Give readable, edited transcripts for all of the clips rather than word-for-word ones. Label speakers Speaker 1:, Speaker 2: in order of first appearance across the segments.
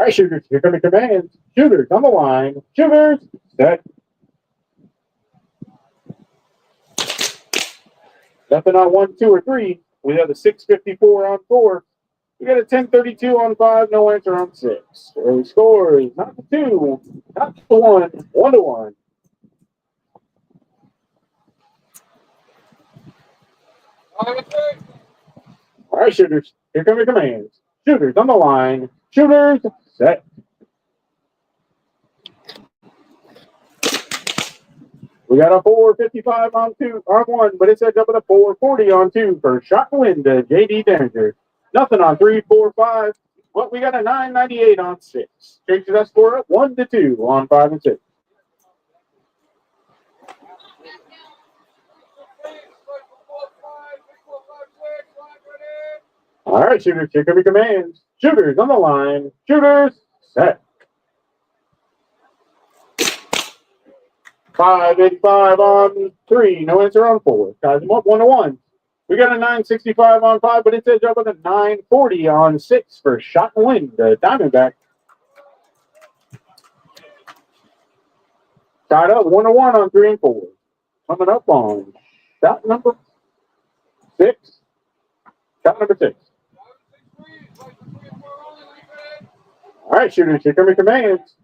Speaker 1: right, shooters, here come the commands. Shooters on the line. Shooters, set. Nothing on 1, 2, or 3. We have a 654 on 4. We got a 1032 on 5, no answer on 6. Early scores, not the 2, not the 1, 1-1. All right, shooters, here come your commands. Shooters on the line. Shooters, set. We got a 455 on 1, but it's edge up at a 440 on 2 for shot and win to JD Denninger. Nothing on 3, 4, 5. Well, we got a 998 on 6. Changes that score up 1-2 on 5 and 6. All right, shooters, here come your commands. Shooters on the line. Shooters, set. 585 on 3, no answer on 4. Ties them up 1-1. We got a 965 on 5, but it's edge up with a 940 on 6 for shot and win to Diamondback. Tied up 1-1 on 3 and 4. Coming up on shot number 6. Shot number 6. All right, shooters, here come your commands.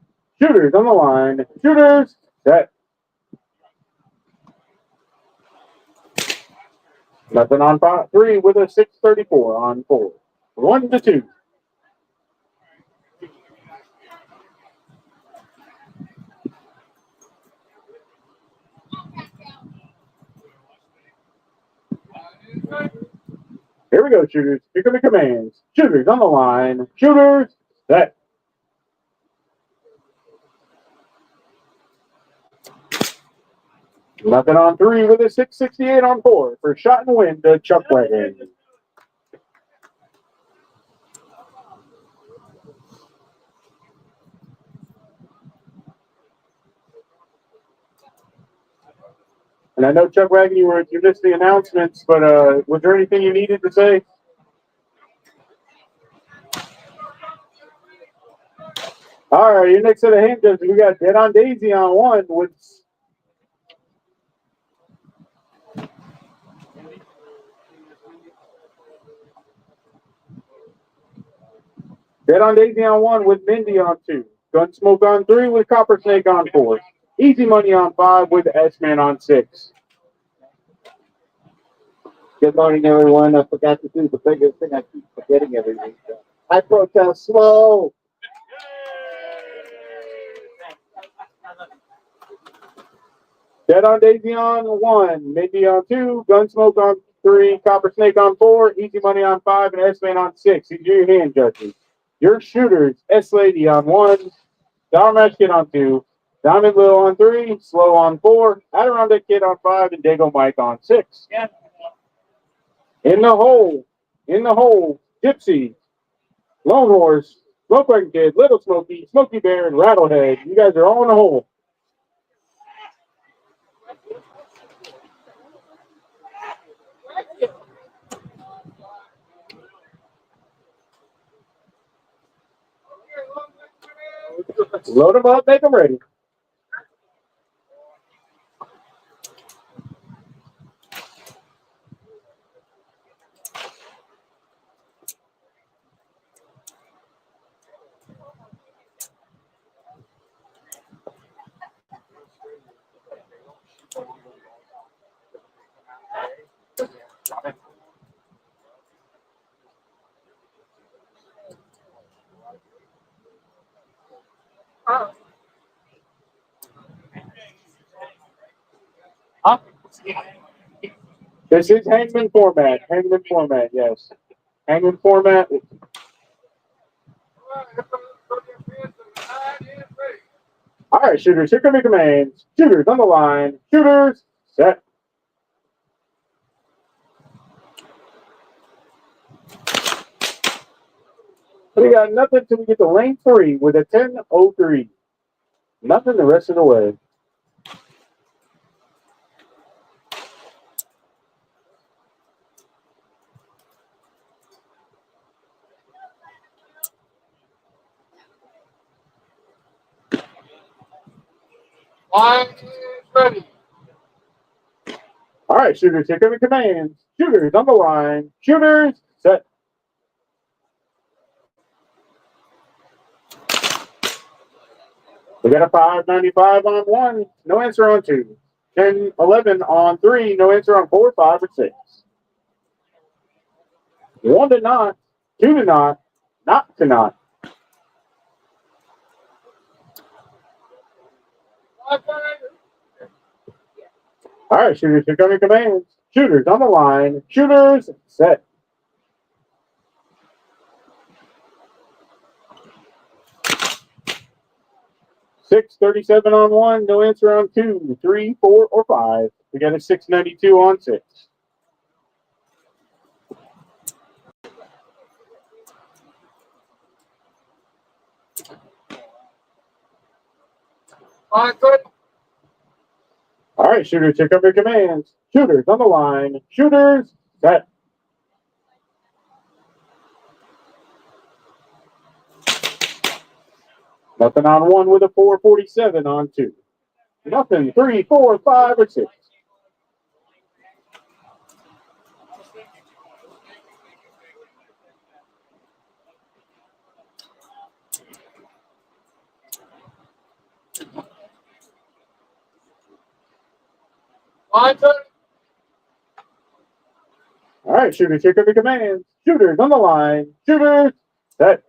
Speaker 1: Shooters on the line. Shooters, set. Nothing on 3 with a 634 on 4. 1-2. Here we go, shooters. Here come the commands. Shooters on the line. Shooters, set. Nothing on 3 with a 668 on 4 for shot and win to Chuck Wagon. And I know, Chuck Wagon, you missed the announcements, but was there anything you needed to say? All right, your next set of hand judges, we got Dead on Daisy on 1 with Dead on Daisy on 1 with Mindy on 2. Gunsmoke on 3 with Copper Snake on 4. Easy Money on 5 with S-Man on 6.
Speaker 2: Good morning, everyone. I forgot to do the biggest thing I keep forgetting every week. I protest slow.
Speaker 1: Dead on Daisy on 1, Mindy on 2, Gunsmoke on 3, Copper Snake on 4, Easy Money on 5, and S-Man on 6. These are your hand judges. Your shooters, S-Lady on 1, Dollar Match Kid on 2, Diamond Lil on 3, Slow on 4, Adirondack Kid on 5, and Dago Mike on 6. Yeah. In the hole, Gypsy, Lone Horse, Smoke Wagon Kid, Little Smokey, Smokey Bear, and Rattlehead. You guys are all in the hole. Load them up, make them ready. This is Hangman format. Yes. Hangman format. All right, shooters, here come your commands. Shooters on the line. Shooters, set. We got nothing till we get to lane 3 with a 10:03. Nothing the rest of the way. Line is ready. All right, shooters, here come your commands. Shooters on the line. Shooters, set. We got a 595 on 1, no answer on 2. 10, 11 on 3, no answer on 4, 5, or 6. 1 to not, 2 to not to not. All right, shooters, here come your commands. Shooters on the line. Shooters, set. Six 37 on 1, no answer on 2, 3, 4, or 5. We got a 692 on 6. All right, shooters, here come your commands. Shooters on the line. Shooters, set. Nothing on 1 with a 447 on 2. Nothing, 3, 4, 5, or 6. All right, shooters, here come your commands. Shooters on the line. Shooters, set.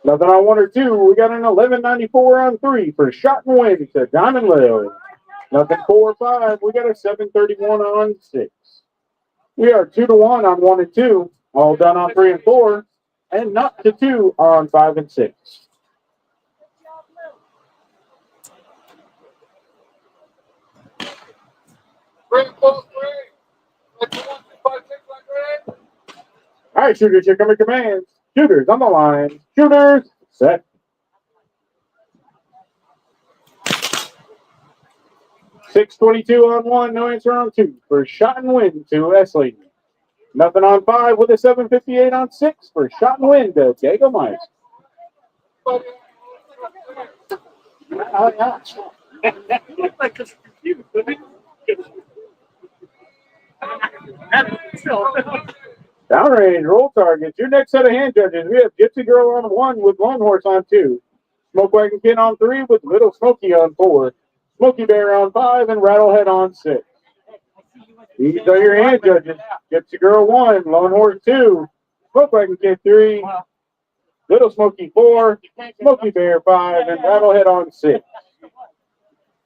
Speaker 1: Nothing on 1 or 2. We got an 1194 on 3 for shot and win to Diamond Lil. Nothing 4 or 5. We got a 731 on 6. We are 2 to 1 on 1 and 2. All done on 3 and 4. And not to 2 on 5 and 6. All right, shooters, here come your commands. Shooters on the line. Shooters, set. $622 on 1, no answer on 2 for shot and win to Esley. Nothing on 5 with a 758 on 6 for shot and win to Diego Myers. Oh, yeah. Downrange, roll targets. Your next set of hand judges. We have Gypsy Girl on 1 with Lone Horse on 2. Smoke Wagon Kid on 3 with Little Smoky on 4. Smoky Bear on 5 and Rattlehead on 6. These are your hand judges. Gypsy Girl 1, Lone Horse 2, Smoke Wagon Kid 3, Little Smoky 4, Smoky Bear 5, and Rattlehead on 6.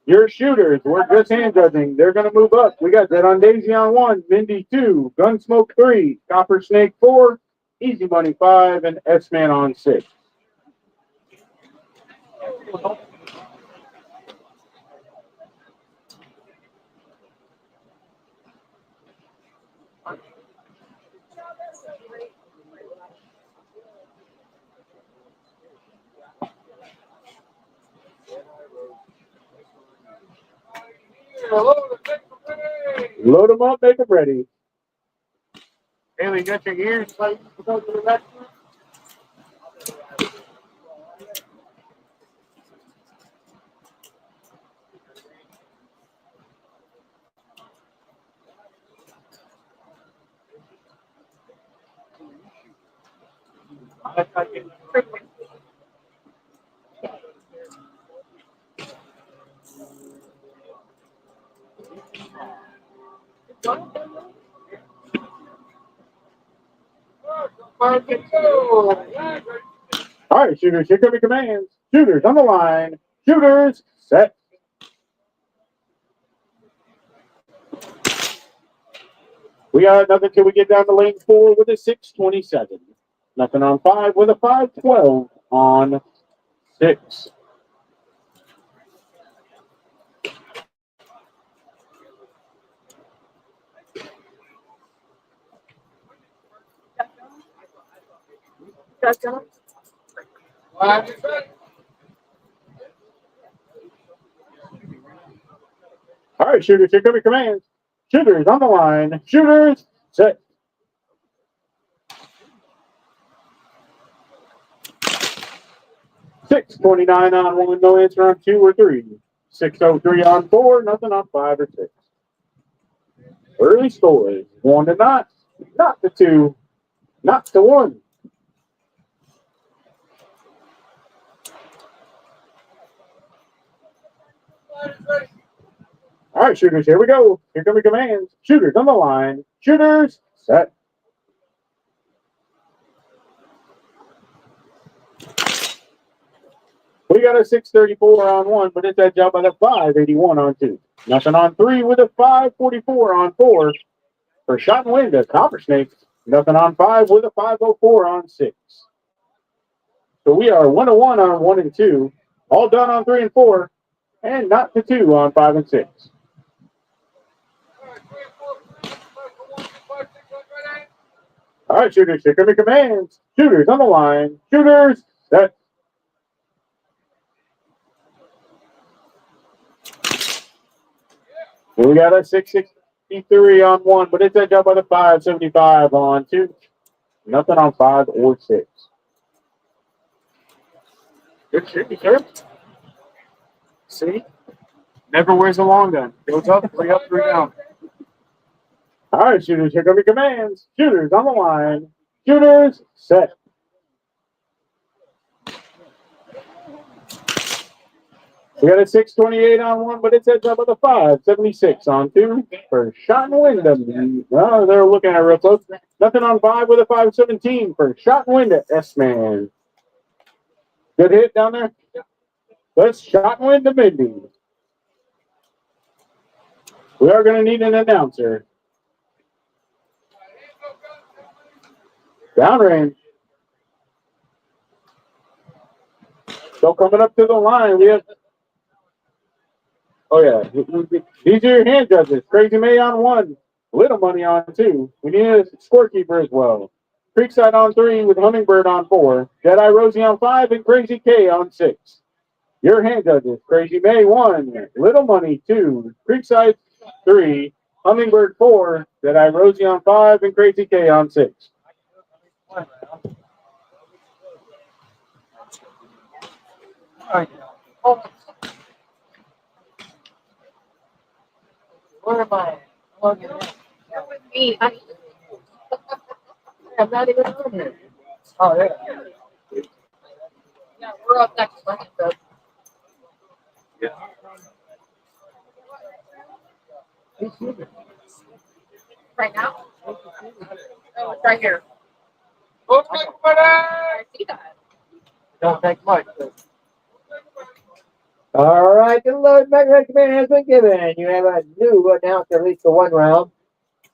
Speaker 1: Your shooters, we're just hand judging. They're going to move up. We got Dead on Daisy on 1, Mindy 2, Gunsmoke 3, Copper Snake 4, Easy Money 5, and S-Man on 6. Load them up, make them ready. Haley, you got your ears like to go to the restroom? All right, shooters, here come your commands. Shooters on the line. Shooters, set. We got nothing till we get down to lane 4 with a 627. Nothing on 5 with a 512 on 6. All right, shooters, here come your commands. Shooters on the line. Shooters, set. 629 on 1, no answer on 2 or 3. 603 on 4, nothing on 5 or 6. Early scores 1 to not to 2, not to 1. All right, shooters, here we go. Here come the commands. Shooters on the line. Shooters, set. We got a 634 on 1, but it's that job by the 581 on 2. Nothing on 3 with a 544 on 4. For shot and win, the Copper Snakes. Nothing on 5 with a 504 on 6. So we are 1 to 1 on 1 and 2. All done on 3 and 4. And not to 2 on 5 and 6. All right, shooters, here come your commands. Shooters on the line. Shooters, set. We got a 663 on 1, but it's edged up by the 575 on 2. Nothing on 5 or 6. Good shooting, sir. See? Never wears a long gun. Goes up, 3 up, 3 down. All right, shooters, here come your commands. Shooters on the line. Shooters, set. We got a 628 on 1, but it's edged up with a 576 on 2 for Shot and Wyndham. Well, they're looking at it real close. Nothing on 5 with a 517 for Shot and Wyndham. S-Man. Good hit down there. Let's Shot and Wyndham Indy. We are going to need an announcer. Downrange. So coming up to the line, we have. Oh, yeah. These are your hand judges. Crazy May on 1. Little Money on 2. We need a scorekeeper as well. Creekside on 3 with Hummingbird on 4. Jedi Rosie on 5 and Crazy K on 6. Your hand judges. Crazy May 1. Little Money 2. Creekside 3. Hummingbird 4. Jedi Rosie on 5 and Crazy K on 6.
Speaker 3: Where am I? You're with me. I'm not even on here. Oh, yeah. Yeah, we're up next Monday, though.
Speaker 1: Yeah.
Speaker 3: Right now? Oh, it's right here. I see that.
Speaker 2: Don't take much. All right, the Lord Magnet command has been given. You have a new announcer, at least for 1 round.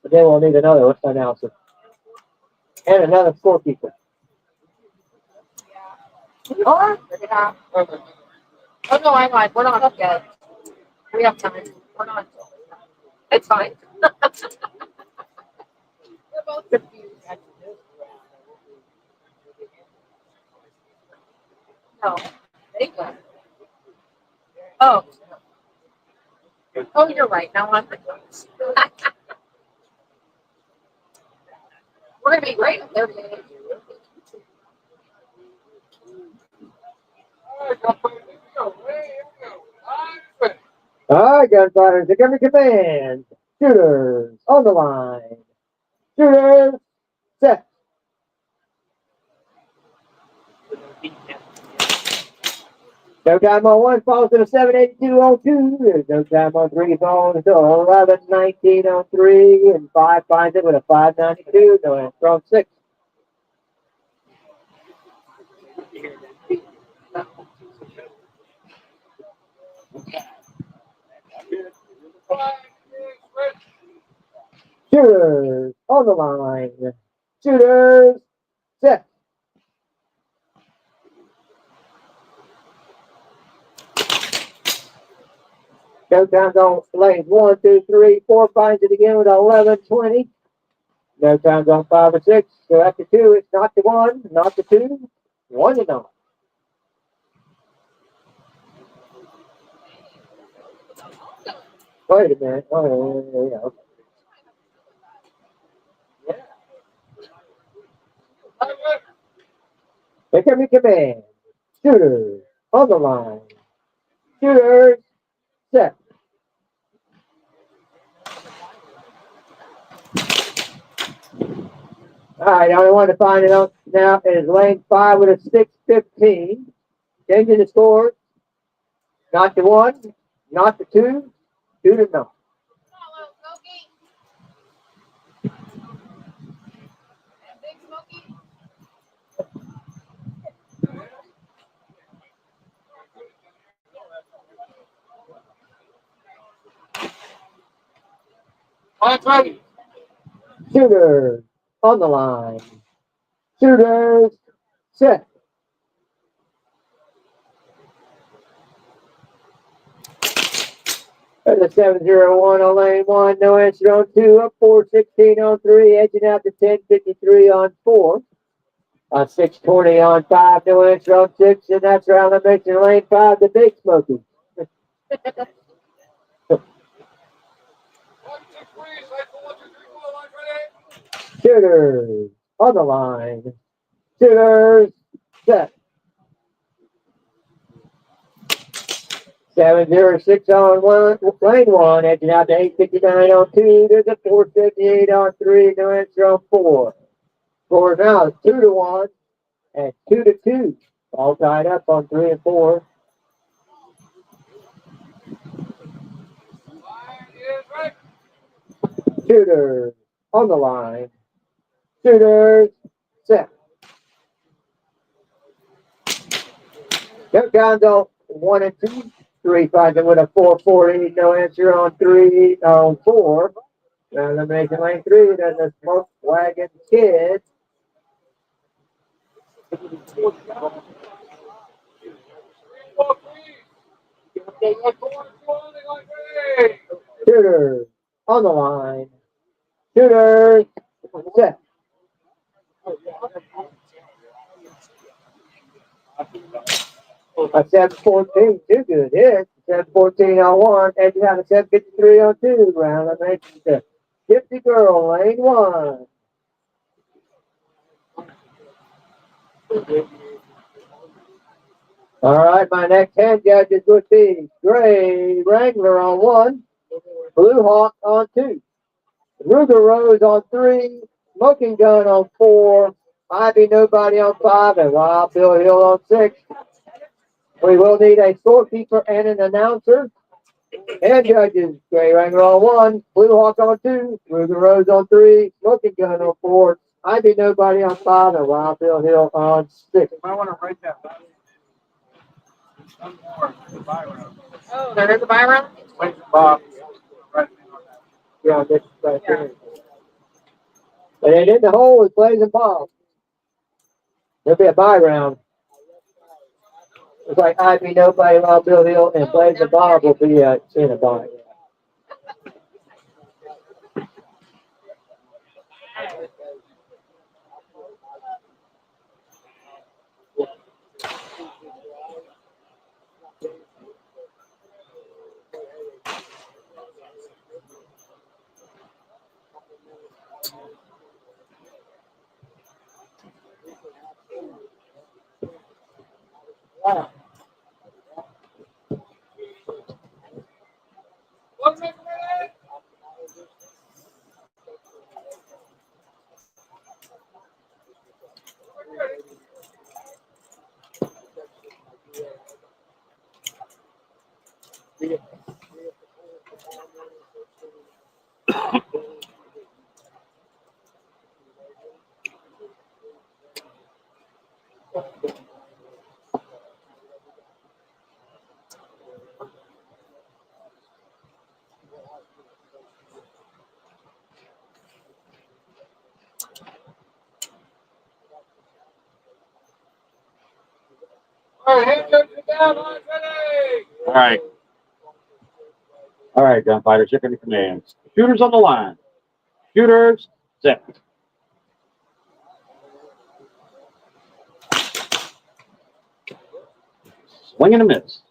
Speaker 2: But then we'll need another announcer. And another scorekeeper.
Speaker 3: Oh, yeah. Oh, no, I lied. We're not up yet. We have time. We're not. It's fine. We're both confused. No, they go. Oh. Oh, you're right. Now I'm confused. We're going to be great up there.
Speaker 2: All right, gunfighters, here come your command. Shooters on the line. Shooters, set. No time on 1 falls to the 782 on 2. There's no time on 3 falls to 1119 on 3. And 5 finds it with a 592. No answer on 6. Shooters on the line. Shooters, set. Go times on lanes 1, 2, 3, 4 finds it again with 1120. No times on 5 or 6. So after 2, it's not the 1, not the 2, 1 to 9. Wait a minute. Oh, yeah. Here come your command. Shooters on the line. Shooters, set. All right, the only one to find it out now is lane 5 with a 6:15. Changing the score. Not the 1, not the 2, 2-0. Shooters on the line. Shooters, set. There's a 701 on lane 1, no answer on 2, up 416 on 3, edging out to 1053 on 4. On 620 on 5, no answer on 6, and that's around the mix in lane 5, the Big Smoky. Shooters on the line. Shooters, set. 706 on 1, lane 1, edging out to 859 on 2, there's a 478 on 3, no answer on 4. Score now is 2-1 and 2-2. All tied up on 3 and 4. Shooters on the line. Shooters set. Countdowns on 1 and 2. 3 finds it with a 440. No answer on 3 on 4. Elimination lane 3. Then the Smoke Wagon Kid. Shooters on the line. Shooters set. A 714, too good hit. 714 on 1, edging out a 753 on 2. Round elimination to Gypsy Girl, lane 1. All right, my next 10 judges would be Gray Wrangler on 1, Blue Hawk on 2, Ruger Rose on 3, Smoking Gun on 4, Ivy Nobody on 5, and Wild Bill Hill on 6. We will need a scorekeeper and an announcer. And judges, Gray Wrangler on 1, Blue Hawk on 2, Ruger Rose on 3, Smoking Gun on 4, Ivy Nobody on 5, and Wild Bill Hill on 6.
Speaker 1: I want to write that down.
Speaker 3: Oh, there is a buy round?
Speaker 1: Wait, Bob.
Speaker 2: Yeah, this right here. And in the hole is Blazing Bob. There'll be a buy round. It's like Ivy Nobody, Wild Bill Hill, and Blazing Bob will be in a buy.
Speaker 1: All right. All right, gunfighters, here come the commands. Shooters on the line. Shooters, set. Swing and a miss.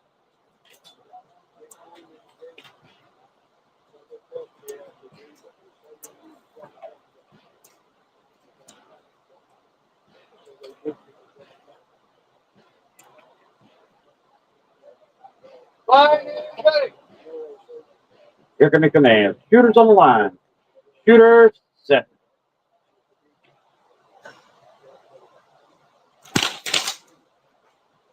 Speaker 1: Here come the commands. Shooters on the line. Shooters set.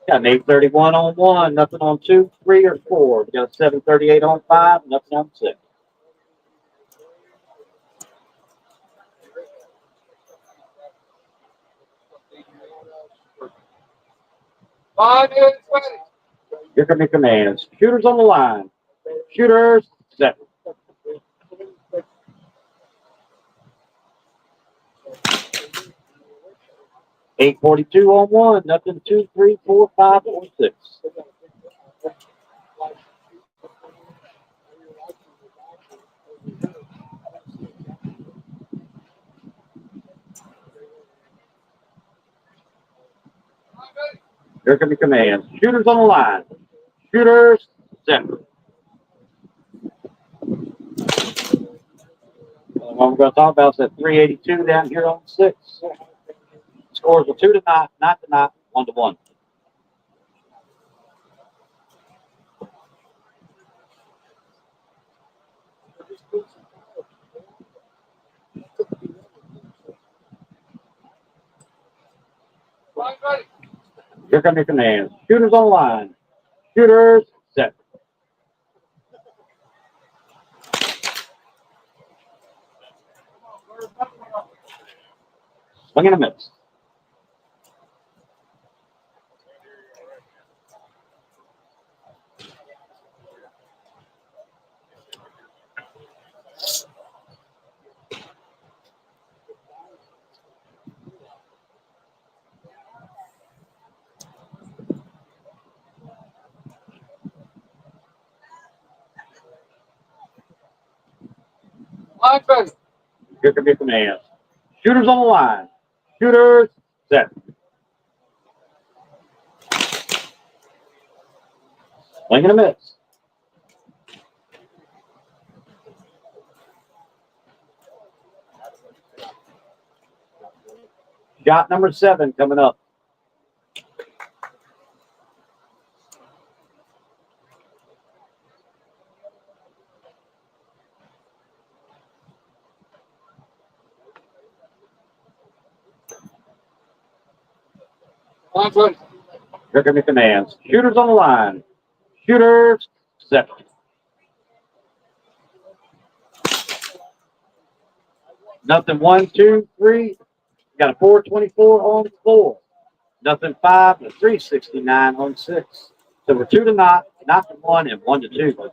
Speaker 1: Got an 831 on 1, nothing on 2, 3, or 4. We got a 738 on 5, nothing on 6. Here come the commands. Shooters on the line. Shooters set. $842 on 1, nothing 2, 3, 4, 5, or 6. Here come the commands. Shooters on the line. Shooters set. What we're going to talk about is that 382 down here on 6. Scores were 2 to 9, not to 9, 1 to 1. Here come your commands. Shooters on the line. Shooters set. Swing and a miss. Here come your commands. Shooters on the line. Shooters set. Swing and a miss. Shot number 7 coming up. Here come your commands. Shooters on the line. Shooters set. Nothing 1, 2, 3. Got a 424 on 4. Nothing 5 and a 369 on 6. So we're 2 to 9, not to 1, and 1 to 2.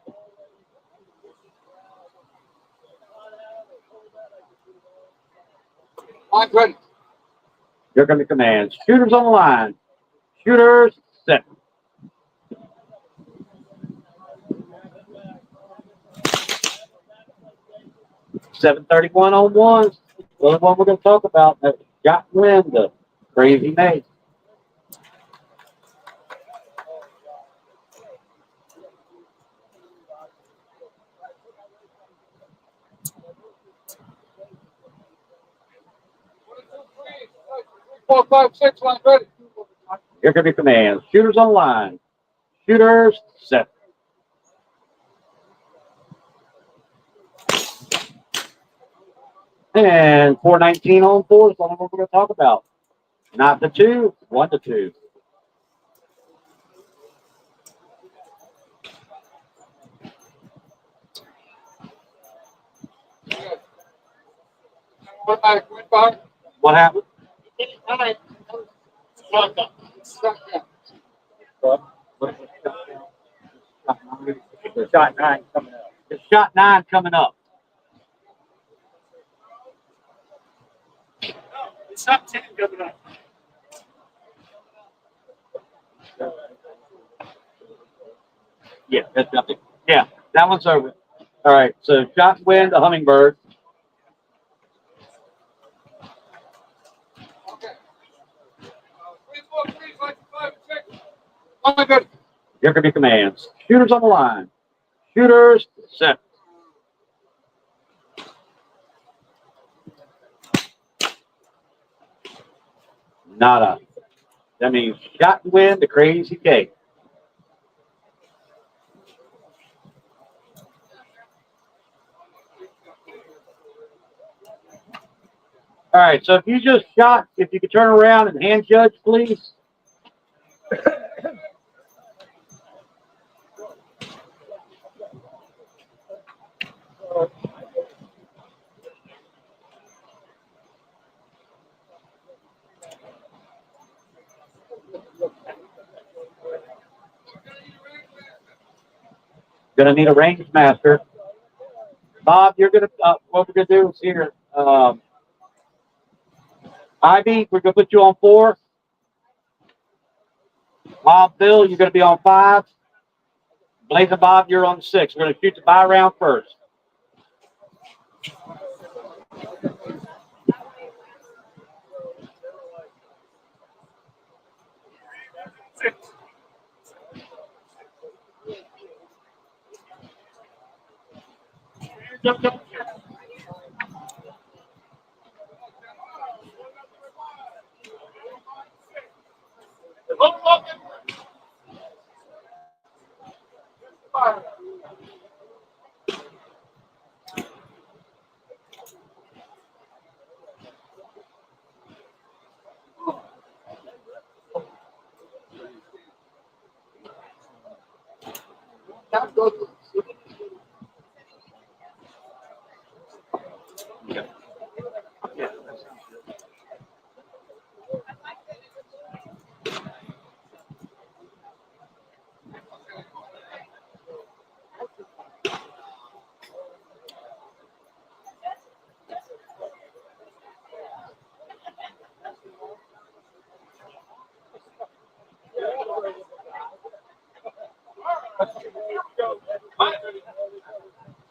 Speaker 1: Here come the commands. Shooters on the line. Shooters set. $731 on 1. Well, the one we're going to talk about that got wind of crazy May. Here come your commands. Shooters on the line. Shooters set. And 419 on 4 is the one we're going to talk about. Not the 2, 1 to 2. What happened? Shot 9 coming up. It's shot 9 coming up. It's shot 10 coming up. Yeah, that's nothing. Yeah, that one's over. All right, so shot and wind, the hummingbird. Here come your commands. Shooters on the line. Shooters set. Nada. That means shot and wind, the crazy K.
Speaker 4: All right, so if you just shot, if you could turn around and hand judge, please. Gonna need a range master. Bob, you're gonna, what we're gonna do is here, Ivy, we're gonna put you on 4. Bob, Bill, you're gonna be on 5. Blaze and Bob, you're on 6. We're gonna shoot the buy round first.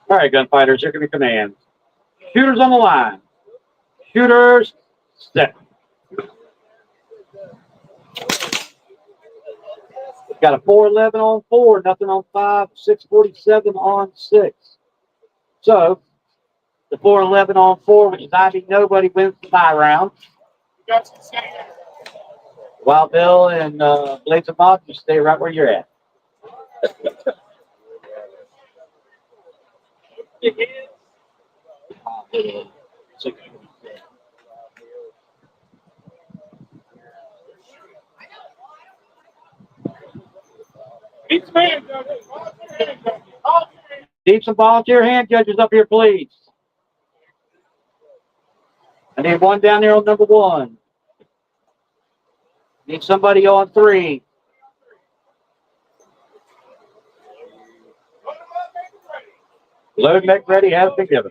Speaker 4: All right, gunfighters, here can be commands. Shooters on the line. Shooters, set. Got a 411 on 4, nothing on 5, 647 on 6. So, the 411 on 4, which is Ivy, nobody wins the buy round. While Bill and Blaze and Bob, you stay right where you're at. Need some volunteer hand judges up here, please. I need one down there on number 1. Need somebody on 3. Load make ready has been given.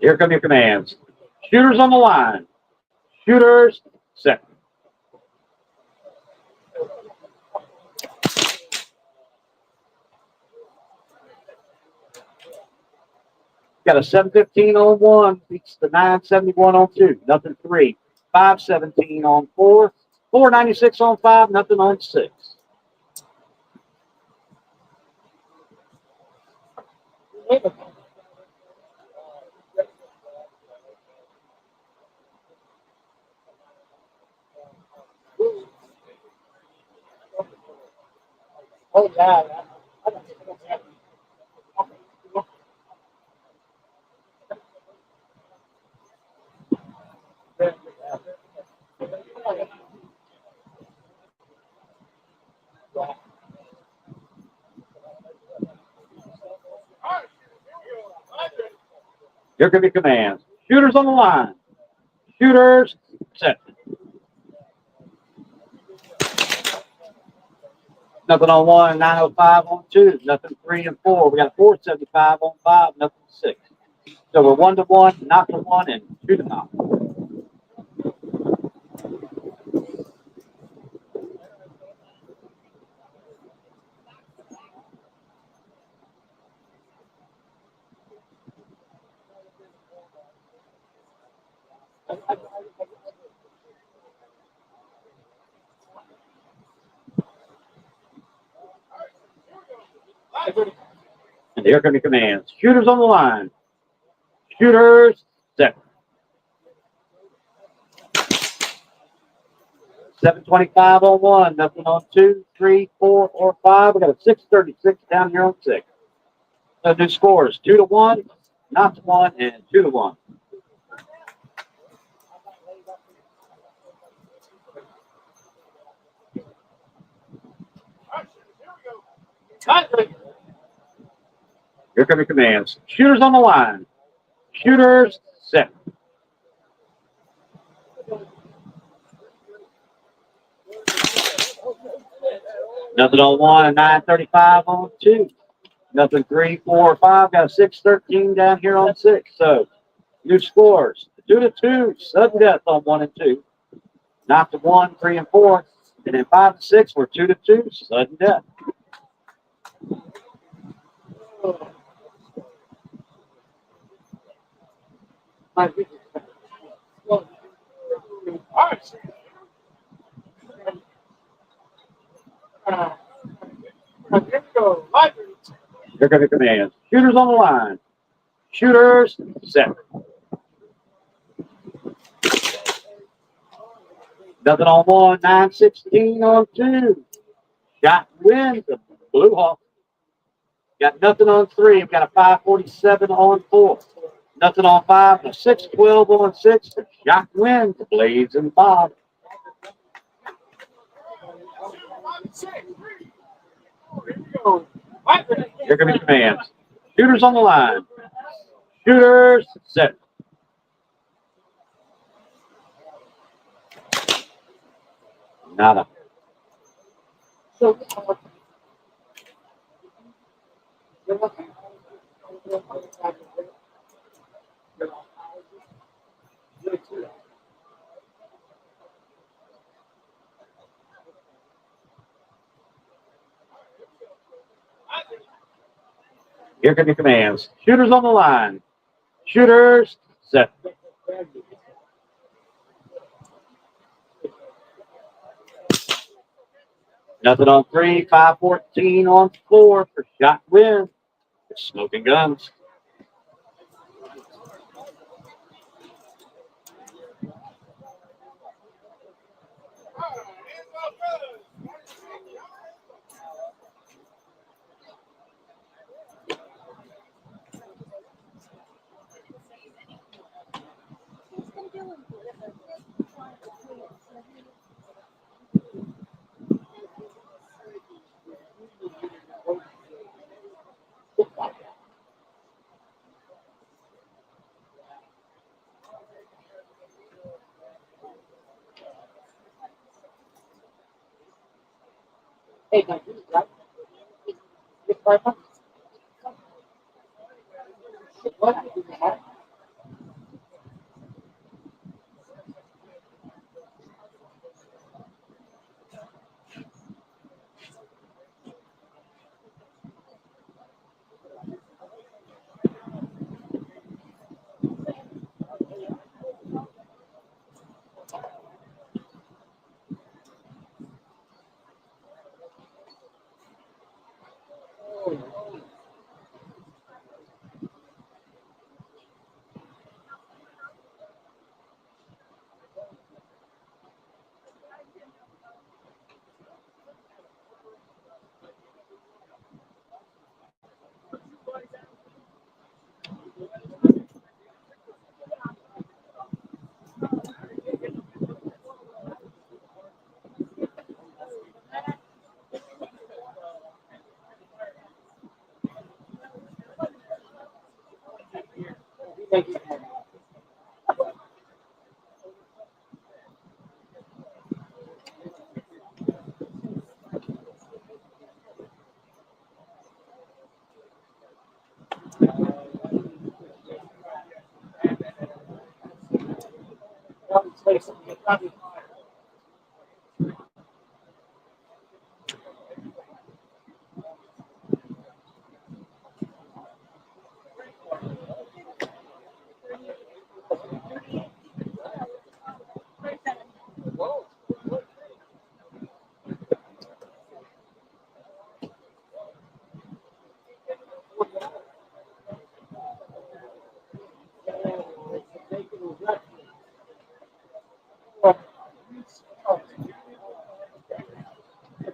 Speaker 4: Here come your commands. Shooters on the line. Shooters, set. Got a 715 on 1, beats the 971 on 2, nothing 3. 517 on 4, 496 on 5, nothing on 6.
Speaker 2: Oh, yeah.
Speaker 4: Here come your commands. Shooters on the line. Shooters, set. Nothing on 1, 905 on 2, nothing 3 and 4. We got a 475 on 5, nothing 6. So we're 1 to 1, not to 1, and 2 to 0. And here come your commands. Shooters on the line. Shooters set. 725 on 1, nothing on 2, 3, 4, or 5. We got a 636 down here on 6. So new scores 2-1, not to 1, and 2-1. Here come your commands. Shooters on the line. Shooters set. Nothing on 1, a 935 on 2. Nothing 3, 4, or 5. Got a 613 down here on 6. So new scores 2-2, sudden death on 1 and 2. Not to 1, 3, and 4. And then 5 and 6 were 2-2, sudden death. Here come the commands. Shooters on the line. Shooters set. Nothing on 1, 916 on 2. Shot wins the Blue Hawk. Got nothing on 3. We've got a 547 on 4. Nothing on 5. A 612 on 6. The shot wins the Blades and Bob. Here come your commands. Shooters on the line. Shooters set. Nada. Here come your commands. Shooters on the line. Shooters set. Nothing on 3, 514 on 4 for shot win. Smoking guns.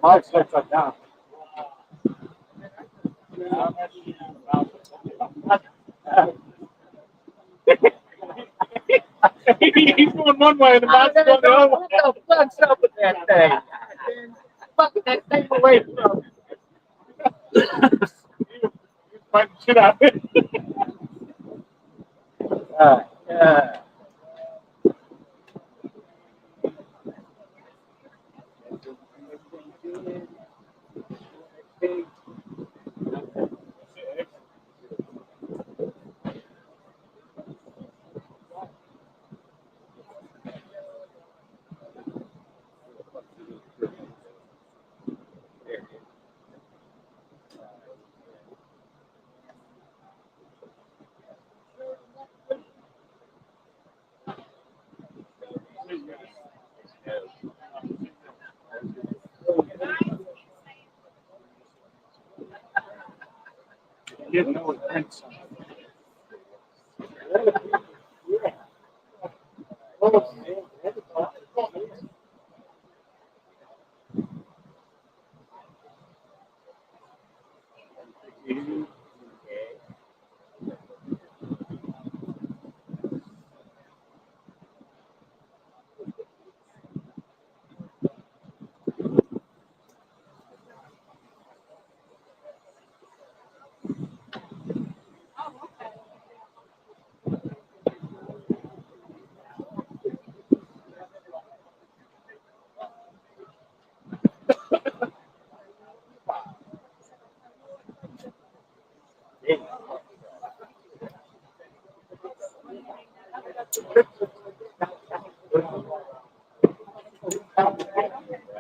Speaker 1: My six up down. He's going one way and the mouse is going the other way.
Speaker 2: What the fuck's up with that thing? Fucking that thing away from me.
Speaker 1: Fight the shit out of it.
Speaker 2: Yeah.
Speaker 1: You didn't know it meant something.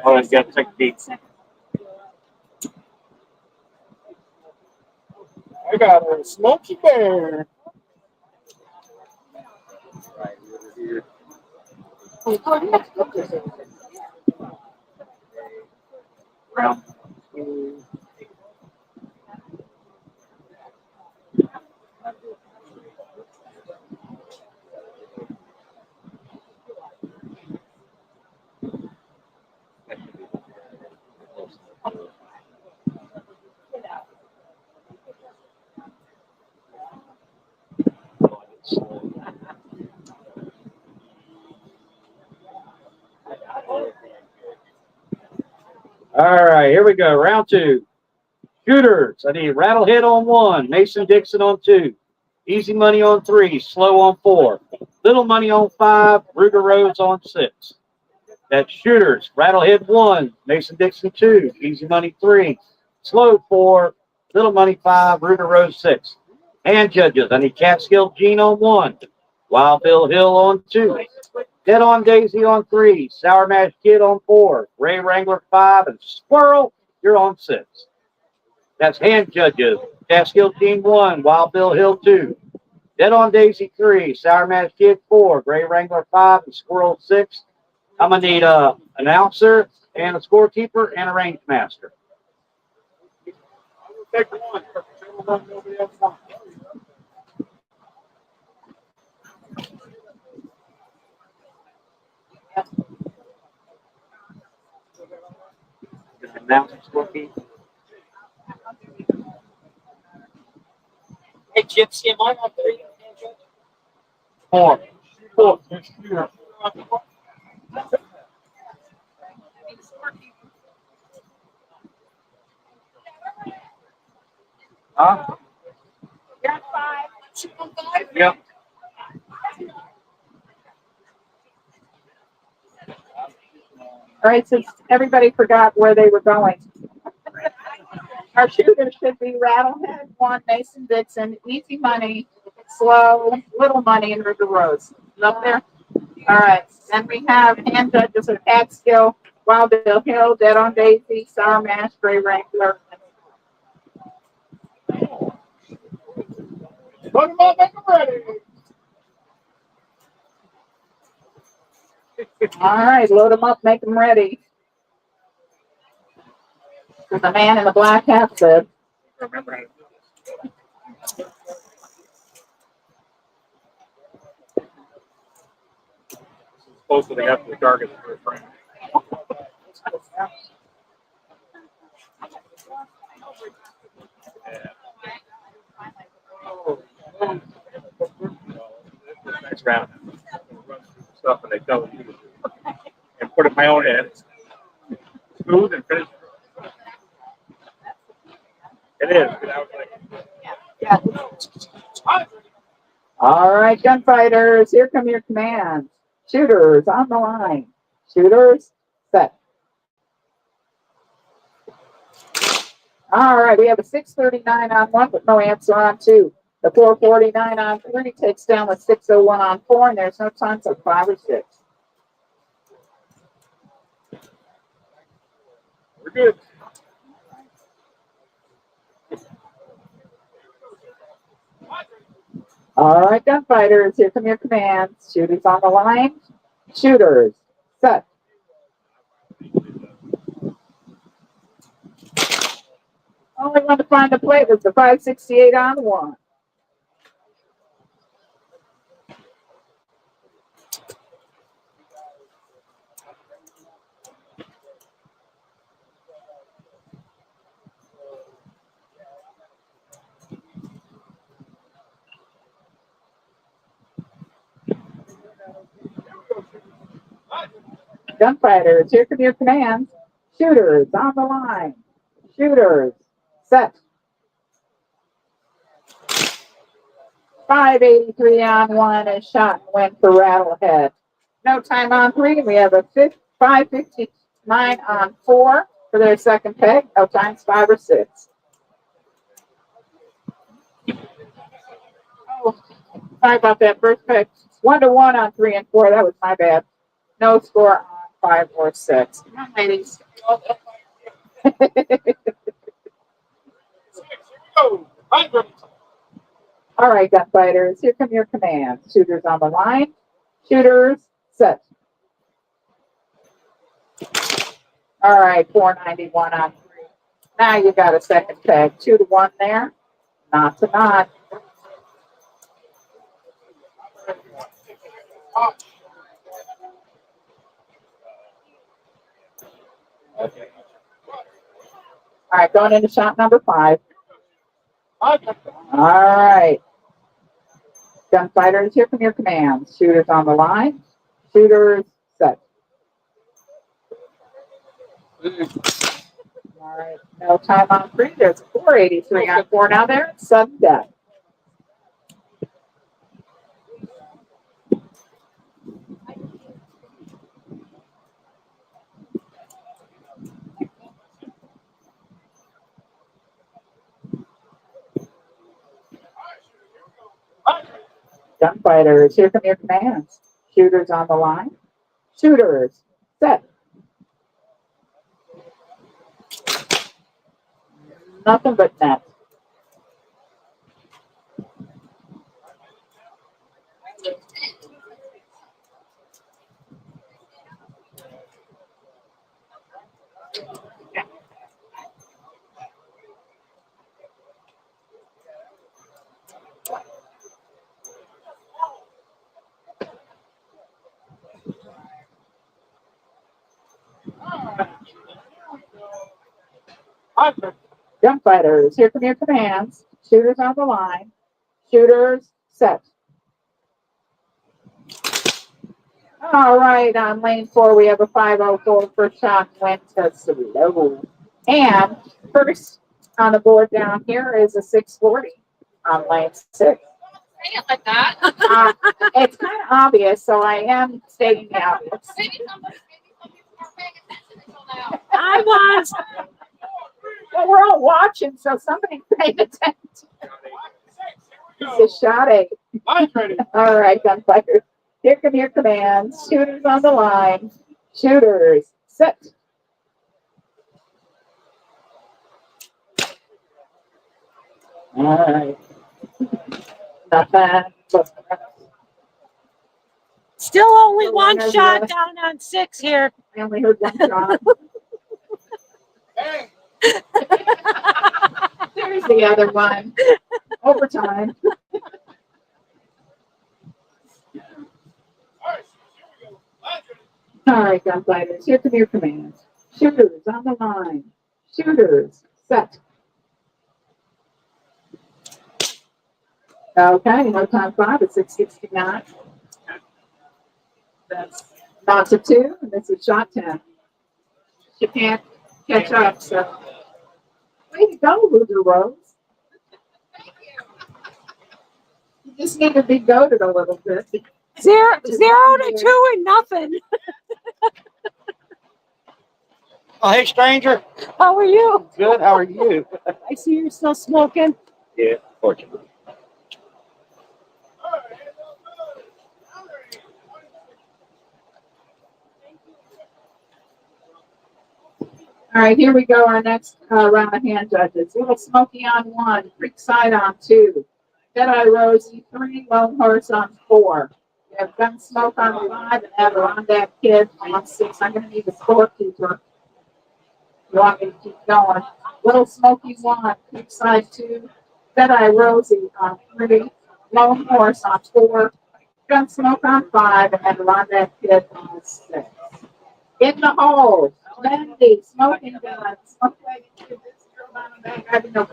Speaker 4: Oh, he's got to take a deep.
Speaker 1: I got a Smoky Bear.
Speaker 4: Round. All right, here we go. Round two. Shooters. I need rattle hit on 1, Mason Dixon on 2, easy money on 3, slow on 4, little money on 5, Ruger Rhodes on 6. That's shooters. Rattle hit 1, Mason Dixon 2, easy money 3, slow 4, little money 5, Ruger Rhodes 6. Hand judges. I need Catskill Gene on 1, Wild Bill Hill on 2, Dead on Daisy on 3, Sour Mash Kid on 4, Ray Wrangler 5, and Squirrel, you're on 6. That's hand judges. Catskill Gene 1, Wild Bill Hill 2, Dead on Daisy 3, Sour Mash Kid 4, Gray Wrangler 5, and Squirrel 6. I'm going to need an announcer and a scorekeeper and a range master.
Speaker 1: Take one. Nobody else wants.
Speaker 4: Announcer, scorekeeper.
Speaker 2: Hey, Gypsy, am I on 3?
Speaker 4: 4. Huh?
Speaker 3: You're on 5.
Speaker 4: Yep.
Speaker 3: All right, since everybody forgot where they were going. Our shooters should be Rattlehead, 1, Mason Dixon, Easy Money, Slow, Little Money, and Ruger Rose. Is up there? All right. Then we have hand judges of Catskill, Wild Bill Hill, Dead on Daisy, Sour Mash, Gray Wrangler.
Speaker 1: Put them up, make them ready.
Speaker 3: All right, load them up, make them ready. So the man in the black hat said.
Speaker 1: Close to the after the target.
Speaker 5: Next round. Run through stuff and they tell you to do. And put it in my own head. Smooth and finish. It is. I was like,
Speaker 3: Yeah. All right, gunfighters, here come your commands. Shooters on the line. Shooters, set. All right, we have a 639 on one, but no answer on two. The 449 on three takes down the 601 on four, and there's no time for 5 or 6.
Speaker 5: we're good.
Speaker 3: All right, gunfighters, here come your commands. Shooters on the line. Shooters, set. Only one to find the plate was the 568 on one. Gunfighters, here come your commands. Shooters on the line. Shooters, set. 583 on one and shot and win for Rattlehead. No time on three. We have a 559 on four for their second peg. No times 5 or 6. Oh, sorry about that first peg. 1-1 on 3 and 4. That was my bad. No score on 5 or 6. Come on, ladies. All right, gunfighters, here come your commands. Shooters on the line. Shooters, set. All right, 491 on 3. Now you got a second peg. 2-1 there. Not to not. All right, going into shot number 5. All right. Gunfighters, here come your commands. Shooters on the line. Shooters, set. All right, no time on 3. There's a 483 on 4 now there. Sudden death. Gunfighters, here come your commands. Shooters on the line. Shooters, set. Nothing but net. Gunfighters, here come your commands. Shooters on the line. Shooters, set. All right, on lane 4, we have a 504 first shot went to slow. And first on the board down here is a 640 on lane 6.
Speaker 6: Say it like that.
Speaker 3: It's kind of obvious, so I am stating the obvious.
Speaker 6: Maybe some people aren't paying attention until now.
Speaker 3: I was. Well, we're all watching, so somebody's paying attention. It's a shot 8. All right, gunfighters. Here come your commands. Shooters on the line. Shooters, set. All right. Nothing.
Speaker 7: Still only one shot down on 6 here.
Speaker 3: I only heard one shot. There's the other one. Overtime. All right, gunfighters, here come your commands. Shooters on the line. Shooters, set. set. Okay, no time 5 at 6:69. That's not to 2, and this is shot 10. She can't catch up, so. Way to go, Loser Rose. You just need to be goaded a little bit.
Speaker 7: 0 to 2 and nothing.
Speaker 4: Oh, hey, stranger.
Speaker 7: How are you?
Speaker 4: Good. How are you?
Speaker 7: I see you're still smoking.
Speaker 4: Yeah, fortunately.
Speaker 3: All right, here we go. Our next round of hand judges. Little Smoky on 1, Creekside on 2, Jedi Rosie 3, Lone Horse on 4. We have Gunsmoke on 5 and Adirondack Kid on 6. I'm going to need the scorekeeper. You want me to keep going? Little Smoky 1, Creekside 2, Jedi Rosie on 3, Lone Horse on 4, Gunsmoke on 5, and Adirondack Kid on 6. In the hole, Wendy, smoking gun, smoke wagon, this girl down the back, I didn't know.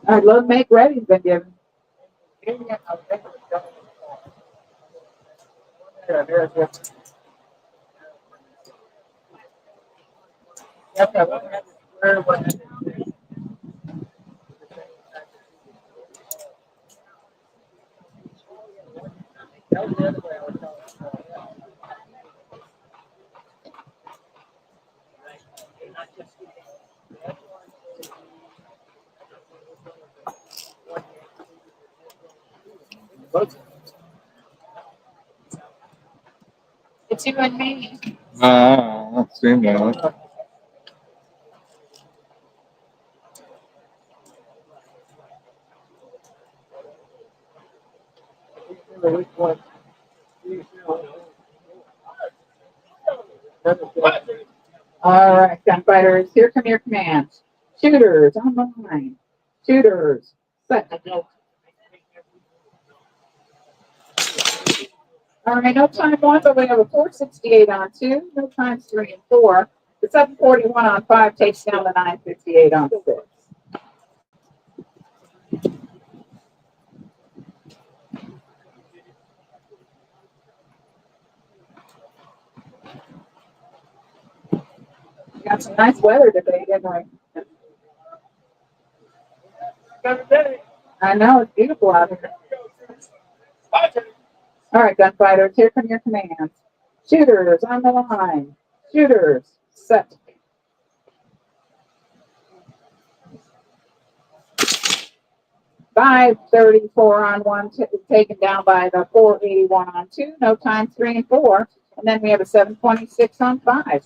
Speaker 3: All right, load make ready's been given. It's you and me.
Speaker 5: Same now.
Speaker 3: All right, gunfighters, here come your commands. Shooters on the line. Shooters, set. All right, no time 1, but we have a 468 on 2, no times 3 and 4. The 741 on 5 takes down the 958 on 6. We got some nice weather today, didn't we? I know, it's beautiful out here. All right, gunfighters, here come your commands. Shooters on the line. Shooters, set. Five 34 on 1, taken down by the 481 on 2, no time 3 and 4. And then we have a 726 on 5.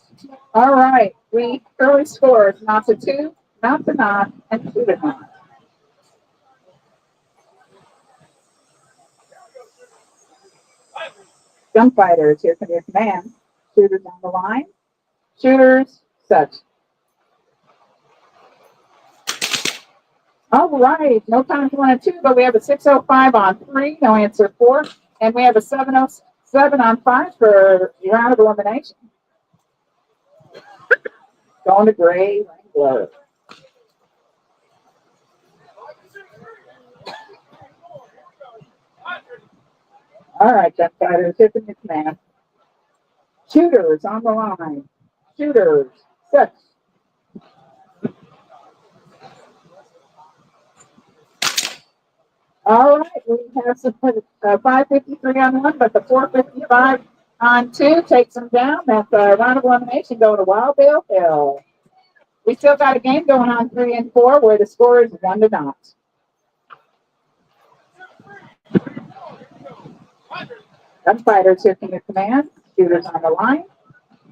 Speaker 3: All right, we early scores, not to 2, not to not, and 2 to not. Gunfighters, here come your command. Shooters on the line. Shooters, set. All right, no time 1 and 2, but we have a 605 on 3, no answer 4, and we have a 707 on 5 for round of elimination. Going to Gray Wrangler. All right, gunfighters, here from your command. Shooters on the line. Shooters, set. All right, we have some 553 on 1, but the 455 on 2 takes them down. That's a round of elimination going to Wild Bill Hill. We still got a game going on 3 and 4 where the score is 1 to 0. Gunfighters here from your command. Shooters on the line.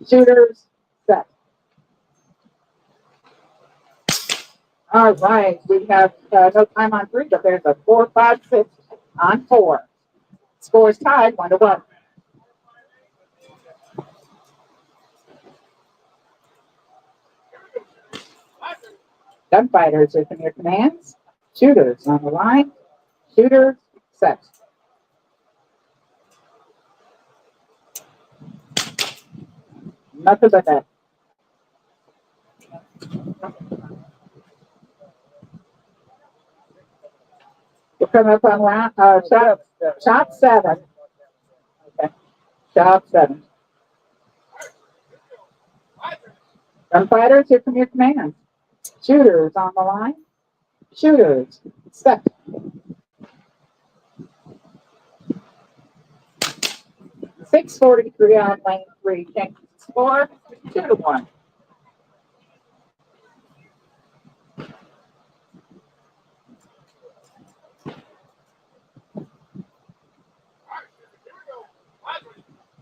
Speaker 3: Shooters, set. All right, we have no time on 3, but there's a 456 on 4. Score is tied 1-1. Gunfighters are from your commands. Shooters on the line. Shooters set. Nothing but that. We're coming up on round, shot 7. Okay. Shot 7. Gunfighters, here from your commands. Shooters on the line. Shooters set. .643 on lane 3. Change the score 2-1.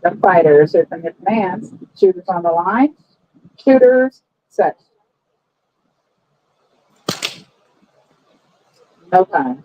Speaker 3: Gunfighters are from your commands. Shooters on the line. Shooters set. No time.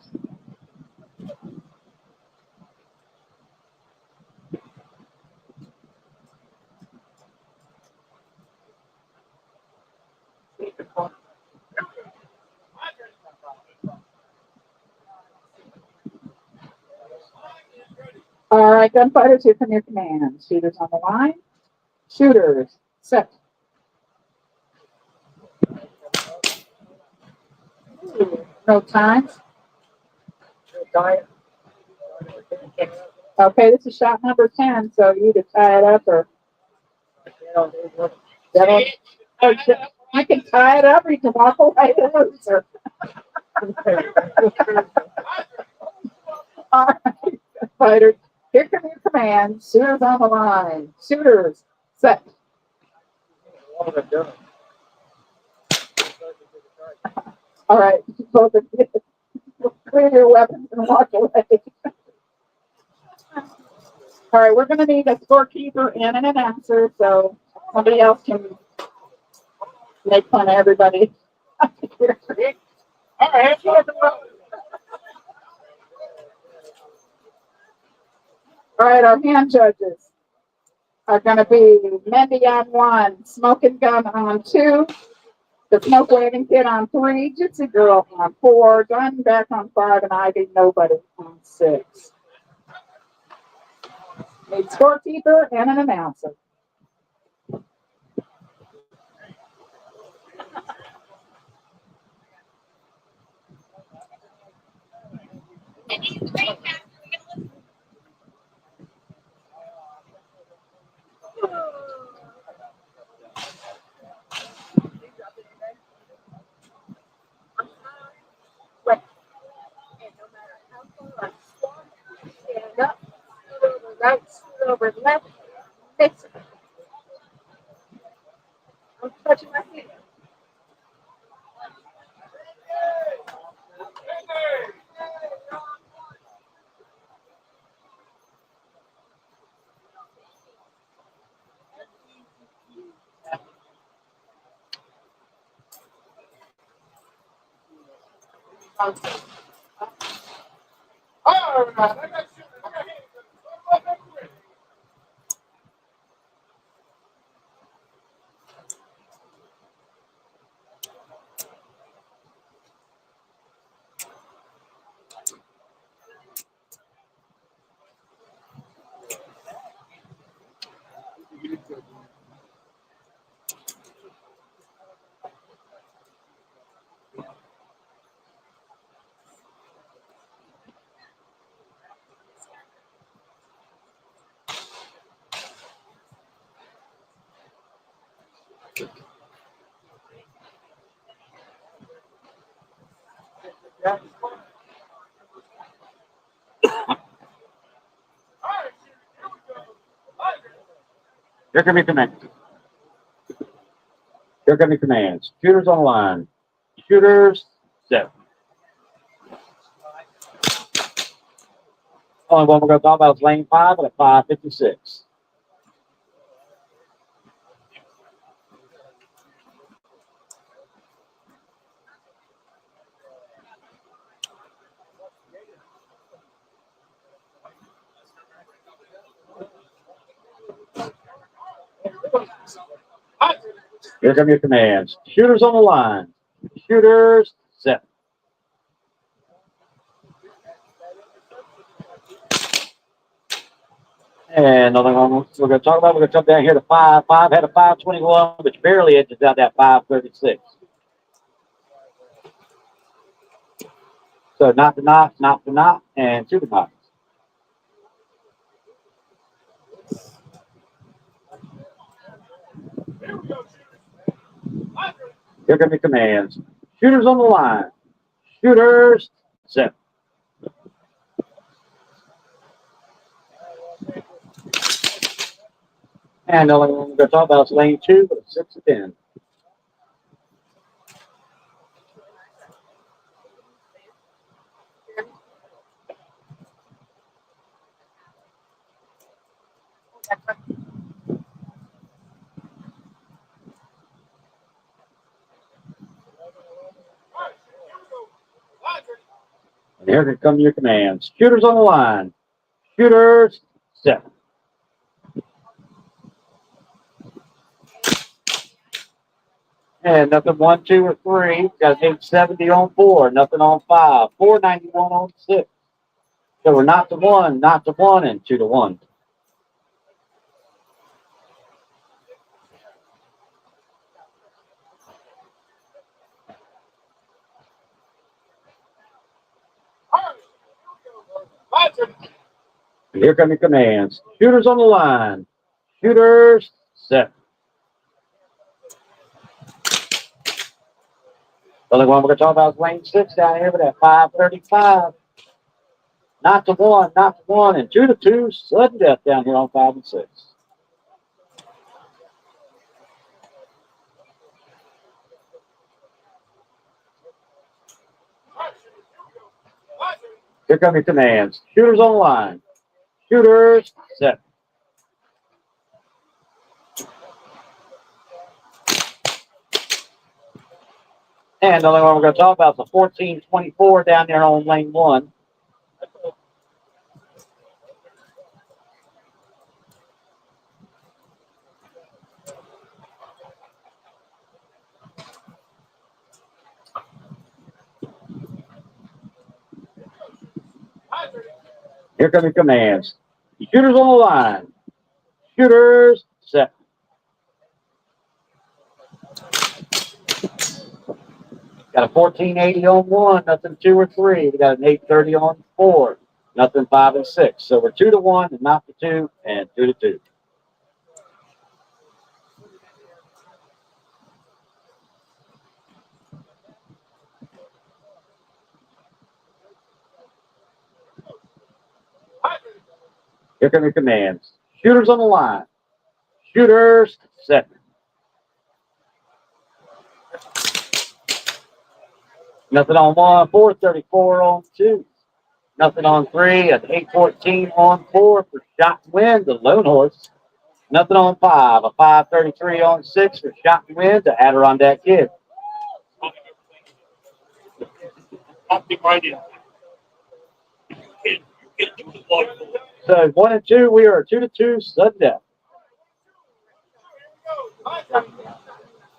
Speaker 3: All right, gunfighters, here from your commands. Shooters on the line. Shooters set. No times. Okay, this is shot number 10, so you either tie it up or you can tie it up or you can walk away the loser. All right, fighters, here come your commands. Shooters on the line. Shooters set. All right, both of you clear your weapons and walk away. All right, we're going to need a scorekeeper and an announcer so somebody else can make fun of everybody. All right, all right, our hand judges are going to be Mendy on 1, Smoking Gun on 2, the Smoke Waving Kid on 3, Gypsy Girl on 4, Diamondback on 5, and Ivy Nobody on 6. Need scorekeeper and an announcer. Stand up, scoot over right, scoot over left, fix it. I'm touching my feet. All right.
Speaker 4: Here come your commands. Here come your commands. Shooters on the line. Shooters set. Only one we're going to talk about is lane 5 at 5:56. Here come your commands. Shooters on the line. Shooters set. And another one we're going to talk about, we're going to come down here to 5. 5 had a 521, which barely edges out that 536. So not to knock, not to knock, and to the knock. Here come the commands. Shooters on the line. Shooters set. And the only one we're going to talk about is lane 2 with a 6 to 10. And here come your commands. Shooters on the line. Shooters set. And nothing 1, 2, or 3. Got an 870 on 4. Nothing on 5. 491 on 6. So we're not to 1, not to 1, and 2 to 1. And here come your commands. Shooters on the line. Shooters set. The only one we're going to talk about is lane 6 down here with that 535. Not to 1, not to 1, and 2 to 2. Sudden death down here on 5 and 6. Here come your commands. Shooters on the line. Shooters set. And the only one we're going to talk about is the 1424 down there on lane 1. Here come your commands. Shooters on the line. Shooters set. Got a 1480 on 1, nothing 2 or 3. We got an 830 on 4, nothing 5 and 6. So we're 2 to 1 and not to 2 and 2 to 2. Here come your commands. Shooters on the line. Shooters set. Nothing on 1, 434 on 2. Nothing on 3, an 814 on 4 for shot and win, the lone horse. Nothing on 5, a 533 on 6 for shot and win, the Adirondack Kid. So 1 and 2, we are 2 to 2, sudden death.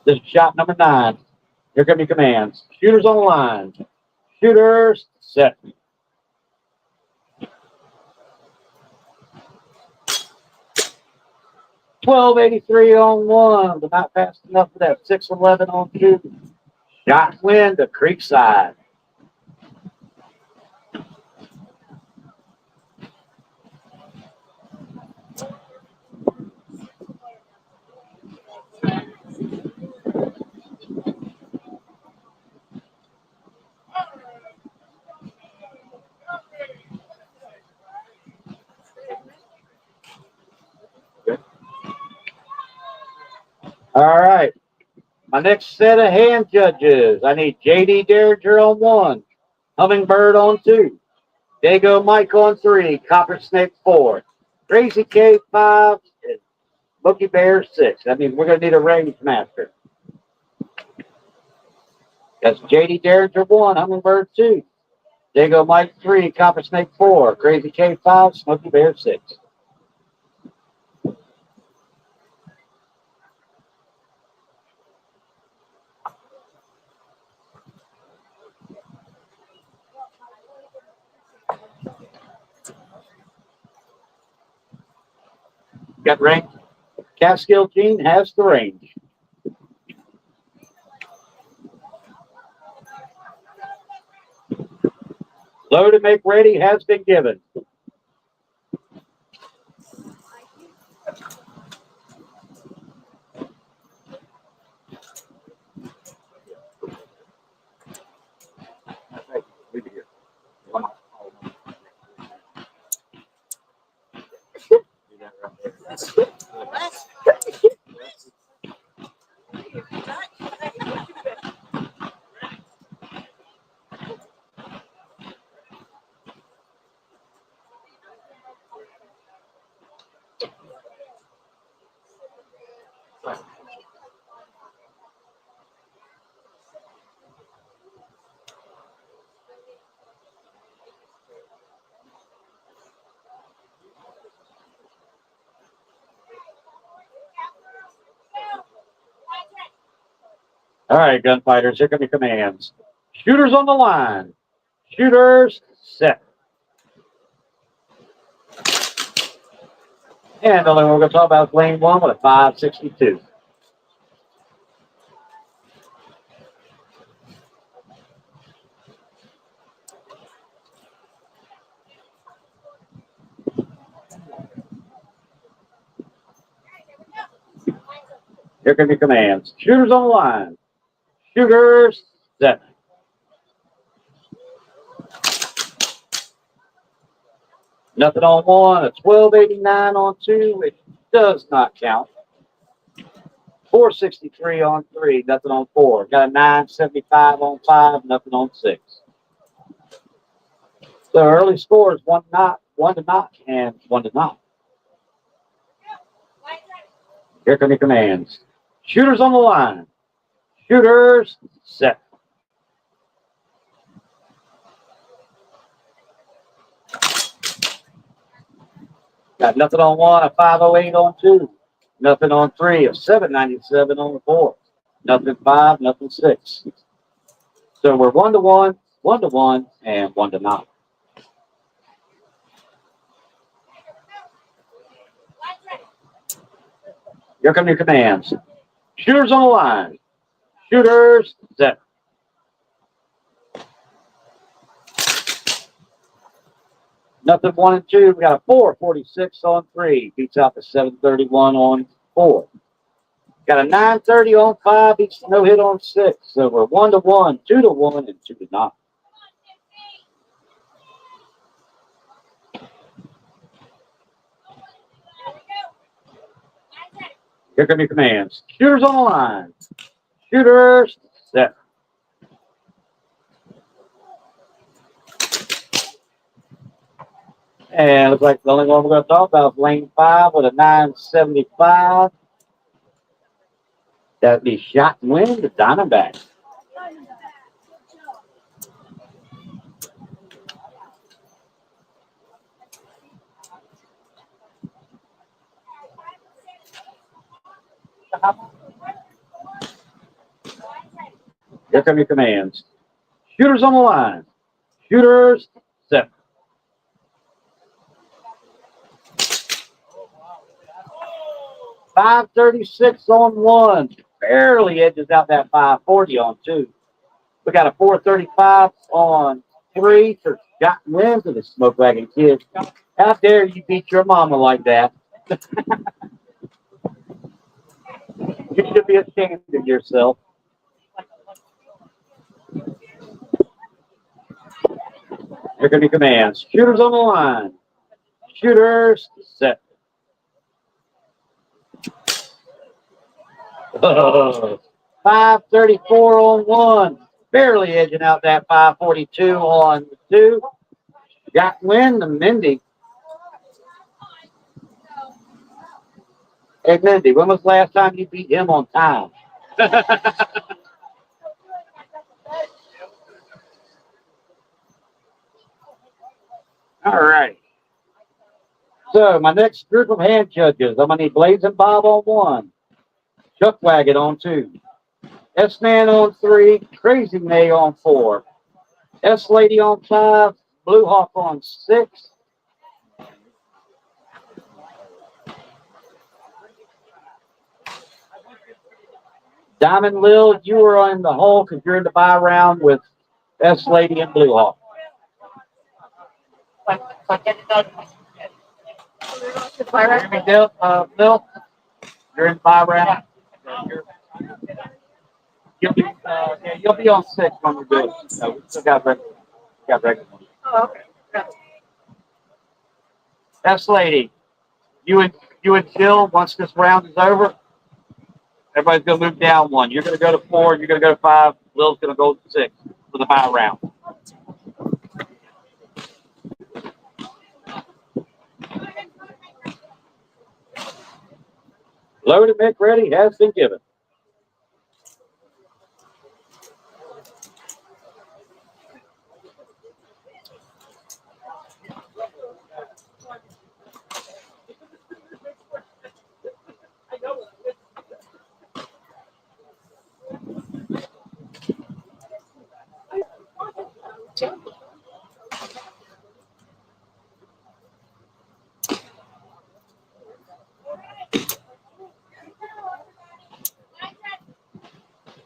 Speaker 4: This is shot number 9. Here come your commands. Shooters on the line. Shooters set. $12.83 on 1, but not fast enough for that. 611 on 2. Shot win to Creekside. All right. My next set of hand judges. I need JD Derringer on 1, Hummingbird on 2, Dago Mike on 3, Copper Snake 4, Crazy K 5, and Bookie Bear 6. I mean, we're going to need a range master. That's JD Derringer 1, Hummingbird 2, Dago Mike 3, Copper Snake 4, Crazy K 5, Smokey Bear 6. got range. Catskill Gene has the range. Low to make ready has been given. All right, gunfighters, here come your commands. Shooters on the line. Shooters set. And the only one we're going to talk about is lane 1 with a 562. Here come your commands. Shooters on the line. Shooters set. Nothing on 1, a 1289 on 2, which does not count. 463 on 3, nothing on 4. Got a 975 on 5, nothing on 6. So early scores 1 to knock, and 1 to knock. Here come your commands. Shooters on the line. Shooters set. Got nothing on 1, a 508 on 2. Nothing on 3, a 797 on 4. Nothing 5, nothing 6. So we're 1 to 1, 1 to 1, and 1 to knock. Here come your commands. Shooters on the line. Shooters set. Nothing 1 and 2. We got a 446 on 3. Beats out the 731 on 4. Got a 930 on 5. Beats the no hit on 6. So we're 1 to 1, 2 to 1, and 2 to knock. Here come your commands. Shooters on the line. Shooters set. And looks like the only one we're going to talk about is lane 5 with a 975. That'd be shot and win the Diamondbacks. Here come your commands. Shooters on the line. Shooters set. .536 on 1. Barely edges out that 540 on 2. We got a 435 on 3 for Scott wins of the Smoke Wagon Kid. How dare you beat your mama like that? You should be ashamed of yourself. Here come your commands. Shooters on the line. Shooters set. Oh, 534 on 1. Barely edging out that 542 on 2. Got win the Mindy. Hey, Mindy, when was the last time you beat him on time? All right. So my next group of hand judges, I'm going to need Blazing Bob on 1. Chuck Wagon on 2. S-Man on 3. Crazy May on 4. S-Lady on 5. Blue Hawk on 6. Diamond Lil, you are on the hole because you're in the buy round with S Lady and Blue Hawk. Hear me, Bill? You're in the buy round. You'll be on 6 when we do it. No, we still got regular.
Speaker 3: Oh, okay.
Speaker 4: S Lady, you and Jill, once this round is over, everybody's gonna move down 1. You're gonna go to 4, you're gonna go to 5, Lil's gonna go to 6 for the buy round. Loaded Mick ready has been given.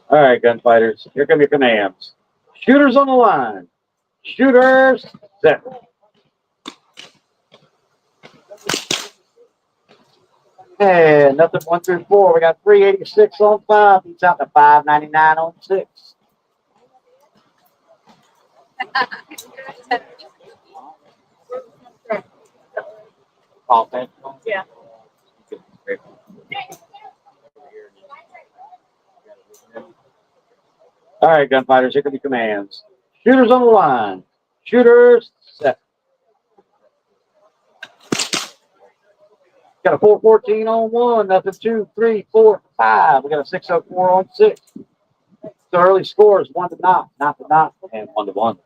Speaker 4: All right, gunfighters, here come your commands. Shooters on the line. Shooters set. And nothing 1 through 4. We got 386 on 5. Beats out to 599 on 6.
Speaker 3: Yeah.
Speaker 4: All right, gunfighters, here come your commands. Shooters on the line. Shooters set. Got a 414 on 1. Nothing 2, 3, 4, 5. We got a 604 on 6. So early scores 1 to not to not, and 1 to 1.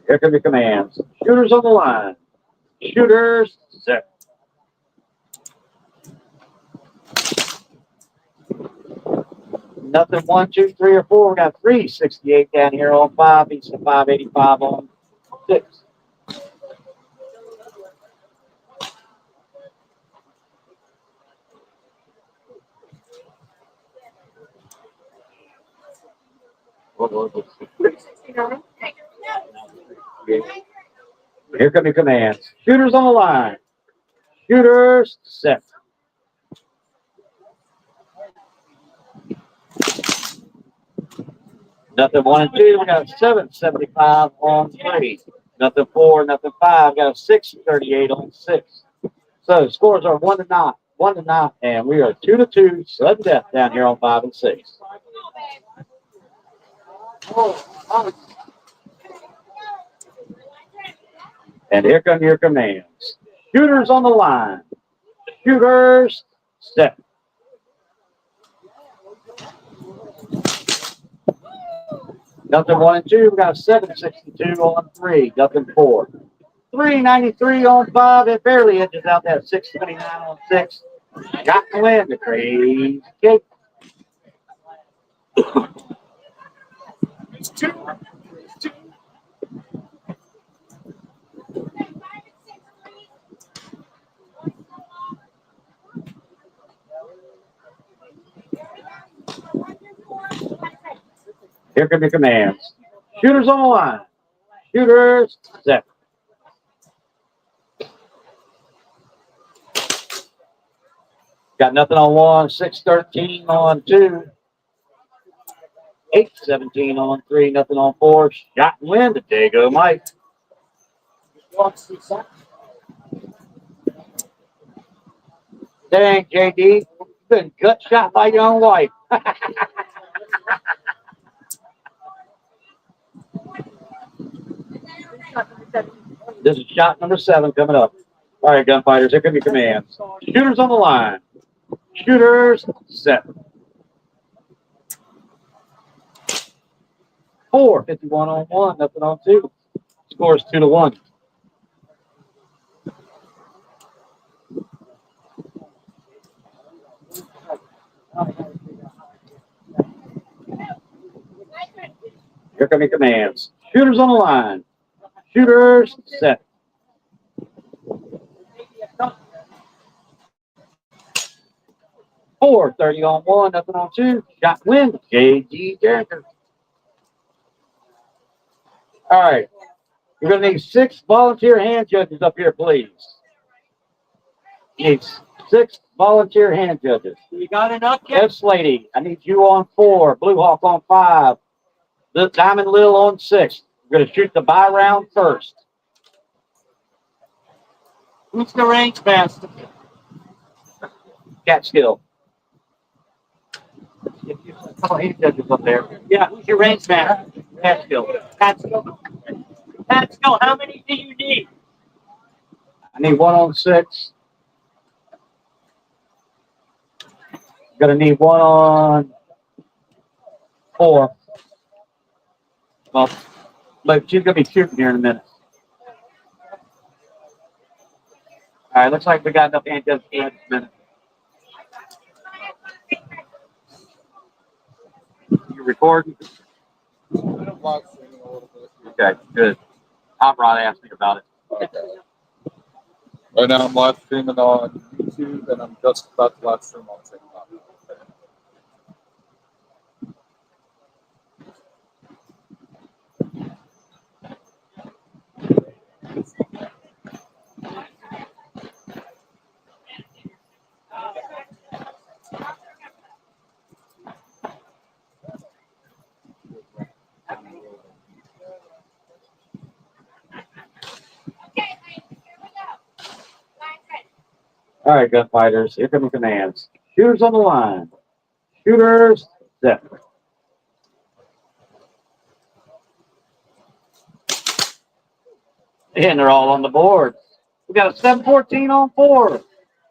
Speaker 4: Here come your commands. Shooters on the line. Shooters set. Nothing 1, 2, 3, or 4. We got 368 down here on 5. Beats the 585 on 6. Here come your commands. Shooters on the line. Shooters set. Nothing 1 and 2. We got 775 on 3. Nothing 4. Nothing 5. Got a 638 on 6. So scores are 1 to not, and we are 2 to 2. Sudden death down here on 5 and 6. And here come your commands. Shooters on the line. Shooters set. Nothing 1 and 2. We got 762 on 3. Nothing 4. 393 on 5. It barely edges out that 629 on 6. Got to win the crazy cake. Here come your commands. Shooters on the line. Shooters set. Got nothing on 1. 613 on 2. 817 on 3. Nothing on 4. Shot and win to Dago Mike. Dang, JD. You've been gut shot by your own wife. This is shot number 7 coming up. All right, gunfighters, here come your commands. Shooters on the line. Shooters set. 451 on 1, nothing on 2. Scores 2 to 1. Here come your commands. Shooters on the line. Shooters set. Four, 30 on one, nothing on two. Shot win, J.G. Jagger. All right. We're going to need 6 volunteer hand judges up here, please. Need 6 volunteer hand judges.
Speaker 2: You got enough yet?
Speaker 4: Yes, lady. I need you on 4. Blue Hawk on 5. The Diamond Lil on 6. We're going to shoot the buy round first.
Speaker 2: Who's the range master?
Speaker 4: Catskill. Get you a couple hand judges up there.
Speaker 2: Yeah, who's your range master?
Speaker 4: Catskill.
Speaker 2: Catskill. Catskill, how many do you need?
Speaker 4: I need 1 on 6. Gonna need 1 on 4. Well, but she's gonna be shooting here in a minute. All right, looks like we got enough hand judges for this minute. You recording? Okay, good. Tom Rod asked me about it.
Speaker 8: Okay. Right now I'm live streaming on YouTube and I'm just about to live stream on TikTok.
Speaker 4: All right, gunfighters, here come the commands. Shooters on the line. Shooters set. And they're all on the board. We got a 714 on 4,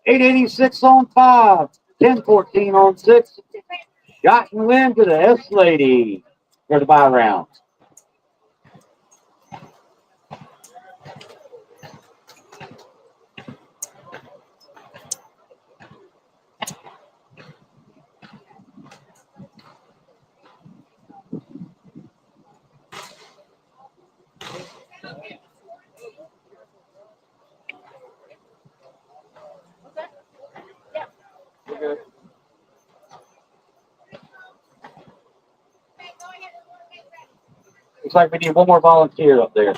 Speaker 4: 886 on 5, 1014 on 6. Shot and win to the S Lady for the buy round. Looks like we need 1 more volunteer up there.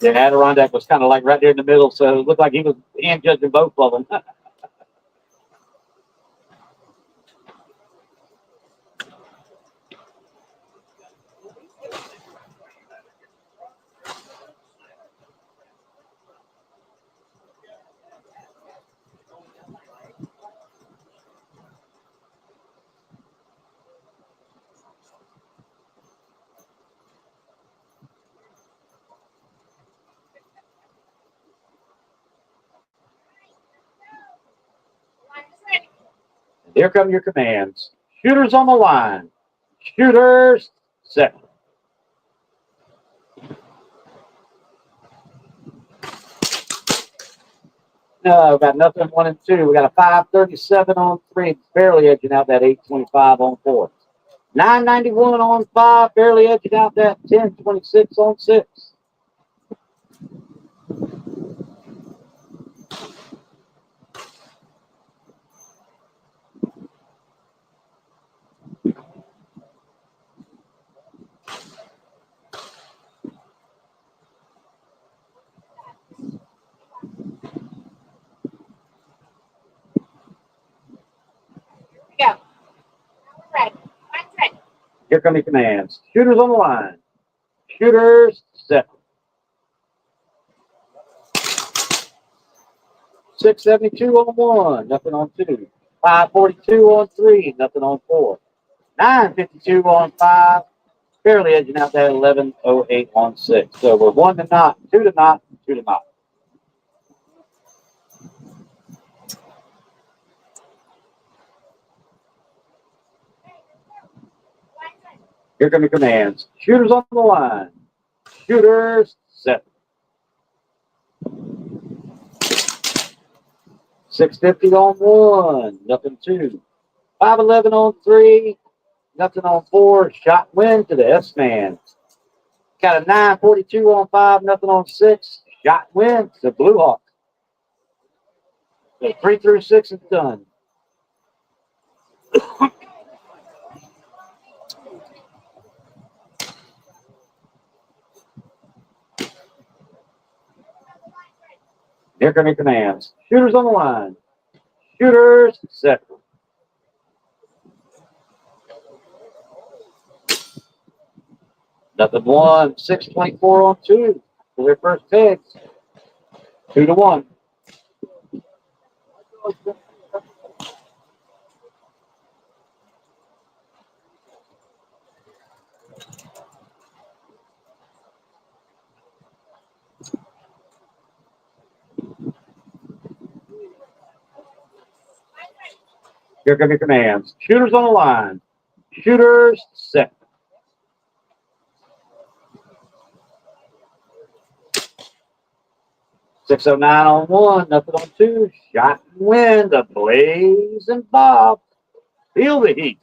Speaker 4: Yeah, Adirondack was kind of like right there in the middle, so it looked like he was hand judging both of them. Here come your commands. Shooters on the line. Shooters set. No, got nothing 1 and 2. We got a 537 on 3, barely edging out that 825 on 4. 991 on 5, barely edging out that 1026 on 6.
Speaker 6: Go. Red. Mine's red.
Speaker 4: Here come your commands. Shooters on the line. Shooters set. 672 on 1, nothing on 2. 542 on 3, nothing on 4. 952 on 5, barely edging out that 1108 on 6. So we're 1 to not, 2 to not, 2 to not. Here come your commands. Shooters on the line. Shooters 7. 650 on 1, nothing 2. 511 on 3, nothing on 4. Shot win to the S-Man. Got a 942 on 5, nothing on 6. Shot win to Blue Hawk. 3 through 6 is done. Here come your commands. Shooters on the line. Shooters set. Nothing 1. 624 on 2 for their first picks. 2 to 1. Here come your commands. Shooters on the line. Shooters set. .609 on 1, nothing on 2. Shot and win. The Blaze and Bob. Feel the heat.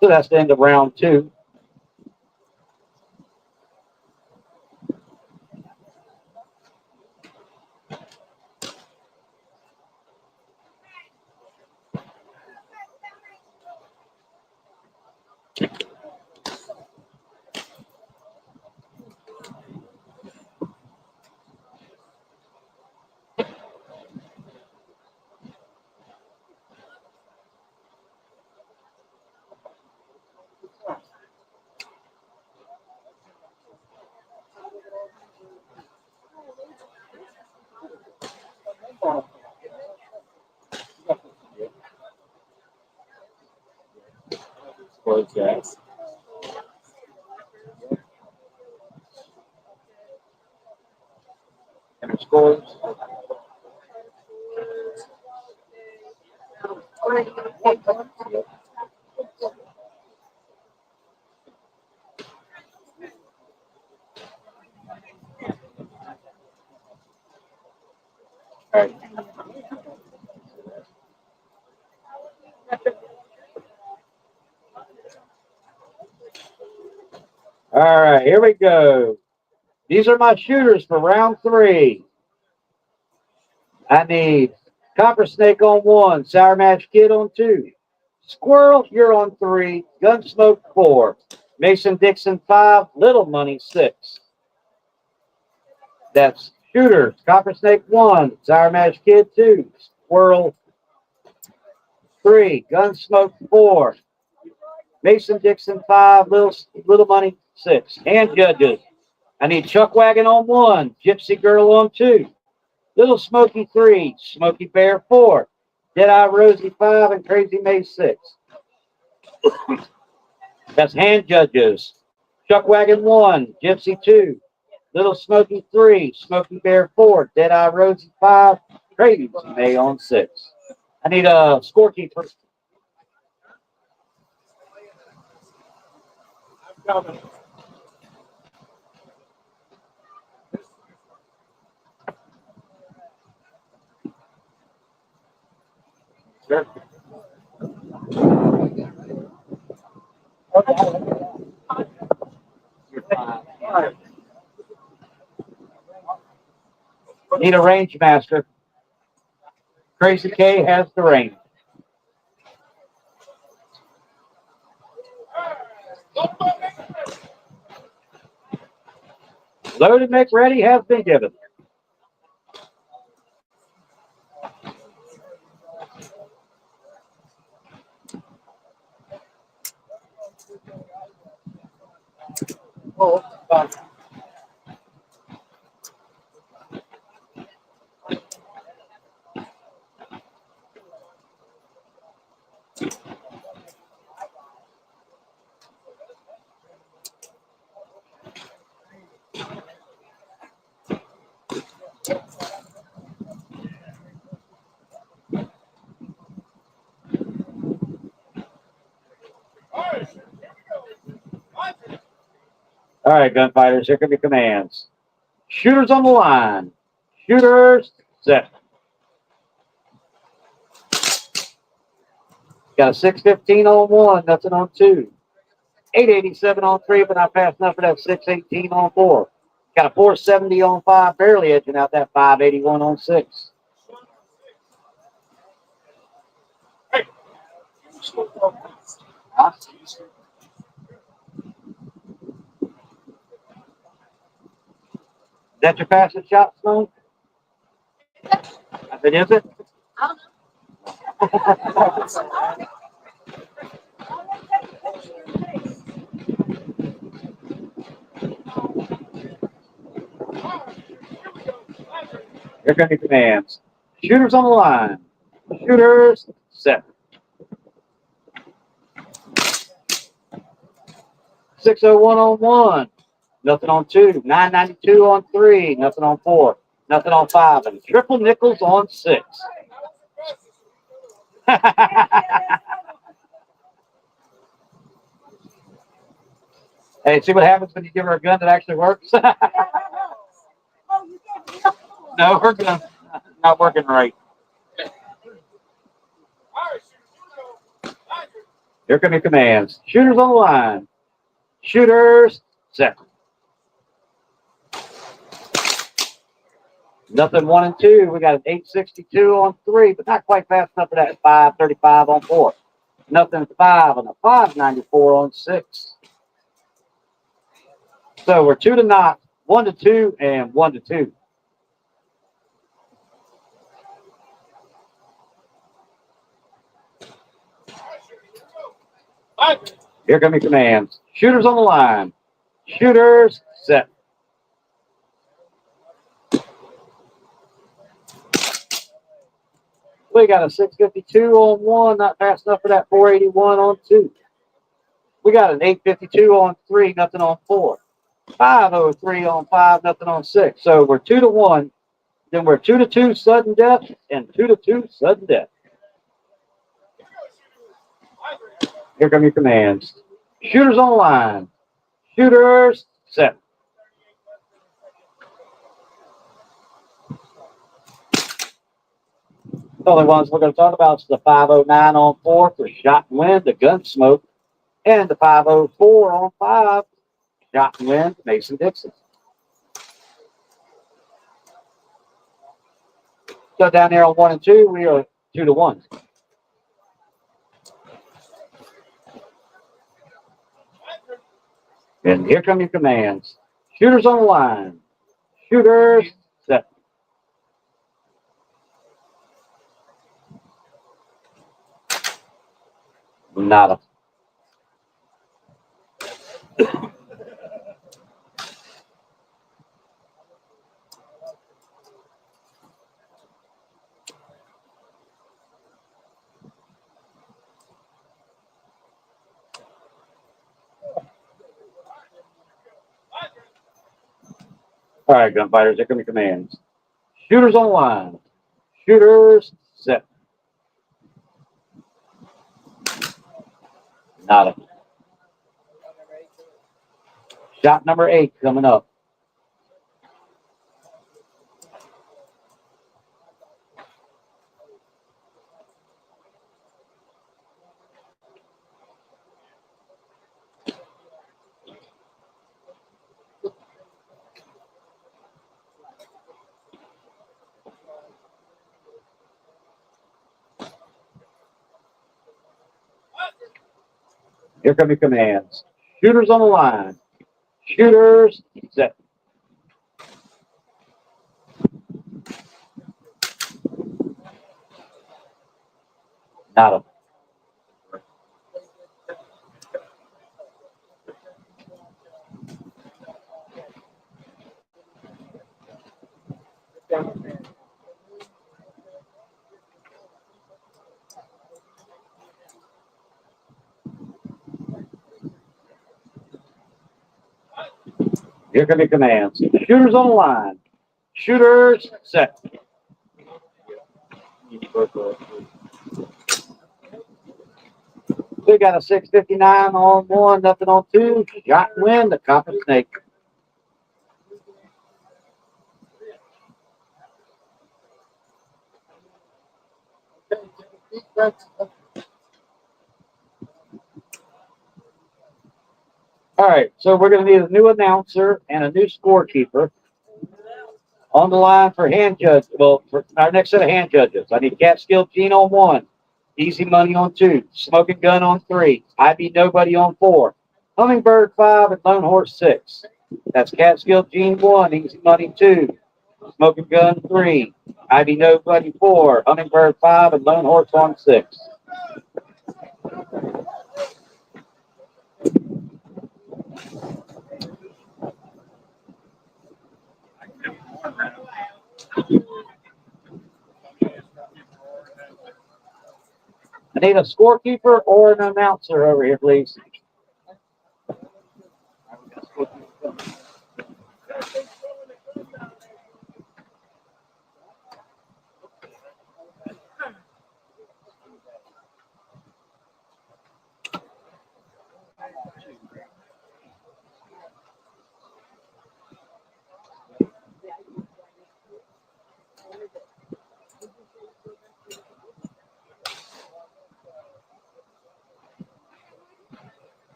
Speaker 4: So that's the end of round 2. And scores. All right, here we go. These are my shooters for round 3. I need Copper Snake on 1, Sour Match Kid on 2, Squirrel, you're on 3, Gunsmoke 4, Mason Dixon 5, Little Money 6. That's shooters. Copper Snake 1, Sour Match Kid 2, Squirrel 3, Gunsmoke 4, Mason Dixon 5, Little Money 6. And judges. I need Chuck Wagon on 1, Gypsy Girl on 2, Little Smoky 3, Smoky Bear 4, Deadeye Rosie 5, and Crazy May 6. That's hand judges. Chuck Wagon 1, Gypsy 2, Little Smoky 3, Smoky Bear 4, Deadeye Rosie 5, Crazy May on 6. I need a scorekeeper. Sure. Need a range master. Crazy K has the range. Loaded make ready has been given. All right, gunfighters, here come your commands. Shooters on the line. Shooters, set. Got a 615 on 1, nothing on 2. 887 on 3, but not fast enough for that 618 on 4. Got a 470 on 5, barely edging out that 581 on 6. Huh? Is that your fastest shot, Stone? I said, is it? Here come your commands. Shooters on the line. Shooters, set. 601 on 1, nothing on 2. 992 on 3, nothing on 4. Nothing on 5. And triple nickels on 6. Hey, see what happens when you give her a gun that actually works? No, her gun's not working right. Here come your commands. Shooters on the line. Shooters, set. Nothing 1 and 2. We got an 862 on 3, but not quite fast enough for that 535 on 4. Nothing 5 and a 594 on 6. So we're 2 to not, 1 to 2, and 1 to 2. Here come your commands. Shooters on the line. Shooters, set. We got a 652 on 1, not fast enough for that 481 on 2. We got an 852 on 3, nothing on 4. 503 on 5, nothing on 6. So we're 2 to 1. Then we're 2 to 2 sudden death and 2 to 2 sudden death. Here come your commands. Shooters on the line. Shooters, set. The only ones we're going to talk about is the 509 on 4 for shot and wind, the gun smoke, and the 504 on 5, shot and wind, Mason Dixon. So down there on 1 and 2, we are 2 to 1. And here come your commands. Shooters on the line. Shooters, set. Nada. All right, gunfighters, here come your commands. Shooters on the line. Shooters, set. Nada. Shot number 8 coming up. Here come your commands. Shooters on the line. Shooters, set. Nada. Here come your commands. Shooters on the line. Shooters, set. We got a 659 on one, nothing on two. Shot and win the Copper Snake. All right, so we're going to need a new announcer and a new scorekeeper on the line for hand judge. Well, for our next set of hand judges, I need Catskill Gene on one, Easy Money on two, Smoking Gun on three, I Be Nobody on four, Hummingbird five, and Lone Horse six. That's Catskill Gene one, Easy Money two, Smoking Gun three, I Be Nobody four, Hummingbird five, and Lone Horse on six. I need a scorekeeper or an announcer over here, please.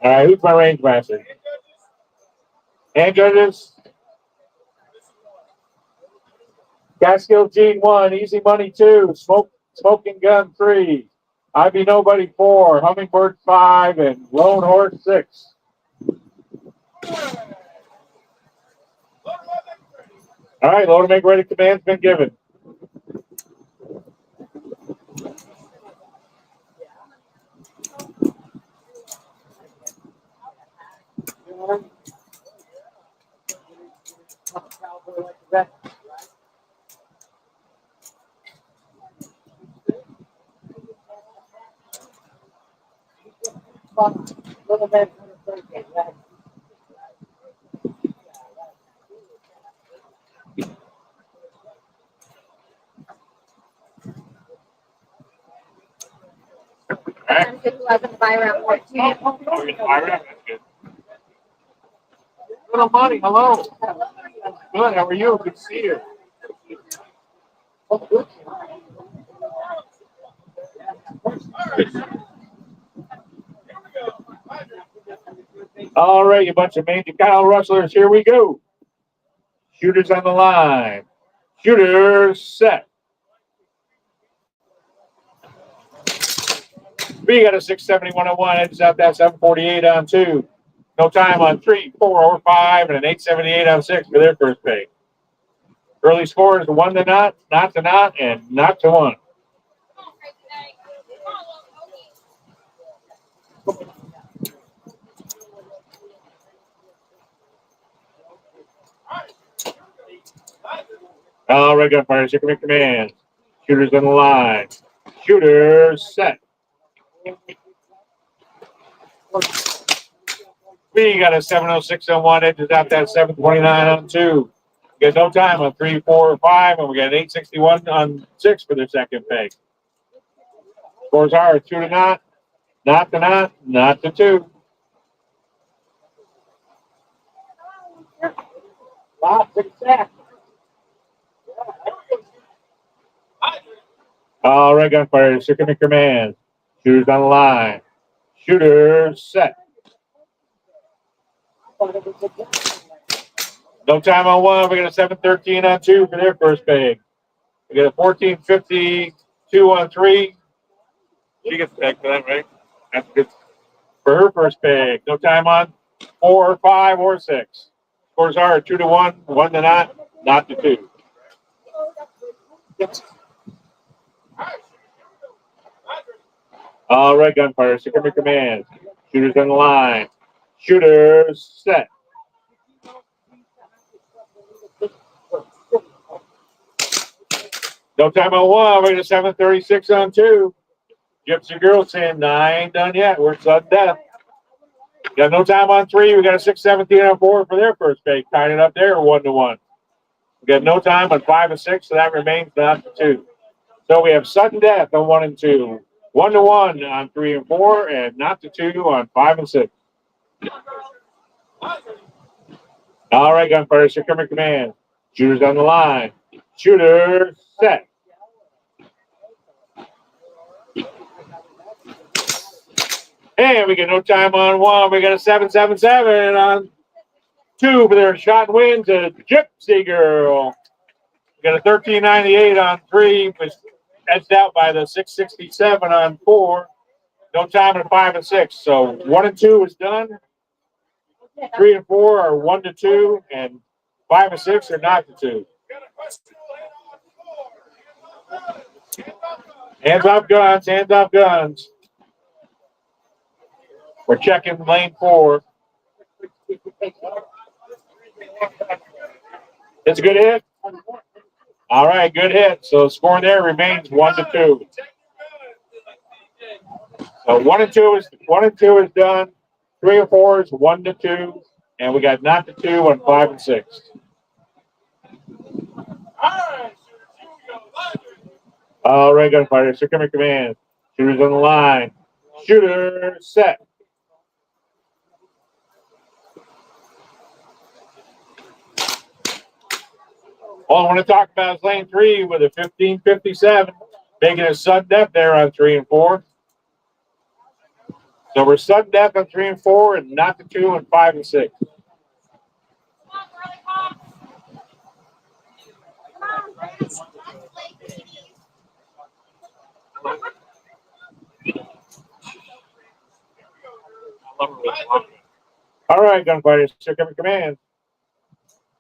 Speaker 1: All right, who's my range master? Hand judges. Catskill Gene one, Easy Money two, Smoking Gun three, I Be Nobody four, Hummingbird five, and Lone Horse six. All right, load and make ready command's been given.
Speaker 2: Little bit.
Speaker 6: I'm good, 11 by around 14.
Speaker 1: Little Money, hello. Good, how are you? Good to see you. All right, you bunch of mangy Kyle rustlers, here we go. Shooters on the line. Shooters set. We got a 671 on one, edges out that 748 on two. No time on 3, 4, or 5, and an 878 on 6 for their first pick. Early scores 1 to not to not, and not to 1. All right, gunfire, second in command. Shooters on the line. Shooters set. We got a 706 on one, edges out that 729 on two. We got no time on 3, 4, or 5, and we got an 861 on 6 for their second pick. Scores are 2 to not to not to 2.
Speaker 2: Wow, success.
Speaker 1: All right, gunfire, second in command. Shooters on the line. Shooters set. No time on one. We got a 713 on two for their first peg. We got a 1452 on three. She gets pegged for that, right? That's good for her first peg. No time on 4, 5, or 6. Scores are 2 to 1, 1 to not to 2. All right, gunfire, second in command. Shooters on the line. Shooters set. No time on one. We're at 736 on two. Gypsy Girl saying, "I ain't done yet. We're sudden death." Got no time on 3. We got a 6-17 on 4 for their first base. Tied it up there 1-1. We got no time on 5 and 6, so that remains not to 2. So we have sudden death on 1 and 2, 1-1 on 3 and 4, and not to 2 on 5 and 6. All right, gunfighters, here come command. Shooters on the line. Shooter set. And we get no time on 1. We got a 7-7-7 on 2 for their shot win to Gypsy Girl. We got a 13.98 on 3, but edged out by the 6.67 on 4. No time at 5 and 6. So 1 and 2 is done. 3 and 4 are 1 to 2, and 5 and 6 are not to 2. Hands off guns, hands off guns. We're checking lane 4. It's a good hit. All right, good hit. So the score there remains 1 to 2. So 1 and 2 is done. 3 and 4 is 1 to 2, and we got not to 2 on 5 and 6. All right, gunfighters, here come command. Shooters on the line. Shooter set. All I want to talk about is lane 3 with a 15.57, making a sudden death there on 3 and 4. So we're sudden death on 3 and 4, and not to 2 on 5 and 6. All right, gunfighters, here come command.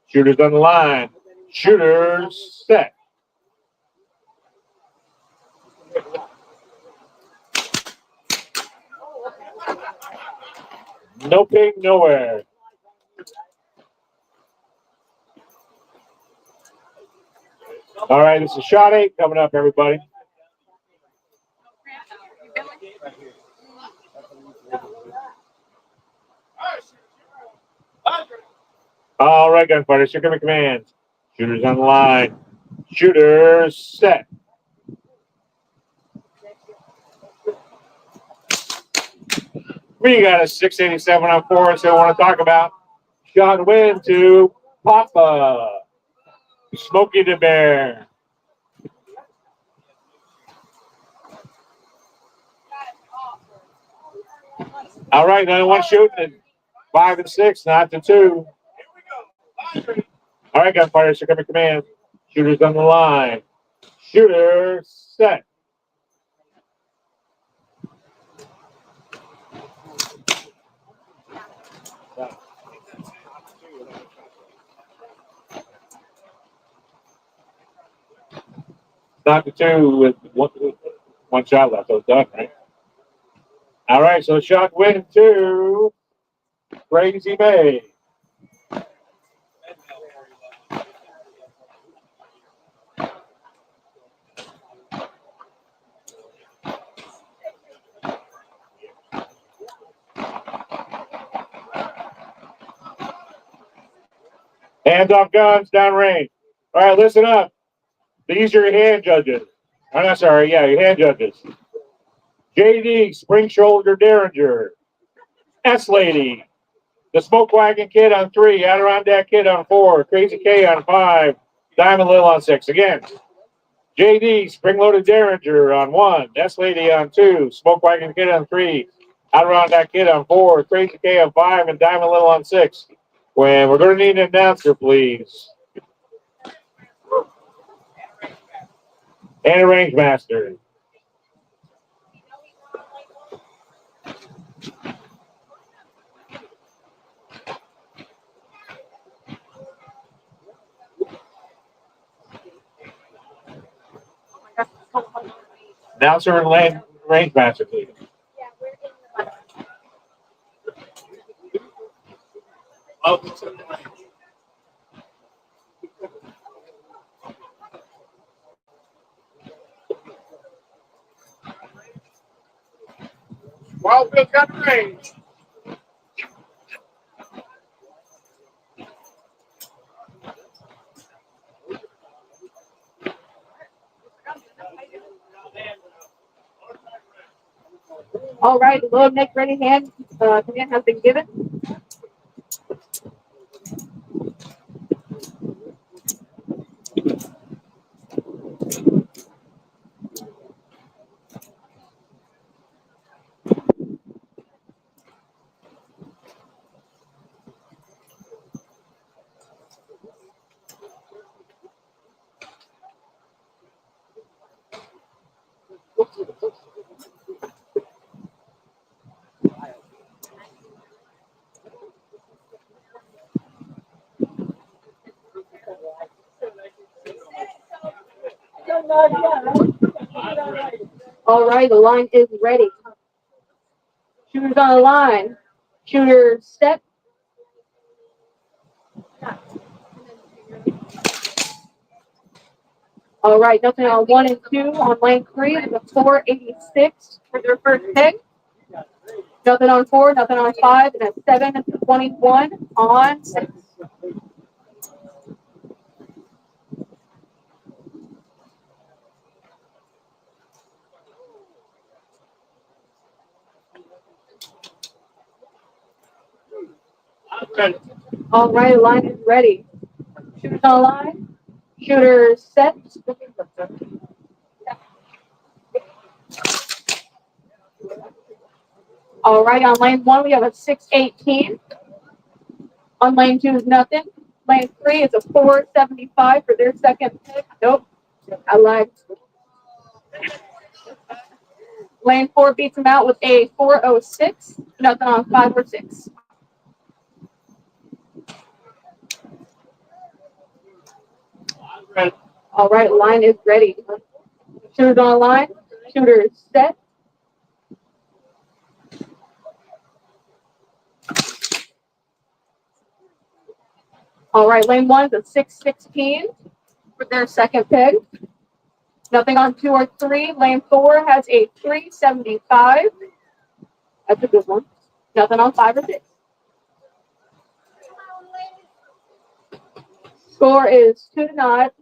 Speaker 1: Shooters on the line. Shooters set. No ping, nowhere. All right, this is shot 8 coming up, everybody. All right, gunfighters, here come command. Shooters on the line. Shooters set. We got a 687 on 4, so I want to talk about shot win to Papa. Smokey the Bear. All right, another one shooting. 5 and 6, not to 2. All right, gunfighters, here come command. Shooters on the line. Shooters set. Not to 2 with one shot left, so it's done, right? All right, so shot win to Crazy May. Hands off guns, downrange. All right, listen up. These are your hand judges. I'm not sorry, yeah, your hand judges. JD, Spring Shoulder Derringer. S Lady. The Smoke Wagon Kid on 3. Adirondack Kid on 4. Crazy K on 5. Diamond Lil on 6. Again. JD, Spring Loaded Derringer on 1. S Lady on 2. Smoke Wagon Kid on 3. Adirondack Kid on 4. Crazy K on 5. And Diamond Lil on 6. When we're going to need an announcer, please. And a range master. Announcer and range master, please. Wildfield's got the range.
Speaker 9: All right, low neck ready hand command has been given. All right, the line is ready. Shooters on the line. Shooters set. All right, nothing on 1 and 2 on lane 3 is a 486 for their first pick. Nothing on 4, nothing on 5, and a 721 on 6. All right, the line is ready. Shooters on the line. Shooters set. All right, on lane 1 we have a 618. On lane 2 is nothing. Lane 3 is a 475 for their second pick. Nope, I lied. Lane 4 beats them out with a 406. Nothing on 5 or 6. All right, line is ready. Shooters on the line. Shooters set. All right, lane 1 is a 616 for their second pick. Nothing on 2 or 3. Lane 4 has a 375. That's a good one. Nothing on 5 or 6. Score is 2 to not,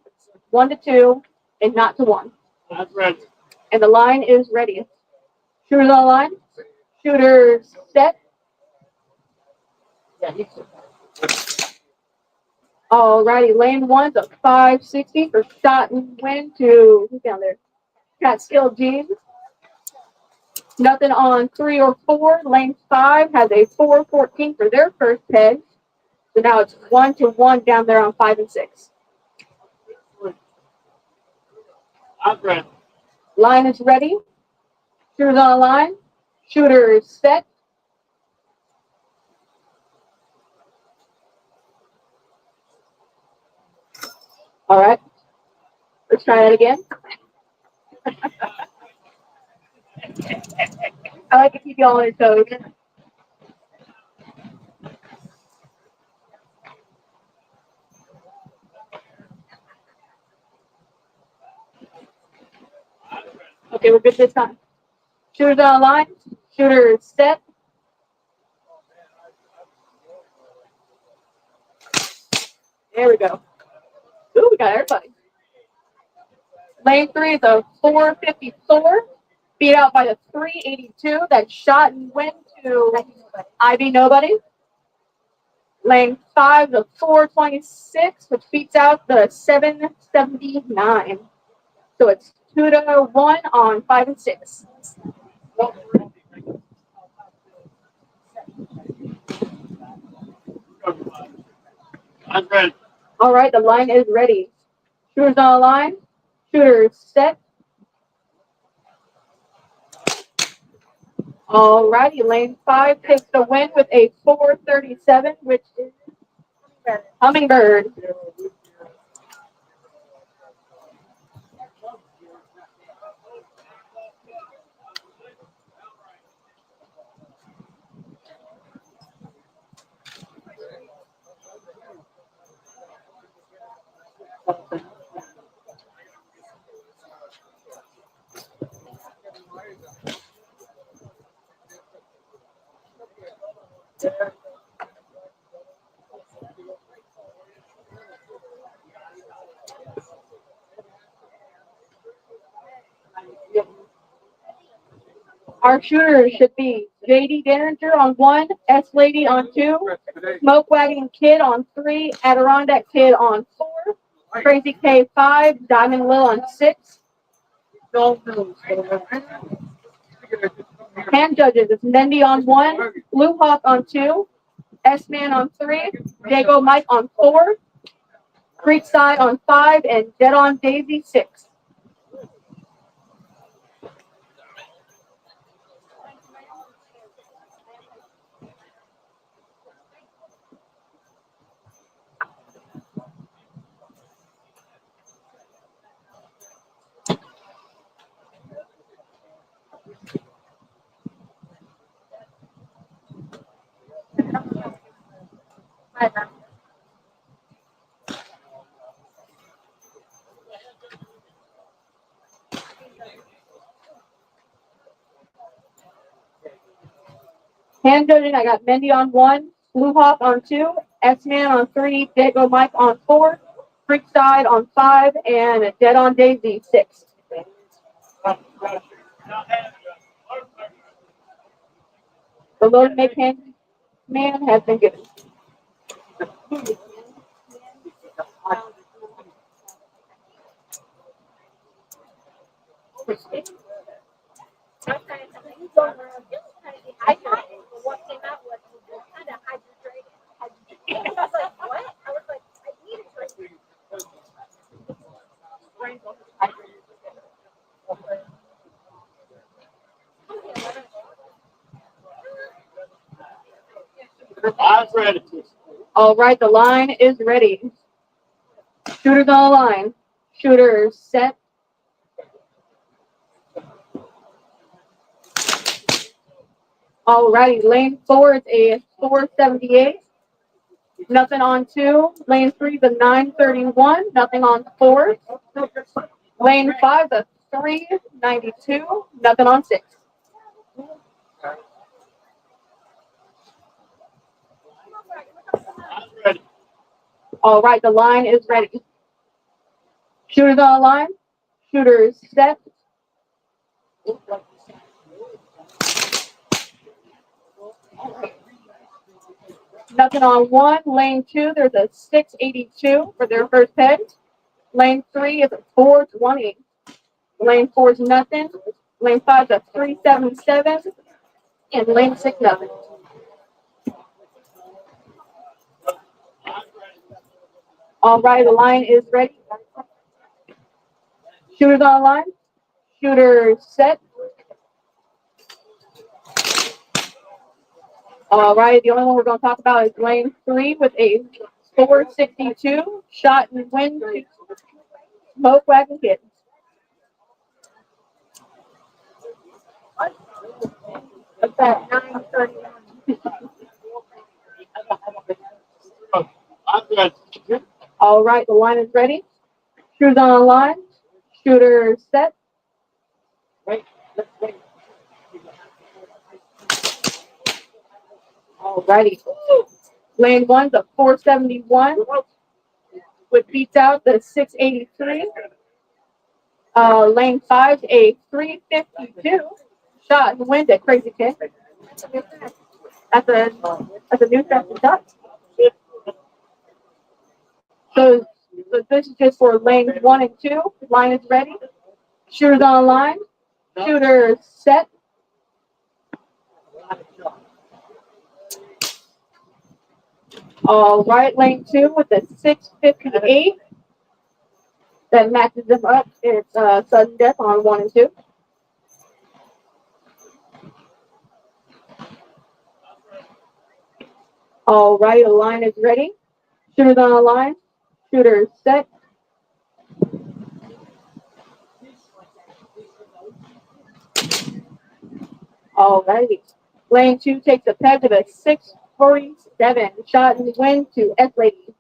Speaker 9: 1 to 2, and not to 1. And the line is ready. Shooters on the line. Shooters set. Alrighty, lane 1's a 560 for shot and win to, who's down there? Catskill Jeans. Nothing on 3 or 4. Lane 5 has a 414 for their first peg. So now it's 1 to 1 down there on 5 and 6. Line is ready. Shooters on the line. Shooters set. All right. Let's try that again. I like to keep you all on your toes. Okay, we're good this time. Shooters on the line. Shooters set. There we go. Ooh, we got everybody. Lane 3 is a 454. Beat out by the 382. That shot and went to IB Nobody. Lane 5 is a 426, which beats out the 779. So it's 2 to 1 on 5 and 6. All right, the line is ready. Shooters on the line. Shooters set. All righty, lane 5 takes the win with a 437, which is Hummingbird. Our shooters should be JD Derringer on 1, S Lady on 2, Smoke Wagon Kid on 3, Adirondack Kid on 4, Crazy K 5, Diamond Lil on 6. Hand judges is Mendy on 1, Blue Hawk on 2, S Man on 3, Dago Mike on 4, Creekside on 5, and Dead on Daisy 6. Hand judging, I got Mendy on 1, Blue Hawk on 2, S-Man on 3, Dago Mike on 4, Creekside on 5, and Dead on Daisy 6. The load make hand man has been given.
Speaker 6: I thought what came out was kind of hydrated. I was like, what? I was like, I need a drink.
Speaker 4: I'm ready.
Speaker 9: All right, the line is ready. Shooters on the line. Shooters set. Alrighty, lane 4 is a 478. Nothing on 2. Lane 3 is a 931. Nothing on 4. Lane 5 is a 392. Nothing on 6. All right, the line is ready. Shooters on the line. Shooters set. Nothing on 1. Lane 2, there's a 682 for their first head. Lane 3 is a 420. Lane 4 is nothing. Lane 5 is a 377. And lane 6, nothing. All right, the line is ready. Shooters on the line. Shooters set. All right, the only one we're going to talk about is lane 3 with a 462 shot and win to Smoke Wagon Kid. What's that? 931.
Speaker 4: I'm ready.
Speaker 9: All right, the line is ready. Shooters on the line. Shooters set. All righty. Lane 1's a 471 with beats out the 683. Lane 5's a 352 shot and wins at Crazy Kid. That's a new fastest shot. So this is just for lanes 1 and 2. Line is ready. Shooters on the line. Shooters set. All right, lane 2 with the 658. That matches them up. It's sudden death on 1 and 2. All right, the line is ready. Shooters on the line. Shooters set. All righty. Lane 2 takes a peg of a 647 shot and win to S Lady.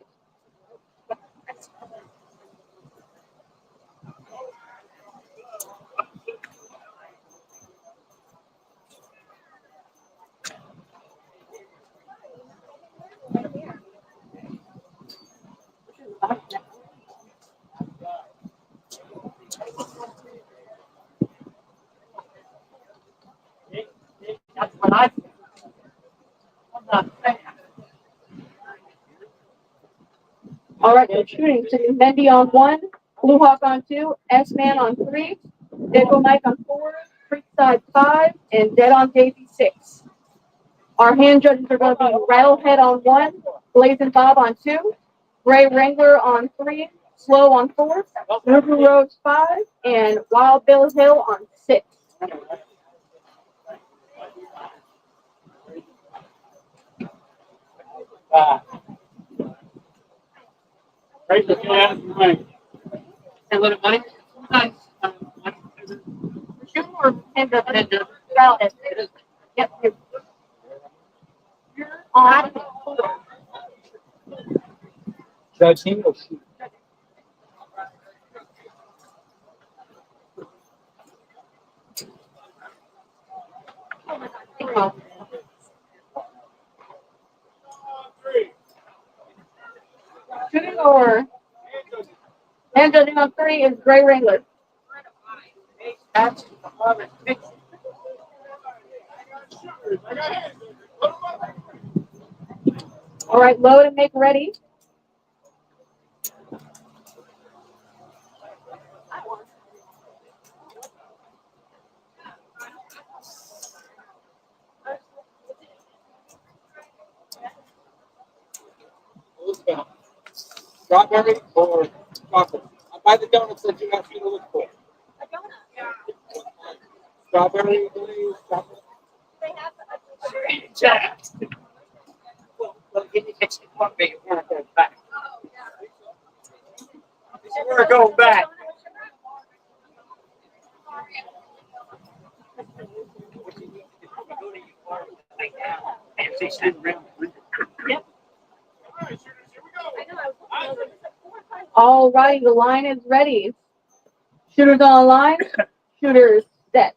Speaker 9: All right, so shooting. So Mendy on 1, Blue Hawk on 2, S-Man on 3, Digital Mike on 4, Creekside 5, and Dead on Daisy 6. Our hand judges are going to be Rattlehead on 1, Blazing Bob on 2, Gray Wrangler on 3, Slow on 4, River Rose 5, and Wild Bill Hill on 6.
Speaker 1: Raise your hand. Right.
Speaker 9: A little money? Nice. Shoot or hand up? Rattlehead. Yep. You're on 4.
Speaker 2: Judge him or shoot?
Speaker 9: Shooting or hand judging on 3 is Gray Wrangler. That's all right, load and make ready.
Speaker 2: Strawberry or chocolate? I buy the donuts that you asked me to look for. Strawberry, please, chocolate.
Speaker 4: Well, give me 61 big. We're going back. We're going back.
Speaker 9: All righty, the line is ready. Shooters on the line. Shooters set.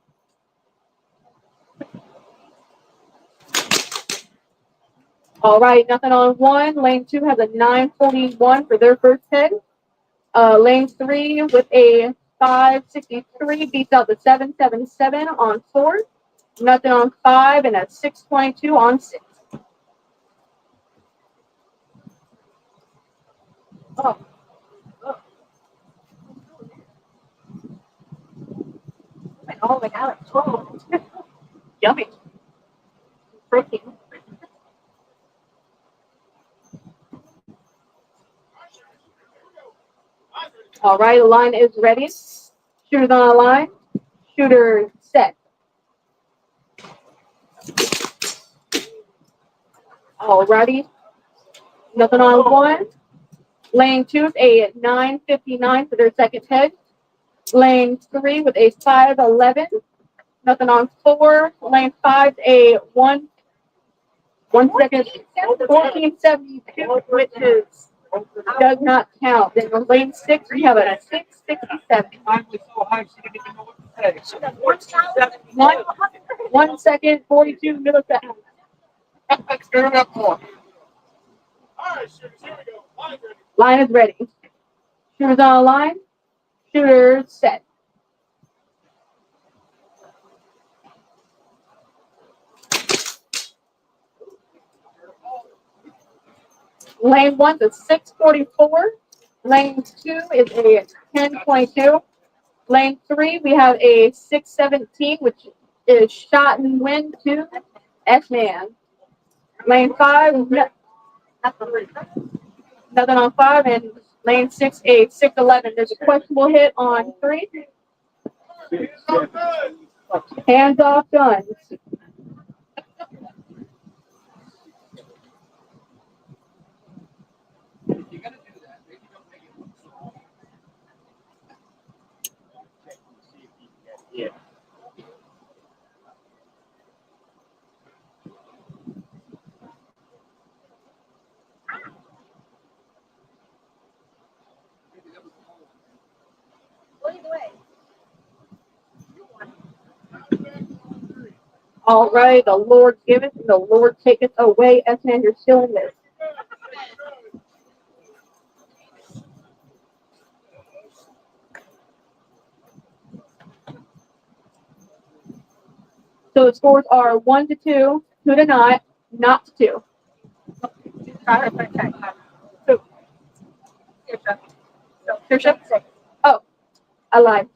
Speaker 9: All right, nothing on 1. Lane 2 has a 941 for their first hit. Lane 3 with a 563 beats out the 777 on 4. Nothing on 5 and a 622 on 6. Oh. Oh my God, 12. Yummy. Protein. All right, the line is ready. Shooters on the line. Shooter set. All righty. Nothing on 1. Lane 2 is a 959 for their second head. Lane 3 with a 511. Nothing on 4. Lane 5 a 1 second 1472, which is does not count. Then on lane 6 we have a 667.
Speaker 4: Mine was so high, she didn't even know what to say.
Speaker 9: 1 second 42 milliseconds.
Speaker 4: Turn it up more.
Speaker 9: Line is ready. Shooters on the line. Shooters set. Lane 1 is 644. Lane 2 is a 1022. Lane 3, we have a 617, which is shot and wind to S-Man. Lane 5, nothing on 5, and lane 6, a 611. There's a questionable hit on 3. Hands off guns.
Speaker 1: Yeah.
Speaker 9: All right, the Lord giveth and the Lord taketh away. S-Man, you're still in this. So the scores are 1 to 2, 2 to not to 2. Who? Trisha? Oh, I lied.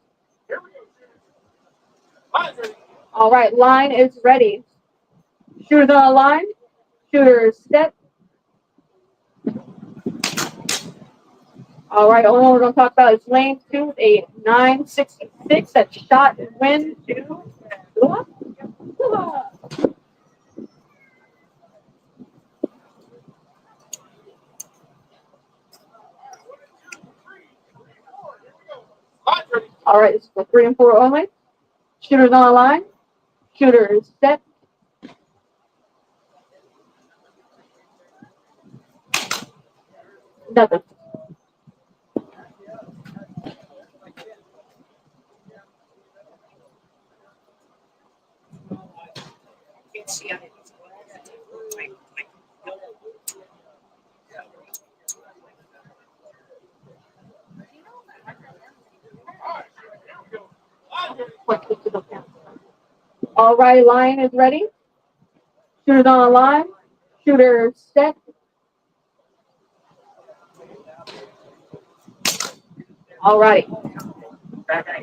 Speaker 9: All right, line is ready. Shooters on the line. Shooters set. All right, only one we're going to talk about is lane 2 with a 966 that shot and win to All right, this is for 3 and 4 only. Shooters on the line. Shooters set. Nothing. All right, line is ready. Shooters on the line. Shooters set. All right.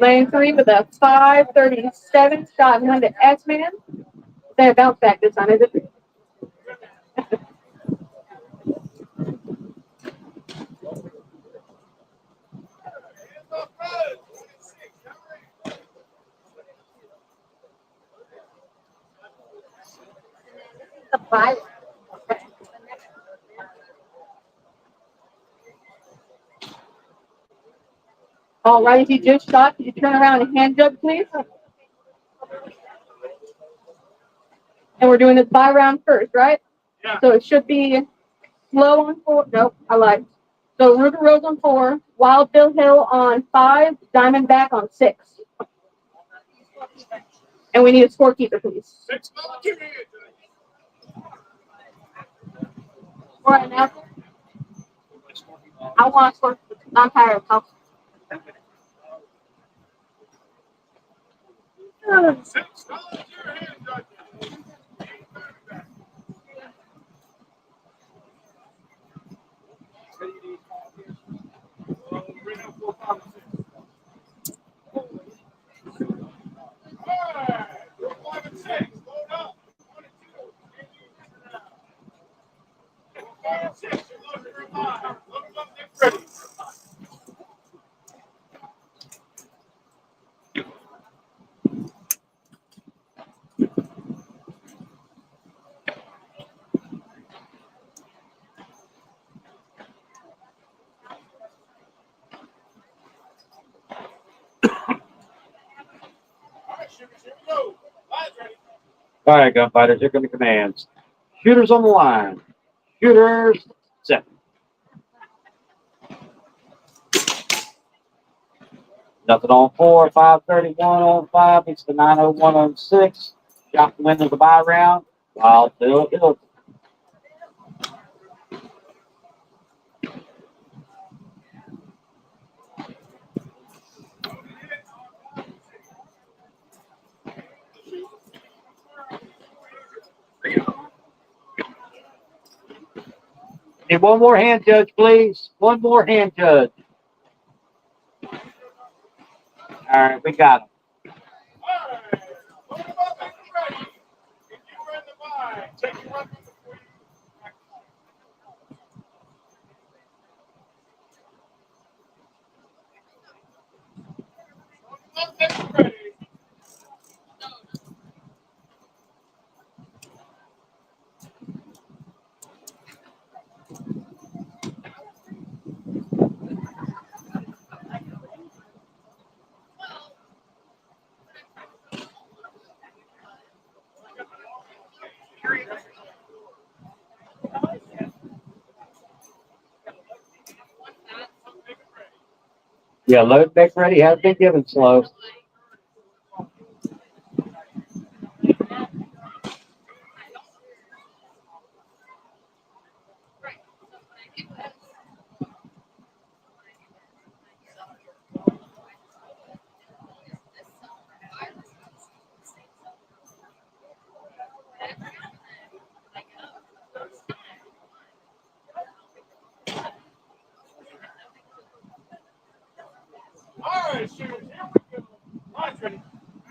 Speaker 9: Lane 3 with a 537 shot and win to S-Man. They bounce back this time, is it?
Speaker 6: The bye.
Speaker 9: All right, if you just shot, could you turn around and hand judge, please? And we're doing this by round first, right?
Speaker 5: Yeah.
Speaker 9: So it should be slow on 4. Nope, I lied. So Ruger Rose on 4, Wild Bill Hill on 5, Diamondback on 6. And we need a scorekeeper, please.
Speaker 5: 6 volunteers.
Speaker 9: All right, now I want to score. I'm tired of talking.
Speaker 5: 6 volunteer hand judges.
Speaker 4: All right, gunfighters, here come the commands. Shooters on the line. Shooters set. Nothing on 4, 531 on 5. It's the 901 on 6. Shot the win of the bye round. Wild Bill Hill. Need one more hand judge, please. One more hand judge. All right, we got him. Yeah, load deck ready. Has been given slow.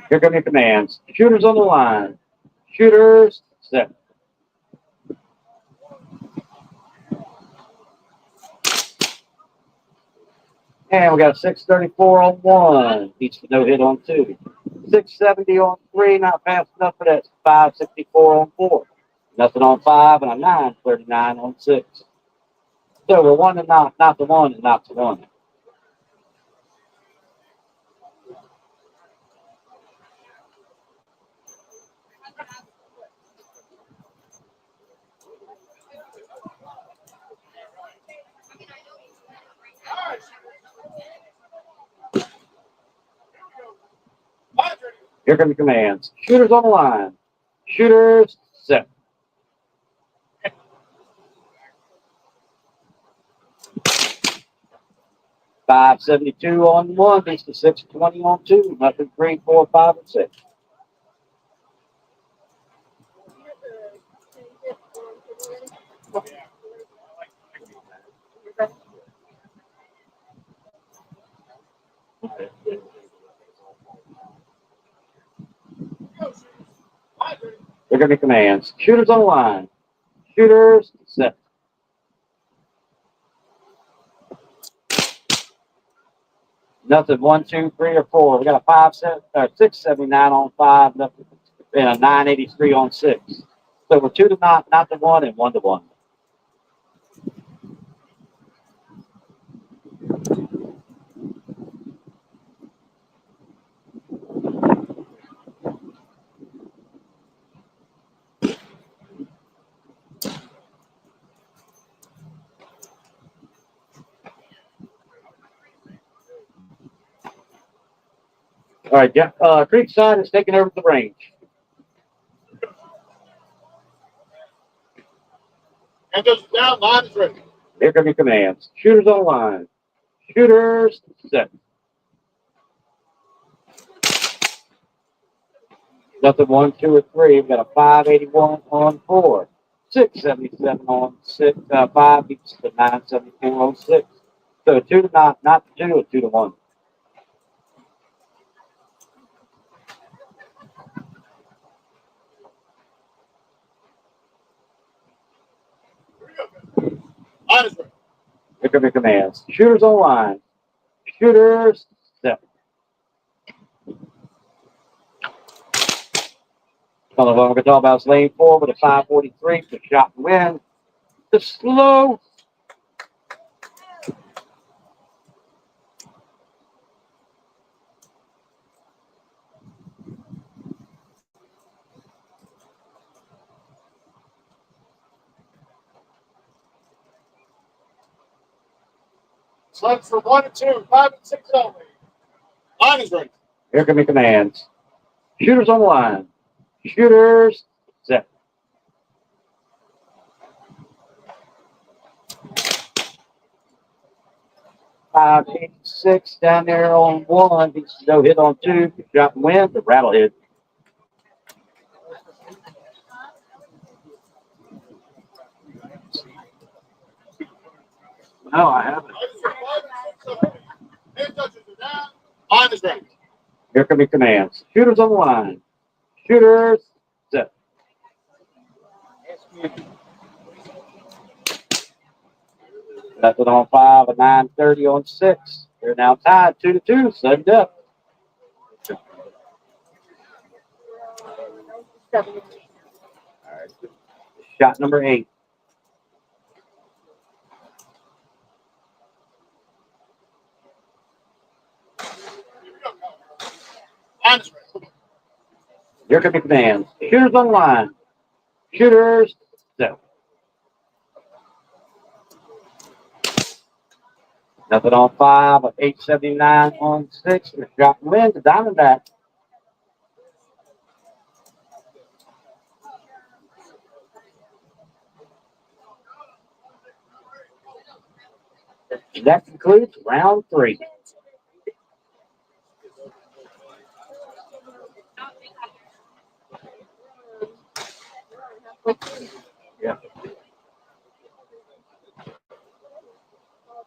Speaker 4: Here come your commands. Shooters on the line. Shooters set. And we got 634 on one. Beats the no hit on two. 670 on three. Not fast enough for that. 564 on four. Nothing on five and a 939 on six. So we're one and not the one and not the one. Here come the commands. Shooters on the line. Shooters set. $572 on one, beats the 620 on two. Nothing 3, 4, 5, and 6. They're going to be commands. Shooters on the line. Shooters set. Nothing 1, 2, 3, or 4. We got a 679 on five. Nothing, and a 983 on six. So we're two to not the one, and one to one. All right, yeah. Creekside is taking over the range.
Speaker 5: And just down, line is ready.
Speaker 4: Here come your commands. Shooters on the line. Shooters set. Nothing 1, 2, or 3. We've got a 581 on 4. 677 on 6. 5 beats the 974 on 6. So 2 to not the 2, or 2 to 1.
Speaker 5: Line is ready.
Speaker 4: Here come your commands. Shooters on line. Shooters set. Some of them we're going to talk about is lane 4 with a 543 for shot and win. The slow.
Speaker 5: Slugs for 1 and 2, 5 and 6 only. Line is ready.
Speaker 4: Here come your commands. Shooters on the line. Shooters set. $586 down there on 1. Beats no hit on 2. Shot and win. The rattle hit. No, I haven't.
Speaker 5: Line is ready.
Speaker 4: Here come your commands. Shooters on the line. Shooters set. Nothing on 5, a 930 on 6. They're now tied 2 to 2. Sudden death. All right. Shot number 8.
Speaker 5: Line is ready.
Speaker 4: Here come your commands. Shooters on the line. Shooters set. Nothing on 5, a 879 on 6. The shot and win. The Diamondback. That concludes round 3. Yeah.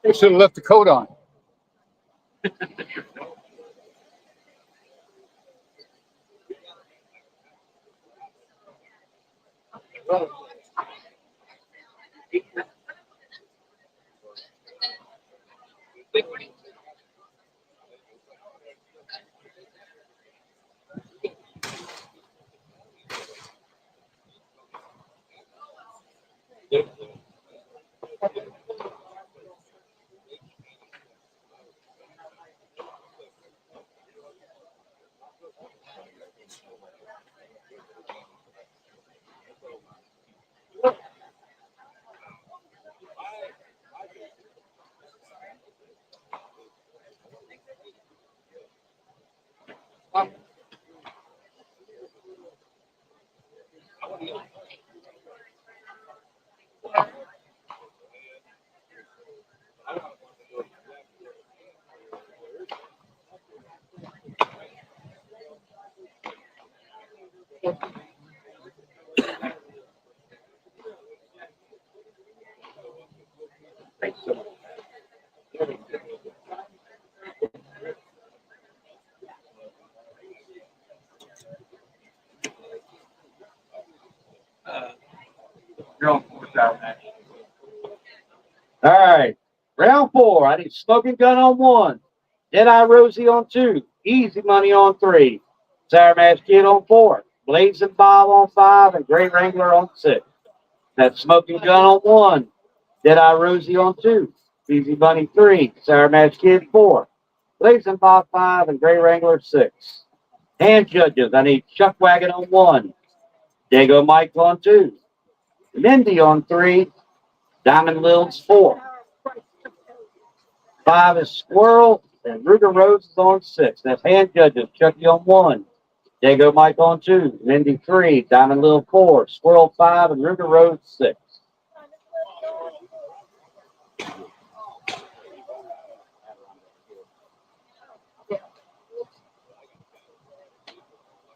Speaker 8: You should have left the coat on.
Speaker 4: You're on 4,000. All right. Round 4. I need Smoking Gun on 1. Deadeye Rosie on 2. Easy Money on 3. Sour Mash Kid on 4. Blazing Bob on 5. And Gray Wrangler on 6. That's Smoking Gun on 1. Deadeye Rosie on 2. Easy Bunny 3. Sour Mash Kid 4. Blazing Bob 5. And Gray Wrangler 6. Hand judges. I need Chuck Wagon on 1. Dago Mike on 2. Mindy on 3. Diamond Lil's 4. 5 is Squirrel, and Ruger Rose is on 6. That's hand judges. Chucky on 1. Dago Mike on 2. Mindy 3. Diamond Lil 4. Squirrel 5, and Ruger Rose 6.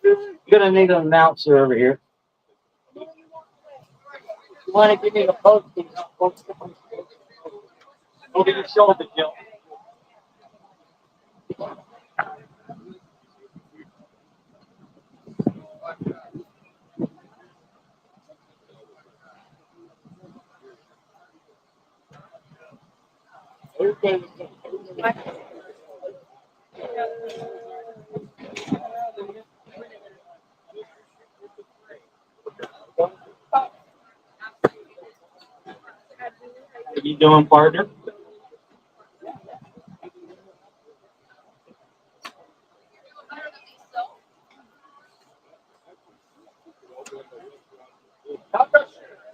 Speaker 4: You're gonna need an announcer over here.
Speaker 2: You want to give me the posting?
Speaker 4: Over your shoulder, Jill. What you doing, partner?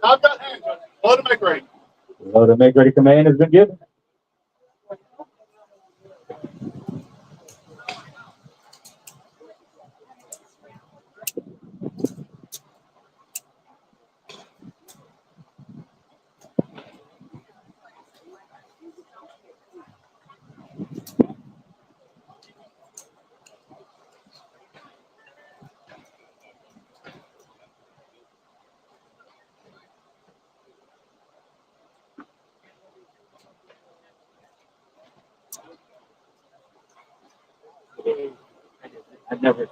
Speaker 8: Not that hand, Judge. Load to make ready.
Speaker 1: Load to make ready command has been given.
Speaker 4: I've never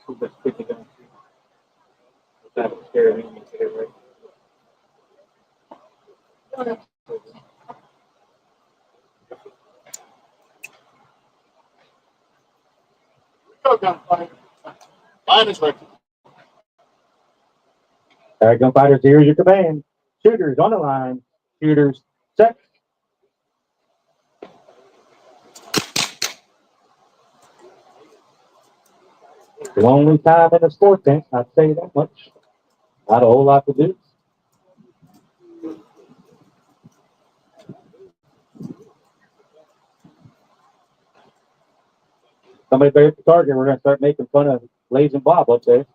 Speaker 4: seen this quickly going through. That was scary. Right?
Speaker 8: Go, gunfighter. Line is ready.
Speaker 1: All right, gunfighters, here's your command. Shooters on the line. Shooters set. The only time in the sport tent, I'd say that much. Not a whole lot to do. Somebody better hit the target. We're going to start making fun of Blazing Bob up there.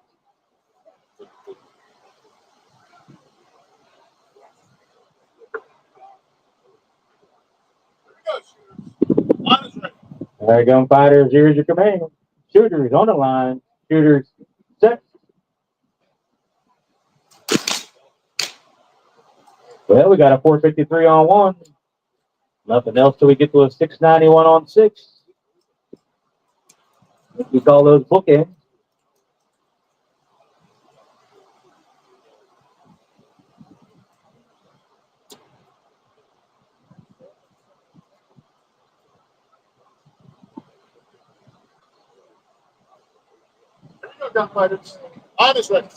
Speaker 8: Line is ready.
Speaker 1: All right, gunfighters, here's your command. Shooters on the line. Shooters set. Well, we got a 453 on 1. Nothing else till we get to a 691 on 6. We call those bookends.
Speaker 8: Gunfighters. Honest ready.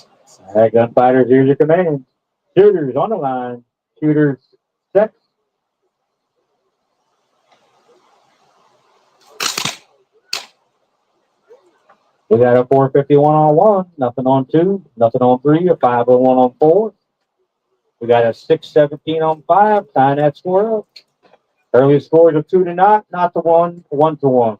Speaker 2: All right, gunfighters, here's your command. Shooters on the line. Shooters set. We got a 451 on 1, nothing on 2, nothing on 3, a 501 on 4. We got a 617 on 5, tying that score up. Early scores of 2 to not to 1, 1 to 1.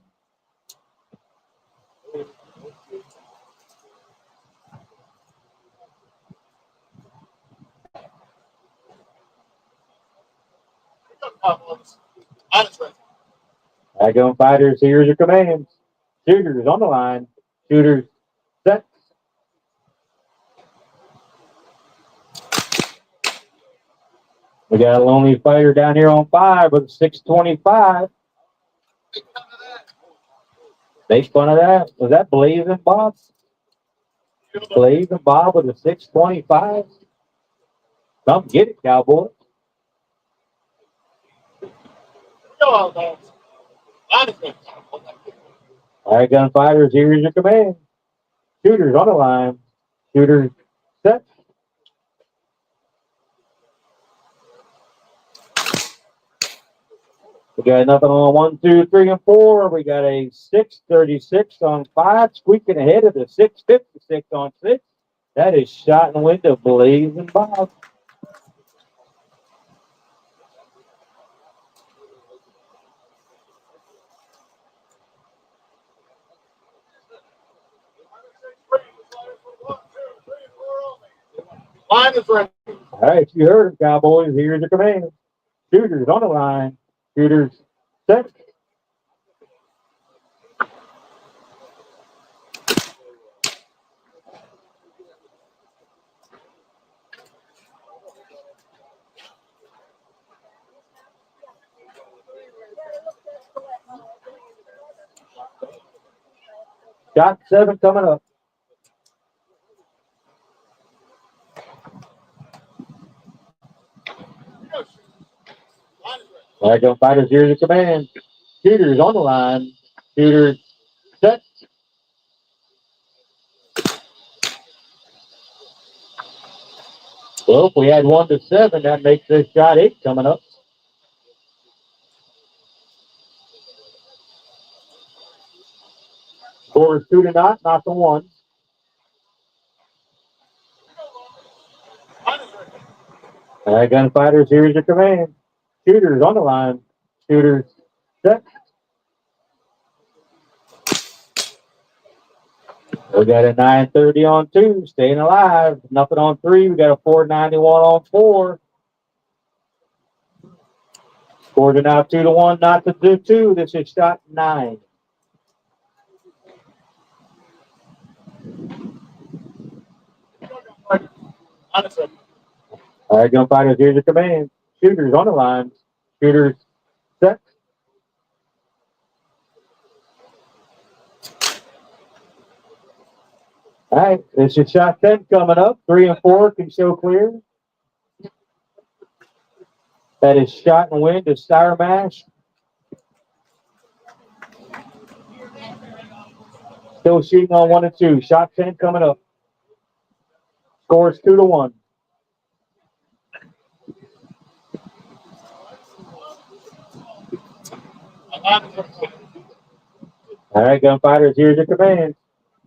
Speaker 8: Honest ready.
Speaker 2: All right, gunfighters, here's your commands. Shooters on the line. Shooters set. We got a lonely fighter down here on 5 with a 625. Make fun of that. Was that Blazing Bob? Blazing Bob with a 625. Come get it, cowboy.
Speaker 8: Go Outlaws. Honest ready.
Speaker 2: All right, gunfighters, here's your command. Shooters on the line. Shooters set. We got nothing on 1, 2, 3, and 4. We got a 636 on 5, squeaking ahead of the 656 on 6. That is shot in window, Blazing Bob.
Speaker 8: Line is ready.
Speaker 2: All right, you heard it, Cowboys. Here's your command. Shooters on the line. Shooters set. Shot 7 coming up. All right, gunfighters, here's your command. Shooters on the line. Shooters set. Well, if we had 1 to 7, that makes this shot 8 coming up. Score is 2 to not to 1. All right, gunfighters, here's your command. Shooters on the line. Shooters set. We got a 930 on 2, staying alive. Nothing on 3. We got a 491 on 4. Scored it now 2 to 1, not to 2. This is shot 9.
Speaker 8: Honest ready.
Speaker 2: All right, gunfighters, here's your command. Shooters on the line. Shooters set. All right, this is shot 10 coming up. 3 and 4 can show clear. That is shot and win to Sire Mash. Still shooting on 1 and 2. Shot 10 coming up. Score is 2 to 1. All right, gunfighters, here's your command.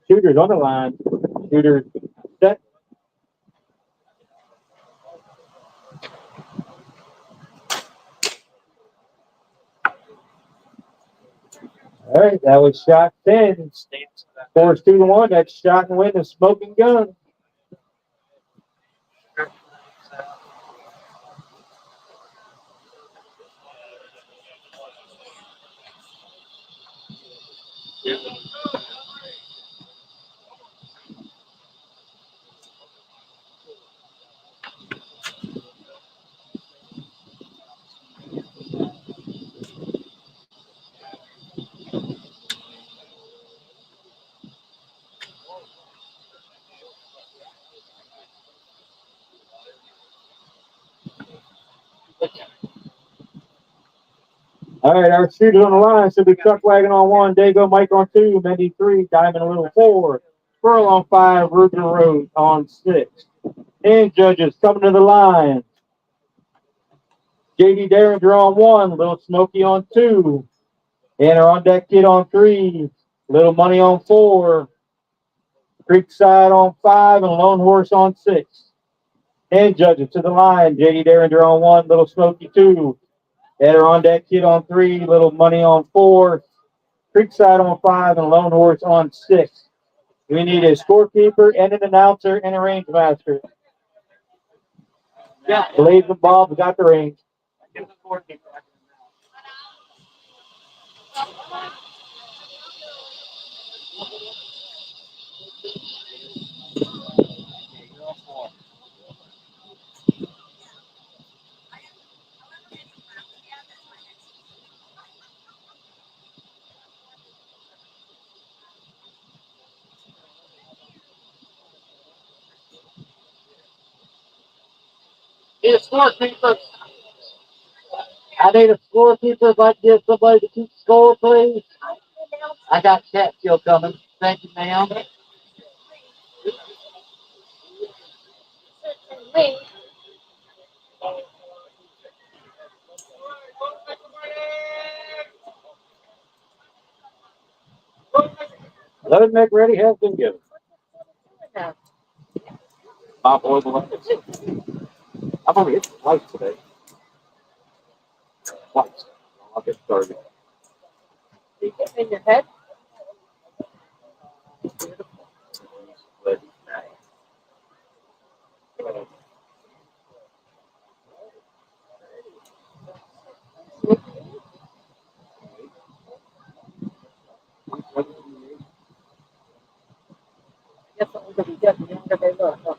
Speaker 2: Shooters on the line. Shooters set. All right, that was shot 10. Score is 2 to 1. That's shot and win to Smoking Gun. All right, our shooters on the line should be Chuck Wagon on 1, Dago Mike on 2, Mendy 3, Diamond a Little 4,
Speaker 1: Pearl on 5, Ruby Road on 6. And judges coming to the line. JD Derringer on 1, Little Smoky on 2. And our on deck kid on 3, Little Money on 4. Creekside on 5, and Lone Horse on 6. And judges to the line. JD Derringer on 1, Little Smoky 2. And our on deck kid on 3, Little Money on 4. Creekside on 5, and Lone Horse on 6. We need a scorekeeper and an announcer and a range master.
Speaker 4: Yeah.
Speaker 1: Blaze and Bob got the range.
Speaker 4: Give the scorekeeper. Need a scorekeeper. I need a scorekeeper. If I can get somebody to keep score, please. I got Catskill coming. Thank you, ma'am.
Speaker 6: Wait.
Speaker 1: 11 Make ready has been given.
Speaker 4: My boy, the lights. I'm gonna hit the lights today. Lights. I'll get started.
Speaker 9: You get in your head? Guess what we're gonna be getting, the younger they look. Huh?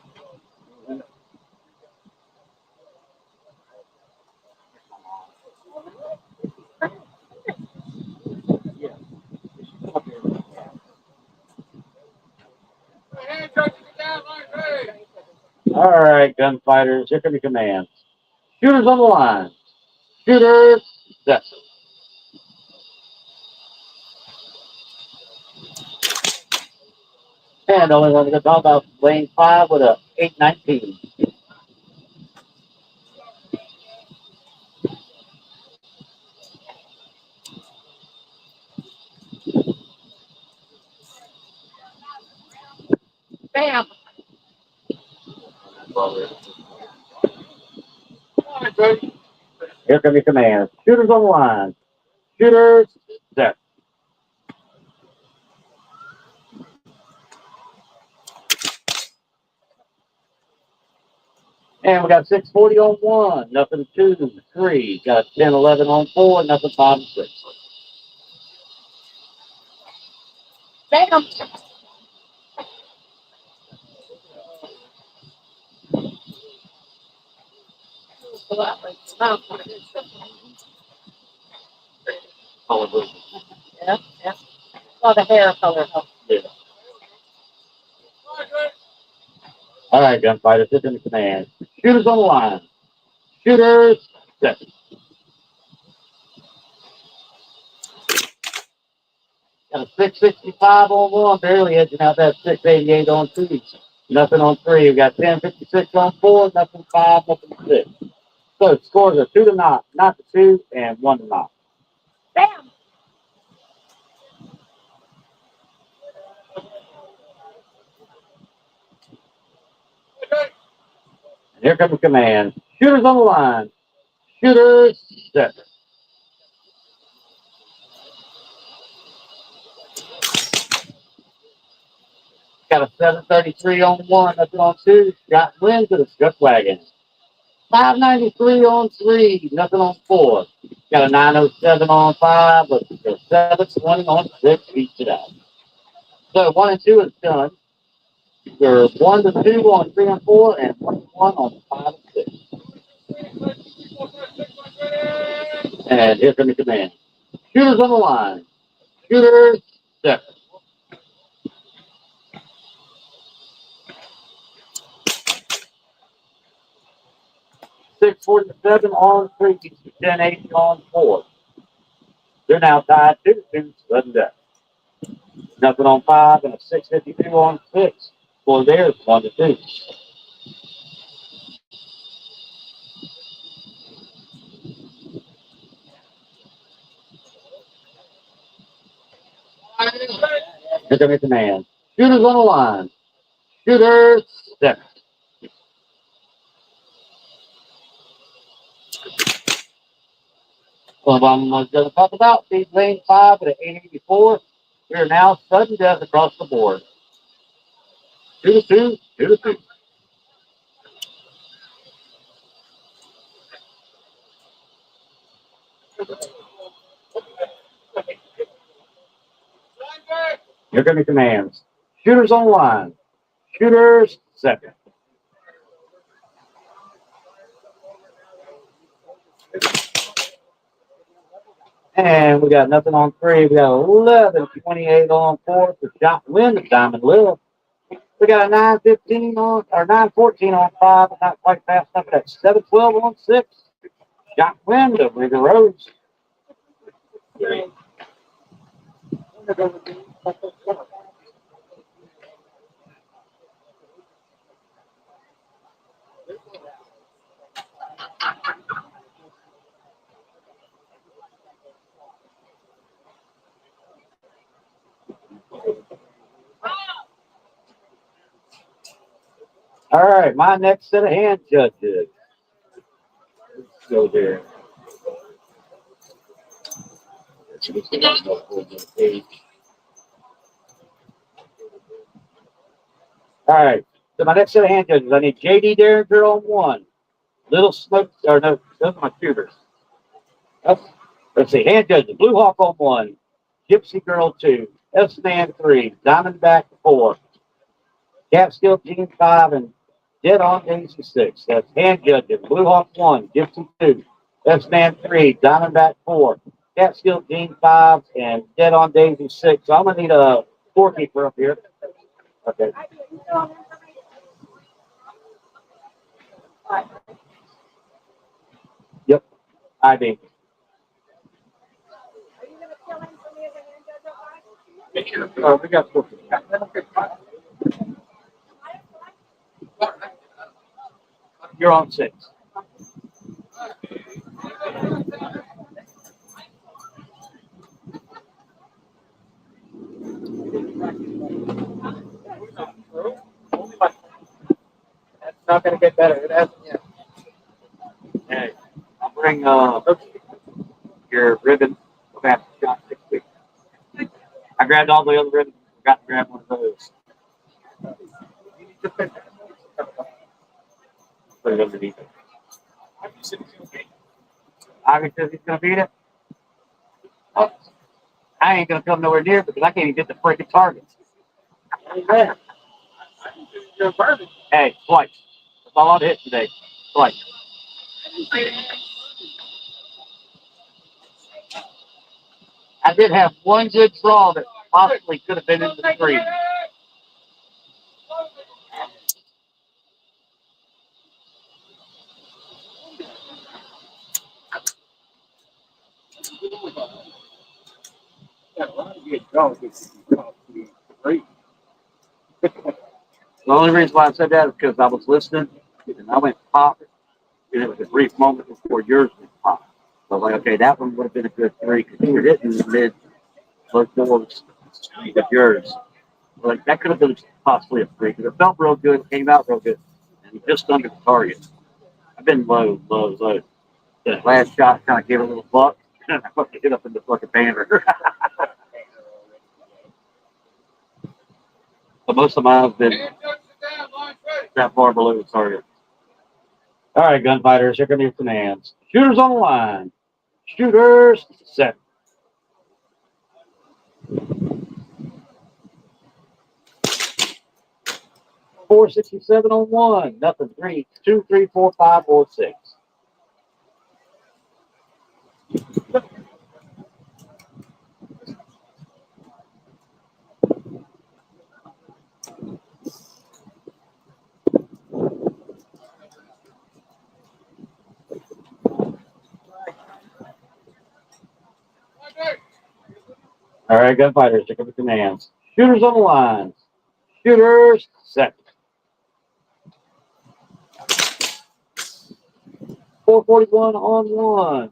Speaker 4: All right, gunfighters, here come your commands. Shooters on the line. Shooters, set. And only one to go talk about lane 5 with a 819.
Speaker 9: Bam!
Speaker 4: Here come your commands. Shooters on the line. Shooters, set. And we got 640 on 1, nothing 2, 3. Got 10, 11 on 4, nothing 5 and 6.
Speaker 9: Bam! Yeah, yeah. Saw the hair color.
Speaker 4: Yeah. All right, gunfighters, hit the command. Shooters on the line. Shooters, set. Got a 665 on 1, barely edging out that 688 on 2. Nothing on 3. We got 1056 on 4, nothing 5, nothing 6. So scores are 2 to not to 2, and 1 to not.
Speaker 9: Bam!
Speaker 4: And here comes the command. Shooters on the line. Shooters, set. Got a 733 on 1, nothing on 2. Got wins to the scuff wagon. 593 on 3, nothing on 4. Got a 907 on 5, but 720 on 6 beats it out. So 1 and 2 is done. You're 1 to 2 on 3 and 4, and 1 to 1 on 5 and 6. And here comes the command. Shooters on the line. Shooters, set. $647 on 3, $1080 on 4. They're now tied 2 to 2, sudden death. Nothing on 5 and a 652 on 6. Score there is 1-2. Here come your command. Shooters on the line. Shooters set. Well, I'm going to talk about these lane 5 at an 884. We are now sudden death across the board. 2-2, 2-2. Here come your commands. Shooters on the line. Shooters second. And we got nothing on 3. We got 11-28 on 4 for shot win the diamond live. We got a 9-15 on or 9-14 on 5, but not quite fast enough. That's 7-12 on 6. Shot win the Rigger Rose. All right, my next set of hand judges. Let's go there. All right, so my next set of hand judges, I need JD Derringer on 1. Little Smoke, or no, those are my shooters. Oh, let's see, hand judges, Blue Hawk on 1. Gypsy Girl 2. S-Man 3. Diamondback 4. Catskill Team 5 and Dead on Daisy 6. That's hand judges. Blue Hawk 1, Gypsy 2, S-Man 3, Diamondback 4, Catskill Team 5, and Dead on Daisy 6. So I'm going to need a scorekeeper up here. Okay. Yep. ID. We got 4. You're on 6.
Speaker 2: That's not going to get better. It hasn't yet.
Speaker 4: Hey, I'll bring your ribbon. Okay, shot 6 weeks. I grabbed all the other ribbons. Forgot to grab one of those. Put it underneath it. Ivy says he's going to beat it. Oh, I ain't going to come nowhere near because I can't even get the freaking targets. Hey, twice. That's all I've hit today. Twice. I did have one good draw that possibly could have been in the screen. The only reason why I said that is because I was listening and I went pop, and it was a brief moment before yours went pop. So I was like, okay, that one would have been a good 3 because you were hitting the mid low 4s with yours. Like that could have been possibly a 3 because it felt real good, it came out real good, and just under the target. I've been low. The last shot kind of gave a little buck, and I fucking hit up in the fucking banner. But most of mine have been that far below the target. All right, gunfighters, here come your commands. Shooters on the line. Shooters set. .467 on 1. Nothing. 3, 2, 3, 4, 5, 4, 6. All right, gunfighters, here come the commands. Shooters on the line. Shooters set. 441 on 1.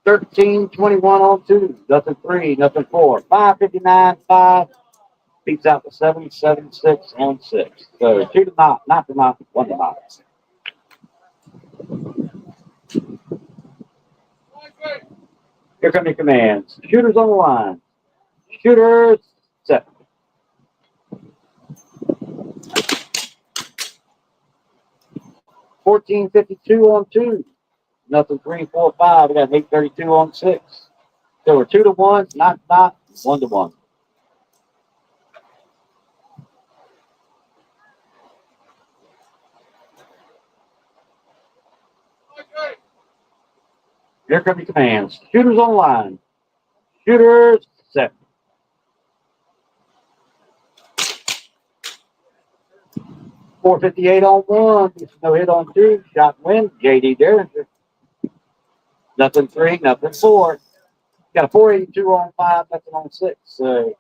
Speaker 4: 13-21 on 2. Nothing 3, nothing 4. 559, 5. Beats out the 776 on 6. So 2 to not to not, 1 to not. Here come your commands. Shooters on the line. Shooters set. 1452 on 2. Nothing 3, 4, 5. We got 832 on 6. So we're 2 to 1, not 1 to 1. Here come your commands. Shooters on the line. Shooters set. 458 on 1. No hit on 2. Shot win. JD Derringer. Nothing 3, nothing 4. Got a 482 on 5, nothing on 6. So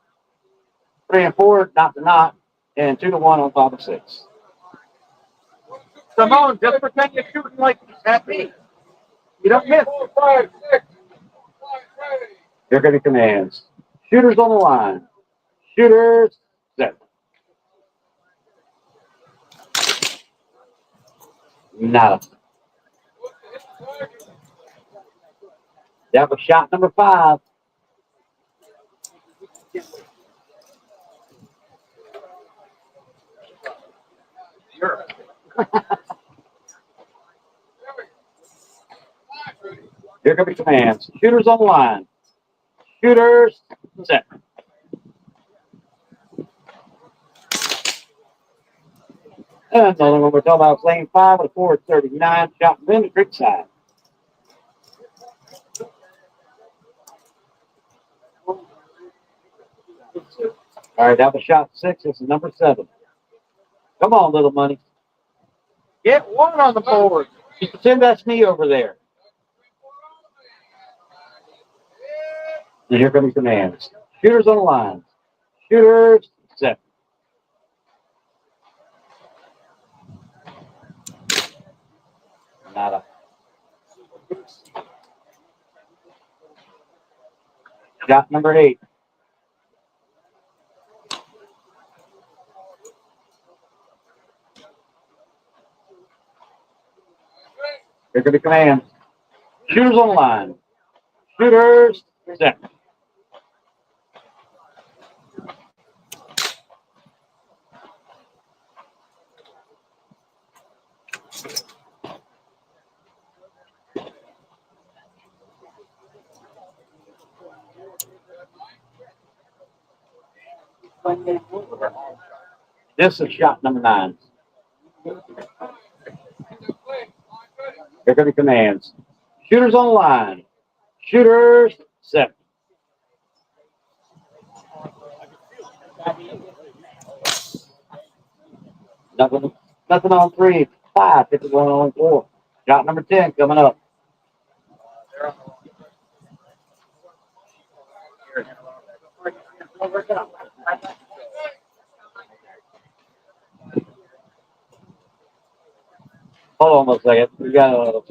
Speaker 4: 3 and 4, not to not, and 2 to 1 on 5 and 6.
Speaker 5: Simone, just pretend you're shooting like at me. You don't miss. 4, 5, 6.
Speaker 4: Here come your commands. Shooters on the line. Shooters set. Nada. That was shot number 5. Here come your commands. Shooters on the line. Shooters set. And another one we're talking about lane 5 with a 439 shot win to Creekside. All right, that was shot 6. This is number 7. Come on, little money.
Speaker 5: Get 1 on the board.
Speaker 4: You pretend that's me over there. And here come your commands. Shooters on the line. Shooters set. Nada. Shot number 8. Here could be command. Shooters on the line. Shooters set. This is shot number 9. Here could be commands. Shooters on the line. Shooters set. Nothing on 3. 5. 51 on 4. Shot number 10 coming up. Hold on a second. We got to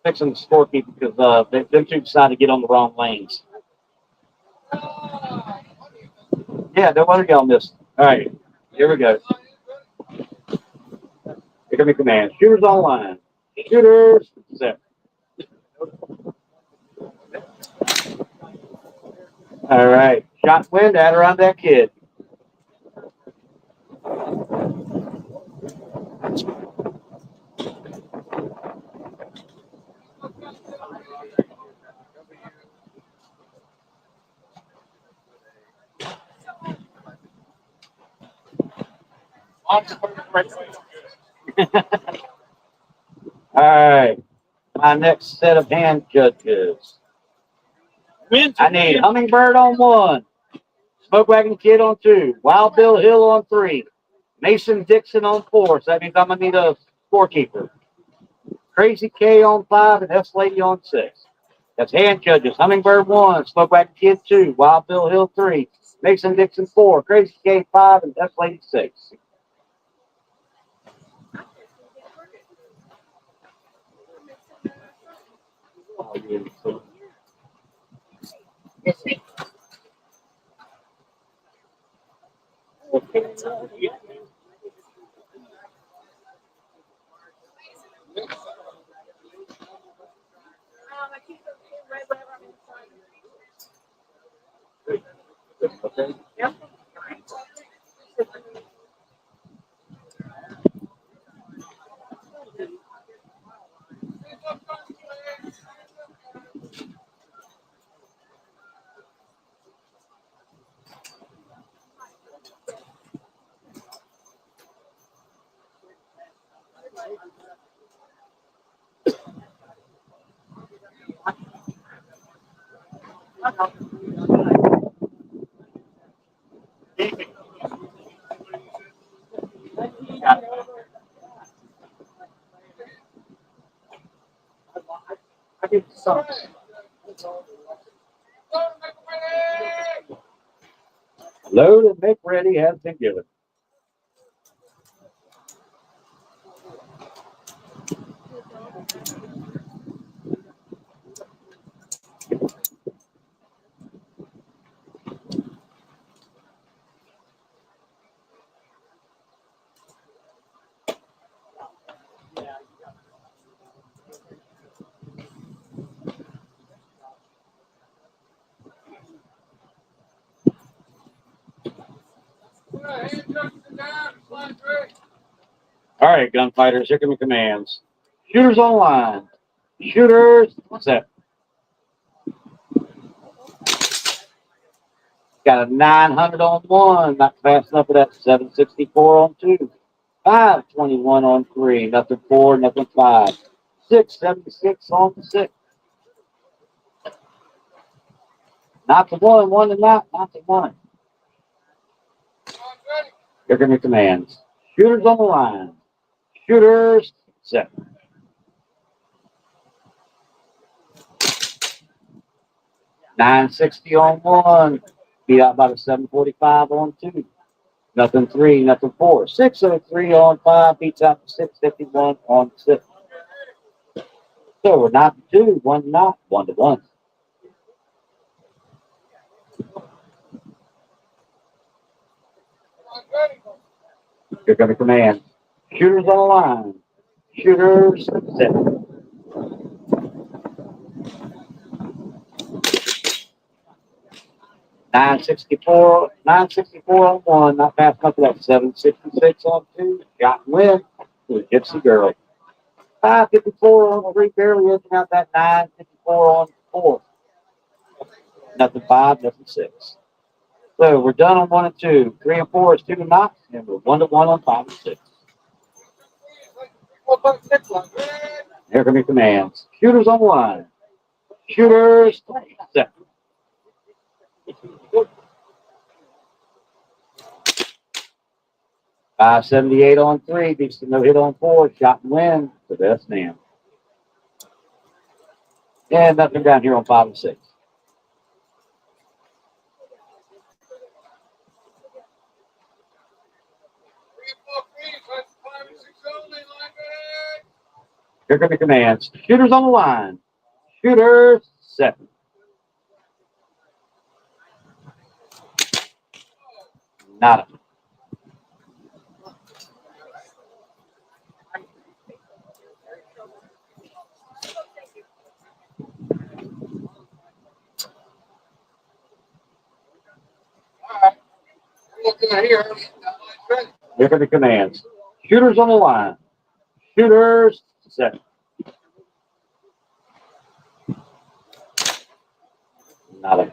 Speaker 4: fix the scorekeeper because them two decided to get on the wrong lanes. Yeah, no wonder y'all missed. All right, here we go. Here come your command. Shooters on line. Shooters set. All right, shot wind at around that kid. All right, my next set of hand judges. I need Hummingbird on 1, Smoke Wagon Kid on 2, Wild Bill Hill on 3, Mason Dixon on 4. So that means I'm gonna need a scorekeeper. Crazy K on 5 and S Lady on 6. That's hand judges. Hummingbird 1, Smoke Wagon Kid 2, Wild Bill Hill 3, Mason Dixon 4, Crazy K 5, and F Lady 6.
Speaker 2: I did some.
Speaker 4: Load and make ready has been given. All right, gunfighters, here come the commands. Shooters on line. Shooters set. Got a 900 on 1, not fast enough for that. 764 on 2. 521 on 3, nothing 4, nothing 5. 676 on 6. Not the 1, 1 to not the 1. Here come your commands. Shooters on the line. Shooters set. $960 on 1. Beat out by the 745 on 2. Nothing 3, nothing 4. 603 on 5. Beats out the 651 on 6. So we're not to 2, 1 to not, 1 to 1. Here come the command. Shooters on the line. Shooters set. $964 on 1, not fast enough for that. 766 on 2. Shot and win to the Gypsy Girl. 554 on 3, barely edging out that 954 on 4. Nothing 5, nothing 6. So we're done on 1 and 2. 3 and 4 is 2 to not, and we're 1 to 1 on 5 and 6. Here come your commands. Shooters on the line. Shooters set. $578 on 3, beats the no hit on 4, shot and win, the best man. And nothing down here on 5 and 6. Here come the commands. Shooters on the line. Shooters set. Nada. Here come the commands. Shooters on the line. Shooters set. Nada.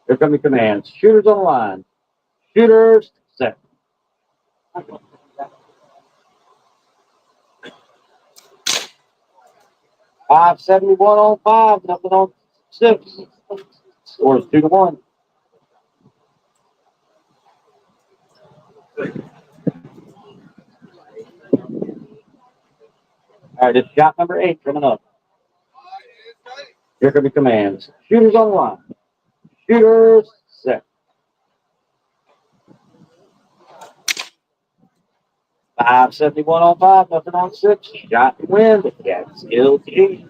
Speaker 4: Here come the commands. Shooters on the line. Shooters set. $571 on 5, nothing on 6. Score is 2 to 1. All right, it's shot number 8 coming up. Here come the commands. Shooters on the line. Shooters set. 571 on 5, nothing on 6. Shot and win. The Catskill G.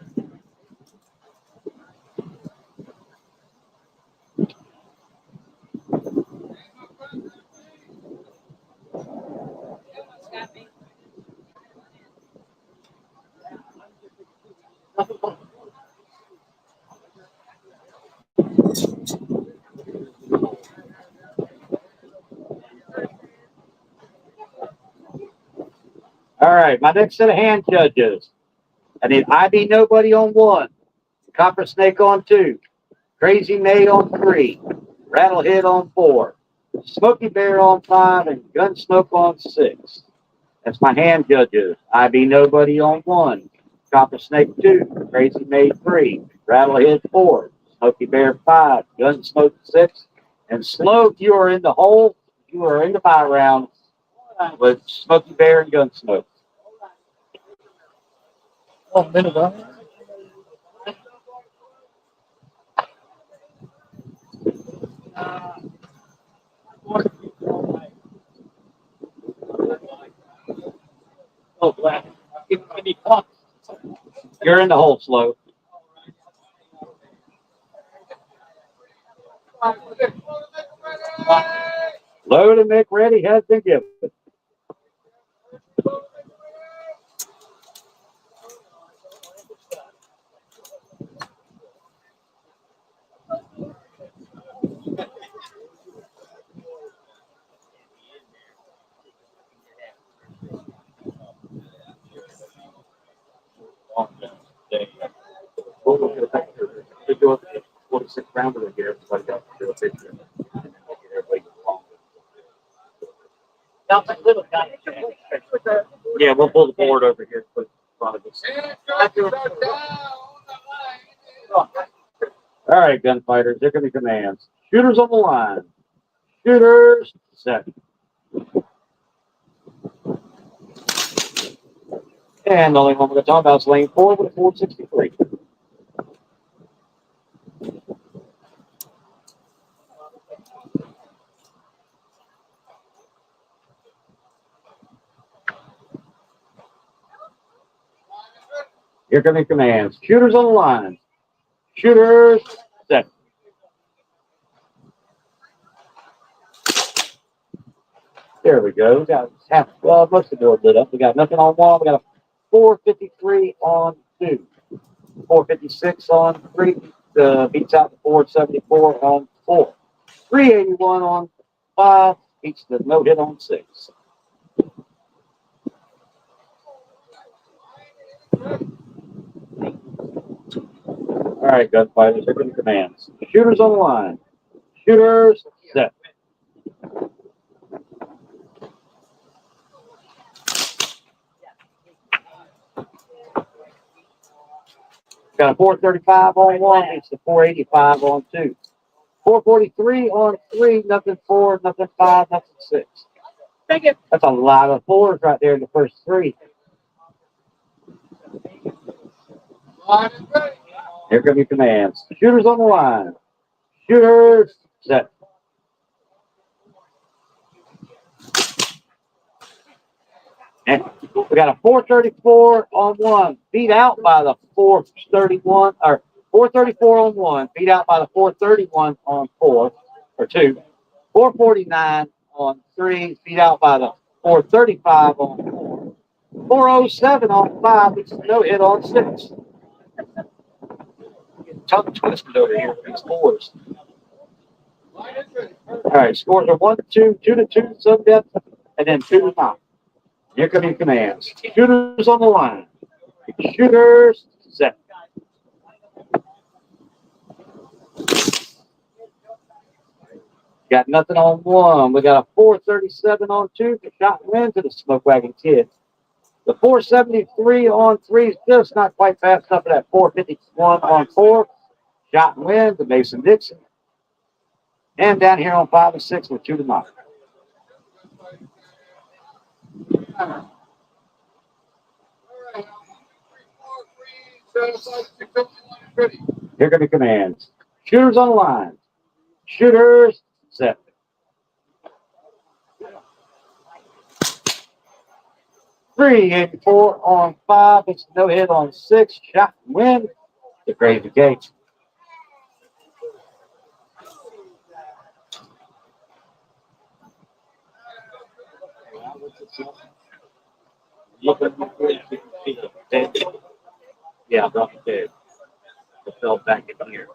Speaker 4: All right, my next set of hand judges. I need IB Nobody on 1, Copper Snake on 2, Crazy May on 3, Rattlehead on 4, Smoky Bear on 5, and Gunsmoke on 6. That's my hand judges. IB Nobody on 1, Copper Snake 2, Crazy May 3, Rattlehead 4, Smoky Bear 5, Gunsmoke 6, and Slow, if you are in the hole, you are in the 5 round with Smoky Bear and Gunsmoke.
Speaker 8: Oh, minute, huh?
Speaker 4: Oh, black. You're in the hole, Slow. Load and make ready has been given. We'll go to the picture. We go up to 46 rounder and get everybody up to do a picture. And then we'll get everybody along. Yeah, we'll pull the board over here, put it in front of us. All right, gunfighters, here come the commands. Shooters on the line. Shooters set. And the only one we're going to talk about is lane 4 with a 463. Here come the commands. Shooters on the line. Shooters set. There we go. We got half, well, most of the board lit up. We got nothing on 1. We got a 453 on 2. 456 on 3. Beats out the 474 on 4. 381 on 5. Beats the no hit on 6. All right, gunfighters, here come the commands. Shooters on the line. Shooters set. Got a 435 on 1, beats the 485 on 2. 443 on 3, nothing 4, nothing 5, nothing 6.
Speaker 3: Thank you.
Speaker 4: That's a lot of 4s right there in the first 3. Here come your commands. Shooters on the line. Shooters set. And we got a 434 on 1, beat out by the 431, or 434 on 1, beat out by the 431 on 4, or 2. 449 on 3, beat out by the 435 on 4. 407 on 5, which is no hit on 6. Tongue twisted over here for these 4s. All right, scores are 1-2, 2-2, sub depth, and then 2-9. Here come your commands. Shooters on the line. Shooters set. Got nothing on 1. We got a 437 on 2 for shot and win to the Smoke Wagon Kid. The 473 on 3 is just not quite fast enough for that 451 on 4. Shot and win to Mason Dixon. And down here on 5 and 6 with 2-9. Here come the commands. Shooters on the line. Shooters set. Three and 4 on 5. It's no hit on 6. Shot and win. The Crazy Gate. Yeah, about the it fell back in here.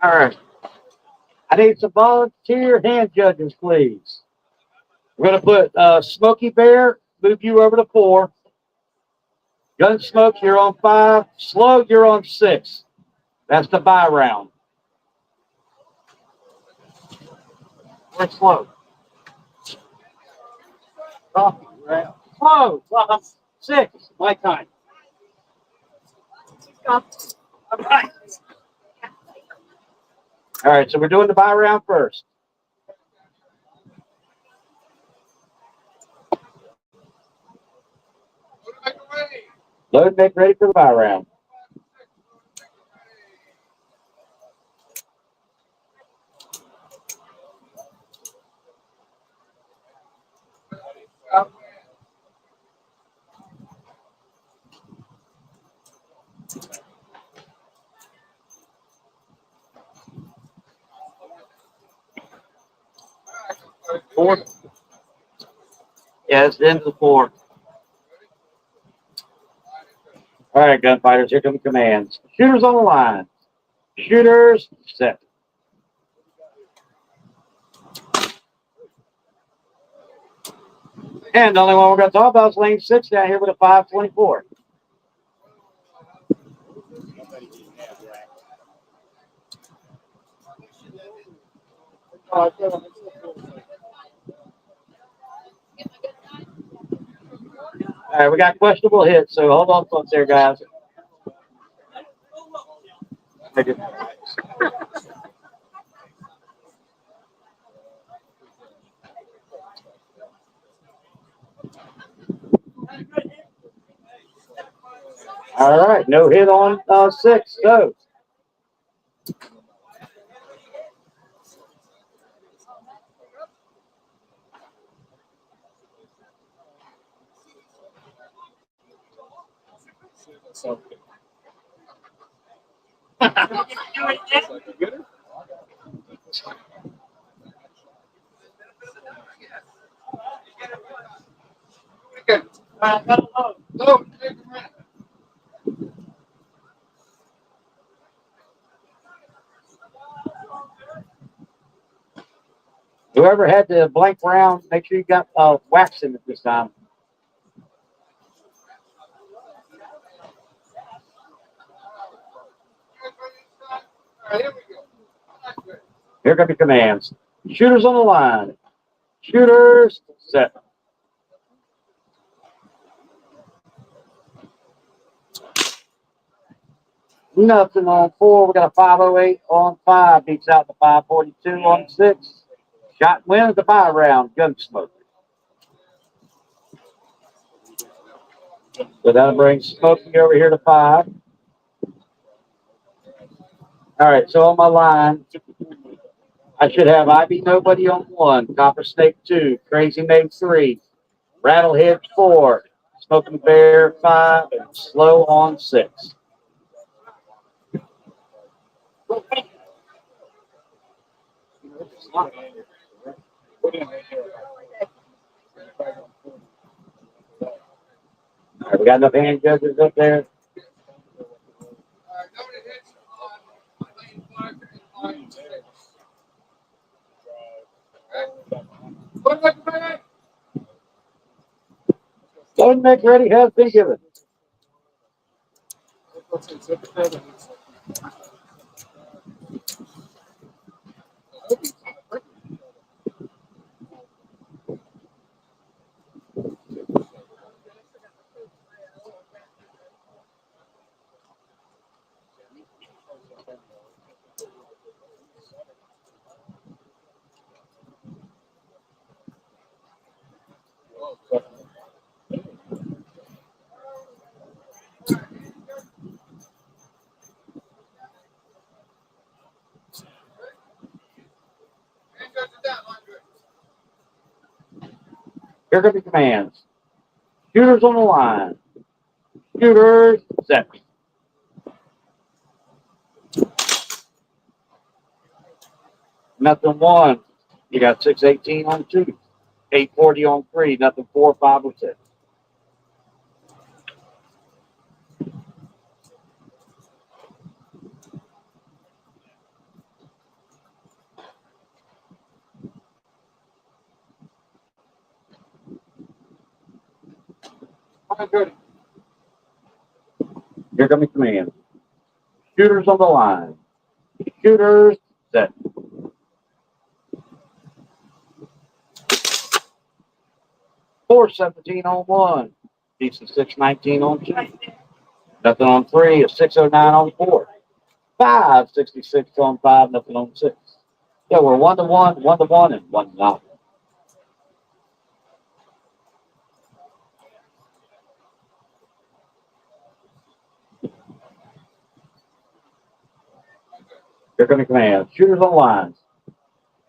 Speaker 4: All right. I need some volunteer hand judges, please. We're going to put Smoky Bear, move you over to 4. Gunsmoke, you're on 5. Slow, you're on 6. That's the buy round. Where's Slow? Slow, 6, my time. All right, so we're doing the buy round first. Load and make ready for the buy round. Four. Yeah, it's the end of the 4. All right, gunfighters, here come the commands. Shooters on the line. Shooters set. And the only one we're going to talk about is lane 6 down here with a 524. All right, we got questionable hits, so hold on folks there, guys. All right, no hit on 6, so. Whoever had the blank round, make sure you got wax in it this time. Here come the commands. Shooters on the line. Shooters set. Nothing on 4. We got a 508 on 5. Beats out the 542 on 6. Shot wins the buy round. Gunsmoke. So that'll bring Smokey over here to 5. All right, so on my line, I should have IB Nobody on 1, Copper Snake 2, Crazy Maid 3, Rattlehead 4, Smoking Bear 5, and Slow on 6. All right, we got enough hand judges up there. Load neck ready has been given. Here come the commands. Shooters on the line. Shooters set. Nothing one. You got 618 on 2. 840 on 3. Nothing 4, 5, or 6. Here come the commands. Shooters on the line. Shooters set. Four 17 on 1. Decent 619 on 2. Nothing on 3. A 609 on 4. 566 on 5. Nothing on 6. Yeah, we're 1 to 1, 1 to 1, and 1 to 0. Here come the commands. Shooters on lines.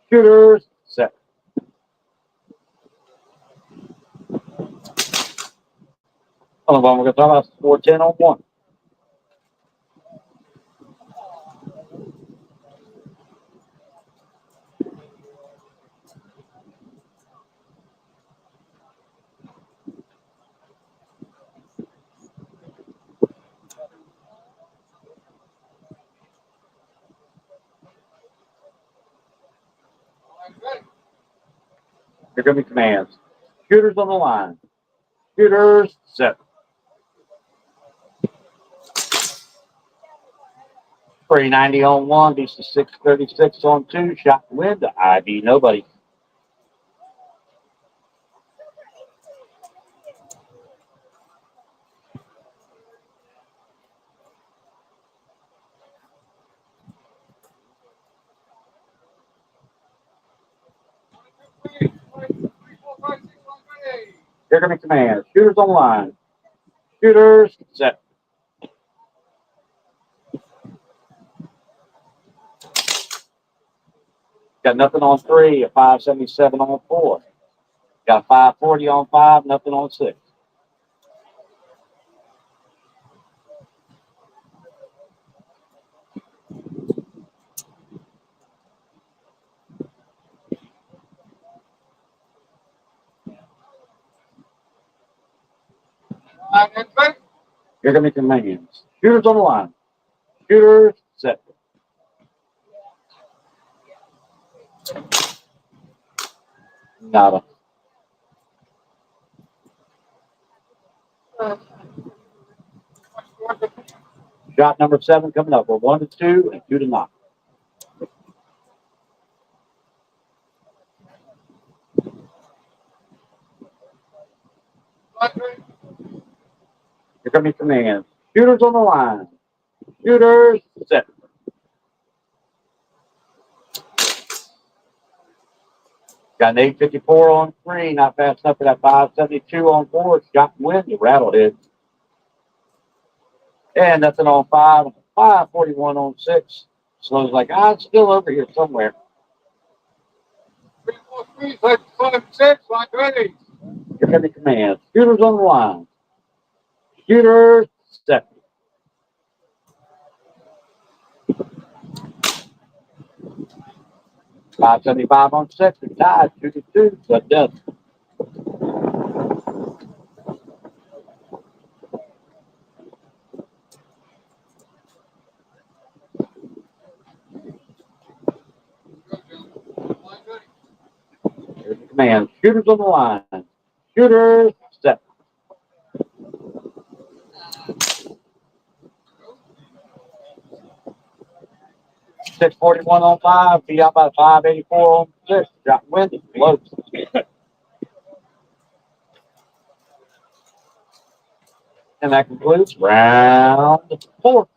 Speaker 4: Shooters set. Hold on, we're going to talk about 410 on 1. Here come the commands. Shooters on the line. Shooters set. $390 on 1. Decent 636 on 2. Shot to win to ID nobody. Here come the commands. Shooters on the line. Shooters set. Got nothing on 3. A 577 on 4. Got 540 on 5. Nothing on 6. Here come the commands. Shooters on the line. Shooters set. Nada. Shot number 7 coming up. We're 1 to 2 and 2 to 0. Here come your commands. Shooters on the line. Shooters set. Got an 854 on 3. Not fast enough for that 572 on 4. Shot and win. You rattled it. And nothing on 5. 541 on 6. Slows like, it's still over here somewhere.
Speaker 8: 343, 556, line ready.
Speaker 4: Here come the commands. Shooters on the line. Shooters set. $575 on 6. We're tied 2 to 2. But death. Here's the command. Shooters on the line. Shooters set. $6.41 on 5, beat out by $5.84 on 6. Got windy, close. And that concludes round 4.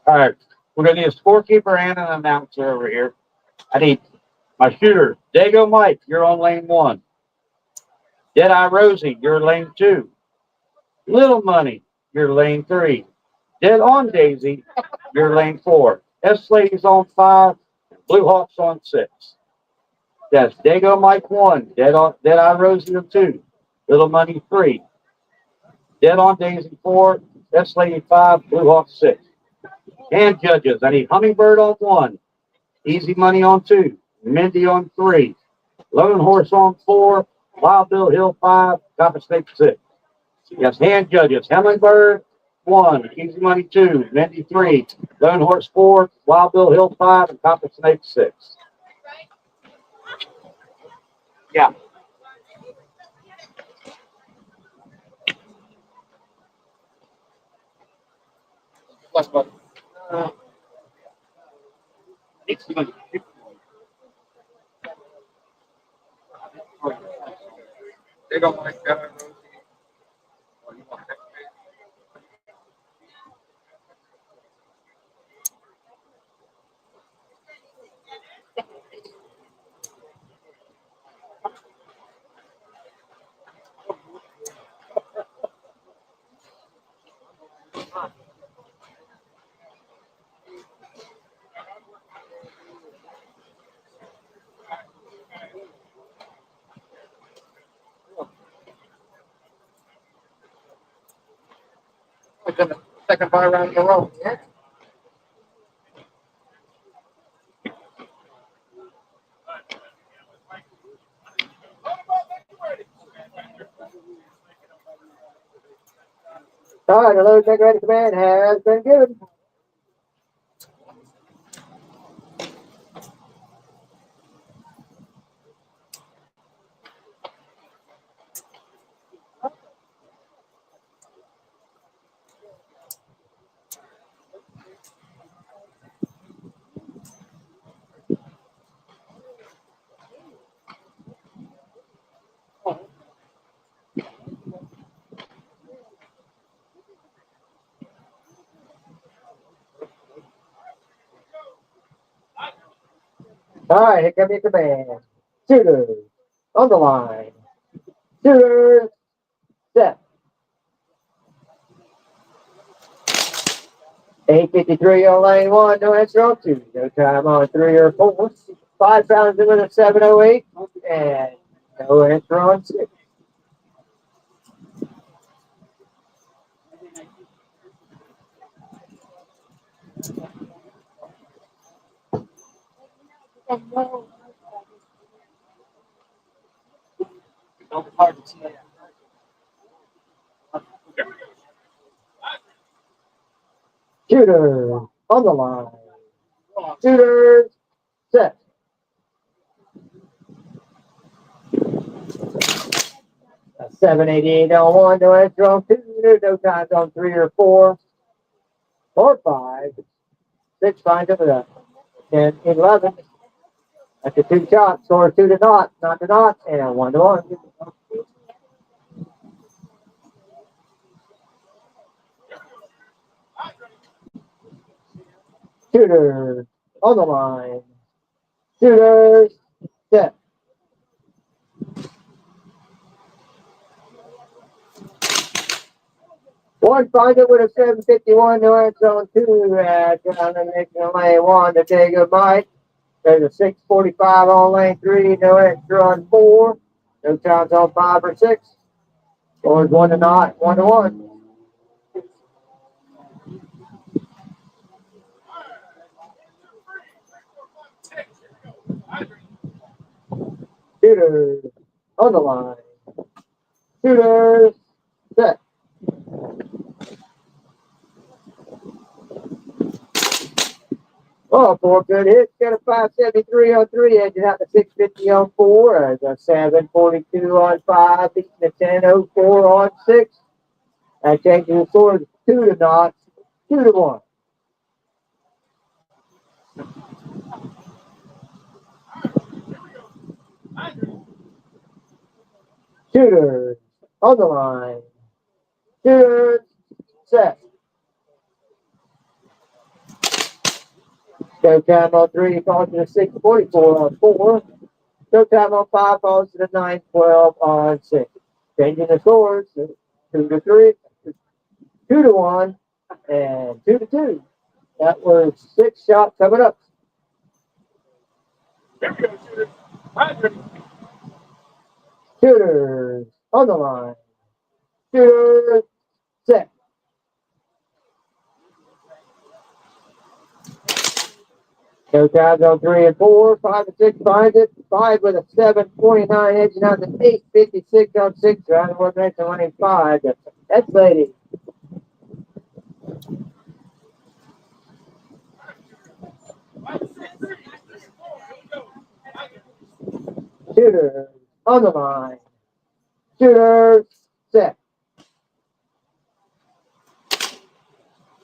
Speaker 4: All right, we're gonna need a scorekeeper and an announcer over here. I need my shooter, Dago Mike, you're on lane 1. Deadeye Rosie, you're lane 2. Little Money, you're lane 3. Dead on Daisy, you're lane 4. S Ladies on 5, Blue Hawks on 6. That's Dago Mike 1, Deadeye Rosie on 2, Little Money 3, Dead on Daisy 4, S Lady 5, Blue Hawks 6. And judges, I need Hummingbird on 1, Easy Money on 2, Mindy on 3, Lone Horse on 4, Wild Bill Hill 5, Copper Snake 6. Yes, hand judges, Hummingbird 1, Easy Money 2, Mindy 3, Lone Horse 4, Wild Bill Hill 5, and Copper Snake 6. Yeah.
Speaker 8: Flash button. They don't like that. Oh, you want that? Second buy round in a row. Yeah.
Speaker 2: All right, the load make ready command has been given. All right, here comes your command. Shooters on the line. Shooters set. 8:53 on lane 1, no answer on 2. No time on 3 or 4. 5 pounds in with a 7:08, and no answer on 6. Shooter on the line. Shooter set. A 788 on one, no answer on two, no times on three or four, or five, six finds it with a 10, 11. That's a two shot, score 2 to naught, not to naught, and 1 to 1. Shooter on the line. Shooter set. One finds it with a 751, no answer on two, down the next lane one to take a bite. There's a 645 on lane three, no extra on four, no times on five or six. Scores 1 to naught, 1 to 1. Shooters on the line. Shooters set. Oh, four good hits. Got a 573 on three, edging out the 650 on four. A 742 on five, beating the 1004 on six. That changes the score to 2 to naught, 2 to 1. Shooters on the line. Shooters set. Showtime on three, falls to the 644 on four. Showtime on five, falls to the 912 on six. Changing the scores, 2 to 3, 2 to 1, and 2 to 2. That was six shots coming up. Shooters on the line. Shooters set. Showtimes on three and four, 5 and 6 finds it. Five with a 729 edging out the 856 on six, round one minute and 185. That's lady. Shooters on the line. Shooters set.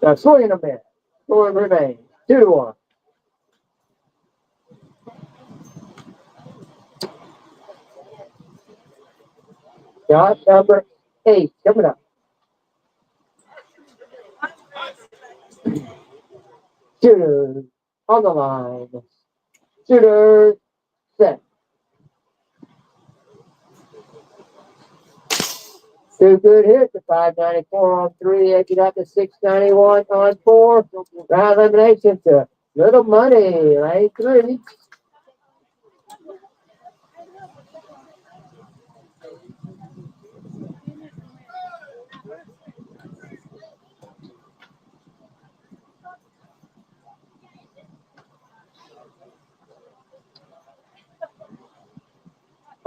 Speaker 2: Now swing and a miss. Score remains 2 to 1. Shot number 8 coming up. Shooters on the line. Shooters set. Two good hits, a 594 on three, edging out to 691 on four. Round elimination to little money, lane three.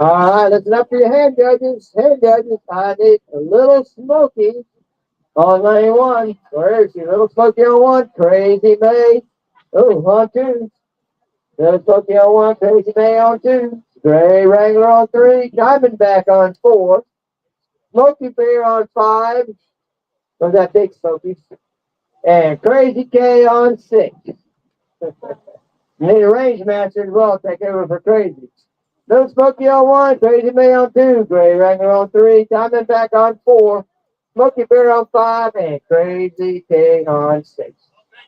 Speaker 2: All right, listen up for your hand judges. Hand judges, I need a little Smoky on lane one. Where is she? Little Smoky on one. Crazy May. Oh, on two. Little Smoky on one. Crazy May on two. Gray Wrangler on three. Diamondback on four. Smoky Bear on five. Was that big Smoky? And Crazy K on six. Need a range master as well. Take over for Crazy. Little Smoky on one, Crazy May on two, Gray Wrangler on three, Diamondback on four, Smoky Bear on five, and Crazy K on six.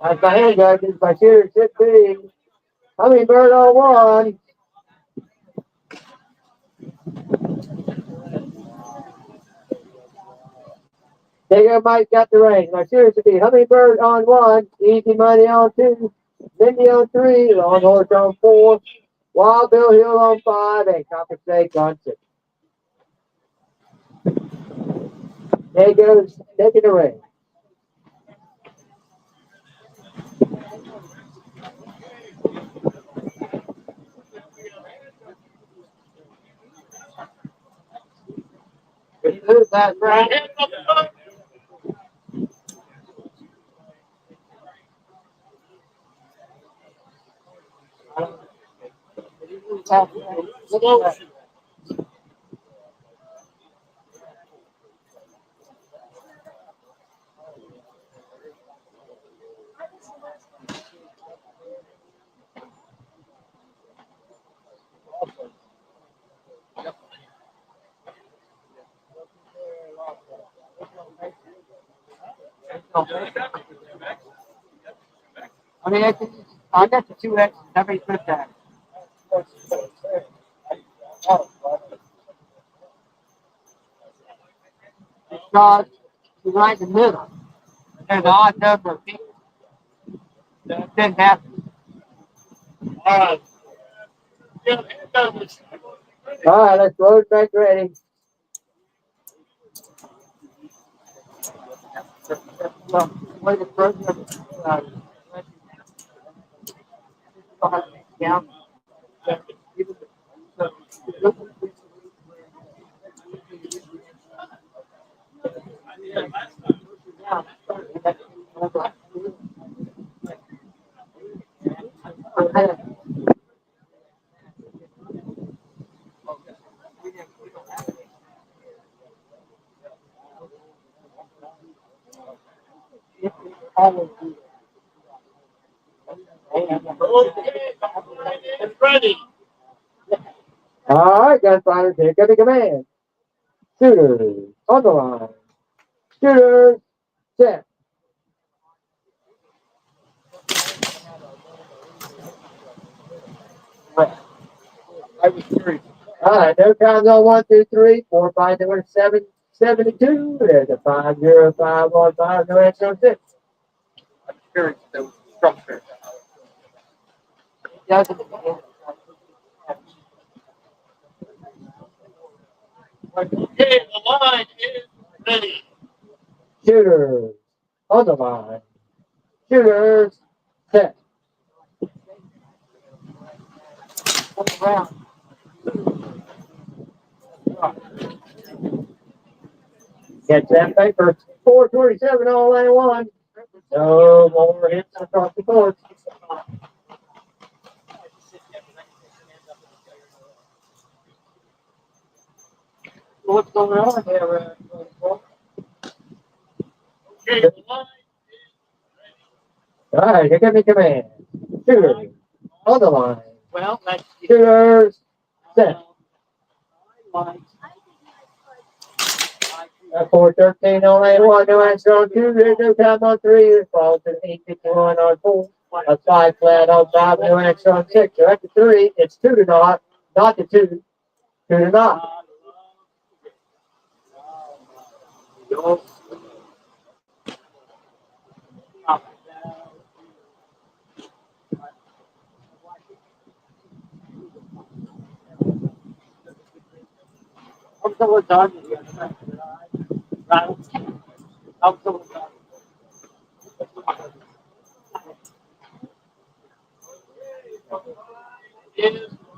Speaker 2: That's my hand judges. My shooter should be Hummingbird on one. Digger Mike got the range. My shooter should be Hummingbird on one, Easy Money on two, Mindy on three, Long Horse on four, Wild Bill Hill on five, and Copper Snake on six. There goes taking the range. Who's that, Brad? I mean, I got the 2X. How many put that? Because you're right in the middle. There's an odd number of people. That didn't happen. All right. All right, let's load back ready. Wait the program. Down.
Speaker 5: Ready.
Speaker 2: All right, gunfighters, here comes the command. Shooters on the line. Shooters set.
Speaker 5: I was curious.
Speaker 2: All right, no times on 1, 2, 3, 4, 5, 7, 72. There's a 505 on 5, no answer on 6.
Speaker 5: I'm curious. There was a structure. Okay, the line is ready.
Speaker 2: Shooters on the line. Shooters set. Catch that paper. 427 on lane 1. No more hits across the court. What's going on here?
Speaker 5: Okay, the line
Speaker 2: All right, here comes the command. Shooters on the line.
Speaker 5: well, that's
Speaker 2: Shooters set. 413 on lane 1, no answer on 2, there's no time on 3, it falls to 851 on 4, a 5 flat on 5, no answer on 6, so after 3, it's 2 to not to 2, 2 to not.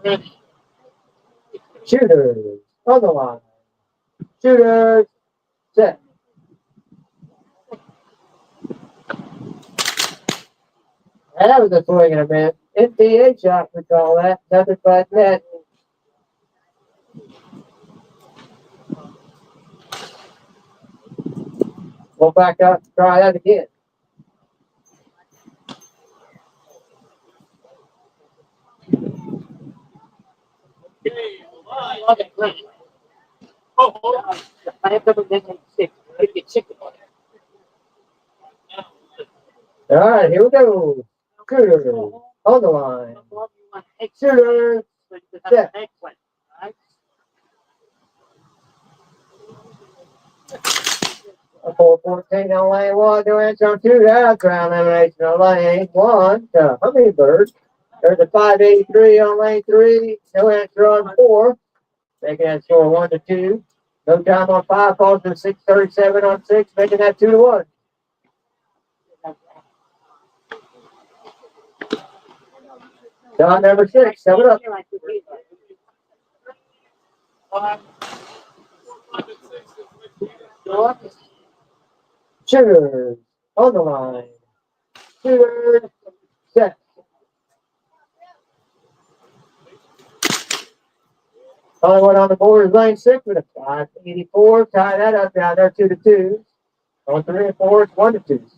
Speaker 5: ready.
Speaker 2: Shooters on the line. Shooters set. That was a swing and a miss. NBA shot, we call that. Nothing but net. We'll back up and try that again.
Speaker 5: Okay, the line is ready. Oh,
Speaker 2: I have to make it 6. I get 6 on it. All right, here we go. Shooters on the line. Shooters set. A 414 on lane 1, no answer on 2. That's round elimination on lane 1 to Hummingbird. There's a 583 on lane 3, no answer on 4. Making that score 1 to 2. No time on 5, falls to 637 on 6, making that 2 to 1. Shot number 6, coming up. Shooters on the line. Shooters set. Only one on the board is lane 6 with a 584. Tie that up down there 2-2. On 3 and 4, it's 1-2.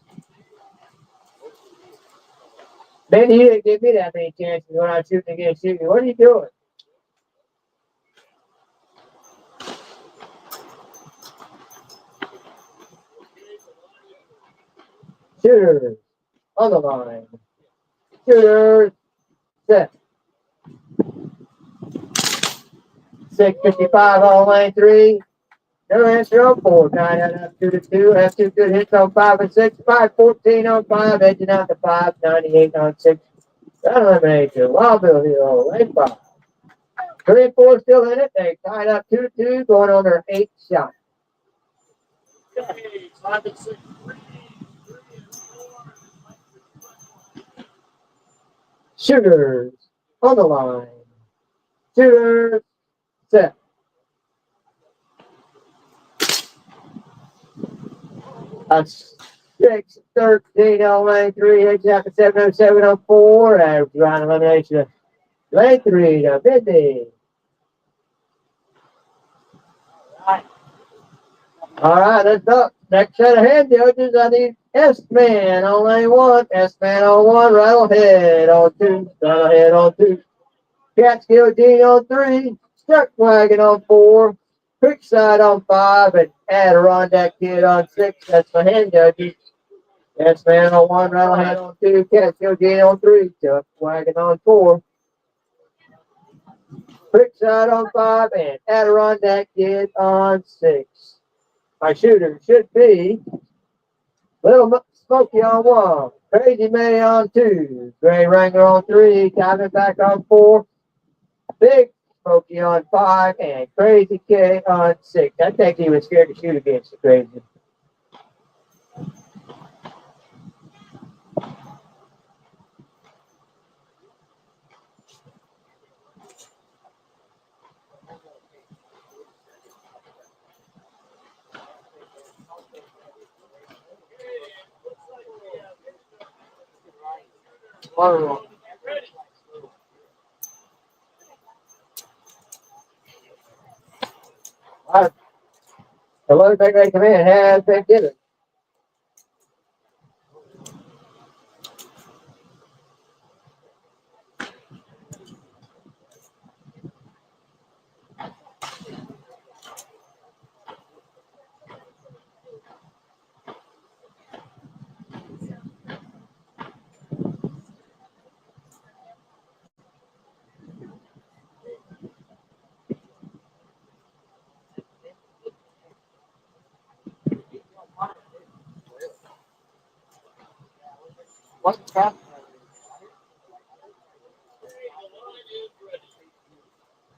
Speaker 2: Man, you didn't give me that many chances when I was shooting against you. What are you doing? Shooters on the line. Shooters set. 655 on lane 3. No answer on 4. Tie that up 2-2. Have 2 good hits on 5 and 6. 514 on 5. Edging out to 598 on 6. That eliminates Wild Bill here. Lane 5. 3 and 4 still in it. They tied up 2-2, going on their 8th shot. Shooters on the line. Shooters set. That's 613 on lane 3. Hits after 707 on 4. And round elimination of lane 3 to Bidney. All right, let's go. Next set of hand judges, I need S-Man on lane 1. S-Man on 1. Rattlehead on 2. Rattlehead on 2. Catskill Dean on 3. Struck Wagon on 4. Creekside on 5. And Adirondack Kid on 6. That's my hand judges. S-Man on 1. Rattlehead on 2. Catskill Dean on 3. Struck Wagon on 4. Creekside on 5. And Adirondack Kid on 6. My shooter should be Little Smoky on 1, Crazy May on 2, Gray Wrangler on 3, Diamondback on 4, Big Smoky on 5, and Crazy K on 6. I think he was scared to shoot against the Crazy. All right. The low take they come in has been given. What's that?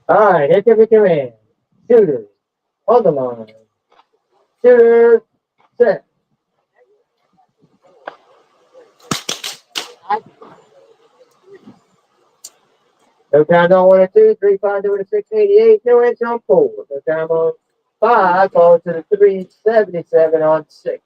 Speaker 2: All right, here we come in. Shooters on the line. Shooter set. No time on 1 and 2, 3 5 to 688, no answer on 4. No time on 5, falls to the 377 on 6.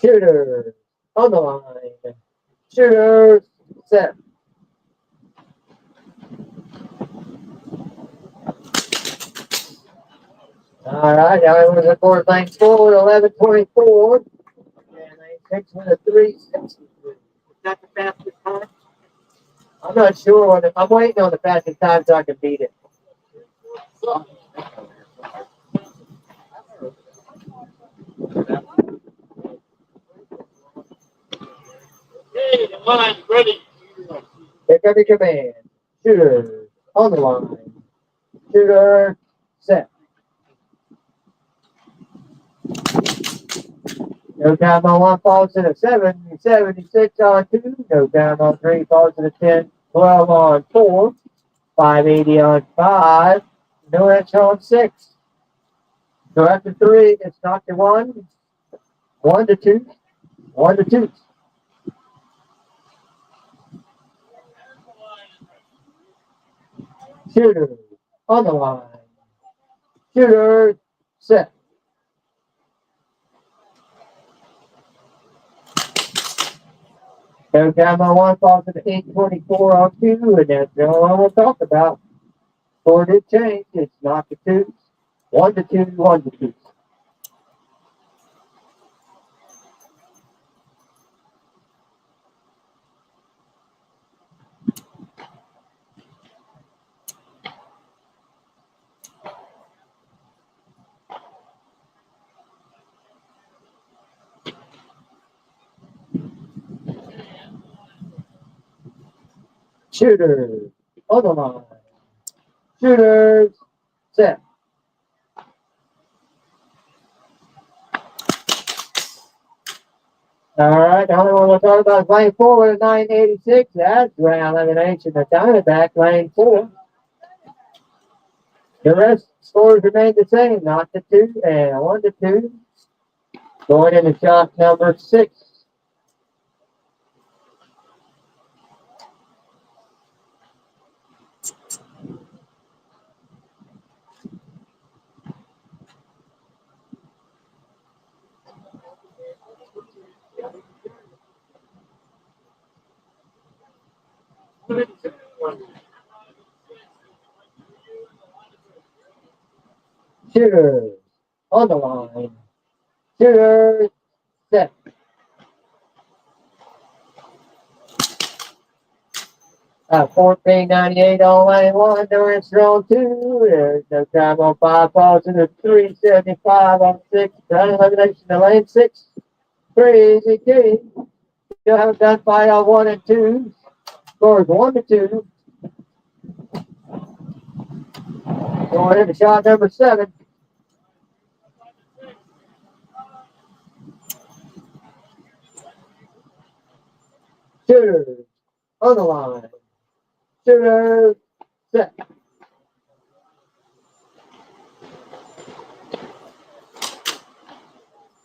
Speaker 2: Shooters on the line. Shooters set. All right, now it was a 4 lane 4 with 11:24. And lane 6 with a 3:63. Is that the fastest time? I'm not sure what I'm waiting on the fastest time so I can beat it.
Speaker 5: Hey, the line's ready.
Speaker 2: Here comes the command. Shooter on the line. Shooter set. No time on 1 falls to the 776 on 2. No time on 3 falls to the 1012 on 4. 580 on 5. No answer on 6. So after 3, it's knocked to 1. 1-2. 1 to 2. Shooter on the line. Shooter set. So time on 1 falls to the 8:24 on 2, and that's all I want to talk about. Score did change. It's not the 2. 1 to 2, 1 to 2. Shooters on the line. Shooters set. All right, the only one we'll talk about is lane 4 with a 986. That's round elimination. The Diamondback, lane 4. The rest scores remain the same, not the 2 and 1 to 2. Going into shot number 6. Shooters on the line. Shooters set. 1498 on lane 1. No answer on 2. There's no time on 5. Falls into 375 on 6. Done elimination to lane 6. Crazy King. Still have a gunfight on 1 and 2. Scores 1 to 2. Going into shot number 7. Shooters on the line. Shooters set.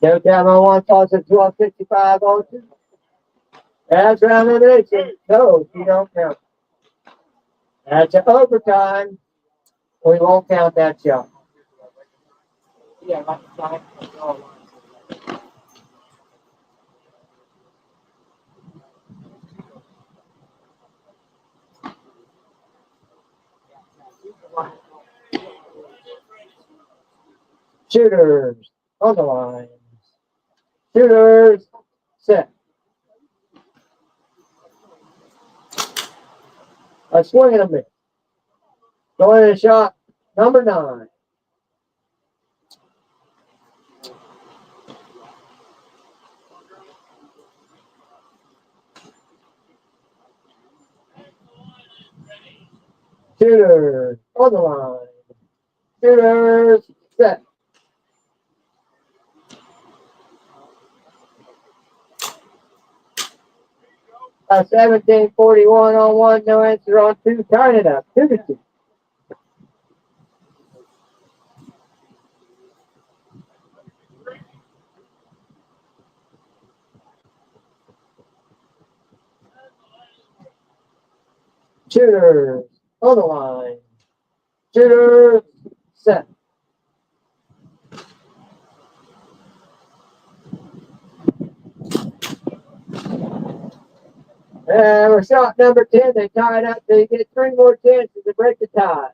Speaker 2: No time on 1. Falls at 1265 on 2. That's round elimination. No, you don't count. That's an overtime. We won't count that shot. Shooters on the line. Shooters set. A swing and a miss. Going to shot number 9. Shooters on the line. Shooters set. A 1741 on 1, no answer on 2. Tying it up. 2 to 2. Shooters on the line. Shooters set. And we're shot number 10. They tie it up. They get 3 more chances to break the tie.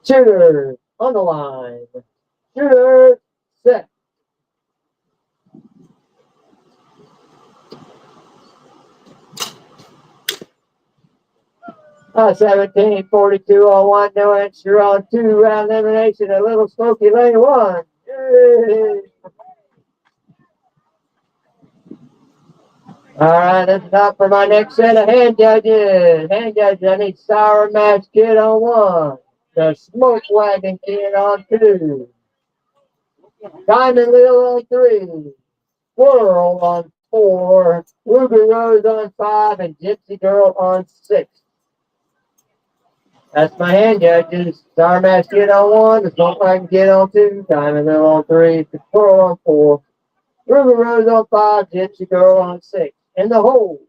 Speaker 2: Shooters on the line. Shooters set. 1742 on 1, no answer on 2. Round elimination. A little smoky lane 1. Yay. All right, that's up for my next set of hand judges. Hand judges, I need Sour Match Kid on 1. The Smoke Wagon Kid on 2. Diamond Lil on 3. Squirrel on 4. Ruby Rose on 5. And Gypsy Girl on 6. That's my hand judges. Sour Match Kid on 1. The Smoke Wagon Kid on 2. Diamond Lil on 3. The Squirrel on 4. Ruby Rose on 5. Gypsy Girl on 6. In the hole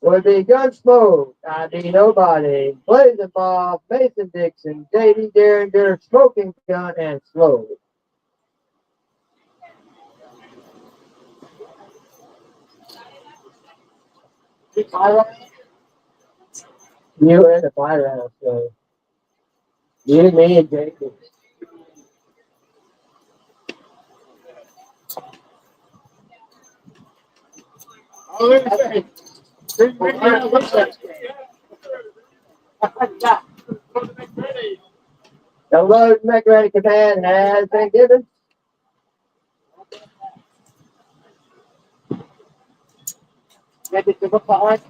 Speaker 2: would be Gunsmoke, I.D. Nobody, Blazing Bob, Mason Dixon, J.D. Derringer, Smoking Gun, and Slow. You and the fire house, so you, me, and Jacob. The load make ready command has been given. Ready to look behind.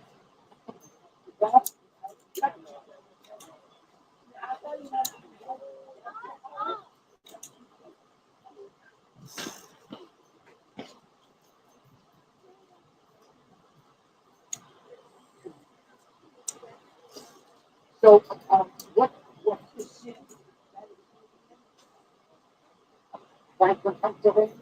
Speaker 2: So, what is it? Franklin Pennsylvania?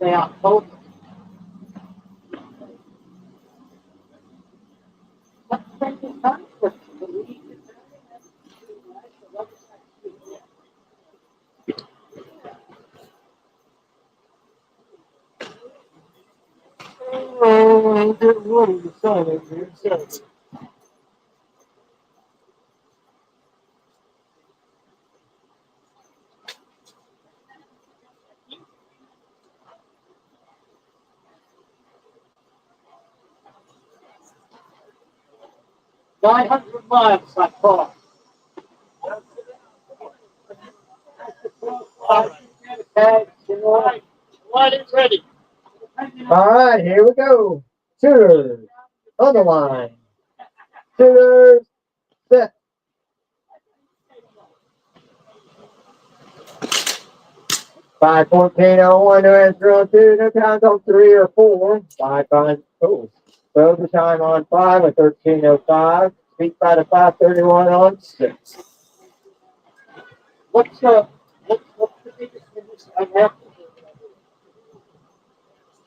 Speaker 2: They are both. Oh, good morning, the sun is here. 900 miles I thought. What is ready? All right, here we go. Shooters on the line. Shooters set. Five 1401 to answer on 2, no times on 3 or 4. 5 overtime on 5 at 1305. Speak by the 531 on 6. What's the biggest difference I have?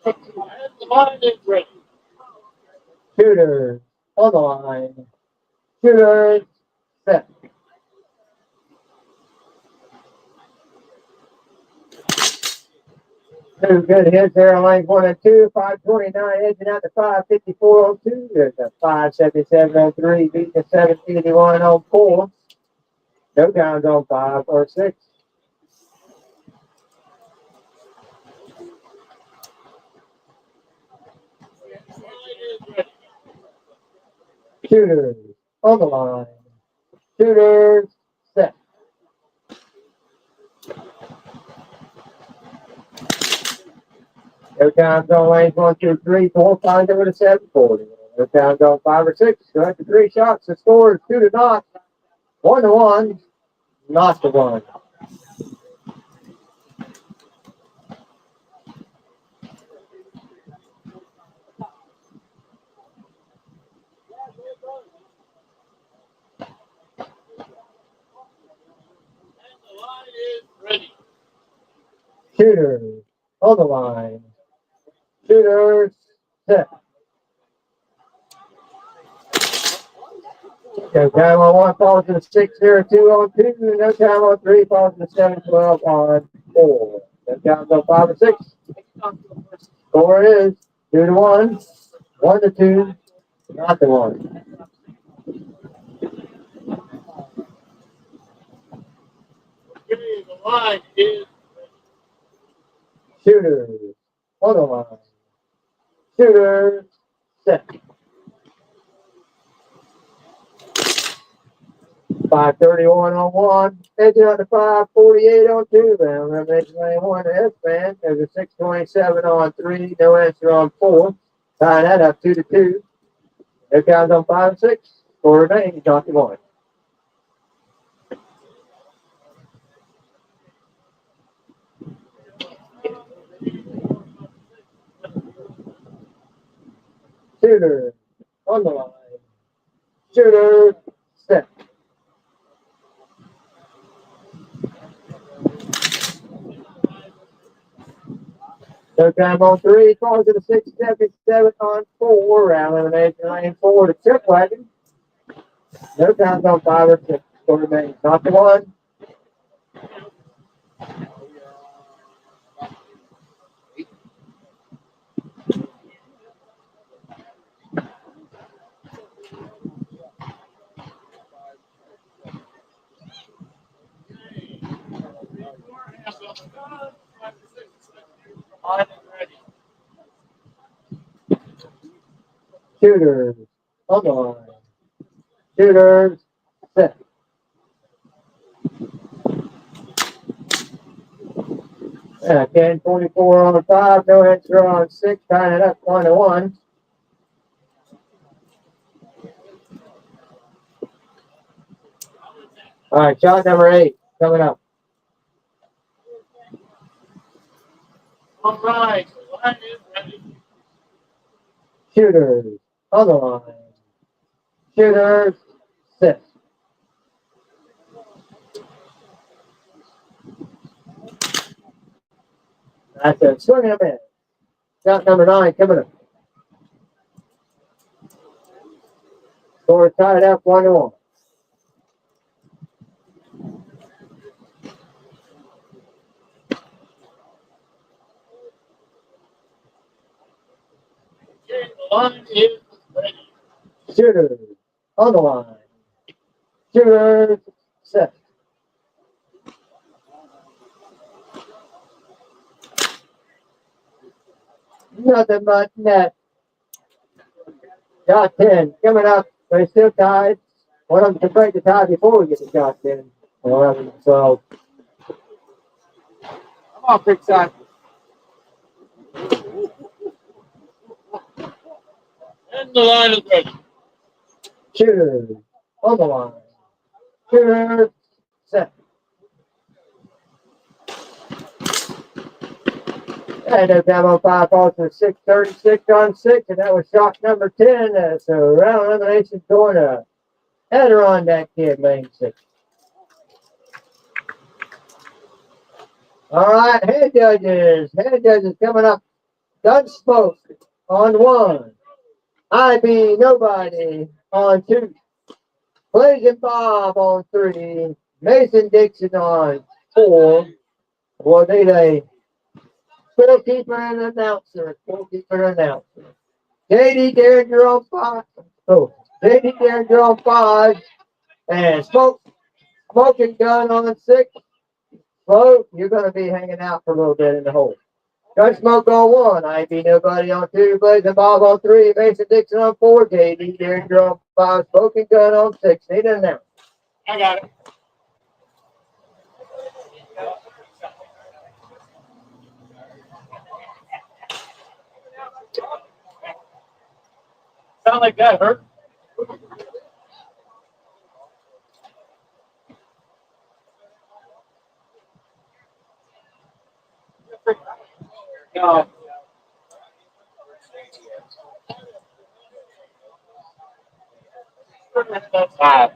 Speaker 2: The line is ready. Shooters on the line. Shooters set. Two good hits there on lanes 1 and 2. 529 edging out to 554 on 2. There's a 577 on 3. Beating a 781 on 4. No times on 5 or 6. Shooters on the line. Shooters set. No times on lanes 1, 2, 3, 4, 5 over to 740. No times on 5 or 6. Go after 3 shots. The score is 2-0. 1-1. Not the one. Shooters on the line. Shooters set. No time on 1 falls to the 602 on 2. No time on 3 falls to the 712 on 4. No time on 5 or 6. Score is 2-1. 1-2. Not the one.
Speaker 5: Line is
Speaker 2: Shooters on the line. Shooters set. 531 on one. Edging on the 548 on two. Round number 821 to S-Man. There's a 627 on three. No answer on four. Tying that up 2-2. No counts on 5 and 6. Score remains 21. Shooters on the line. Shooters set. No time on three. Falls to the 677 on four. Round elimination lane 4 to Chip Wagon. No times on 5 or 6. Score remains 21. Shooters on the line. Shooters set. Yeah, 10-44 on 5. No answer on 6. Tying it up 1-1. All right, shot number 8 coming up.
Speaker 5: all right. Line is ready.
Speaker 2: Shooters on the line. Shooters set. That's a swing and a miss. Shot number 9 coming up. Score tied up 1-1.
Speaker 5: Okay, the line is ready.
Speaker 2: Shooters on the line. Shooters set. Nothing but net. Shot 10 coming up. They're still tied. One of them can break the tie before we get to shot 10. 11, 12.
Speaker 5: Come on, big side. And the line is ready.
Speaker 2: Shooters on the line. Shooters set. And no time on 5 falls to 636 on 6, and that was shot number 10. So round elimination going to Adirondack Kid, lane 6. All right, head judges. Head judges coming up. Gunsmoke on 1. IB Nobody on 2. Blazing Bob on 3. Mason Dixon on 4. We'll need a scorekeeper and announcer. Scorekeeper and announcer. JD Derringer on 5. Oh, JD Derringer on 5. And Smoking Gun on 6. Smoke, you're going to be hanging out for a little bit in the hole. Gunsmoke on 1. IB Nobody on 2. Blazing Bob on 3. Mason Dixon on 4. JD Derringer on 5. Smoking Gun on 6. Need an announcer.
Speaker 5: I got it. Sound like that hurt? No. Five.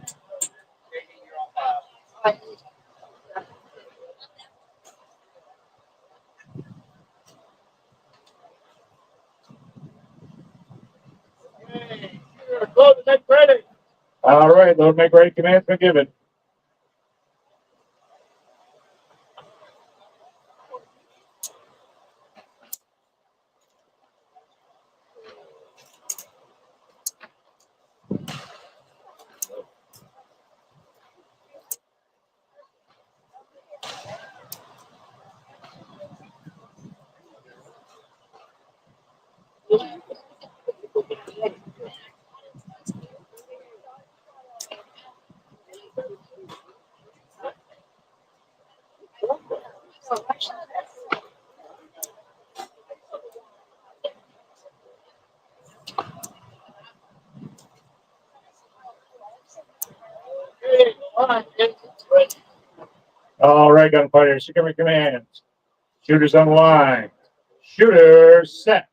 Speaker 5: Close the next ready.
Speaker 1: All right, Lord, make ready. Command's been given. All right, gunfighters, secure commands. Shooters on the line. Shooters set.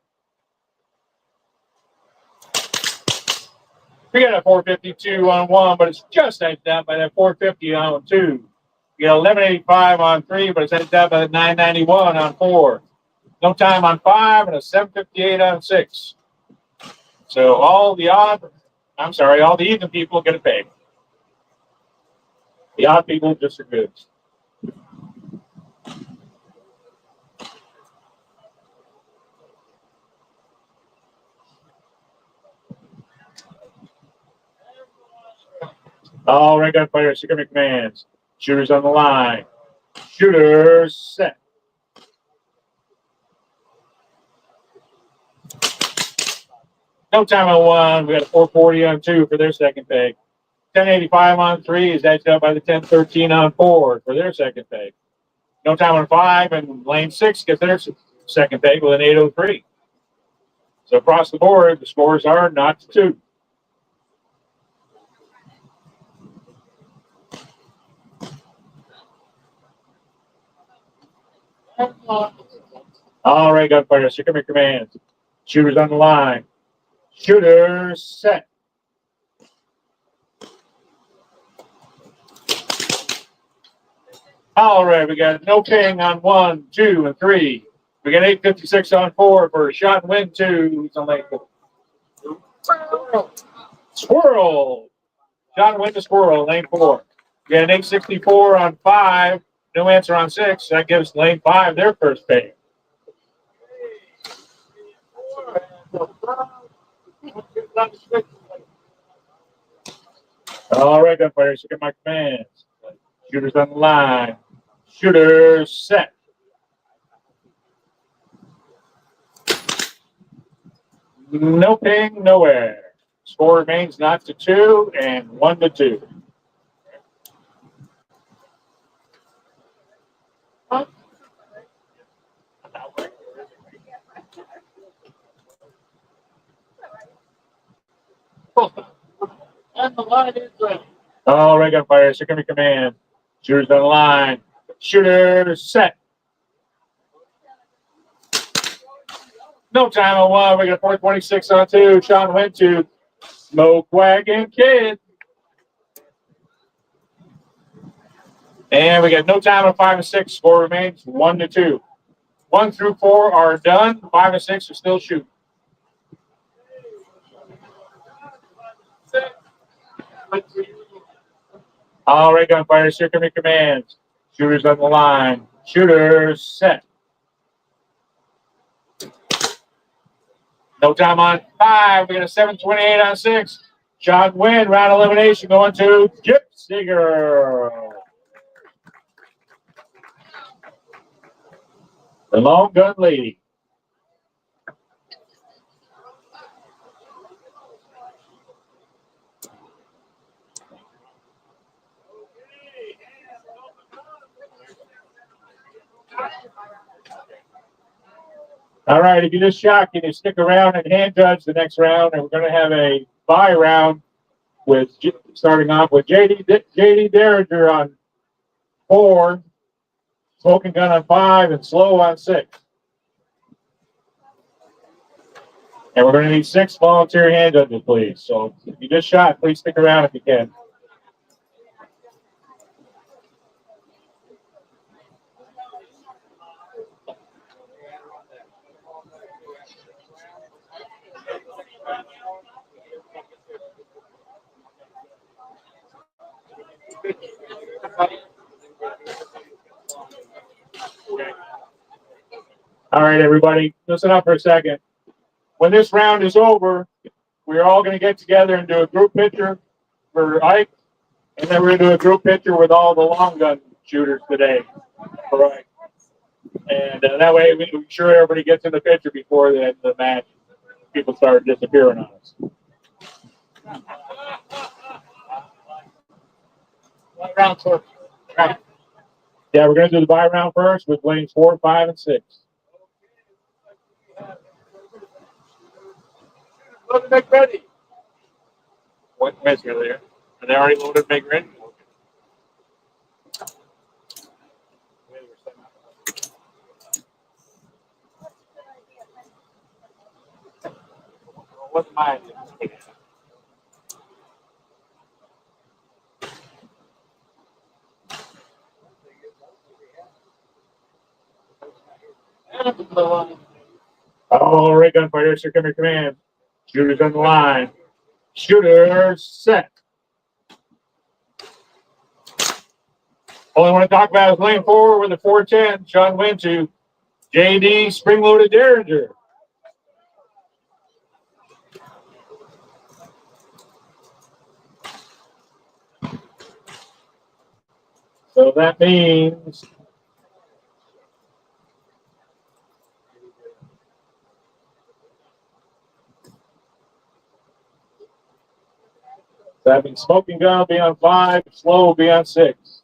Speaker 1: We got a 452 on one, but it's just edged out by that 450 on two. We got 1185 on three, but it's edged out by the 991 on four. No time on five and a 758 on six. So all the even people get a pay. The odd people just are good. All right, gunfighters, secure commands. Shooters on the line. Shooters set. No time on one. We got a 440 on two for their second peg. 1085 on three is edged out by the 1013 on four for their second peg. No time on five, and lane six gets their second peg with an 803. So across the board, the scores are not to two. All right, gunfighters, secure commands. Shooters on the line. Shooters set. All right, we got no ping on 1, 2, and 3. We got 856 on 4 for a shot and win 2. Who's on lane 4? Squirrel. Shot and win to Squirrel, lane 4. We got an 864 on 5. No answer on 6. That gives lane 5 their first ping. All right, gunfighters, look at my commands. Shooters on the line. Shooters set. No ping, nowhere. Score remains not to 2 and 1 to 2. And the line is ready. All right, gunfighters, here come your command. Shooters on the line. Shooters set. No time on 1. We got 426 on 2. Sean went to Smoke Wagon Kid. And we got no time on 5 and 6. Score remains 1 to 2. 1 through 4 are done. 5 and 6 are still shooting. All right, gunfighters, here come your commands. Shooters on the line. Shooters set. No time on 5. We got a 728 on 6. Shot win. Round elimination going to Gypsy Girl. The long gun lady. All right, if you just shot, can you stick around and hand judge the next round? And we're going to have a bye round with starting off with JD Derringer on 4, Smoking Gun on 5, and Slow on 6. And we're going to need 6 volunteer hand judges, please. So if you just shot, please stick around if you can. All right, everybody, listen up for a second. When this round is over, we're all going to get together and do a group picture for Ike, and then we're going to do a group picture with all the long gun shooters today. All right. And that way, we make sure everybody gets in the picture before the end of the match. people started disappearing on us.
Speaker 5: Round two. Right.
Speaker 1: Yeah, we're going to do the buy round first with lanes 4, 5, and 6.
Speaker 5: Load and make ready. What minutes earlier? Are they already loaded and make ready? What's my idea?
Speaker 1: All right, gunfighters, here come your commands. Shooters on the line. Shooters set. All I want to talk about is lane 4 with the 410. Sean went to JD spring-loaded Derringer. So that means smoking gun will be on 5, slow will be on 6.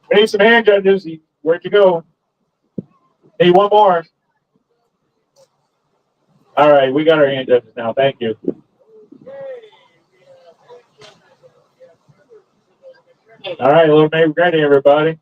Speaker 1: We need some hand judges. Where'd you go? Need one more. All right, we got our hand judges now. Thank you. All right, a little maybe ready, everybody.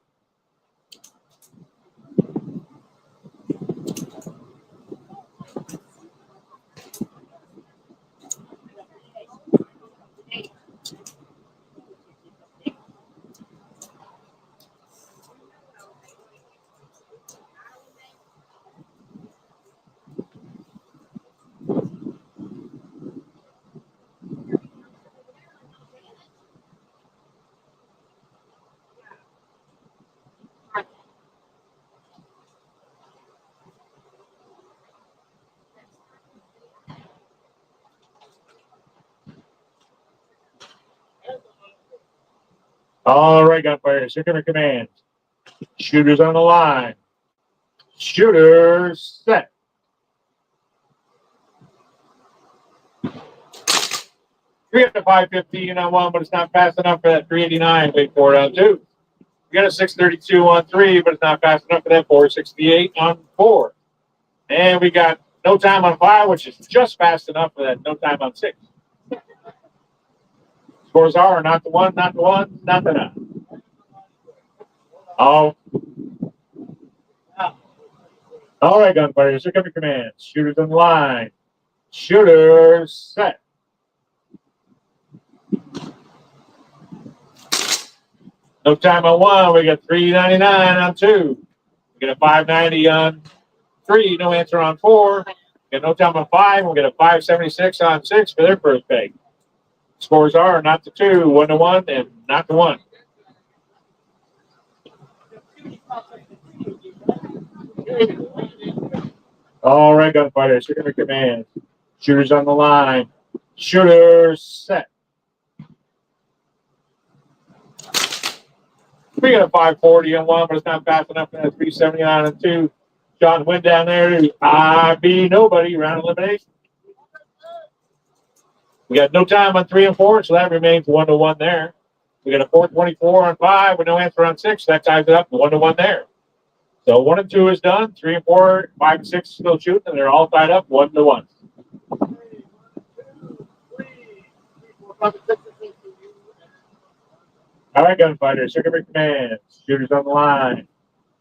Speaker 1: All right, gunfighters, here come your commands. Shooters on the line. Shooters set. We got a 515 on 1, but it's not fast enough for that 389. Wait for it on 2. We got a 632 on 3, but it's not fast enough for that 468 on 4. And we got no time on 5, which is just fast enough for that no time on 6. Scores are not the 1, not the 1, not the 9. Oh. All right, gunfighters, here come your commands. Shooters on the line. Shooters set. No time on 1. We got 399 on 2. We got a 590 on 3. No answer on 4. We got no time on 5. We get a 576 on 6 for their first peg. Scores are not the 2, 1 to 1, and not the 1. All right, gunfighters, here are the commands. Shooters on the line. Shooters set. We got a 540 on 1, but it's not fast enough for that 379 on 2. John went down there to IB nobody, round elimination. We got no time on 3 and 4, so that remains 1 to 1 there. We got a 424 on 5 with no answer on 6. That ties it up 1 to 1 there. So 1 and 2 is done. 3 and 4, 5 and 6 still shooting, and they're all tied up 1 to 1. All right, gunfighters, here come your commands. Shooters on the line.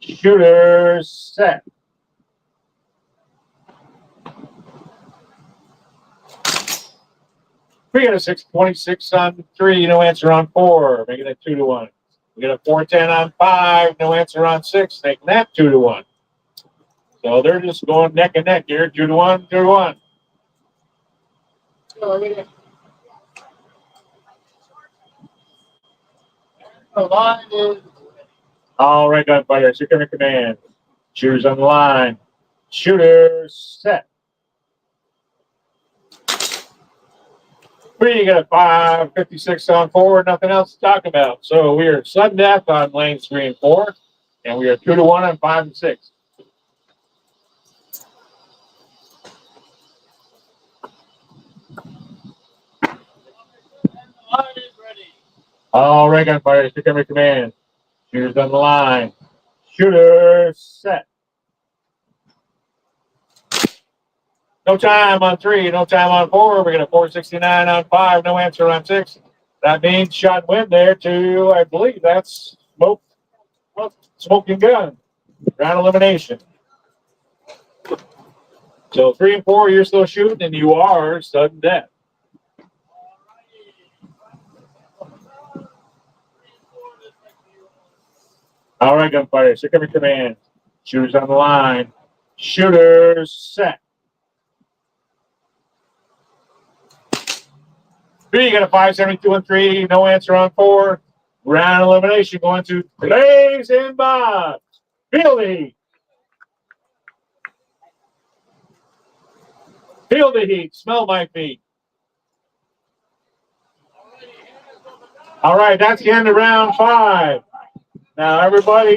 Speaker 1: Shooters set. We got a 626 on 3, no answer on 4, making it 2 to 1. We got a 410 on 5, no answer on 6, making that 2 to 1. So they're just going neck and neck here, 2 to 1, 2 to 1. All right, gunfighters, here come your command. Shooters on the line. Shooters set.
Speaker 5: We got a 5:56 on forward, nothing else to talk about. So we are sudden death on lanes 3 and 4, and we are 2-1 on 5 and 6. All right, gunfighters, pick up your command. Shooters on the line. Shooter set. No time on 3, no time on 4. We're going to 469 on 5, no answer on 6. That means shot win there to, I believe that's smoking gun. Round elimination. So 3 and 4, you're still shooting, and you are sudden death. All right, gunfighters, pick up your command. Shooters on the line. Shooters set. B, you got a 572 and 3, no answer on 4. Round elimination going to Blaze and Bob. Field the heat. Smell my feet. All right, that's the end of round 5. Now, everybody,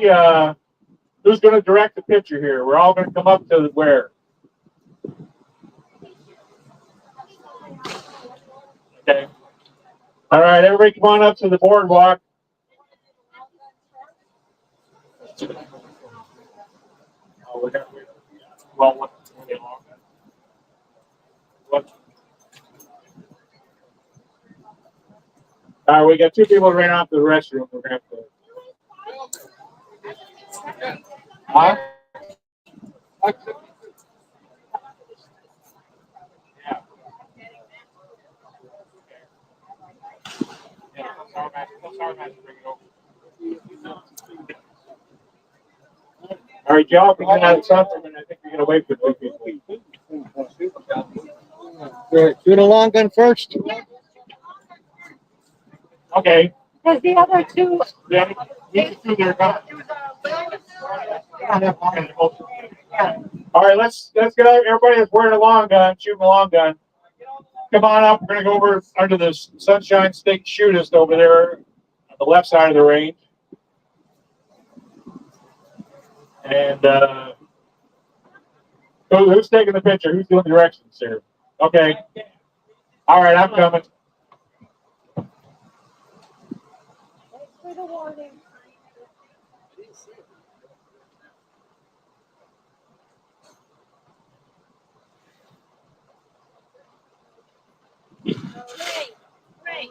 Speaker 5: who's going to direct the picture here? We're all going to come up to where? Okay. All right, everybody come on up to the boardwalk. All right, we got 2 people ran off to the restroom. We're going to have to. Huh? Yeah. All right, y'all can get out of something, and I think you're going to wait for 2 people.
Speaker 2: Do the long gun first.
Speaker 5: Okay.
Speaker 7: Because the other two,
Speaker 5: Yeah, these 2 that are gone. All right, let's get out. Everybody that's wearing a long gun, shooting a long gun. Come on up. We're gonna go over under the Sunshine State Shootist over there on the left side of the range. And who's taking the picture? Who's doing the directions here? Okay. All right, I'm coming.
Speaker 7: thanks for the warning.
Speaker 6: Right.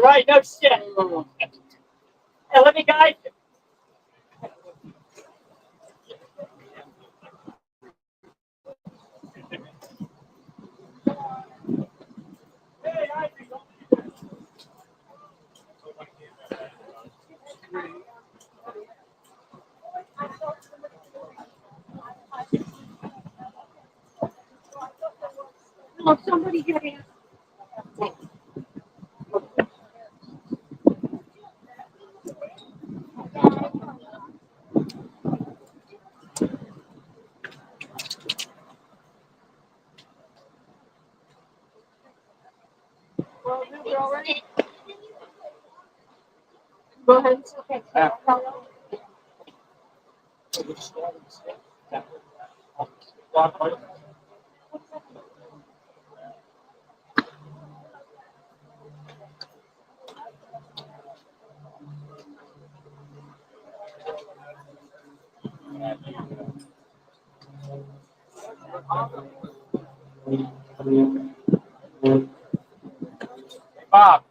Speaker 10: right. No shit. Hey, let me guide you.
Speaker 9: Oh, somebody get in. Go ahead. Okay.
Speaker 5: Bob.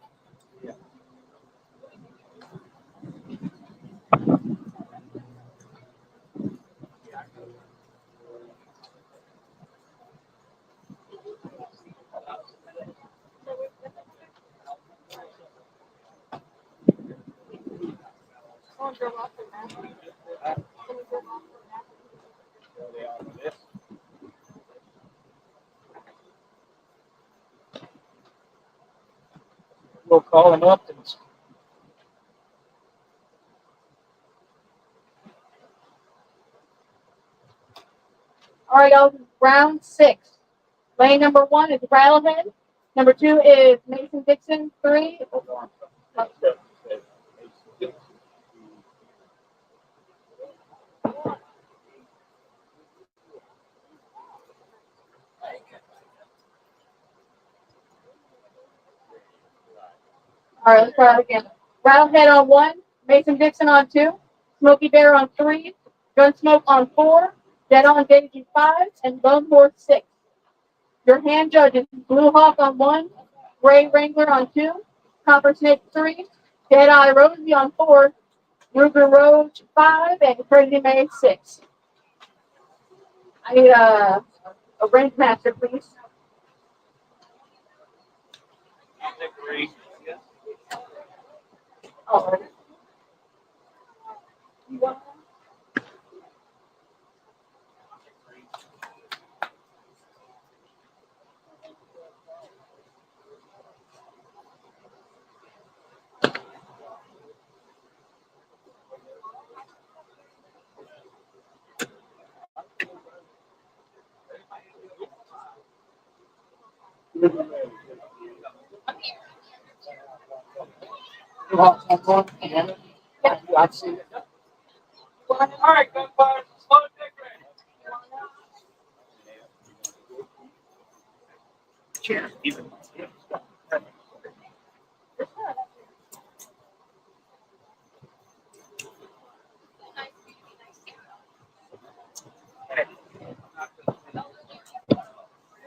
Speaker 5: We'll call him up and
Speaker 9: All right, y'all. Round 6. Lane number 1 is Rattlehead. Number 2 is Mason Dixon. 3. All right, let's try it again. Rattlehead on 1, Mason Dixon on 2, Smoky Bear on 3, Gunsmoke on 4, Dead on Daisy 5, and Lone Horse 6. Your hand judges: Blue Hawk on 1, Gray Wrangler on 2, Copper Snake 3, Dead Eye Rosie on 4, Ruger Roach 5, and Crazy May 6. I need a range master, please. Oh.
Speaker 2: You want someone? Yeah. I've seen it.
Speaker 5: all right, gunfire. Slow dick ready.
Speaker 2: Cheers. Even.
Speaker 9: You're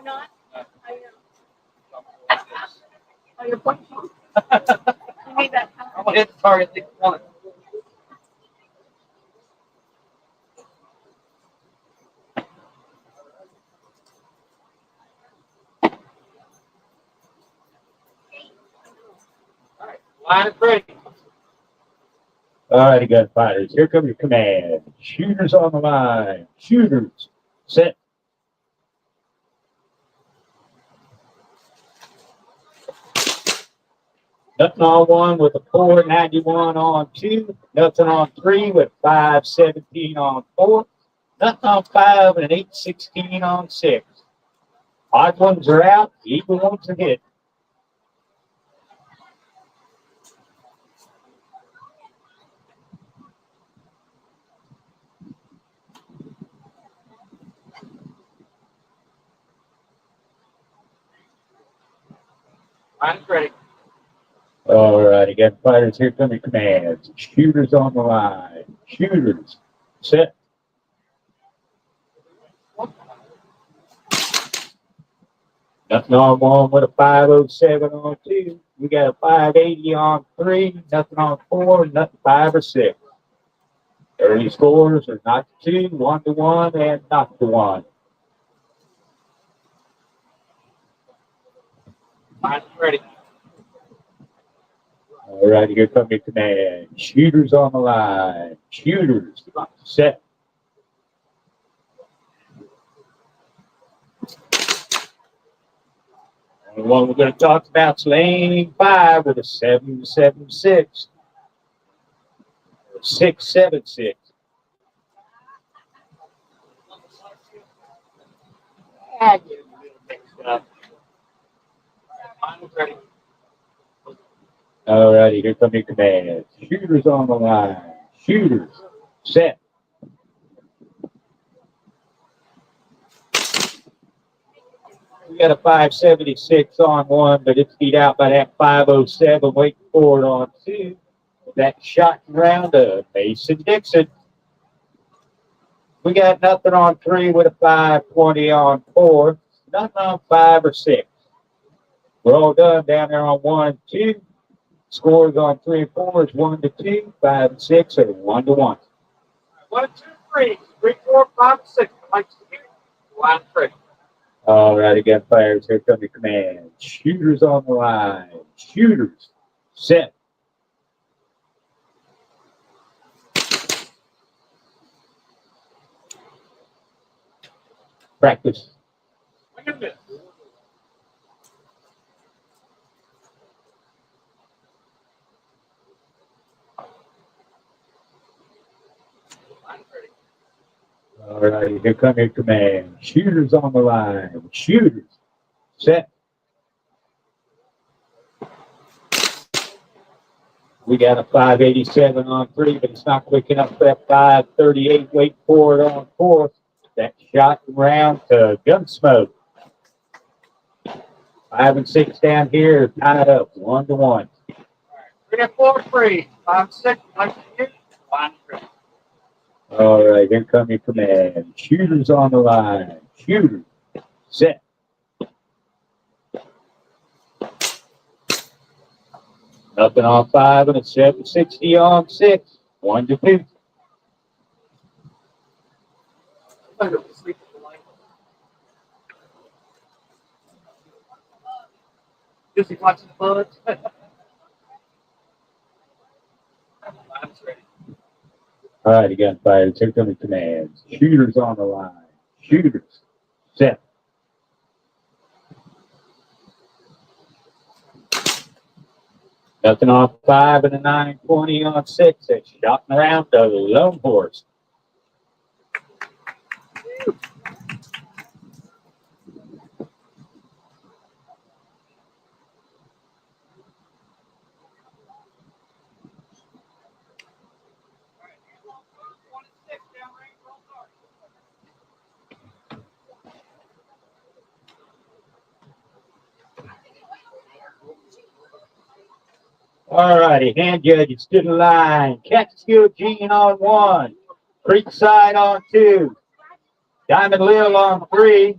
Speaker 9: not? Oh, you're pointing. You made that.
Speaker 10: I'm gonna hit the target. Take one.
Speaker 5: Line is ready.
Speaker 1: All righty, gunfighters. Here come your command. Shooters on the line. Shooters. Set. Nothing on 1 with a 491 on 2. Nothing on 3 with 517 on 4. Nothing on 5 and an 816 on 6. Odd ones are out. Even ones are hit.
Speaker 5: Line is ready.
Speaker 1: All righty, gunfighters. Here come your commands. Shooters on the line. Shooters. Set. Nothing on 1 with a 507 on 2.
Speaker 5: We got a 580 on 3, nothing on 4, nothing 5 or 6. Early scores are not to 2, 1 to 1, and not to 1.
Speaker 10: Mine's ready.
Speaker 5: All right, here comes your command. Shooters on the line. Shooters set. And the one we're going to talk about is lane 5 with a 776. 676.
Speaker 10: Mine was ready.
Speaker 5: All righty, here come your commands. Shooters on the line. Shooters set. We got a 576 on 1, but it's beat out by that 507 waiting for it on 2. That shot round of Mason Dixon. We got nothing on 3 with a 520 on 4. Nothing on 5 or 6. We're all done down there on 1 and 2. Scores on 3 and 4 is 1 to 2, 5 and 6 are 1 to 1.
Speaker 10: 1, 2, 3. 3, 4, 5, 6. Like to hear. Line ready.
Speaker 5: All right, again, players, here come the command. Shooters on the line. Shooters set. Practice.
Speaker 10: Look at this. Line ready.
Speaker 5: All right, here come your command. Shooters on the line. Shooters set. We got a 587 on 3, but it's not quick enough for that 538. Wait for it on 4. That shot round to Gunsmoke. 5 and 6 down here, tied up 1 to 1.
Speaker 10: 3 and 4, 3. 5, 6. Like to hear. Line ready.
Speaker 5: All right, here come your command. Shooters on the line. Shooters set. Nothing on 5 and a 760 on 6. 1 to 2.
Speaker 10: I'm going to sleep with the line. Busy watching the buds. Line's ready.
Speaker 5: All right, you got fighters. Here come the commands. Shooters on the line. Shooters set. Nothing on 5 and a 920 on 6. That's shotting around the Lone Horse. All righty, hand judges to the line. Catskill Gene on 1. Creekside on 2. Diamond Lil on 3.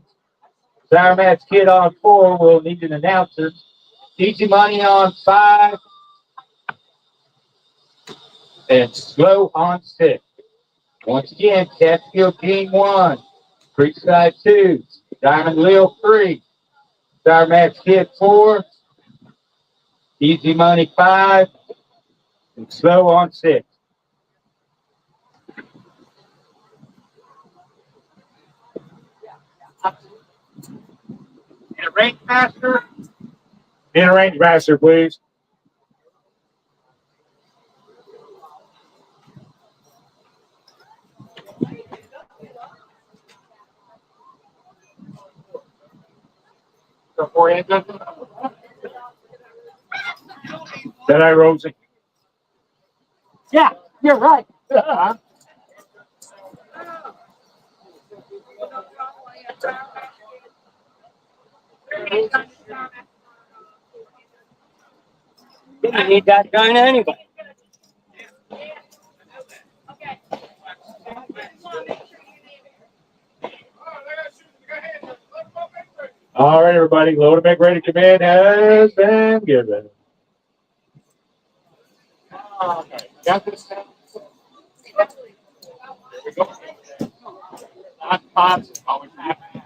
Speaker 5: Sour Match Kid on 4. We'll need an announcer. Easy Money on 5. And Slow on 6. Once again, Catskill Gene 1. Creekside 2. Diamond Lil 3. Sour Match Kid 4. Easy Money 5. And Slow on 6.
Speaker 10: And a range master.
Speaker 5: In a range master, please.
Speaker 10: So 4 hand judges.
Speaker 5: That I, Rosie?
Speaker 10: Yeah, you're right.
Speaker 7: I need that gun anyway.
Speaker 5: All right, everybody. Load and make ready command has been given. Got this now? Here we go. Not pots, always happen.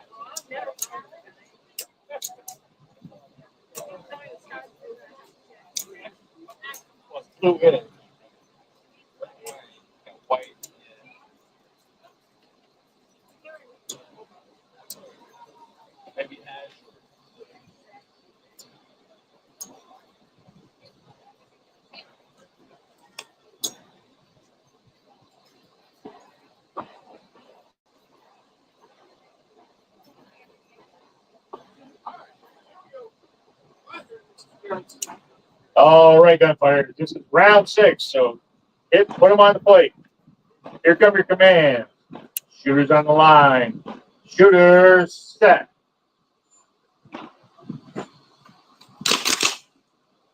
Speaker 5: What's blue in it? White. Maybe ash. All right, gunfighters. This is round 6, so put them on the plate. Here come your commands. Shooters on the line. Shooters set.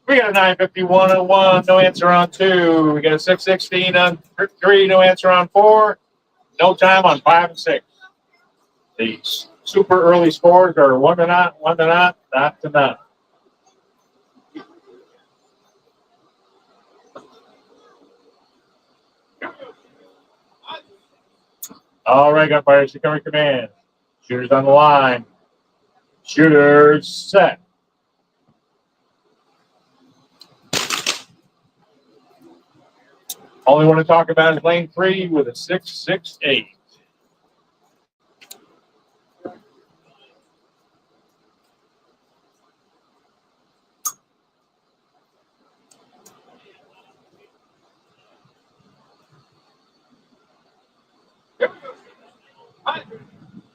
Speaker 5: We got a 951 on 1, no answer on 2. We got a 616 on 3, no answer on 4. No time on 5 and 6. These super early scores are 1 to not, 1 to not to none. All right, gunfighters, here come your commands. Shooters on the line. Shooters set. Only want to talk about is lane 3 with a 668.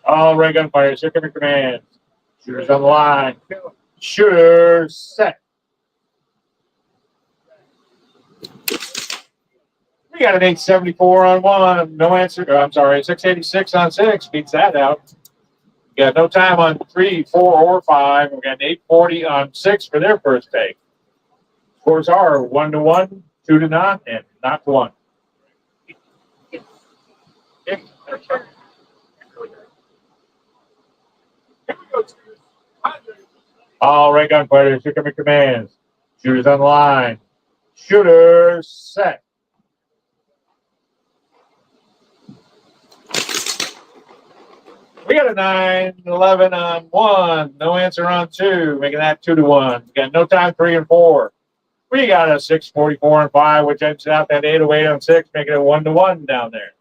Speaker 5: All right, gunfighters, here come your commands. Shooters on the line. Shooters set. We got an 874 on 1. No answer. I'm sorry, 686 on 6. Beats that out. We got no time on 3, 4, or 5. We got an 840 on 6 for their first take. Scores are 1 to 1, 2 to not, and not to 1. All right, gunfighters, here come your commands. Shooters on the line. Shooters set. We got a 911 on 1. No answer on 2, making that 2 to 1. We got no time 3 and 4. We got a 644 on 5, which ends out that 808 on 6, making it 1 to 1 down there.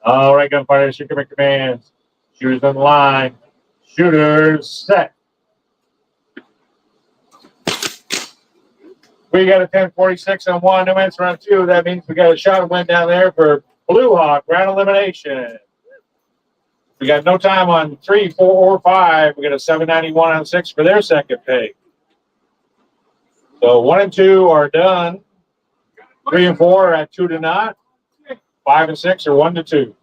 Speaker 5: All right, gunfighters, here come your commands. Shooters on the line. Shooters set. We got a 1046 on 1, no answer on 2. That means we got a shot and win down there for Blue Hawk, round elimination. We got no time on 3, 4, or 5. We got a 791 on 6 for their second take. So 1 and 2 are done. 3 and 4 are at 2 to not. 5 and 6 are 1 to 2.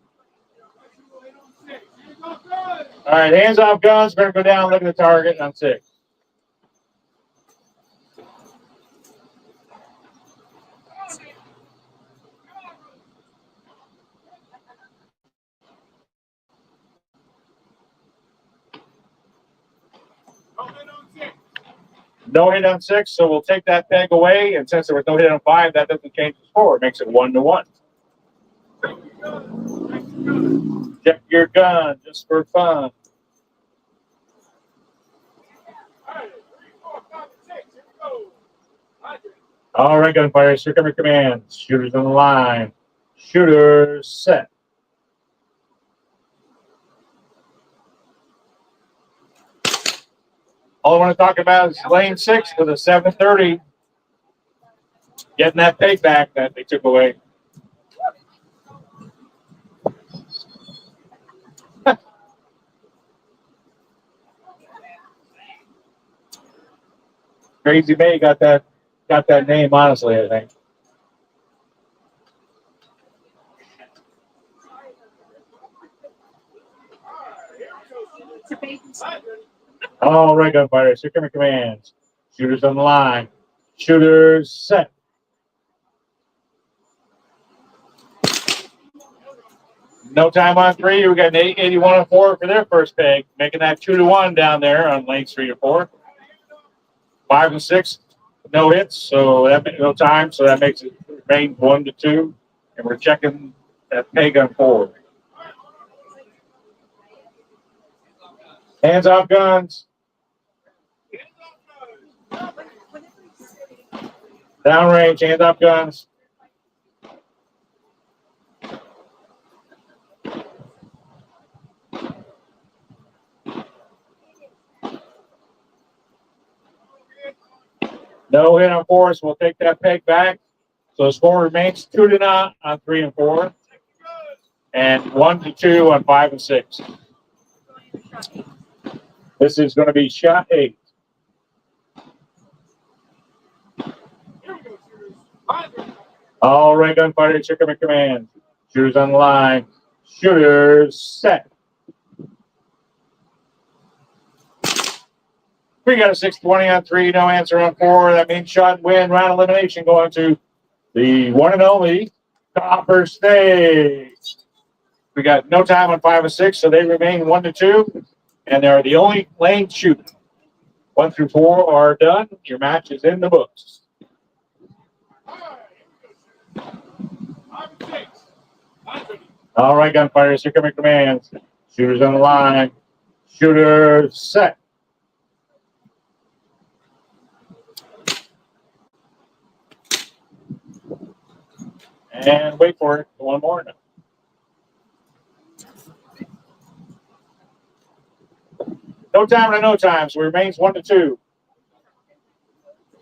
Speaker 5: All right, hands off guns. Better go down and look at the target on 6. No hit on 6, so we'll take that peg away. And since there was no hit on 5, that doesn't change the score. It makes it 1 to 1. Check your gun just for fun. All right, gunfighters, here come your commands. Shooters on the line. Shooters set. All I want to talk about is lane 6 with a 730. Getting that peg back that they took away. Crazy Bay got that name, honestly, I think. All right, gunfighters, here come your commands. Shooters on the line. Shooters set. No time on 3. We got an 81 and 4 for their first peg, making that 2-1 down there on lanes 3 to 4. 5 and 6, no hits, so that makes no time, so that makes it remain 1-2, and we're checking that peg on 4. Hands off guns. Downrange, hands off guns. No hit on 4, so we'll take that peg back. So the score remains 2-0 on 3 and 4, and 1-2 on 5 and 6. This is going to be shot 8. All right, gunfighters, here come your command. Shooters on the line. Shooters set. We got a 620 on 3, no answer on 4. That means shot and win. Round elimination going to the one and only Copper Snake. We got no time on 5 and 6, so they remain 1-2, and they're the only lane shooting. 1 through 4 are done. Your match is in the books. All right, gunfighters, here come your commands. Shooters on the line. Shooters set. And wait for it. One more. No time and no time, so it remains 1-2.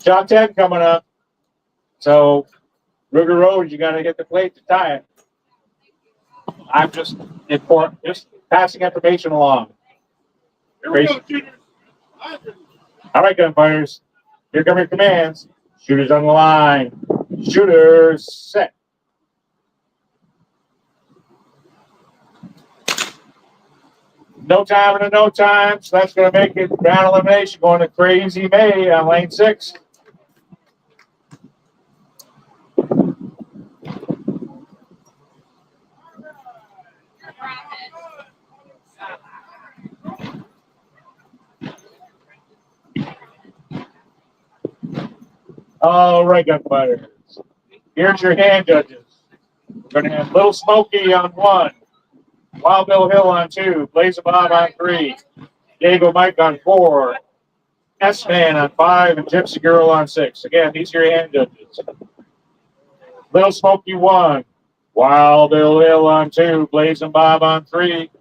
Speaker 5: Shot 10 coming up. So, Ruger Road, you got to get the plate to tie it. I'm just passing information along. All right, gunfighters. Here come your commands. Shooters on the line. Shooters set. No time and a no time, so that's going to make it round elimination going to Crazy May on lane 6. All right, gunfighters. Here's your hand judges. We're going to have Little Smoky on 1, Wild Bill Hill on 2, Blaze Bob on 3, Diego Mike on 4, S-Man on 5, and Gypsy Girl on 6. Again, these are your hand judges. Little Smoky 1, Wild Bill Hill on 2, Blaze Bob on 3,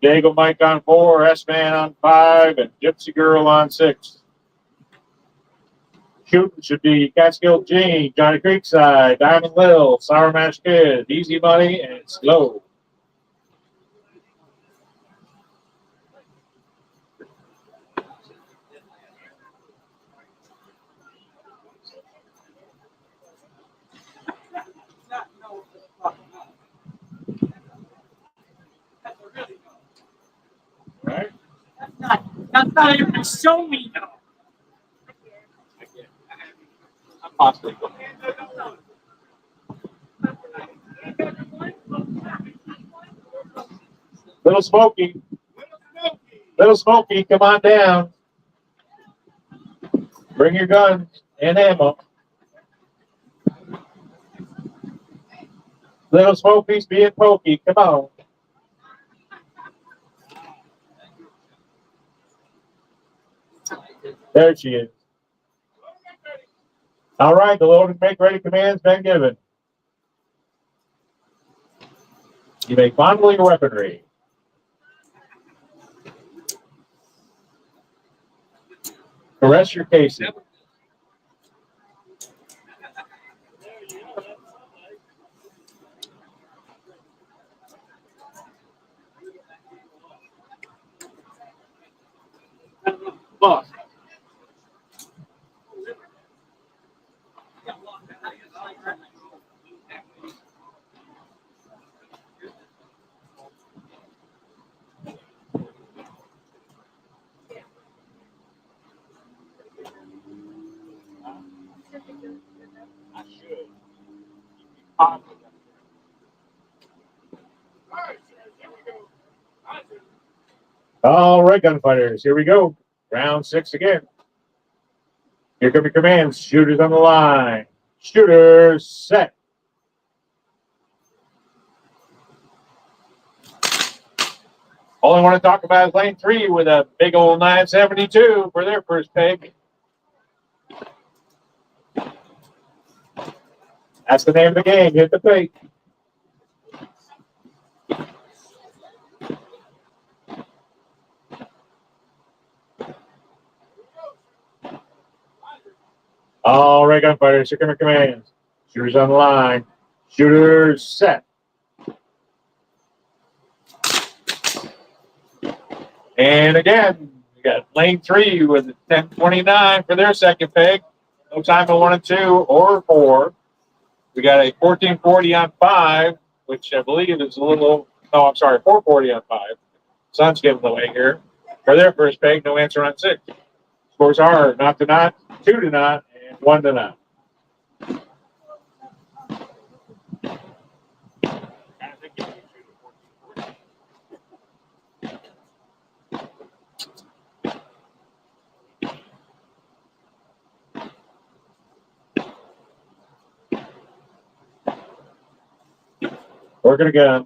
Speaker 5: Diego Mike on 4, S-Man on 5, and Gypsy Girl on 6. Shooting should be Catskill Gene, Johnny Creekside, Diamond Lil, Sour Mash Kid, Easy Money, and Slow. Right?
Speaker 10: That's not even to show me though.
Speaker 5: Possibly. Little Smoky. Little Smoky, come on down. Bring your guns and ammo. Little Smoky's being pokey. Come on. There she is. All right, the load and make ready command's been given. You may fondle your weaponry. Caress your casing.
Speaker 10: Boss.
Speaker 5: I should. All right, gunfighters, here we go. Round 6 again. Here come your commands. Shooters on the line. Shooters set. All I want to talk about is lane 3 with a big old 972 for their first peg. That's the name of the game. Hit the fake. All right, gunfighters, here come your commands. Shooters on the line. Shooters set. And again, we got lane 3 with 1029 for their second peg. No time on 1 and 2 or 4. We got a 1440 on 5, which I believe is a little. No, I'm sorry, 440 on 5. Sun's giving away here. For their first peg, no answer on 6. Scores are not to not, 2 to not, and 1 to not. Working again.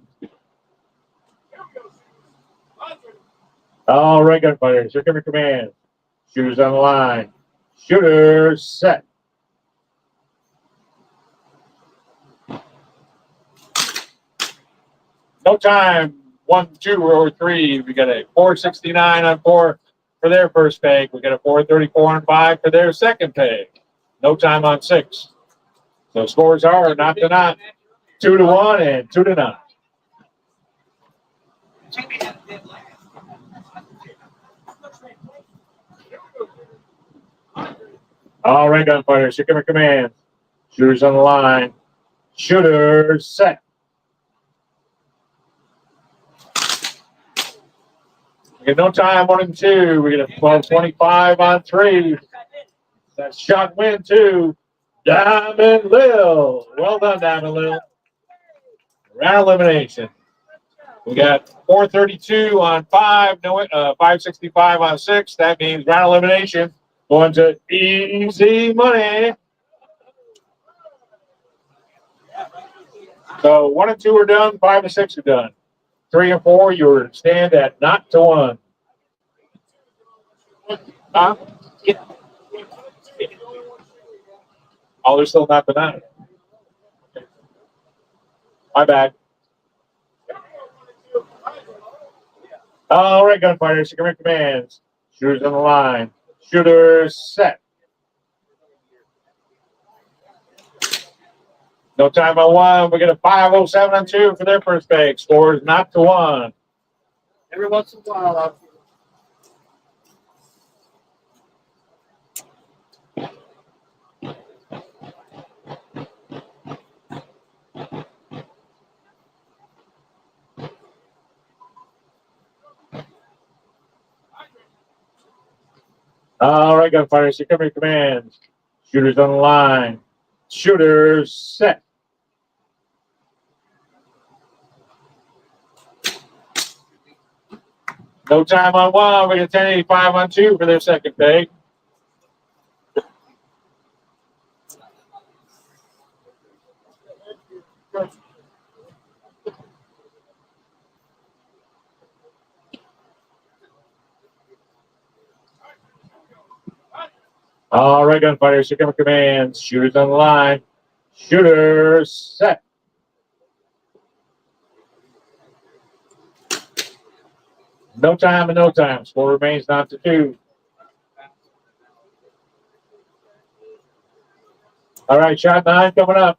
Speaker 5: All right, gunfighters, here come your commands. Shooters on the line. Shooters set. No time. 1, 2, or 3. We got a 469 on 4 for their first peg. We got a 434 on 5 for their second peg. No time on 6. So scores are not to not, 2 to 1 and 2 to not. All right, gunfighters, here come your commands. Shooters on the line. Shooters set. We got no time, 1 and 2. We got a 1225 on 3. That's shot win 2. Diamond Lil. Well done, Diamond Lil. Round elimination. We got 432 on 5, no, 565 on 6. That means round elimination going to easy money. So 1 and 2 are done, 5 and 6 are done. 3 and 4, you stand at not to 1. Huh? Yeah. Oh, they're still not to 9. My bad. All right, gunfighters, here come your commands. Shooters on the line. Shooters set. No time on 1. We get a 507 on 2 for their first peg. Scores not to 1.
Speaker 10: Every once in a while, I'll
Speaker 5: All right, gunfighters, here come your commands. Shooters on the line. Shooters set. No time on 1. We get 1085 on 2 for their second peg. All right, gunfighters, here come your commands. Shooters on the line. Shooters set. No time and no time. Score remains not to 2. All right, shot 9 coming up.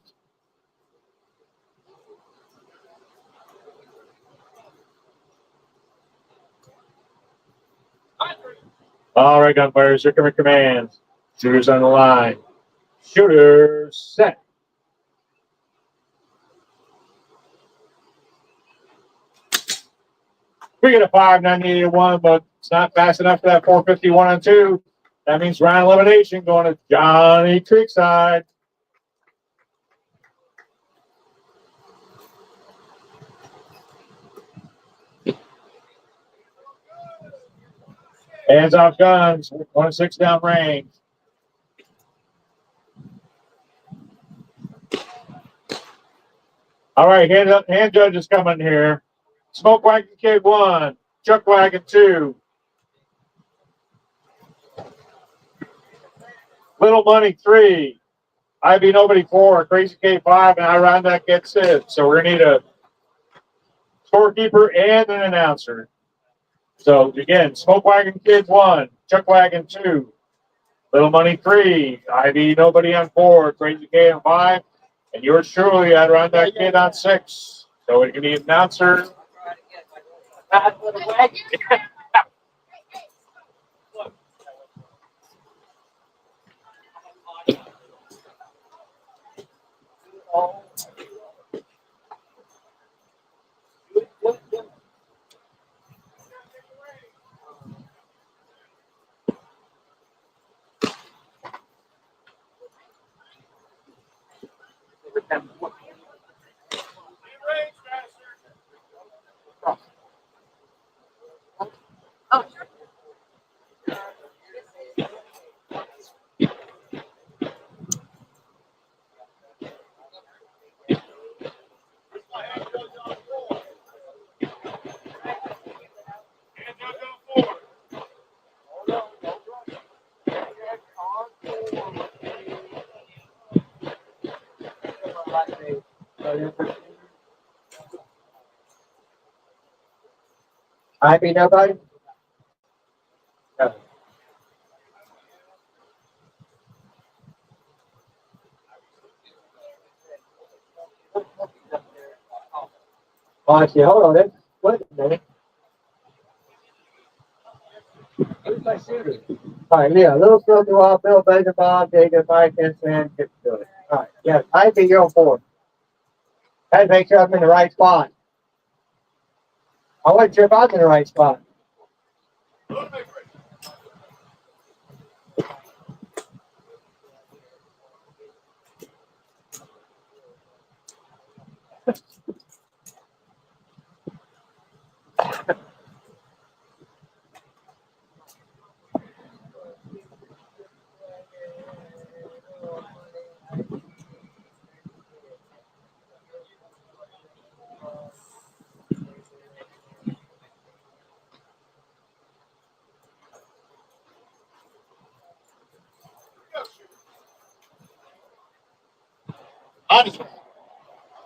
Speaker 5: All right, gunfighters, here come your commands. Shooters on the line. Shooters set. We get a 598 1, but it's not fast enough for that 451 on 2. That means round elimination going to Johnny Creekside. Hands off guns. 1 and 6 down range. All right, hand judge is coming here. Smoke Wagon Kid 1, Chuck Wagon 2, Little Money 3, IB Nobody 4, Crazy K 5, and I Run That Kid 6. So we're gonna need a scorekeeper and an announcer. So again, Smoke Wagon Kid 1, Chuck Wagon 2, Little Money 3, IB Nobody on 4, Crazy K on 5, and yours truly, I'd Run That Kid on 6. So we're gonna need an announcer.
Speaker 2: IB nobody? No. Oh, I see. Hold on then. Wait a minute. Who's my shooter? All right, yeah, Little Smoky Wall, Bill Baker, Bob, Jacob, Mike, and Sam, get to it. All right, yeah, IB, you're on 4. I had to make sure I'm in the right spot. I wasn't sure if I was in the right spot.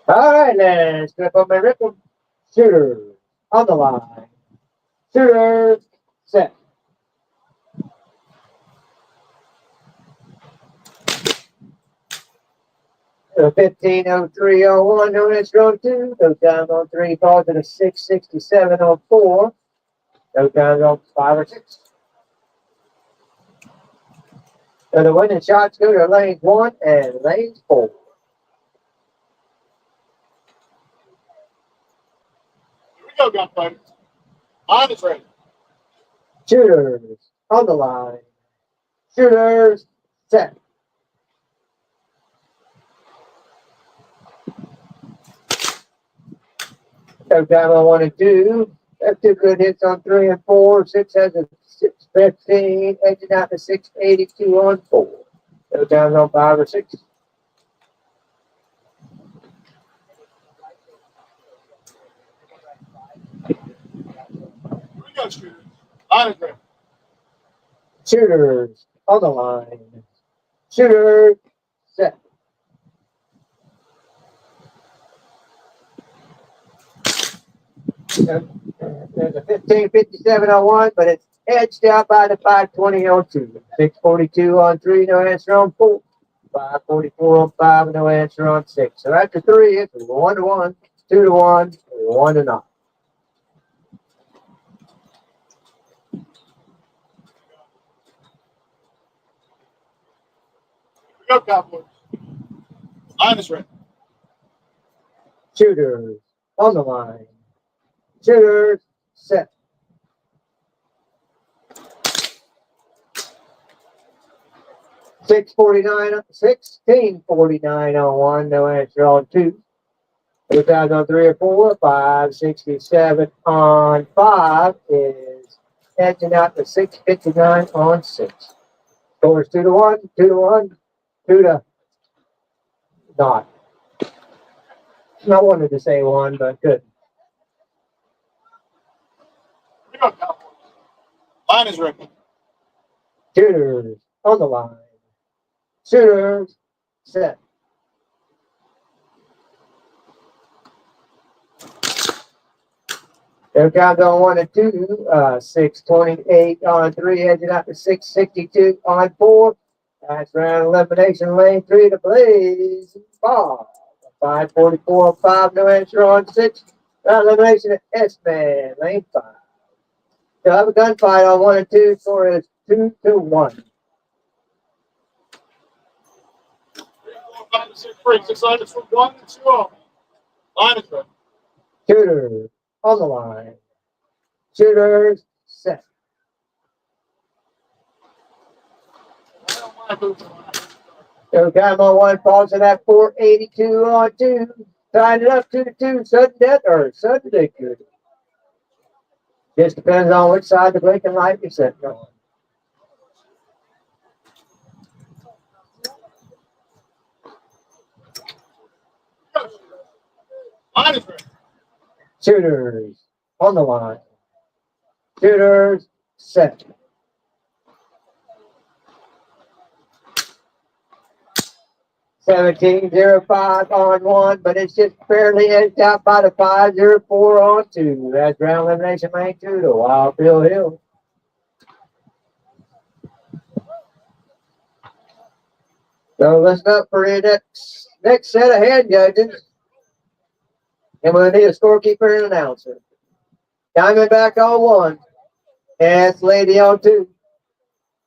Speaker 2: All right, let's flip on my ripple. Shooter on the line. Shooter set. So 15:03:01, no hits, row 2. No time on 3, falls at a 6:67:04. No time on 5 or 6. So the winning shots go to lanes 1 and lanes 4.
Speaker 5: Here we go, gunfighters. On is ready.
Speaker 2: Shooters on the line. Shooters set. So time on 1 and 2. That's 2 good hits on 3 and 4. 6 has a 6:15, edging out to 6:82 on 4. So time on 5 or 6.
Speaker 5: Here we go, shooters. On is ready.
Speaker 2: Shooters on the line. Shooter set. There's a 15:57:01, but it's edged out by the 5:20:02. 6:42 on 3, no answer on 4. 5:44 on 5, no answer on 6. So after 3, it's 1-1, 2-1, 1-0.
Speaker 5: Here we go, Cowboys. On is ready.
Speaker 2: Shooters on the line. Shooters set. $6.49, $16.49 on 1, no answer on 2. 2,000 on 3 or 4, 567 on 5 is edging out to 659 on 6. Scores 2-1, 2-1, 2-0. I wanted to say 1, but couldn't.
Speaker 5: Line is ready.
Speaker 2: Shooters on the line. Shooters set. Their count on 1 and 2. 628 on 3, edging out to 662 on 4. That's round elimination, lane 3 to Blaze Bob. 544 5, no answer on 6. Round elimination at S-Man, lane 5. They'll have a gunfight on 1 and 2. Score is 2-1.
Speaker 5: 5 and 6 free. 6 items from 1 and 2 on. Line is ready.
Speaker 2: Shooters on the line. Shooters set. So time on 1, falls at that 482 on 2. Tying it up 2-2. Sudden death or sudden victory. Just depends on which side the blinking light is set on.
Speaker 5: Line is ready.
Speaker 2: Shooters on the line. Shooters set. $17.05 on 1, but it's just barely edged out by the 504 on 2. That's round elimination lane 2 to Wild Bill Hill. So listen up for your next set of hand judges. And we'll need a scorekeeper and announcer. Diamondback on 1. Ass Lady on 2.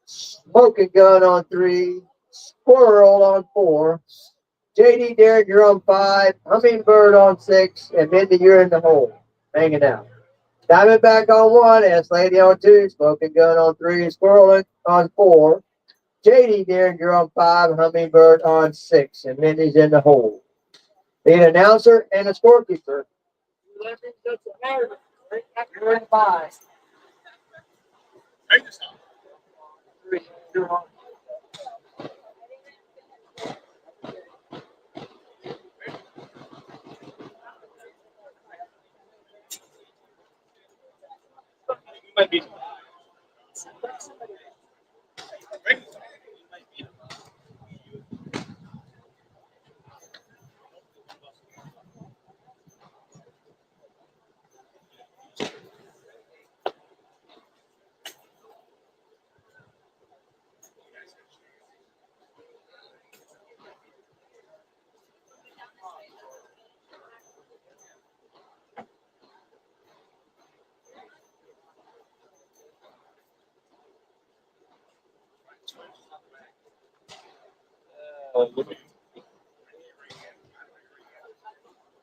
Speaker 2: Smoking Gun on 3. Squirrel on 4. JD Derringer on 5. Hummingbird on 6. And Mindy, you're in the hole. Hanging out. Diamondback on 1. Ass Lady on 2. Smoking Gun on 3. Squirrel on 4. JD Derringer on 5. Hummingbird on 6. And Mindy's in the hole. Need an announcer and a scorekeeper. You're in 5. 3, 2, 1.
Speaker 5: You might be.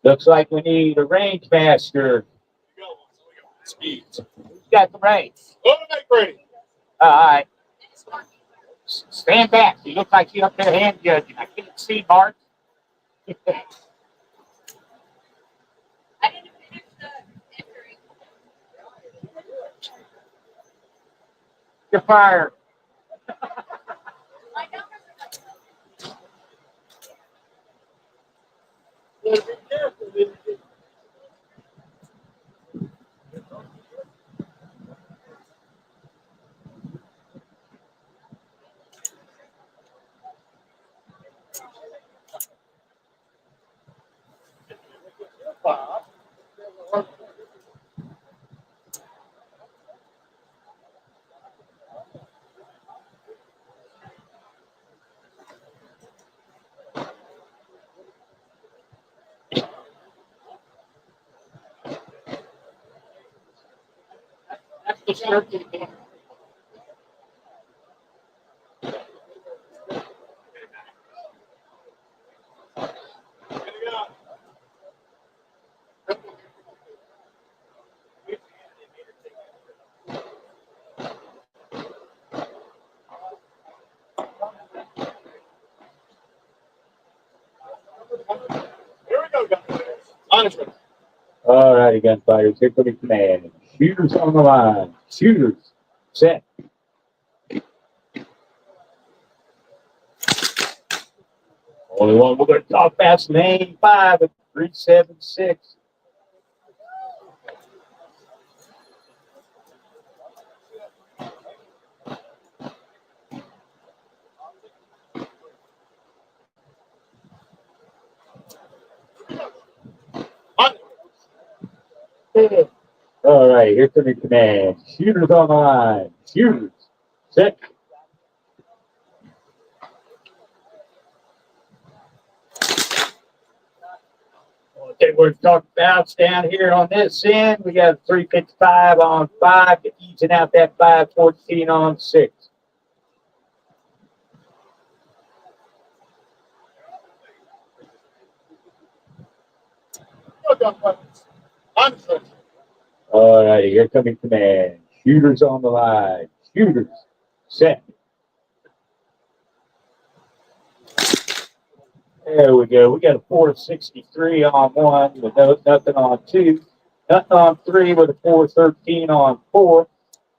Speaker 10: Looks like we need a range master.
Speaker 5: Speed.
Speaker 10: Who's got the reins?
Speaker 5: Make ready.
Speaker 10: All right. Stand back. You look like you're up there hand judging. I can't see, Bart.
Speaker 9: I didn't finish the entry.
Speaker 10: You're fired.
Speaker 9: My numbers
Speaker 10: That's the circuit again.
Speaker 5: Here we go, guys. Line is ready.
Speaker 10: All righty, gunfighters. Here for the command. Shooters on the line. Shooters
Speaker 4: set. Only one we're going to talk about is lane 5 at 376. All right, here's the command. Shooters on the line. Shooters. Set. Okay, we're talking about down here on this end. We got 355 on 5, easing out that 514 on 6. All righty, here coming command. Shooters on the line. Shooters. Set. There we go. We got a 463 on 1 with nothing on 2. Nothing on 3 with a 413 on 4.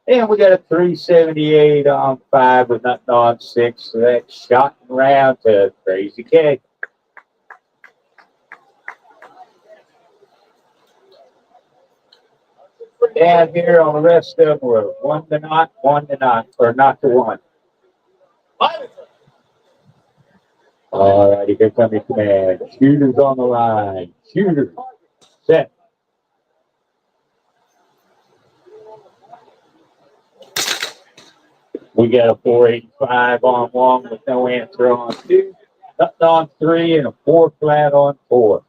Speaker 4: And we got a 378 on 5 with nothing on 6. So that's shot and round to Crazy K. Down here on the rest of them, we're 1 to not, 1 to not, or not to 1. All righty, here comes the command. Shooters on the line. Shooters. Set. We got a 485 on 1 with no answer on 2. Nothing on 3 and a 4 flat on 4.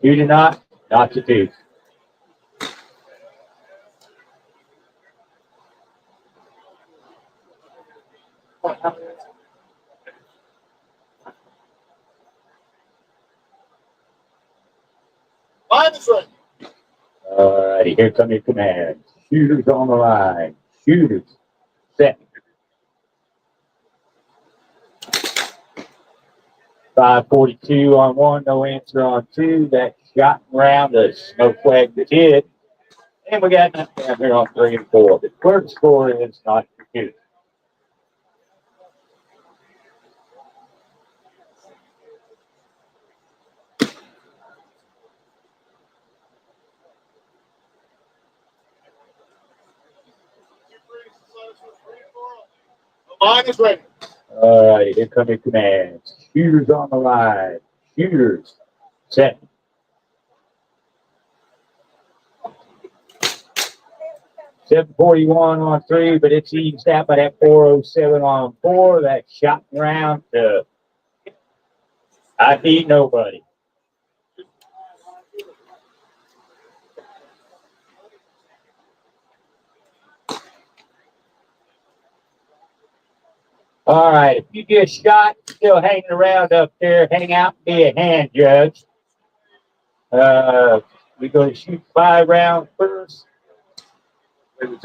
Speaker 4: 2 to not to 2. All righty, here comes your command. Shooters on the line. Shooters. Set. 542 on 1, no answer on 2. That shot round the smoke flag the kid. And we got nothing down here on 3 and 4. The third score is not computed.
Speaker 5: Line is ready.
Speaker 4: All right, here come your commands. Shooters on the line. Shooters. Set. $741 on 3, but it's eased out by that 407 on 4. That shot round to I beat nobody. All right, if you get shot, still hanging around up there, hang out and be a hand judge. We're going to shoot 5 rounds first. Put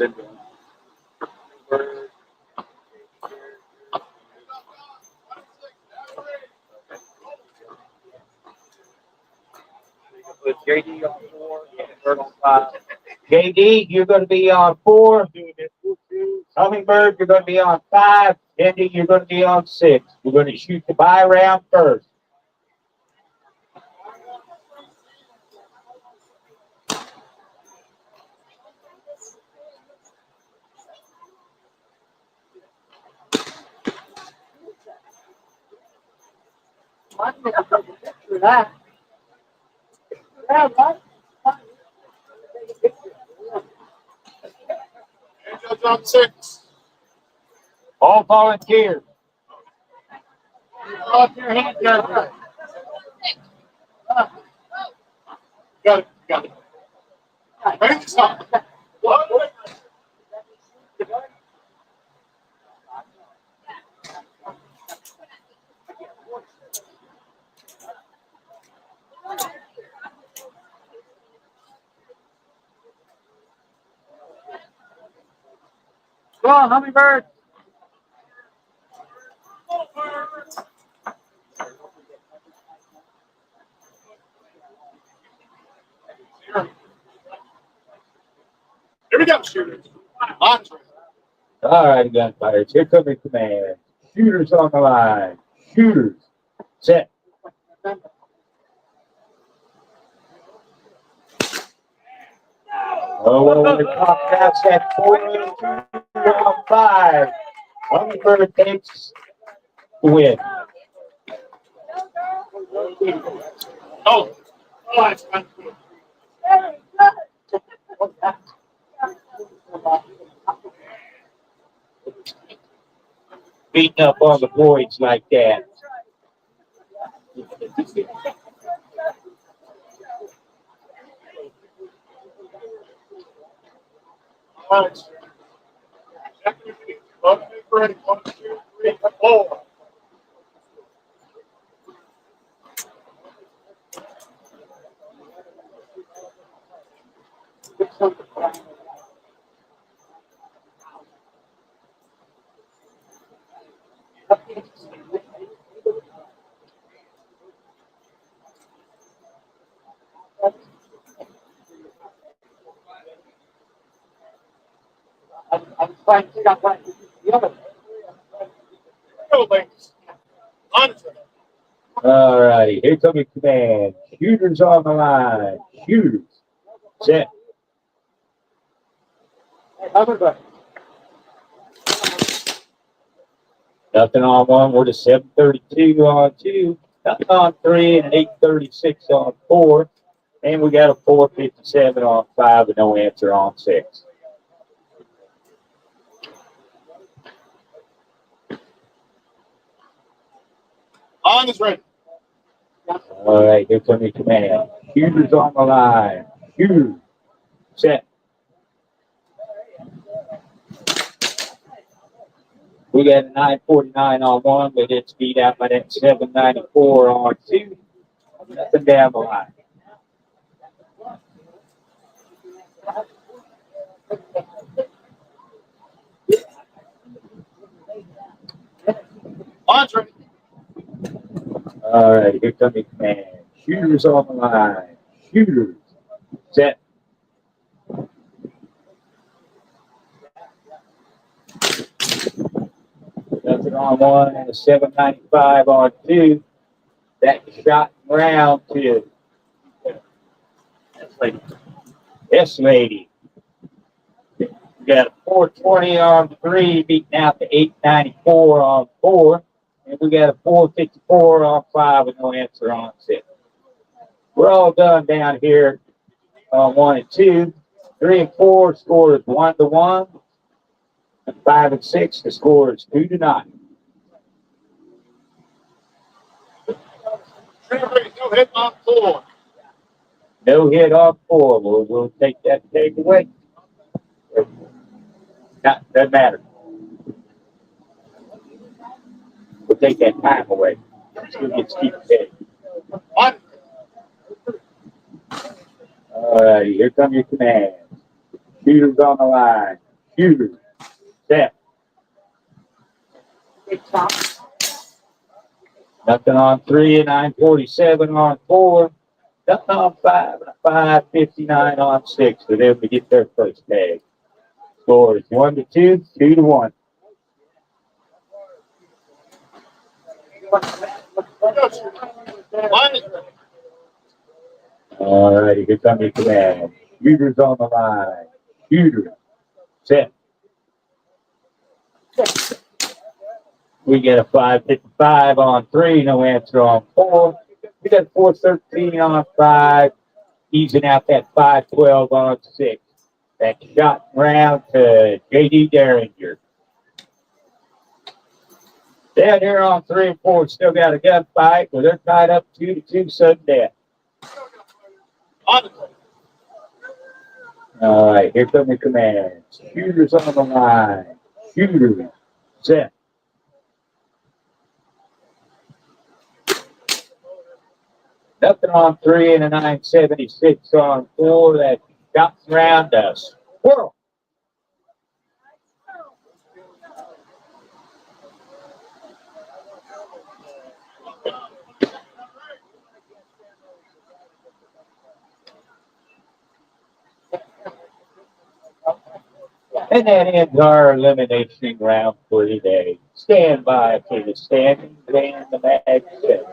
Speaker 4: JD on 4, Hummingbird on 5. JD, you're going to be on 4. Hummingbird, you're going to be on 5. Andy, you're going to be on 6. We're going to shoot the buy round first.
Speaker 9: That. Yeah, what?
Speaker 5: Judge on 6.
Speaker 4: All volunteers.
Speaker 5: Off your hand, Judge. Got it. Ready to stop.
Speaker 10: Go on, Hummingbird.
Speaker 5: Here we go, shooters. Line's ready.
Speaker 2: All right, gunfighters. Here comes your command. Shooters on the line. Shooters. Set. Oh, the top pass at 4-2-5. Hummingbird takes the win.
Speaker 5: Oh, that's fine.
Speaker 2: Beating up on the boys like that.
Speaker 5: All right. One, two, three, 1, 2, 3, 4. Go, ladies. Honestly.
Speaker 2: All righty, here comes your command. Shooters on the line. Shooters. Set. Nothing on one. We're to 7:32 on two. Nothing on three and an 8:36 on four. And we got a 4:57 on five with no answer on six.
Speaker 5: On is ready.
Speaker 2: All right, here comes your command. Shooters on the line. Shooters. Set. We got a 9:49 on one, but it's beat out by that 7:94 on two. Nothing down the line.
Speaker 5: On's ready.
Speaker 2: All right, here comes your command. Shooters on the line. Shooters. Set. Nothing on one and a 7:95 on two. That shot round to this lady. We got a 420 on three, beating out the 894 on four. And we got a 454 on five with no answer on six. We're all done down here on one and two. Three and four score is 1-1. And 5 and 6, the score is 2-9.
Speaker 5: No hit on 4.
Speaker 2: No hit on four. We'll take that take away. Doesn't matter. We'll take that time away. Still gets keep it.
Speaker 5: On.
Speaker 2: All righty, here come your command. Shooters on the line. Shooters. Set. Nothing on three and 9:47 on four. Nothing on five and a 5:59 on six for them to get their first tag. Score is 1-2, 2-1.
Speaker 5: On is ready.
Speaker 2: All righty, here comes your command. Shooters on the line. Shooters. Set. We get a 5:55 on three, no answer on four. We got 4:13 on five, easing out that 5:12 on six. That shot round to J.D. Derringer. Down here on three and four, still got a gunfight, but they're tied up 2-2 sudden death.
Speaker 5: On is ready.
Speaker 2: All right, here come the commands. Shooters on the line. Shooters. Set. Nothing on three and a 9:76 on four. That shots around us. Squirrel. And that ends our elimination round for today. Stand by for the standings and the match set.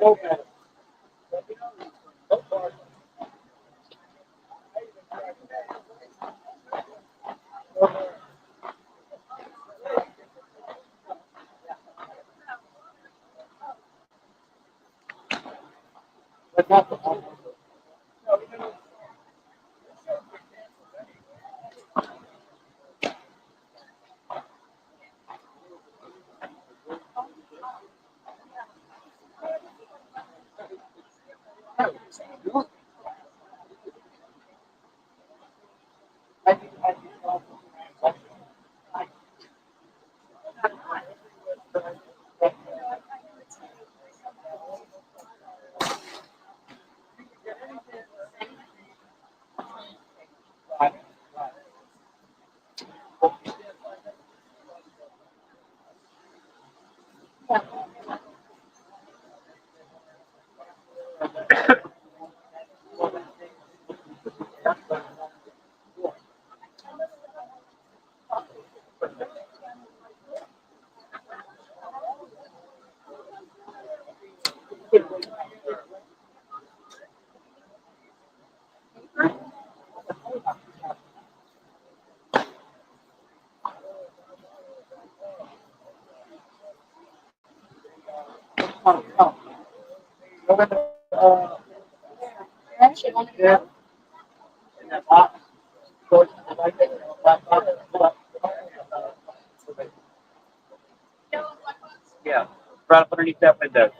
Speaker 4: Yeah, right up underneath that window.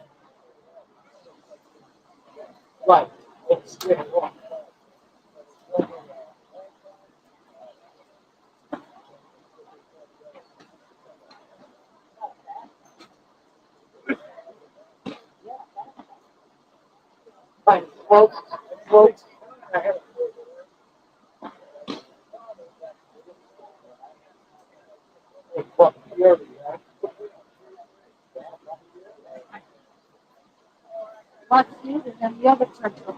Speaker 2: Right.
Speaker 3: What's needed and the other person.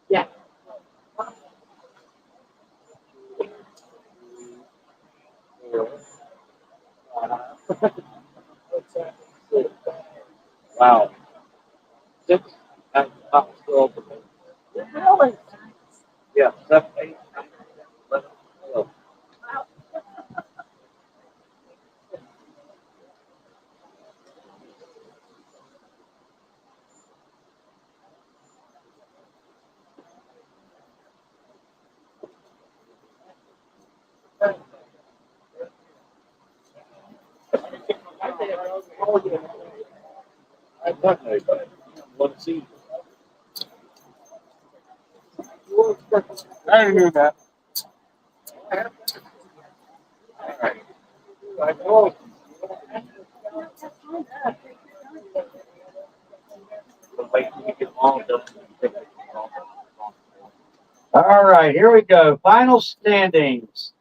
Speaker 2: Yeah.
Speaker 4: Wow. Six. That's still open.
Speaker 3: Really?
Speaker 4: Yeah, 7, 8, 9, 10, 11, 12. I've done that, but let's see.
Speaker 1: I already knew that.
Speaker 4: Wait till we get long done.
Speaker 5: All right, here we go. Final standings.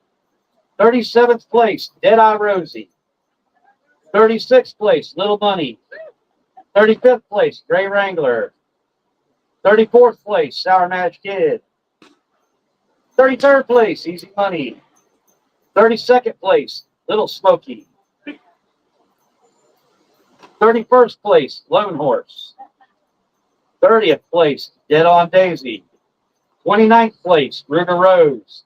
Speaker 5: 37th place, Deadeye Rosie. 36th place, Little Money. 35th place, Gray Wrangler. 34th place, Sour Match Kid. 33rd place, Easy Money. 32nd place, Little Smoky. 31st place, Lone Horse. 30th place, Dead on Daisy. 29th place, Ruger Rose.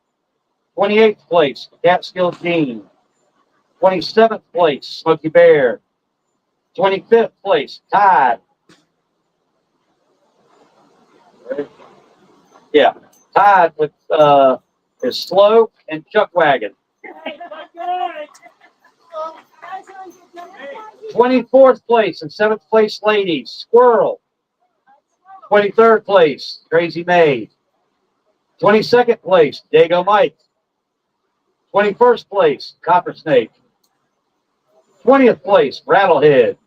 Speaker 5: 28th place, Catskill Jean. 27th place, Smoky Bear. 25th place, Tide. Yeah, Tide with is Slow and Chuck Wagon. 24th place and 7th place, Ladies, Squirrel. 23rd place, Crazy Maid. 22nd place, Dago Mike. 21st place, Copper Snake. 20th place, Rattlehead.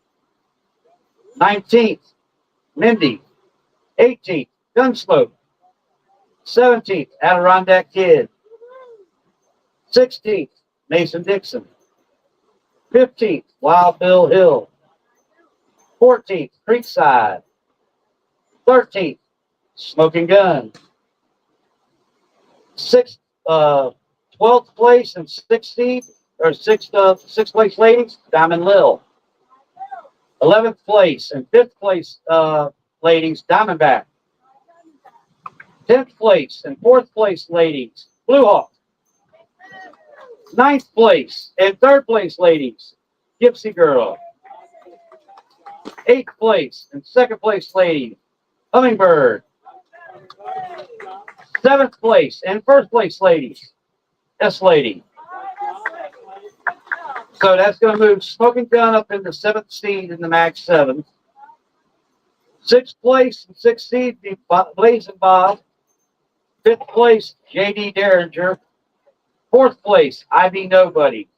Speaker 5: 19th, Mindy. 18th, Gunsmoke. 17th, Adirondack Kid.
Speaker 4: 16th, Mason Dixon. 15th, Wild Bill Hill. 14th, Creekside. 13th, Smoking Gun. 12th place and 16th, or sixth place ladies, Diamond Lil. 11th place and 5th place ladies, Diamondback. 10th place and 4th place ladies, Blue Hawk. 9th place and 3rd place ladies, Gypsy Girl. 8th place and 2nd place ladies, Hummingbird. 7th place and 1st place ladies, S Lady. So that's going to move Smoking Gun up into 7th seed in the Mag 7. 6th place and 6th seed, Blazing Bob. 5th place, JD Derringer. 4th place, IB Nobody.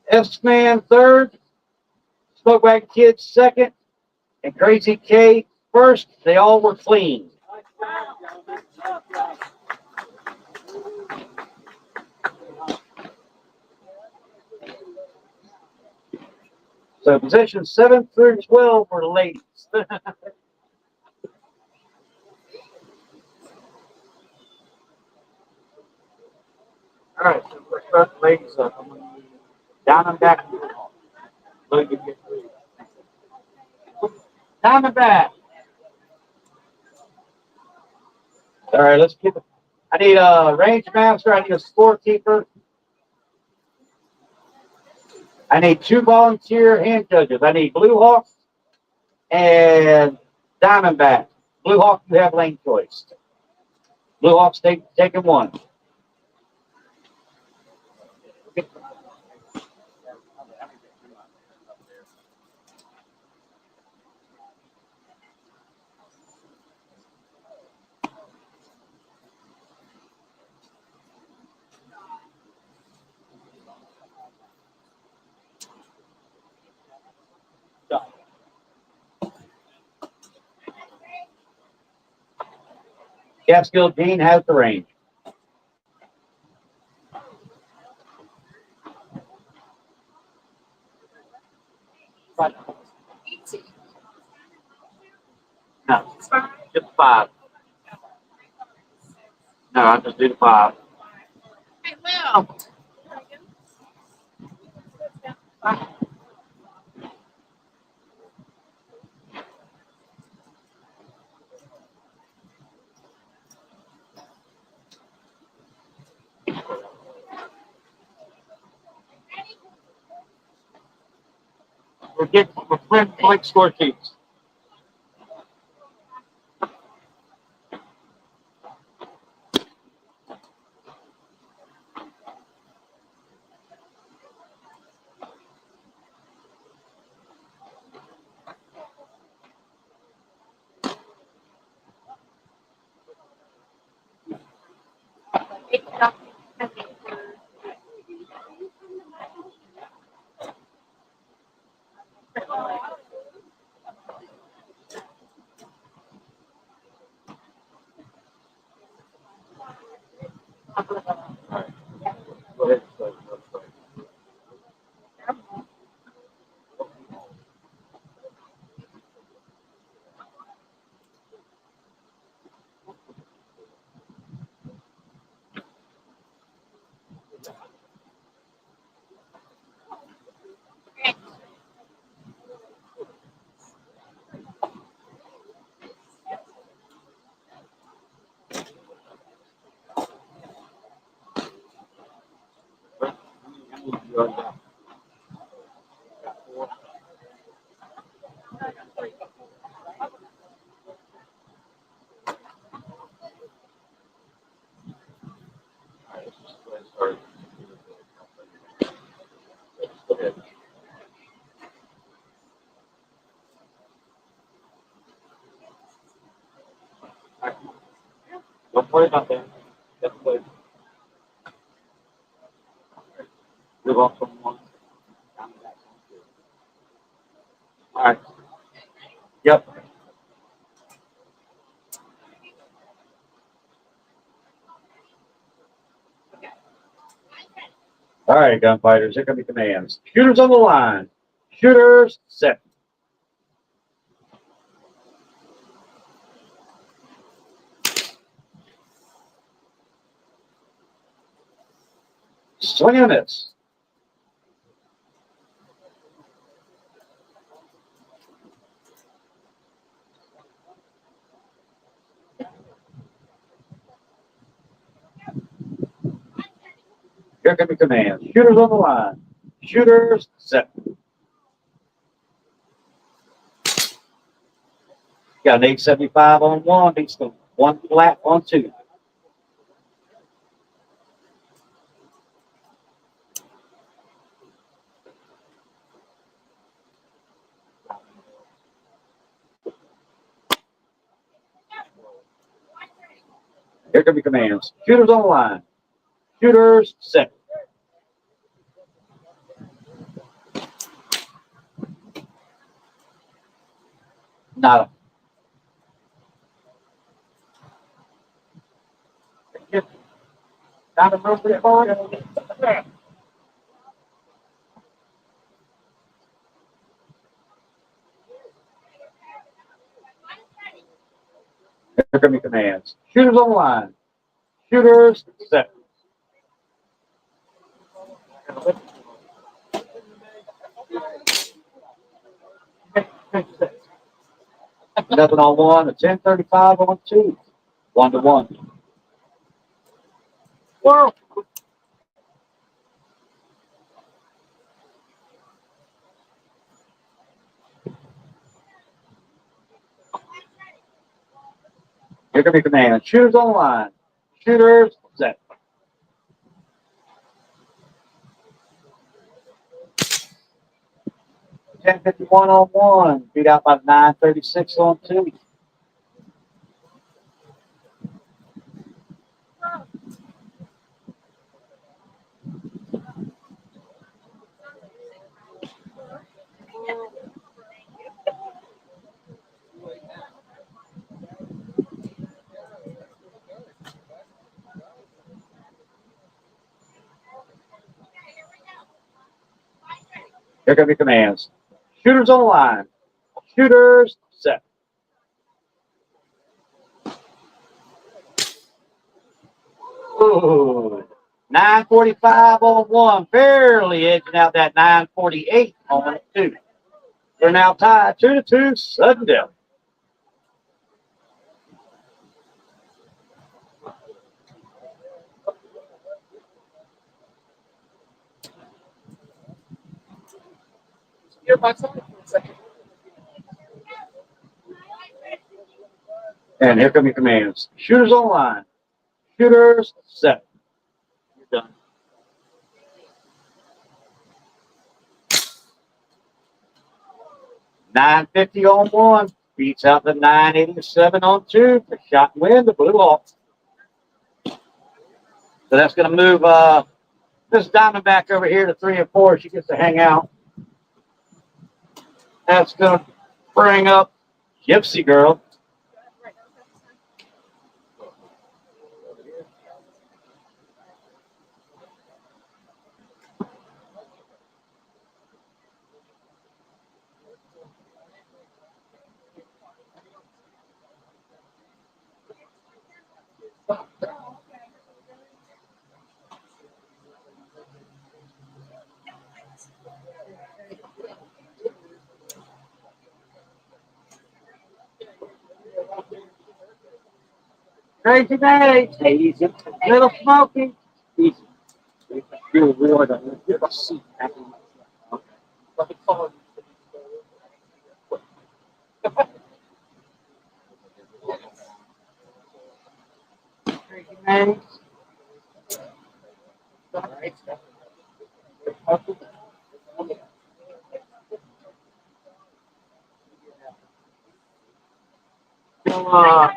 Speaker 4: S-Man 3rd. Smoke Wagon Kids 2nd. And Crazy K 1st. They all were clean. So positions 7 through 12 were the ladies. All right, so we're starting the ladies up. I'm going to down and back. Down and back. All right, let's keep it. I need a range master. I need a scorekeeper. I need 2 volunteer hand judges. I need Blue Hawk and Diamondback. Blue Hawk, you have lane choice. Blue Hawk's taking 1. Catskill Dean has the range. No, just 5. No, I'll just do the 5.
Speaker 3: Hey, Will.
Speaker 4: We're playing like score teams. Go ahead. Don't worry about that. Just play. Live off from 1. All right. Yep. All right, gunfighters, here come the commands. Shooters on the line. Shooters set. Swing and a miss. Here come the commands. Shooters on the line. Shooters set. Got an 875 on one. Beats the one flat on two. Here come the commands. Shooters on the line. Shooters set. Nada. Not a movement forward. Here come the commands. Shooters on the line. Shooters set. Nothing on one. A 1035 on two. 1-1.
Speaker 10: Well,
Speaker 4: Here come the commands. Shooters on the line. Shooters set. $10.51 on one. Beat out by 936 on two. Here come the commands. Shooters on the line. Shooters set. Ooh. 945 on one. Barely edging out that 948 on two. They're now tied 2-2. Sudden death.
Speaker 10: you're my side for a second.
Speaker 4: And here come your commands. Shooters on the line. Shooters set. You're done. $9.50 on one. Beats out the 987 on two. The shot and win. The blue off. So that's going to move this Diamondback over here to 3 and 4. She gets to hang out. That's going to bring up Gypsy Girl. Crazy day. Easy. Little Smoky. Easy. You're really going to get a seat.
Speaker 10: Let me call
Speaker 4: Crazy man.
Speaker 10: All right.
Speaker 4: So,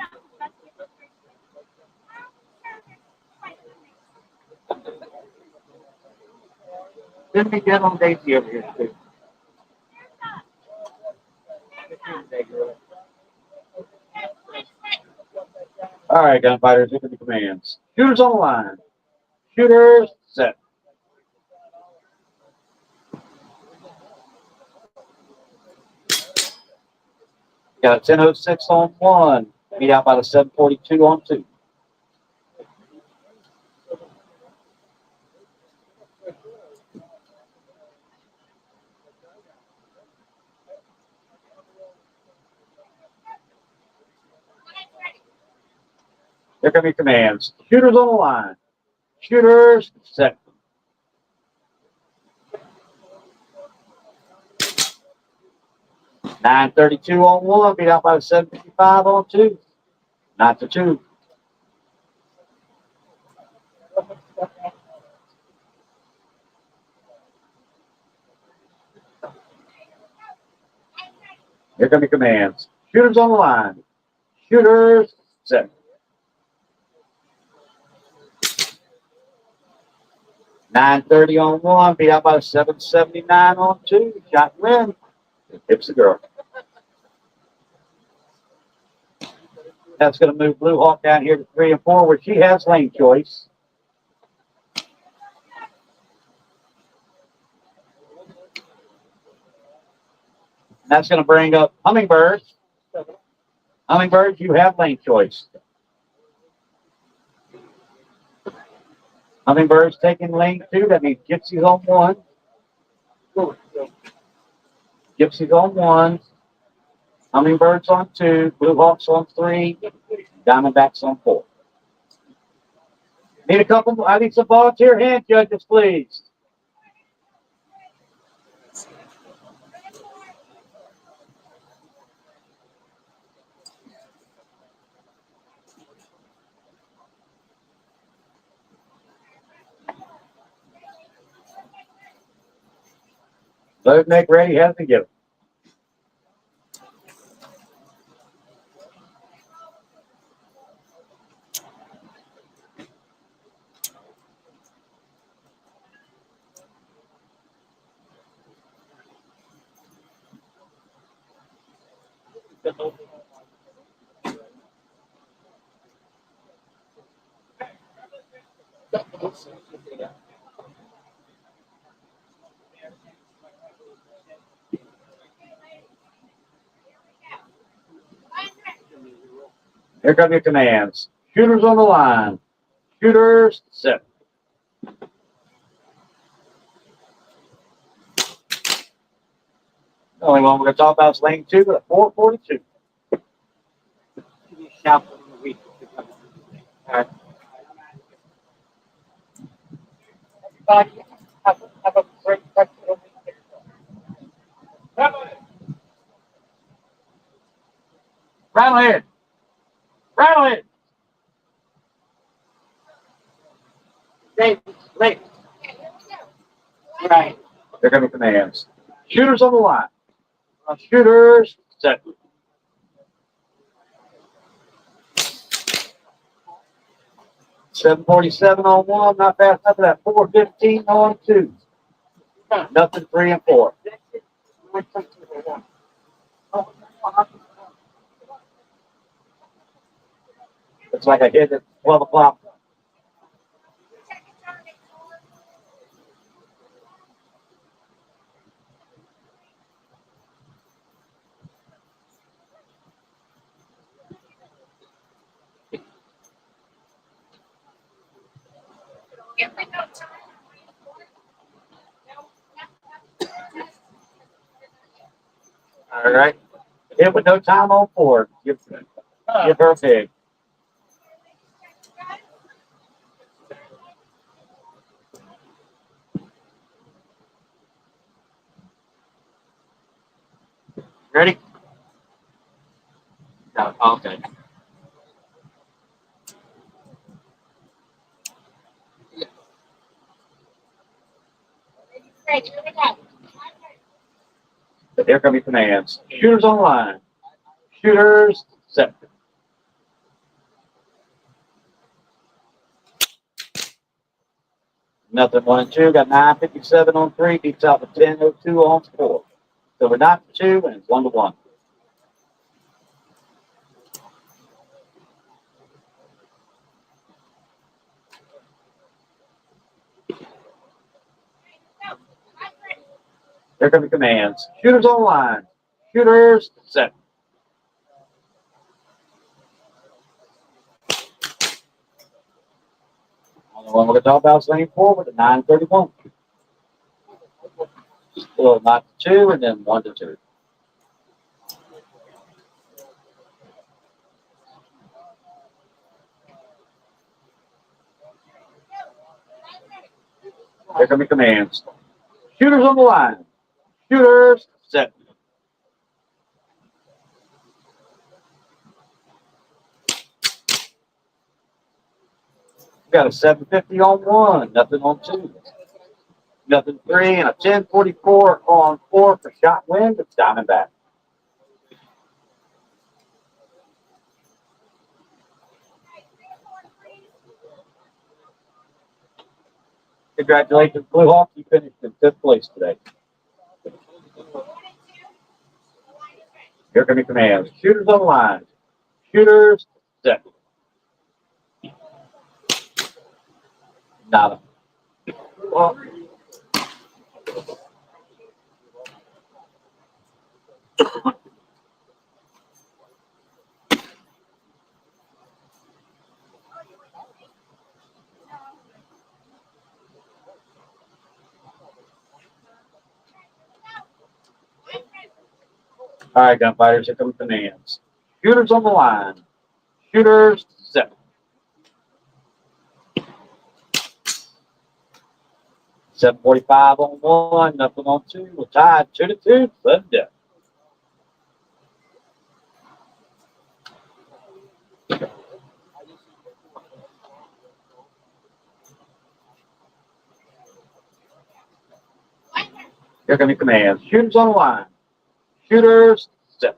Speaker 4: didn't we get on Daisy over here too? All right, gunfighters, look at the commands. Shooters on the line. Shooters set. got a 10:06 on 1. Beat out by the 7:42 on 2. Here come your commands. Shooters on the line. Shooters set. $9.32 on 1. Beat out by the 7:55 on 2. Not the 2. Here come your commands. Shooters on the line. Shooters set. $9.30 on 1. Beat out by the 7:79 on 2. Shot win. Hips the girl. That's going to move Blue Hawk down here to 3 and 4, where she has lane choice. And that's going to bring up Hummingbird. Hummingbird, you have lane choice. Hummingbird's taking lane 2. That means Gypsy's on 1. Gypsy's on 1. Hummingbird's on 2. Blue Hawk's on 3. Diamondback's on 4. I need some volunteer hand judges, please. Load, make, ready, has to give. Here come your commands. Shooters on the line. Shooters set. The only one we're going to talk about is lane 2 at 4:42.
Speaker 10: Everybody, have a great rest of the week.
Speaker 4: Rattle it. Rattle it.
Speaker 10: Late. Right.
Speaker 4: Here come your commands. Shooters on the line. Shooters set. $7.47 on 1, not fast enough for that. 4:15 on 2. Nothing 3 and 4. Looks like I hit at 12 o'clock. All right. Hit with no time on 4. Give her a pig. Ready? No, okay. Here come your commands. Shooters on the line. Shooters set. Nothing 1 and 2. Got 9:57 on 3. Beats out the 10:02 on 4. So we're not for 2, and it's 1-1. Here come the commands. Shooters on line. Shooters set. One we're going to talk about is lane 4 with a 931. Still not to 2 and then 1 to 2. Here come the commands. Shooters on the line. Shooters set. Got a 750 on 1, nothing on 2. Nothing 3 and a 1044 on 4 for shot win with Diamondback. Congratulations, Blue Hawks. You finished in 5th place today. Here come the commands. Shooters on the line. Shooters set. Nada. All right, gunfighters, here come the commands. Shooters on the line. Shooters set. 745 on 1, nothing on 2. We're tied 2 to 2. Sudden death. Here come the commands. Shooters on the line. Shooters set.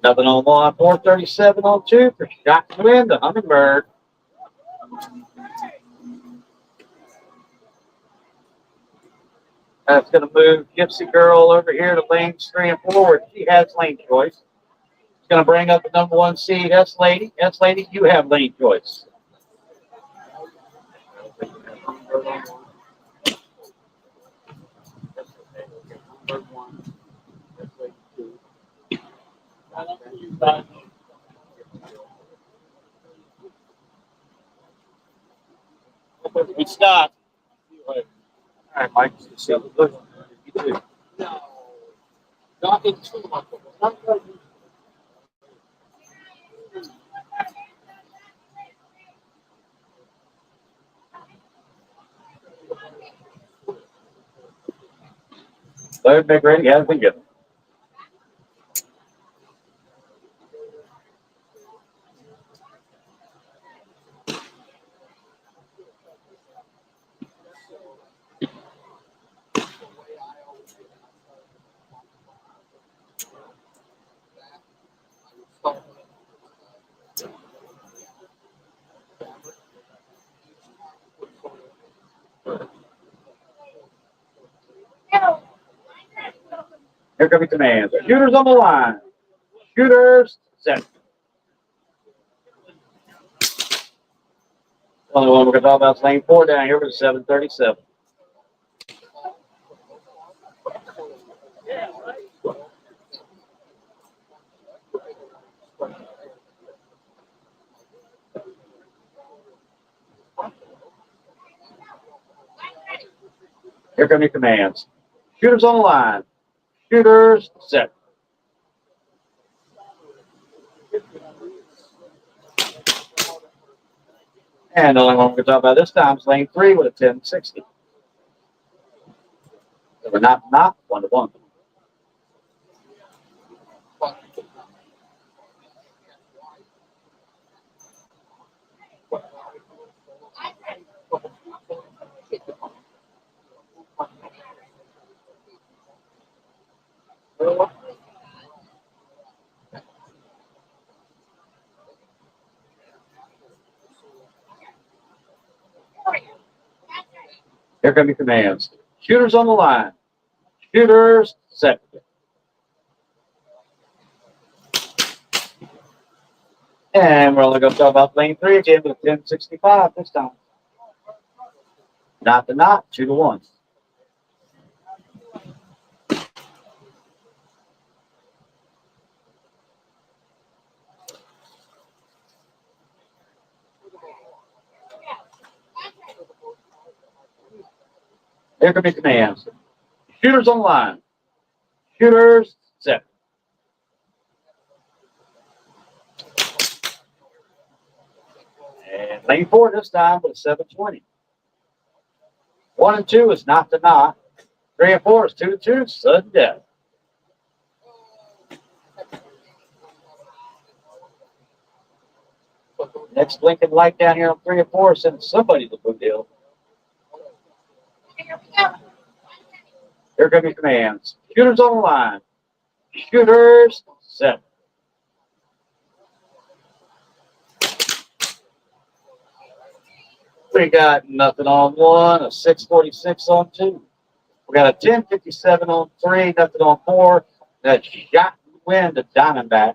Speaker 4: Nothing on 1. 437 on 2 for shot to win the Hummingbird. That's going to move Gypsy Girl over here to lanes 3 and 4 where she has lane choice. It's going to bring up the number 1 seed, S Lady. S Lady, you have lane choice.
Speaker 5: Good stop.
Speaker 4: All right, Mike. You too. Third big rating has been given. Here come the commands. Shooters on the line. Shooters set. Only one we're going to talk about is lane 4 down here with a 737. Here come your commands. Shooters on the line. Shooters set. And the only one we're going to talk about this time is lane 3 with a 1060. So we're not 1 to 1. Here come your commands. Shooters on the line. Shooters set. And we're only going to talk about lane 3 again with 1065 this time. Not to 2 to 1. Here come your commands. Shooters on the line. Shooters set. And lane 4 this time with a 720. 1 and 2 is not to not. 3 and 4 is 2 to 2, sudden death. Next blinking light down here on 3 and 4 sends somebody to the blue hill. Here come your commands. Shooters on the line. Shooters set. We got nothing on 1, a 646 on 2. We got a 1057 on 3, nothing on 4. That shot wind to Diamondback.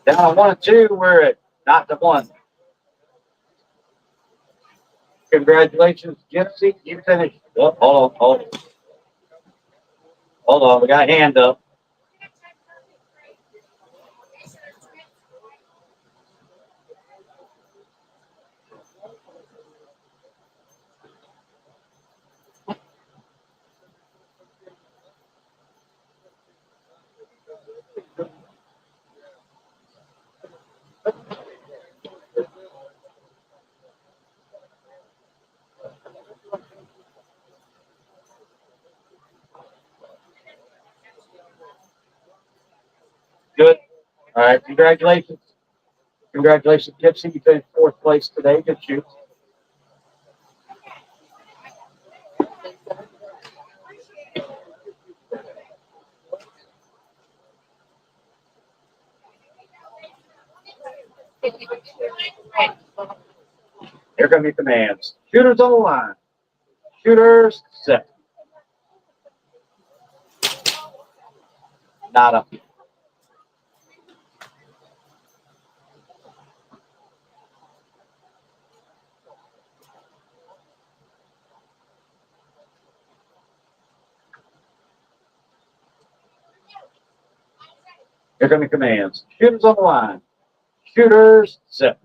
Speaker 4: Down on 1 and 2, we're at not to 1. Congratulations, Gypsy. You finished. Oh, hold on. Hold on, we got a hand up. Good. All right, congratulations. Congratulations, Gypsy. You finished 4th place today. Good shoot. Here come your commands. Shooters on the line. Shooters set. Nada. Here come your commands. Shooters on the line. Shooters set.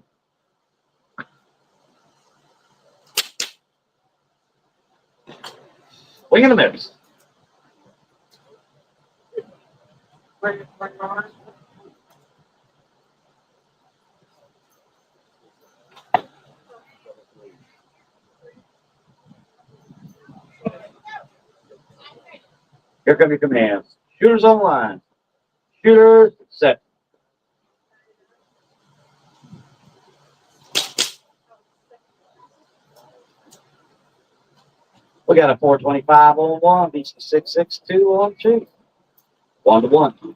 Speaker 4: Swing and a miss. Here come your commands. Shooters on the line. Shooters set. We got a 425 on 1, beats the 662 on 2. 1 to 1.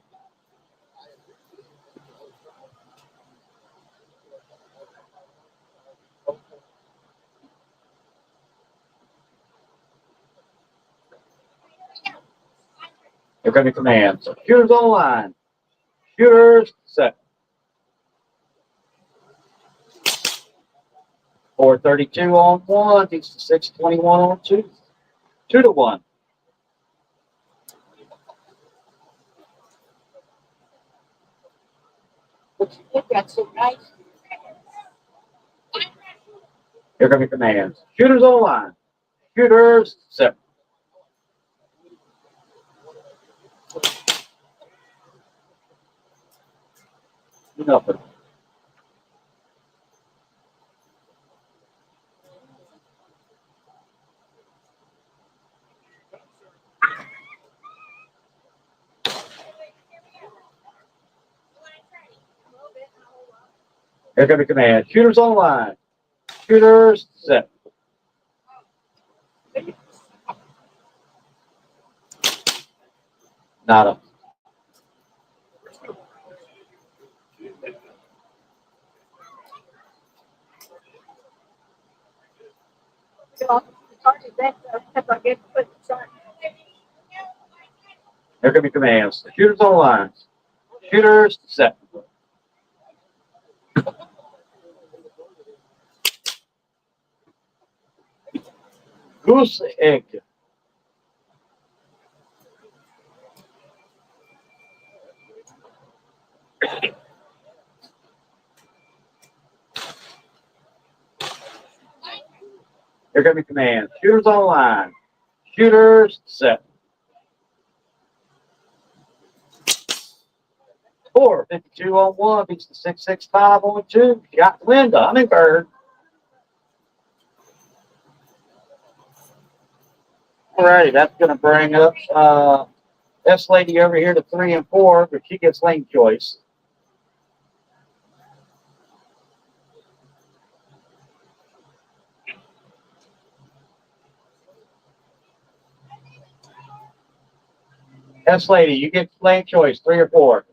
Speaker 4: Here come your commands. Shooters on the line. Shooters set. 432 on 1, beats the 621 on 2. 2 to 1.
Speaker 7: That's so nice.
Speaker 4: Here come your commands. Shooters on the line. Shooters set. Nothing. Here come your commands. Shooters on the line. Shooters set. Nada. Here come your commands. Shooters on the line. Shooters set. Goose egg. Here come your commands. Shooters on the line. Shooters set. 452 on 1 beats the 665 on 2. Got wind, the Hummingbird. Alrighty, that's going to bring up S Lady over here to 3 and 4, but she gets lane choice. S Lady, you get lane choice, 3 or 4.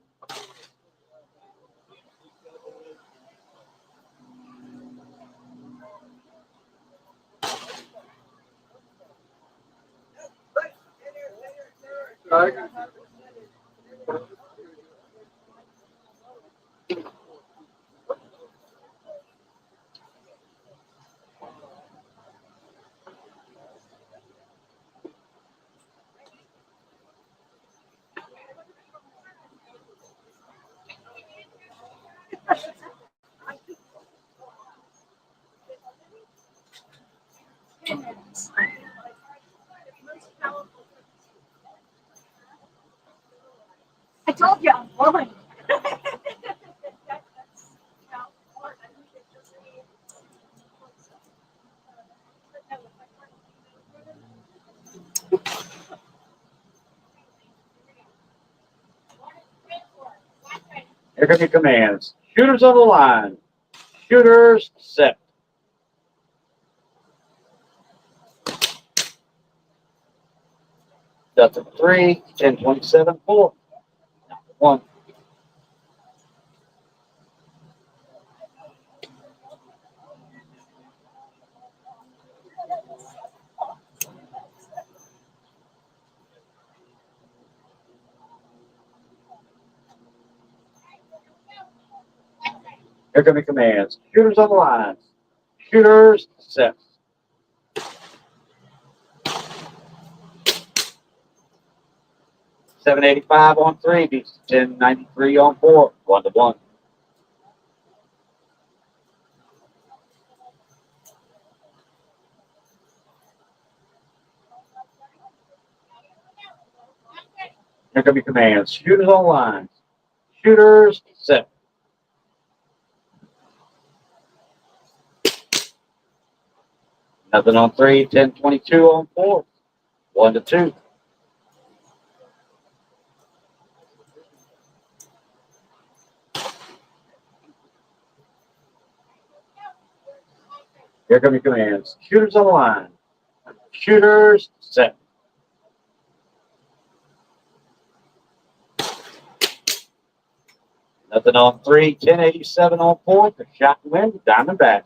Speaker 6: I told you I'm willing.
Speaker 4: Here come your commands. Shooters on the line. Shooters set. That's a 3, 10, 27, 4. 1. Here come your commands. Shooters on the line. Shooters set. 785 on 3 beats 1093 on 4. 1 to 1. Here come your commands. Shooters on line. Shooters set. Nothing on 3, 1022 on 4. 1 to 2. Here come your commands. Shooters on the line. Shooters set. Nothing on 3, 1087 on 4. The shot to win, Diamondback.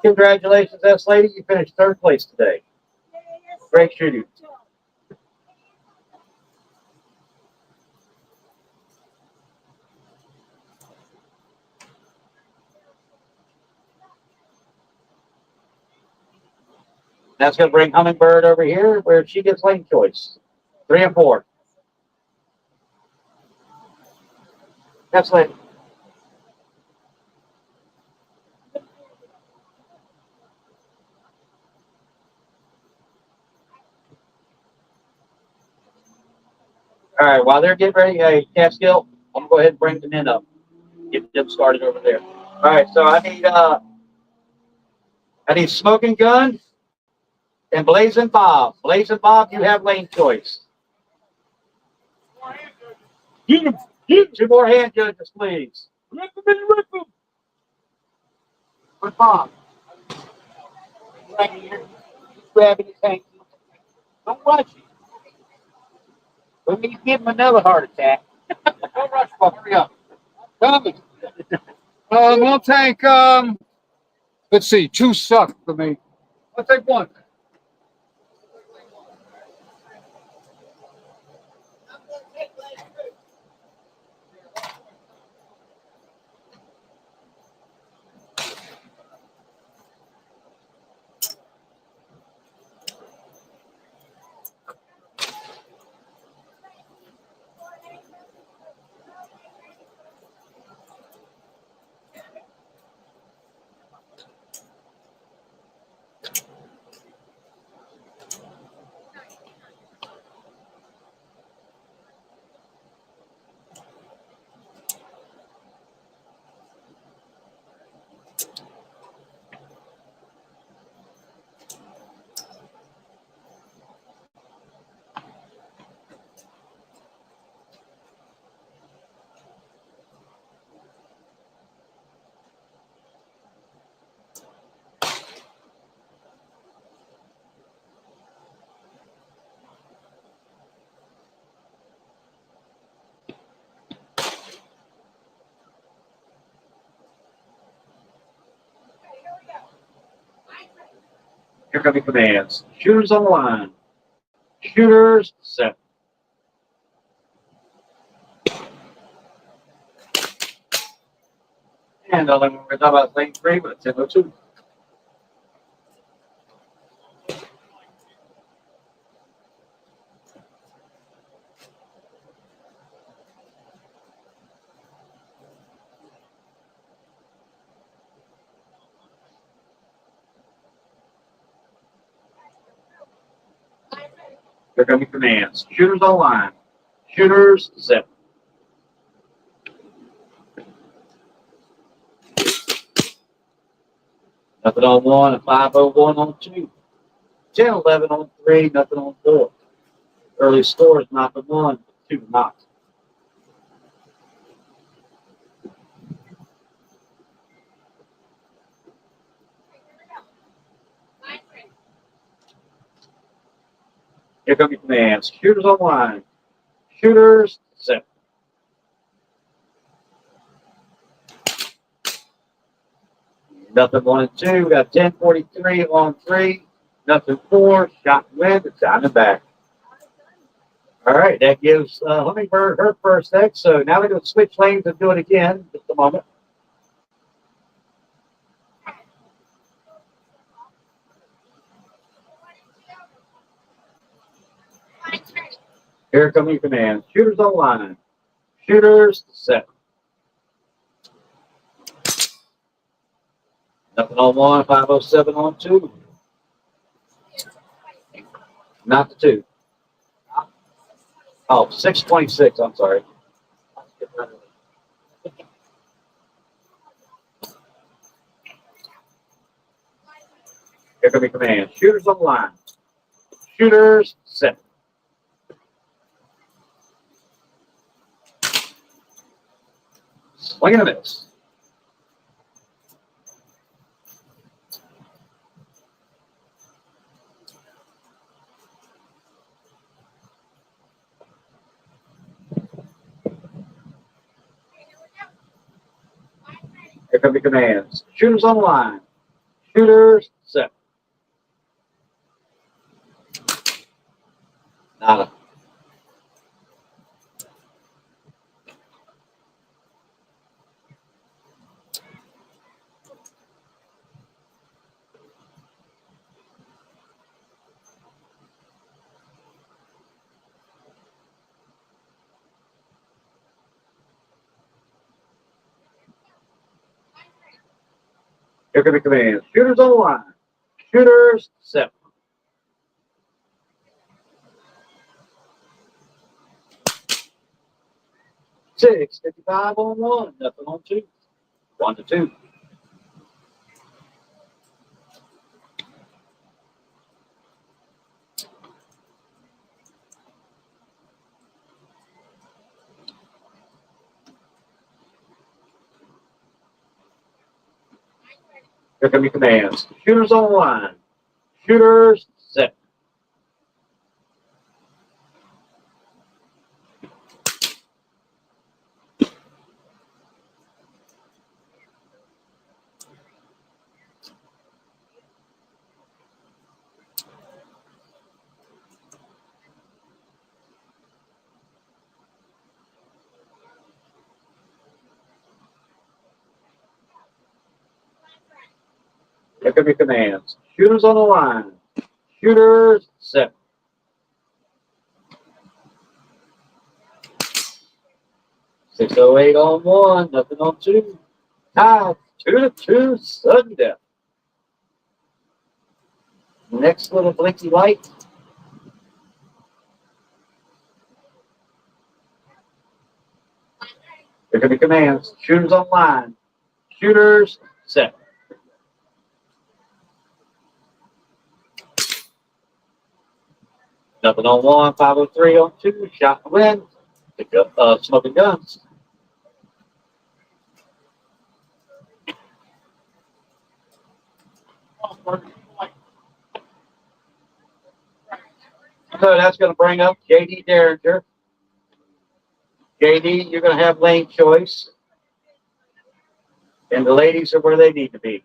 Speaker 4: Congratulations, S Lady. You finished 3rd place today. Great shooting. That's going to bring Hummingbird over here where she gets lane choice. 3 and 4. That's late. All right, while they're getting ready, hey, Catskill, I'm going to go ahead and bring the men up. Get them started over there. All right, so I need Smoking Gun and Blazing Bob. Blazing Bob, you have lane choice. Get 2 more hand judges, please. Rip them. With Bob. Right here. He's grabbing his hanky. Don't rush him. We need to give him another heart attack. Don't rush, Bob. Hurry up. Coming.
Speaker 8: I'll take, let's see, 2 suck for me. I'll take 1.
Speaker 4: Here come the commands. Shooters on the line. Shooters set. And all we're going to talk about lane 3, but it's 10:02. Here come your commands. Shooters on line. Shooters set. Nothing on 1, a 501 on 2. 10-11 on 3, nothing on 4. Early scores, not the 1, 2 not. Here come your commands. Shooters on line. Shooters set. Nothing 1 and 2. We got 10:43 on 3. Nothing 4. Shot win. It's down and back. All right, that gives Hummingbird her first X. So now we're going to switch lanes and do it again. Just a moment. Here come your commands. Shooters on line. Shooters set. Nothing on 1, 507 on 2. Not the 2. Oh, 626, I'm sorry. Here come your commands. Shooters on line. Shooters set. Swing and a miss. Here come the commands. Shooters on the line. Shooters set. Nada. Here come the commands. Shooters on the line. Shooters set. Six 55 on 1. Nothing on 2. 1 to 2. Here come your commands. Shooters on the line. Shooters set. Here come your commands. Shooters on the line. Shooters set. .608 on 1. Nothing on 2. Tied 2 to 2. Sudden death. Next little blinky light. Here come your commands. Shooters on line. Shooters set. Nothing on 1, 503 on 2. Shot and win. Pick up smoking guns. So that's going to bring up JD Derringer. JD, you're going to have lane choice. And the ladies are where they need to be.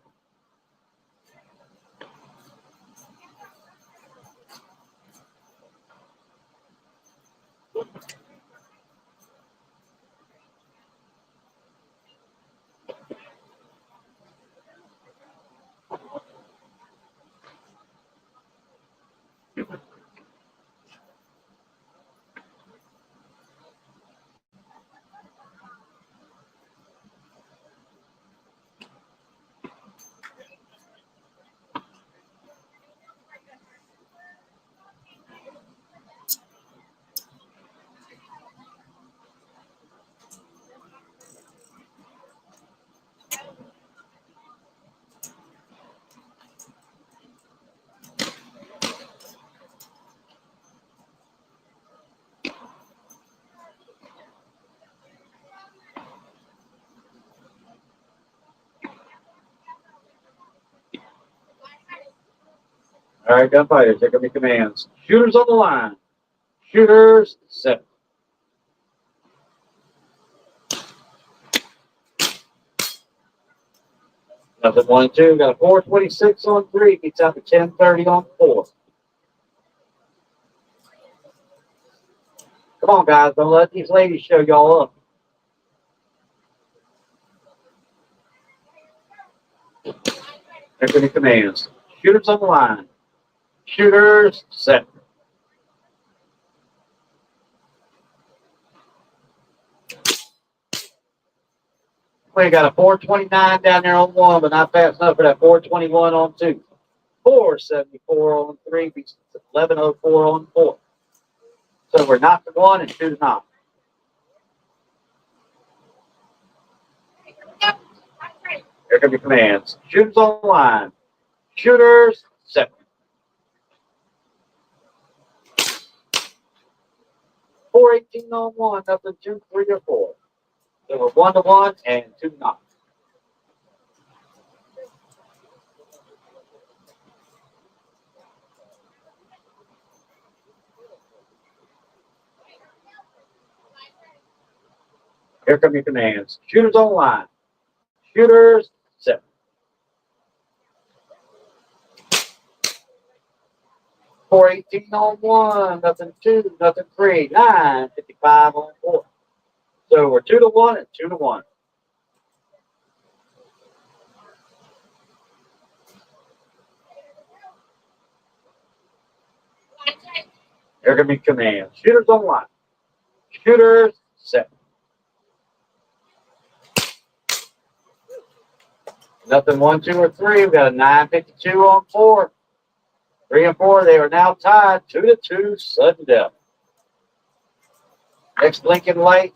Speaker 4: All right, gunfighters, here come your commands. Shooters on the line. Shooters set. Nothing 1 and 2. Got a 426 on 3. Gets out to 1030 on 4. Come on, guys. Don't let these ladies show y'all up. Here come your commands. Shooters on the line. Shooters set. We got a 429 down there on 1, but not fast enough for that 421 on 2. 474 on 3 beats 1104 on 4. So we're not to 1 and 2 to knock. Here come your commands. Shooters on the line. Shooters set. 418 on 1, nothing 2, 3, or 4. So we're 1 to 1 and 2 to knock. Here come your commands. Shooters on the line. Shooters set. 418 on 1, nothing 2, nothing 3, 955 on 4. So we're 2 to 1 and 2 to 1. Here can be commands. Shooters on the line. Shooters set. Nothing 1, 2, or 3. We've got a 952 on 4. 3 and 4, they are now tied 2 to 2, sudden death. Next blinking light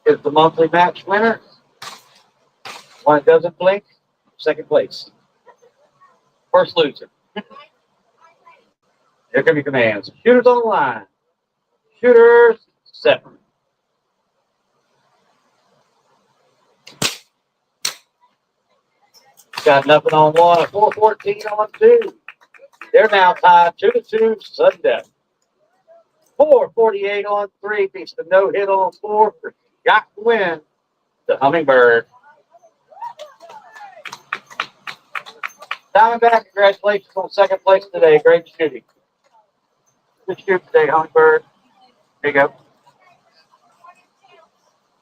Speaker 4: is the monthly match winner. One that doesn't blink, second place. First loser. Here come your commands. Shooters on the line. Shooters set. Got nothing on 1, a 414 on 2. They're now tied 2 to 2, sudden death. 448 on 3 beats the no hit on 4 for got to win the Hummingbird. Diamondback, congratulations on second place today. Great shooting. Good shoot today, Hummingbird. There you go.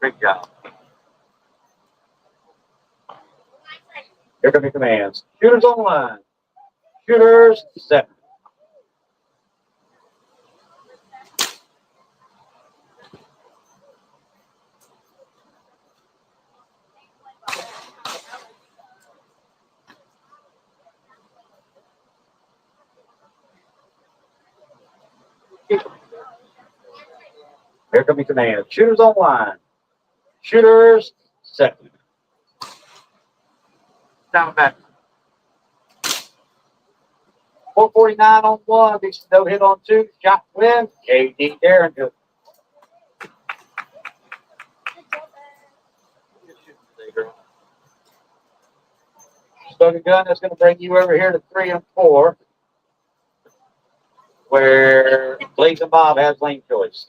Speaker 4: Great job. Here come your commands. Shooters on the line. Shooters set. Here come your commands. Shooters on the line. Shooters set. Diamondback. 449 on 1, beats no hit on 2, shot win. JD Derringer. Spoken gun, that's going to bring you over here to 3 and 4, where Blazing Bob has lane choice.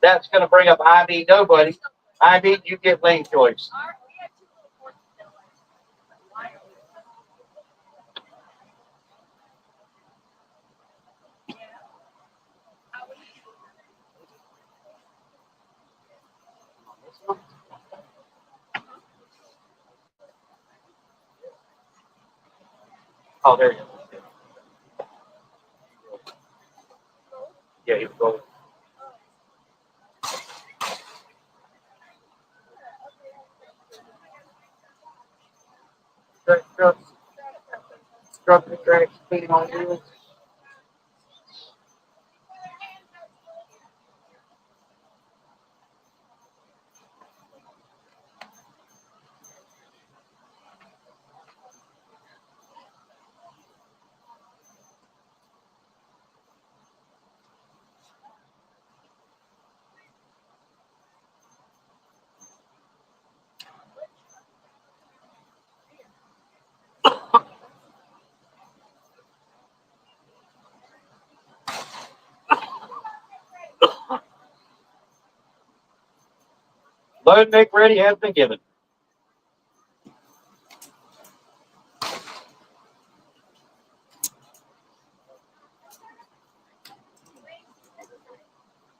Speaker 4: That's going to bring up IB Nobody. IB, you get lane choice. Oh, there you go. Yeah, he was going. Truck the track speed on you. Load, make ready has been given.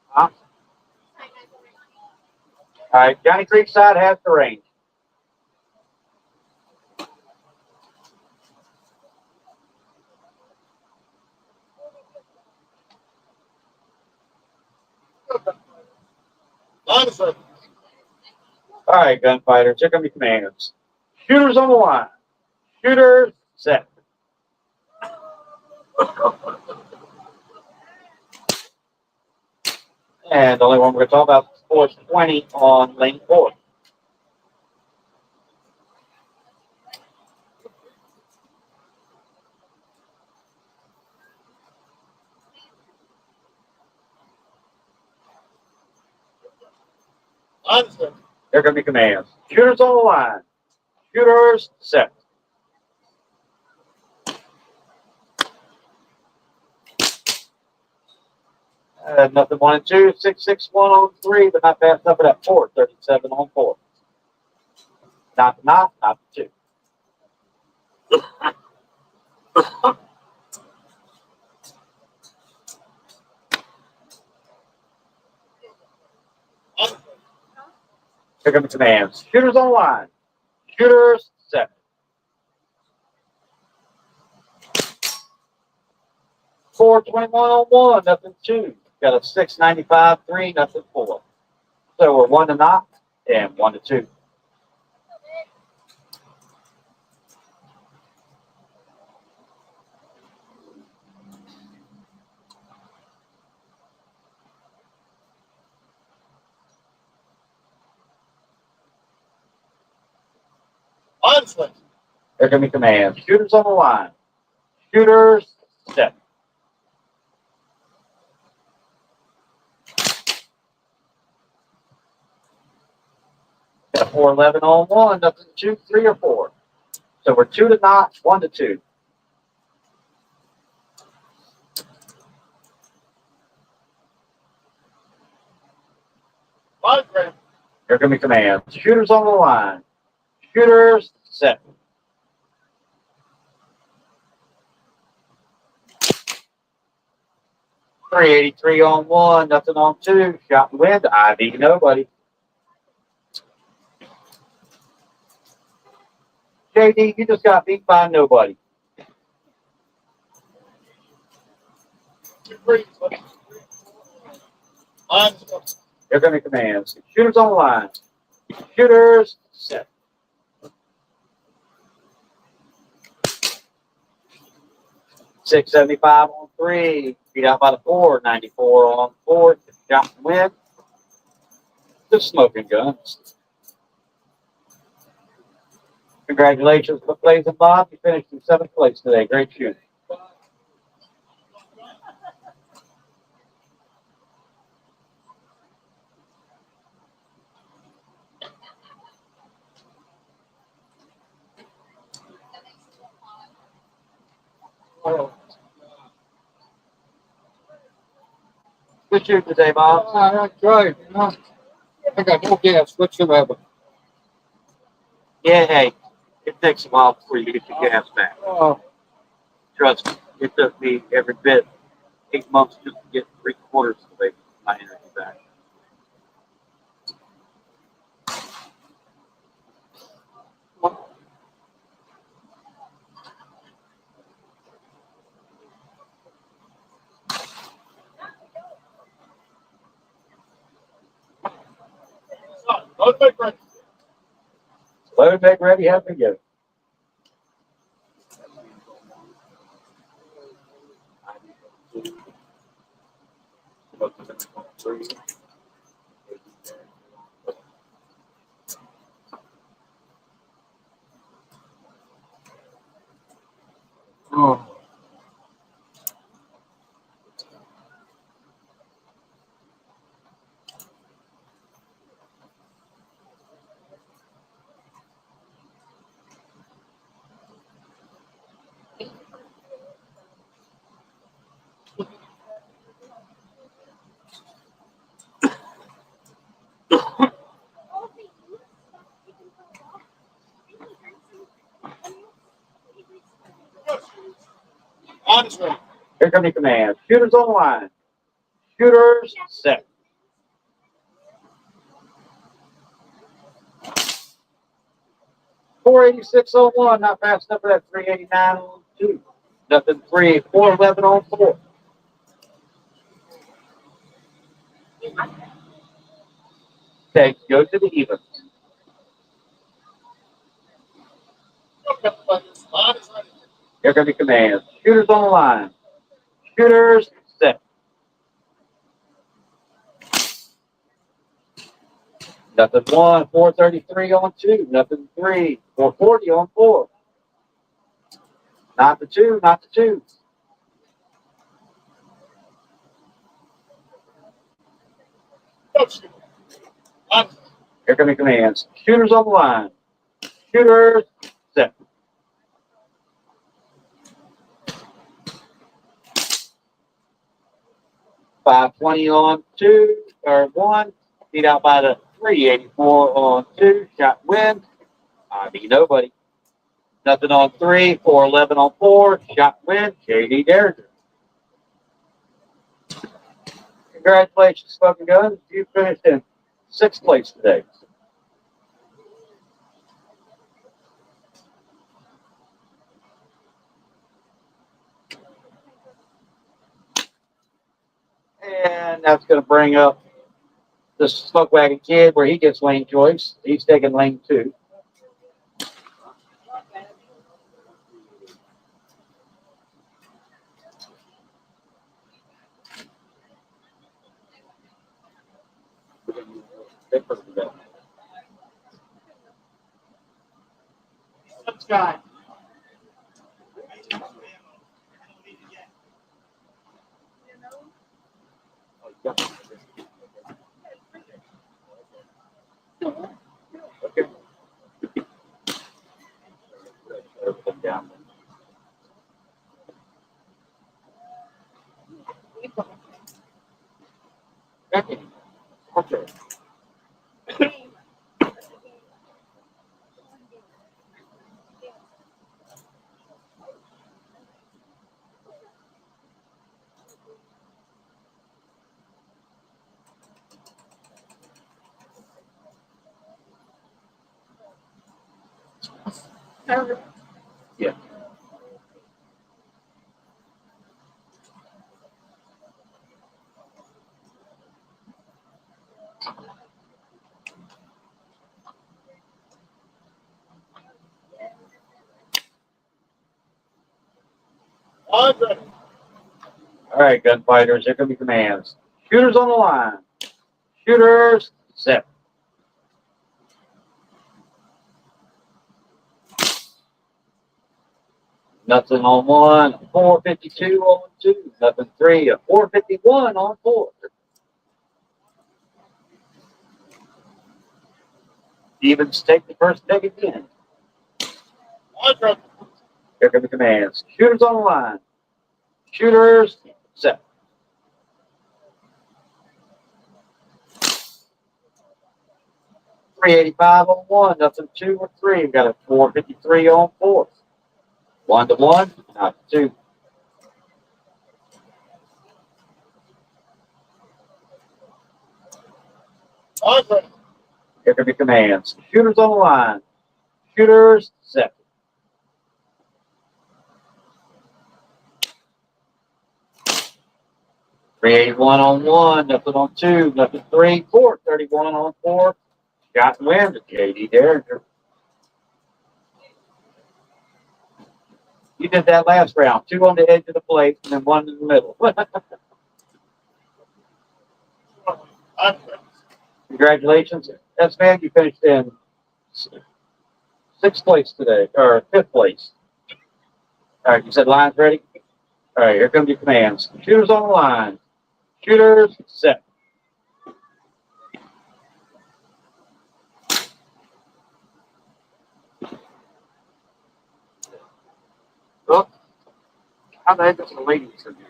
Speaker 4: Huh? All right, Johnny Creekside has the range.
Speaker 5: Honestly.
Speaker 4: All right, gunfighters, here come your commands. Shooters on the line. Shooters set. And the only one we're going to talk about is course 20 on lane 4.
Speaker 5: Honestly.
Speaker 4: Here come your commands. Shooters on the line. Shooters set. Nothing 1 and 2, 6, 6, 1 on 3, but not fast enough at that 4, 37 on 4. Not 2. Here come the commands. Shooters on line. Shooters set. 421 on 1, nothing 2. Got a 695, 3, nothing 4. So we're 1 to knock and 1 to 2.
Speaker 5: Honestly.
Speaker 4: Here come your commands. Shooters on the line. Shooters set. Got a 411 on 1, nothing 2, 3, or 4. So we're 2 to knock, 1 to 2.
Speaker 5: Honestly.
Speaker 4: Here come your commands. Shooters on the line. Shooters set. .383 on 1, nothing on 2. Shot and wind. ID nobody. JD, you just got beat by nobody.
Speaker 5: Honestly.
Speaker 4: Here come your commands. Shooters on the line. Shooters set. .675 on 3. Beat out by the 4. 94 on 4. Shot and wind. Just smoking guns. Congratulations to Blaze and Bob. You finished in 7th place today. Great shooting. Good shooting today, Bob.
Speaker 8: That's right. You know, I got no gas whatsoever.
Speaker 4: Yeah, hey, it takes a while before you get your gas back.
Speaker 8: Oh,
Speaker 4: Trust me, it took me every bit 8 months just to get 3/4 of my energy back.
Speaker 5: Load make ready.
Speaker 4: Load make ready, have me go.
Speaker 8: oh.
Speaker 5: Line is ready.
Speaker 4: Here come your commands. Shooters on the line. Shooters set. .486 on 1, not fast enough for that. 389 on 2. Nothing 3. 411 on 4. Okay, go to the evens.
Speaker 5: Line is ready.
Speaker 4: Here come your commands. Shooters on the line. Shooters set. Nothing 1. 433 on 2. Nothing 3. 440 on 4. Not the 2. Not the 2.
Speaker 5: Line.
Speaker 4: Here come your commands. Shooters on the line. Shooters set. .520 on 2 or 1. Beat out by the 384 on 2. Shot win. I mean nobody. Nothing on 3. 411 on 4. Shot win. JD Derringer. Congratulations, Smoking Guns. You finished in 6th place today. And that's going to bring up the Smoke Wagon Kid where he gets lane choice. He's taking lane 2.
Speaker 3: Scott.
Speaker 4: Okay. Everything down. Okay. Okay. Yeah.
Speaker 5: Line ready.
Speaker 4: All right, gunfighters, here come your commands. Shooters on the line. Shooters set. Nothing on 1. 452 on 2. Nothing 3. A 451 on 4. Evens take the first peg again.
Speaker 5: Line ready.
Speaker 4: Here come the commands. Shooters on the line. Shooters set. .385 on 1. Nothing 2 or 3. We've got a 453 on 4. 1 to 1. Not 2.
Speaker 5: Line ready.
Speaker 4: Here come your commands. Shooters on the line. Shooters set. .381 on 1. Nothing on 2. Nothing 3. 431 on 4. Shot and win to JD Derringer. You did that last round. 2 on the edge of the plate and then 1 in the middle.
Speaker 5: Line ready.
Speaker 4: Congratulations. That's man, you finished in 6th place today, or 5th place. All right, you said lines ready? All right, here comes your commands. Shooters on the line. Shooters set. Oh, how the heck is the ladies in here?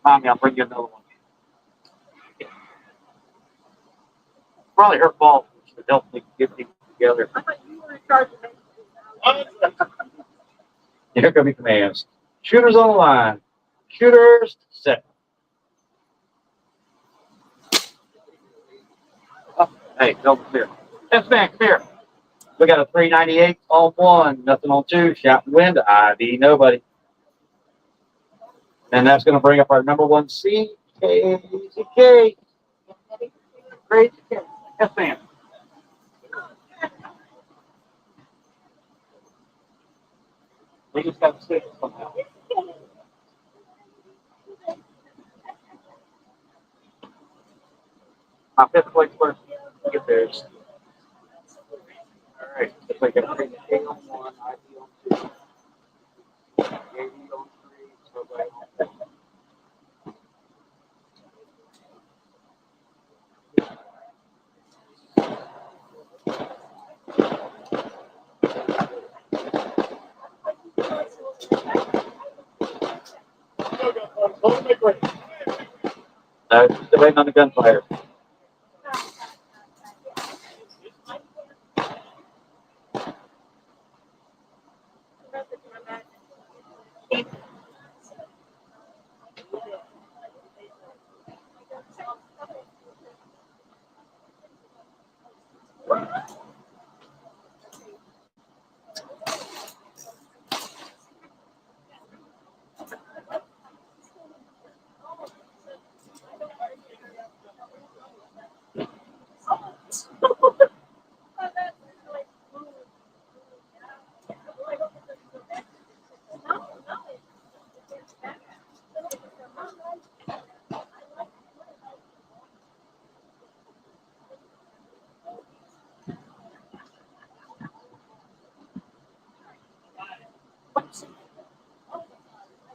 Speaker 4: Mommy, I'll bring you another one. Probably her fault. She would help me get things together.
Speaker 3: I thought you were in charge of it.
Speaker 5: Line ready.
Speaker 4: Here come your commands. Shooters on the line. Shooters set. Oh, hey, come here. Yes, man, come here. We got a 398 on 1, nothing on 2. Shout and wind. ID nobody. And that's going to bring up our number 1 seed, KZK. Crazy K. Yes, ma'am. We just got to stick it somehow. My 5th place person. Get theirs. All right. Looks like a 398 on 1, ID on 2. KD on 3, nobody on 4. No, just waiting on the gunfire.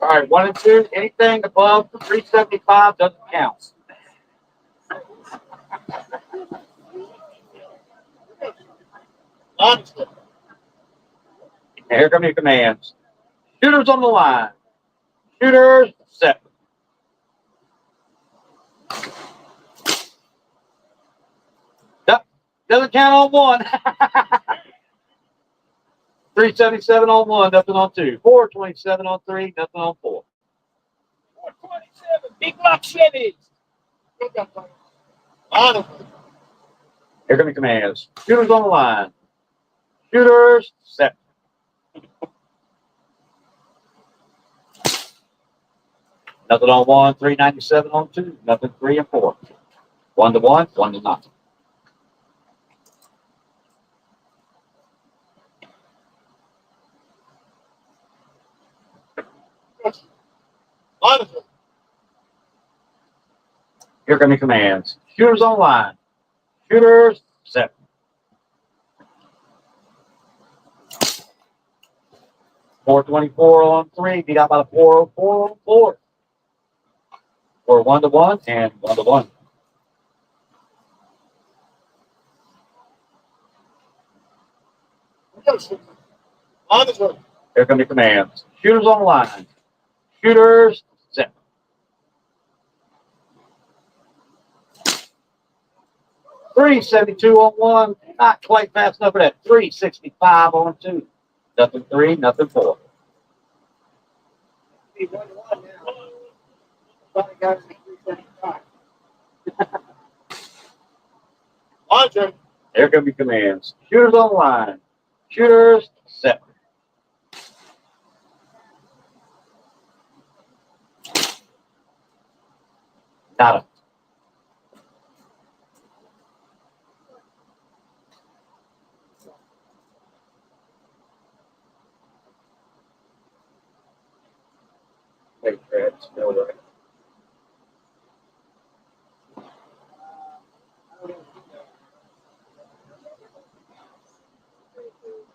Speaker 4: All right, 1 and 2. Anything above 375 doesn't count. Honestly. And here come your commands. Shooters on the line. Shooters set. Nope, doesn't count on 1. 377 on 1, nothing on 2. 427 on 3, nothing on 4.
Speaker 10: 427. Big Block Chevys. Honestly.
Speaker 4: Here come your commands. Shooters on the line. Shooters set. Nothing on 1, 397 on 2, nothing 3 and 4. 1 to 1, 1 to nothing.
Speaker 10: Honestly.
Speaker 4: Here come your commands. Shooters on line. Shooters set. .424 on 3, beat out by the 404 on 4. We're 1 to 1 and 1 to 1.
Speaker 10: Honestly.
Speaker 4: Here come your commands. Shooters on the line. Shooters set. .372 on 1, not quite fast enough for that. .365 on 2. Nothing 3, nothing 4.
Speaker 2: Be 1 to 1 now. Probably got to be 375.
Speaker 10: Honestly.
Speaker 4: Here come your commands. Shooters on the line. Shooters set. Got it. Hey, Fred, no way.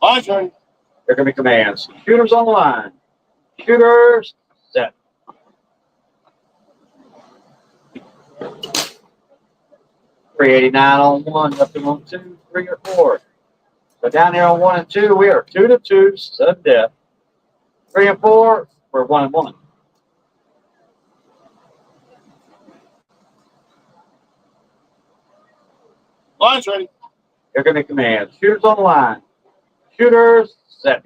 Speaker 10: Honestly.
Speaker 4: Here come your commands. Shooters on the line. Shooters set. .389 on 1, nothing on 2, 3 or 4. So down here on 1 and 2, we are 2 to 2, sudden death. 3 and 4, we're 1 and 1.
Speaker 10: Line's ready.
Speaker 4: Here come the commands. Shooters on the line. Shooters set.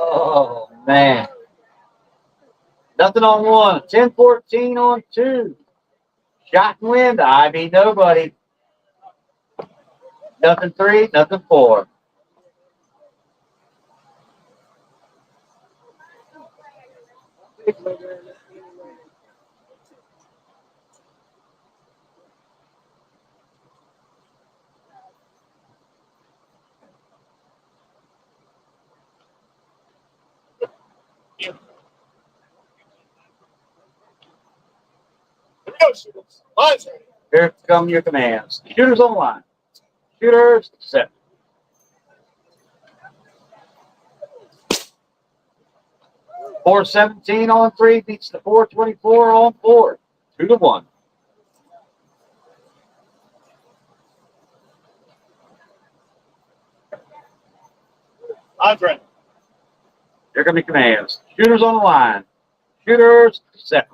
Speaker 4: Oh, man. Nothing on one. 10-14 on two. Shot and win to IB nobody. Nothing three, nothing four.
Speaker 5: Go, shooters. Line's ready.
Speaker 4: Here come your commands. Shooters on the line. Shooters set. .417 on three beats the .424 on four. 2-1.
Speaker 5: Line's ready.
Speaker 4: Here come your commands. Shooters on the line. Shooters set.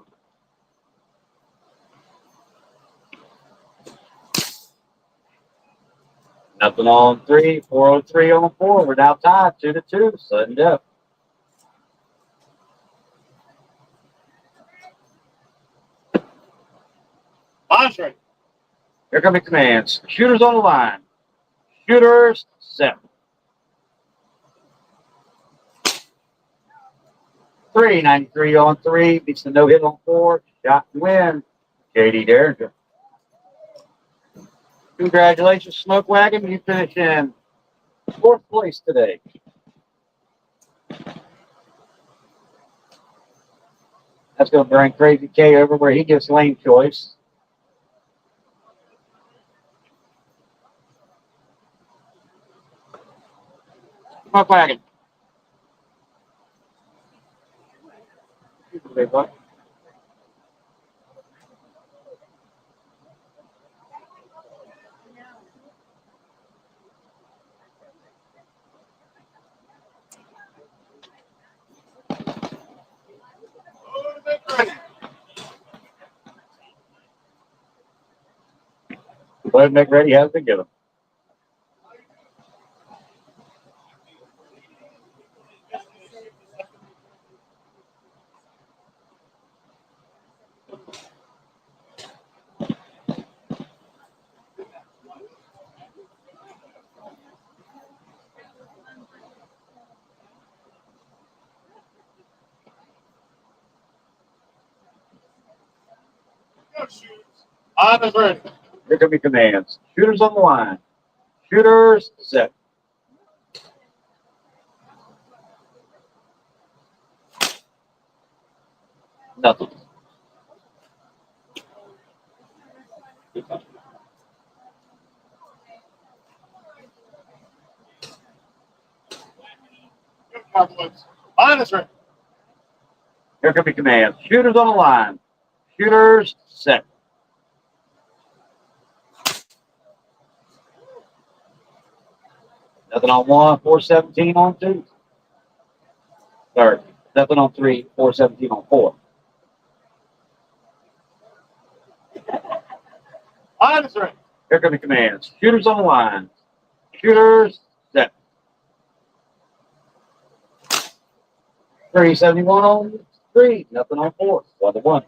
Speaker 4: Nothing on three. 403 on four. We're now tied 2-2. Sudden death.
Speaker 5: Line's ready.
Speaker 4: Here come your commands. Shooters on the line. Shooters set. 393 on three. Beats the no hit on four. Shot and win. JD Derringer. Congratulations, Smoke Wagon. You finish in fourth place today. That's going to bring Crazy K over where he gets lane choice. Smoke Wagon. Big boy. Go ahead and make ready. Has been given.
Speaker 5: Go, shooters. Line is ready.
Speaker 4: Here come your commands. Shooters on the line. Shooters set. Nothing.
Speaker 5: Go, Cowboys. Line is ready.
Speaker 4: Here come your commands. Shooters on the line. Shooters set. Nothing on one. 417 on two. Third. Nothing on three. 417 on four.
Speaker 5: Line is ready.
Speaker 4: Here come your commands. Shooters on the line. Shooters set. 371 on three. Nothing on four. 1-1.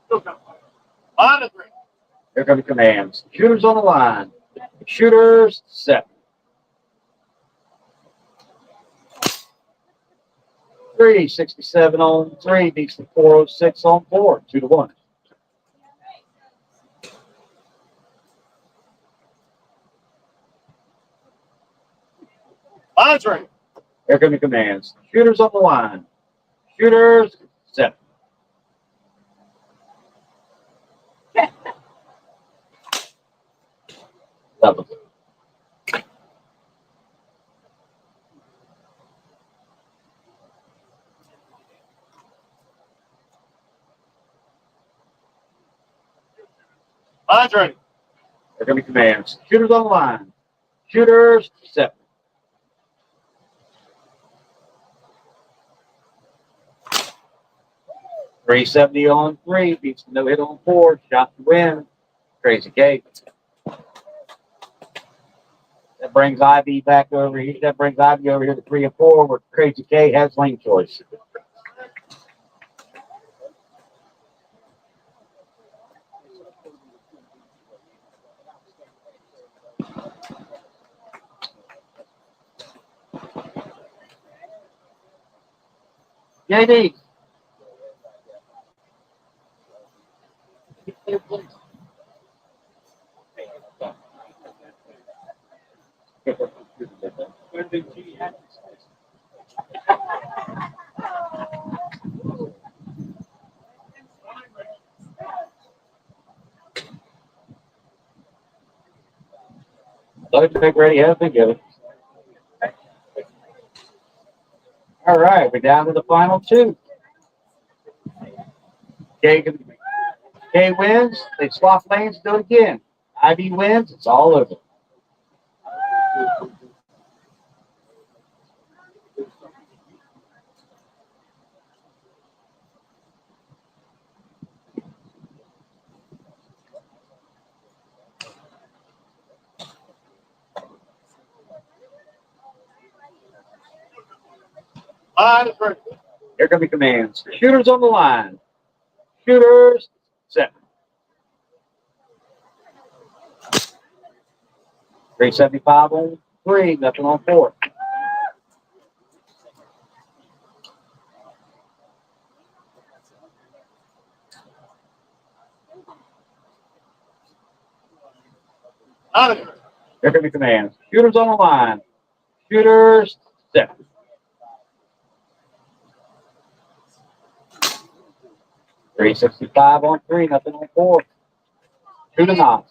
Speaker 5: Go, Cowboys. Line is ready.
Speaker 4: Here come your commands. Shooters on the line. Shooters set. 367 on three beats the 406 on four. 2-1.
Speaker 5: Line's ready.
Speaker 4: Here come your commands. Shooters on the line. Shooters set. Nothing.
Speaker 5: Line's ready.
Speaker 4: Here come your commands. Shooters on the line. Shooters set. .370 on three beats the no hit on four. Shot to win. Crazy K. That brings Ivy back over here. That brings Ivy over here to 3 and 4, where Crazy K has lane choice. JD. Load pick ready has been given. All right, we're down to the final two. K wins. They swap lanes, do it again. Ivy wins. It's all over. Here come the commands. Shooters on the line. Shooters set. 375 on 3, nothing on 4. Here come the commands. Shooters on the line. Shooters set. $365 on 3, nothing on 4. 2 to 9.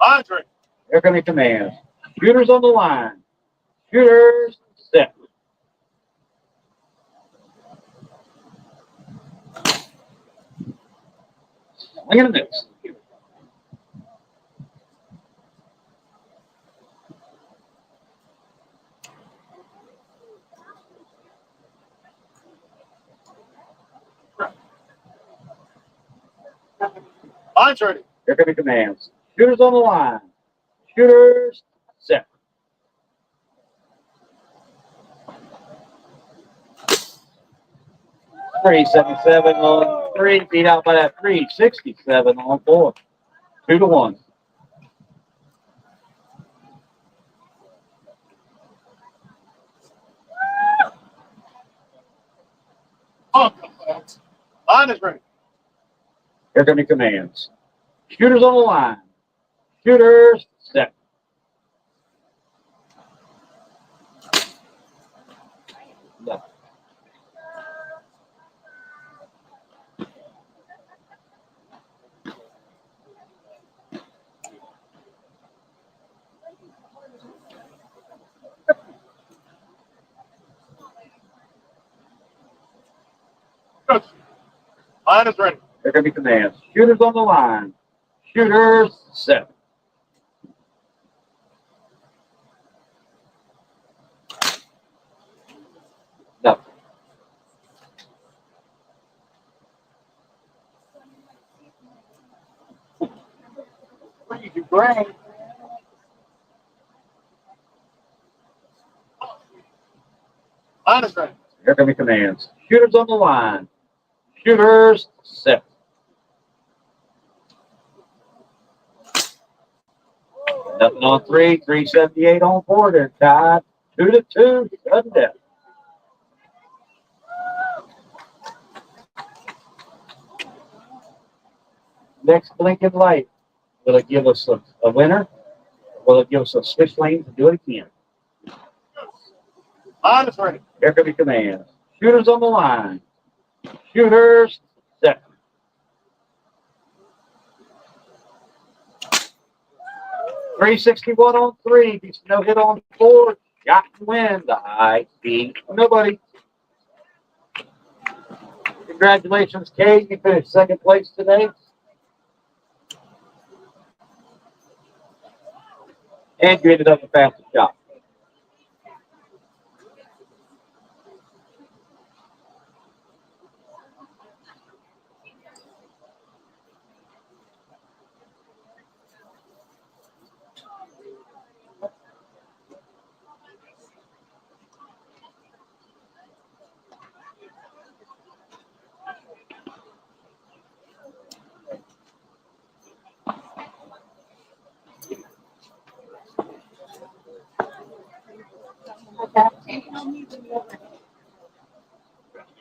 Speaker 10: Andre.
Speaker 4: Here come the commands. Shooters on the line. Shooters set. Swing and a miss.
Speaker 10: Andre.
Speaker 4: Here come the commands. Shooters on the line. Shooters set. $377 on 3, beat out by that $367 on 4. 2 to 1.
Speaker 10: Line is ready.
Speaker 4: Here come the commands. Shooters on the line. Shooters set. No.
Speaker 10: Line is ready.
Speaker 4: Here come the commands. Shooters on the line. Shooters set. No.
Speaker 10: What you do, Brian? Line is ready.
Speaker 4: Here come the commands. Shooters on the line. Shooters set. Nothing on 3, 378 on 4. They're tied 2 to 2. Sudden death. Next blinking light. Will it give us a winner? Will it give us a switch lane to do it again?
Speaker 10: Line is ready.
Speaker 4: Here come the commands. Shooters on the line. Shooters set. $361 on 3. Beats no hit on 4. Got to win. The I beat nobody. Congratulations, Kay. You finished second place today. And you ended up the fastest shot.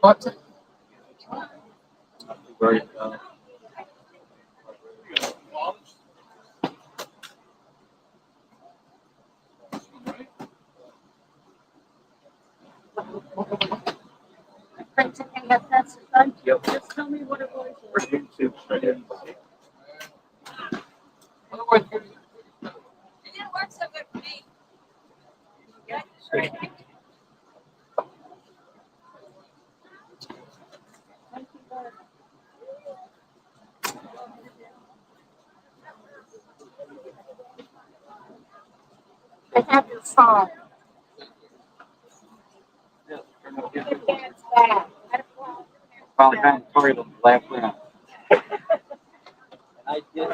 Speaker 8: What? Very,
Speaker 4: Yep.
Speaker 3: Just tell me what it was.
Speaker 4: For YouTube, right here.
Speaker 8: otherwise,
Speaker 6: It didn't work so good for me.
Speaker 3: I have your phone. It's bad.
Speaker 4: Finally found the story of the last round. I did.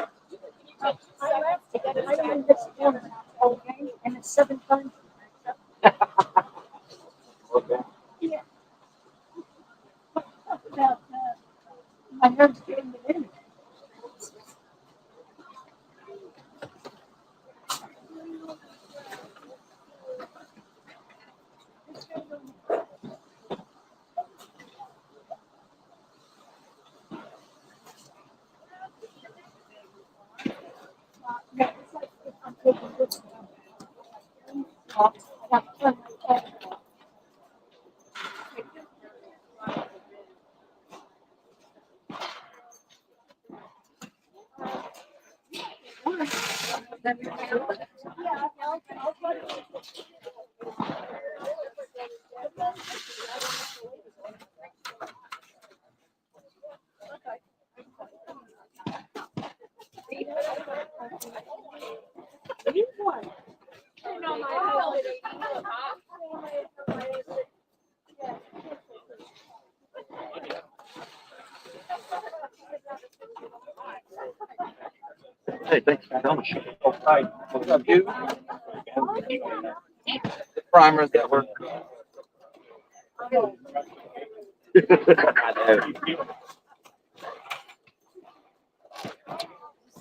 Speaker 3: And it's 7 times.
Speaker 4: Okay.
Speaker 3: My nerves getting it in.
Speaker 4: Hey, thanks for coming.
Speaker 8: what's up, you? The primers that work.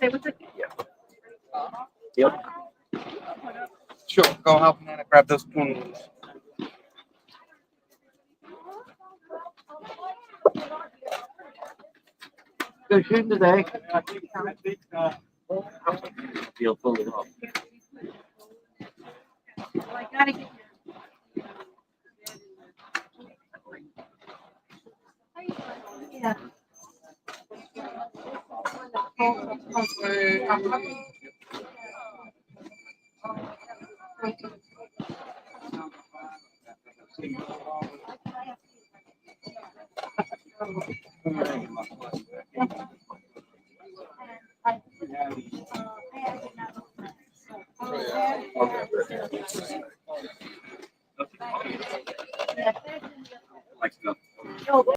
Speaker 3: Say what's it?
Speaker 4: Yep.
Speaker 8: Sure, go help Nana grab those spoons.
Speaker 4: Good shooting today. Feel fully up.
Speaker 3: Well, I gotta get yeah.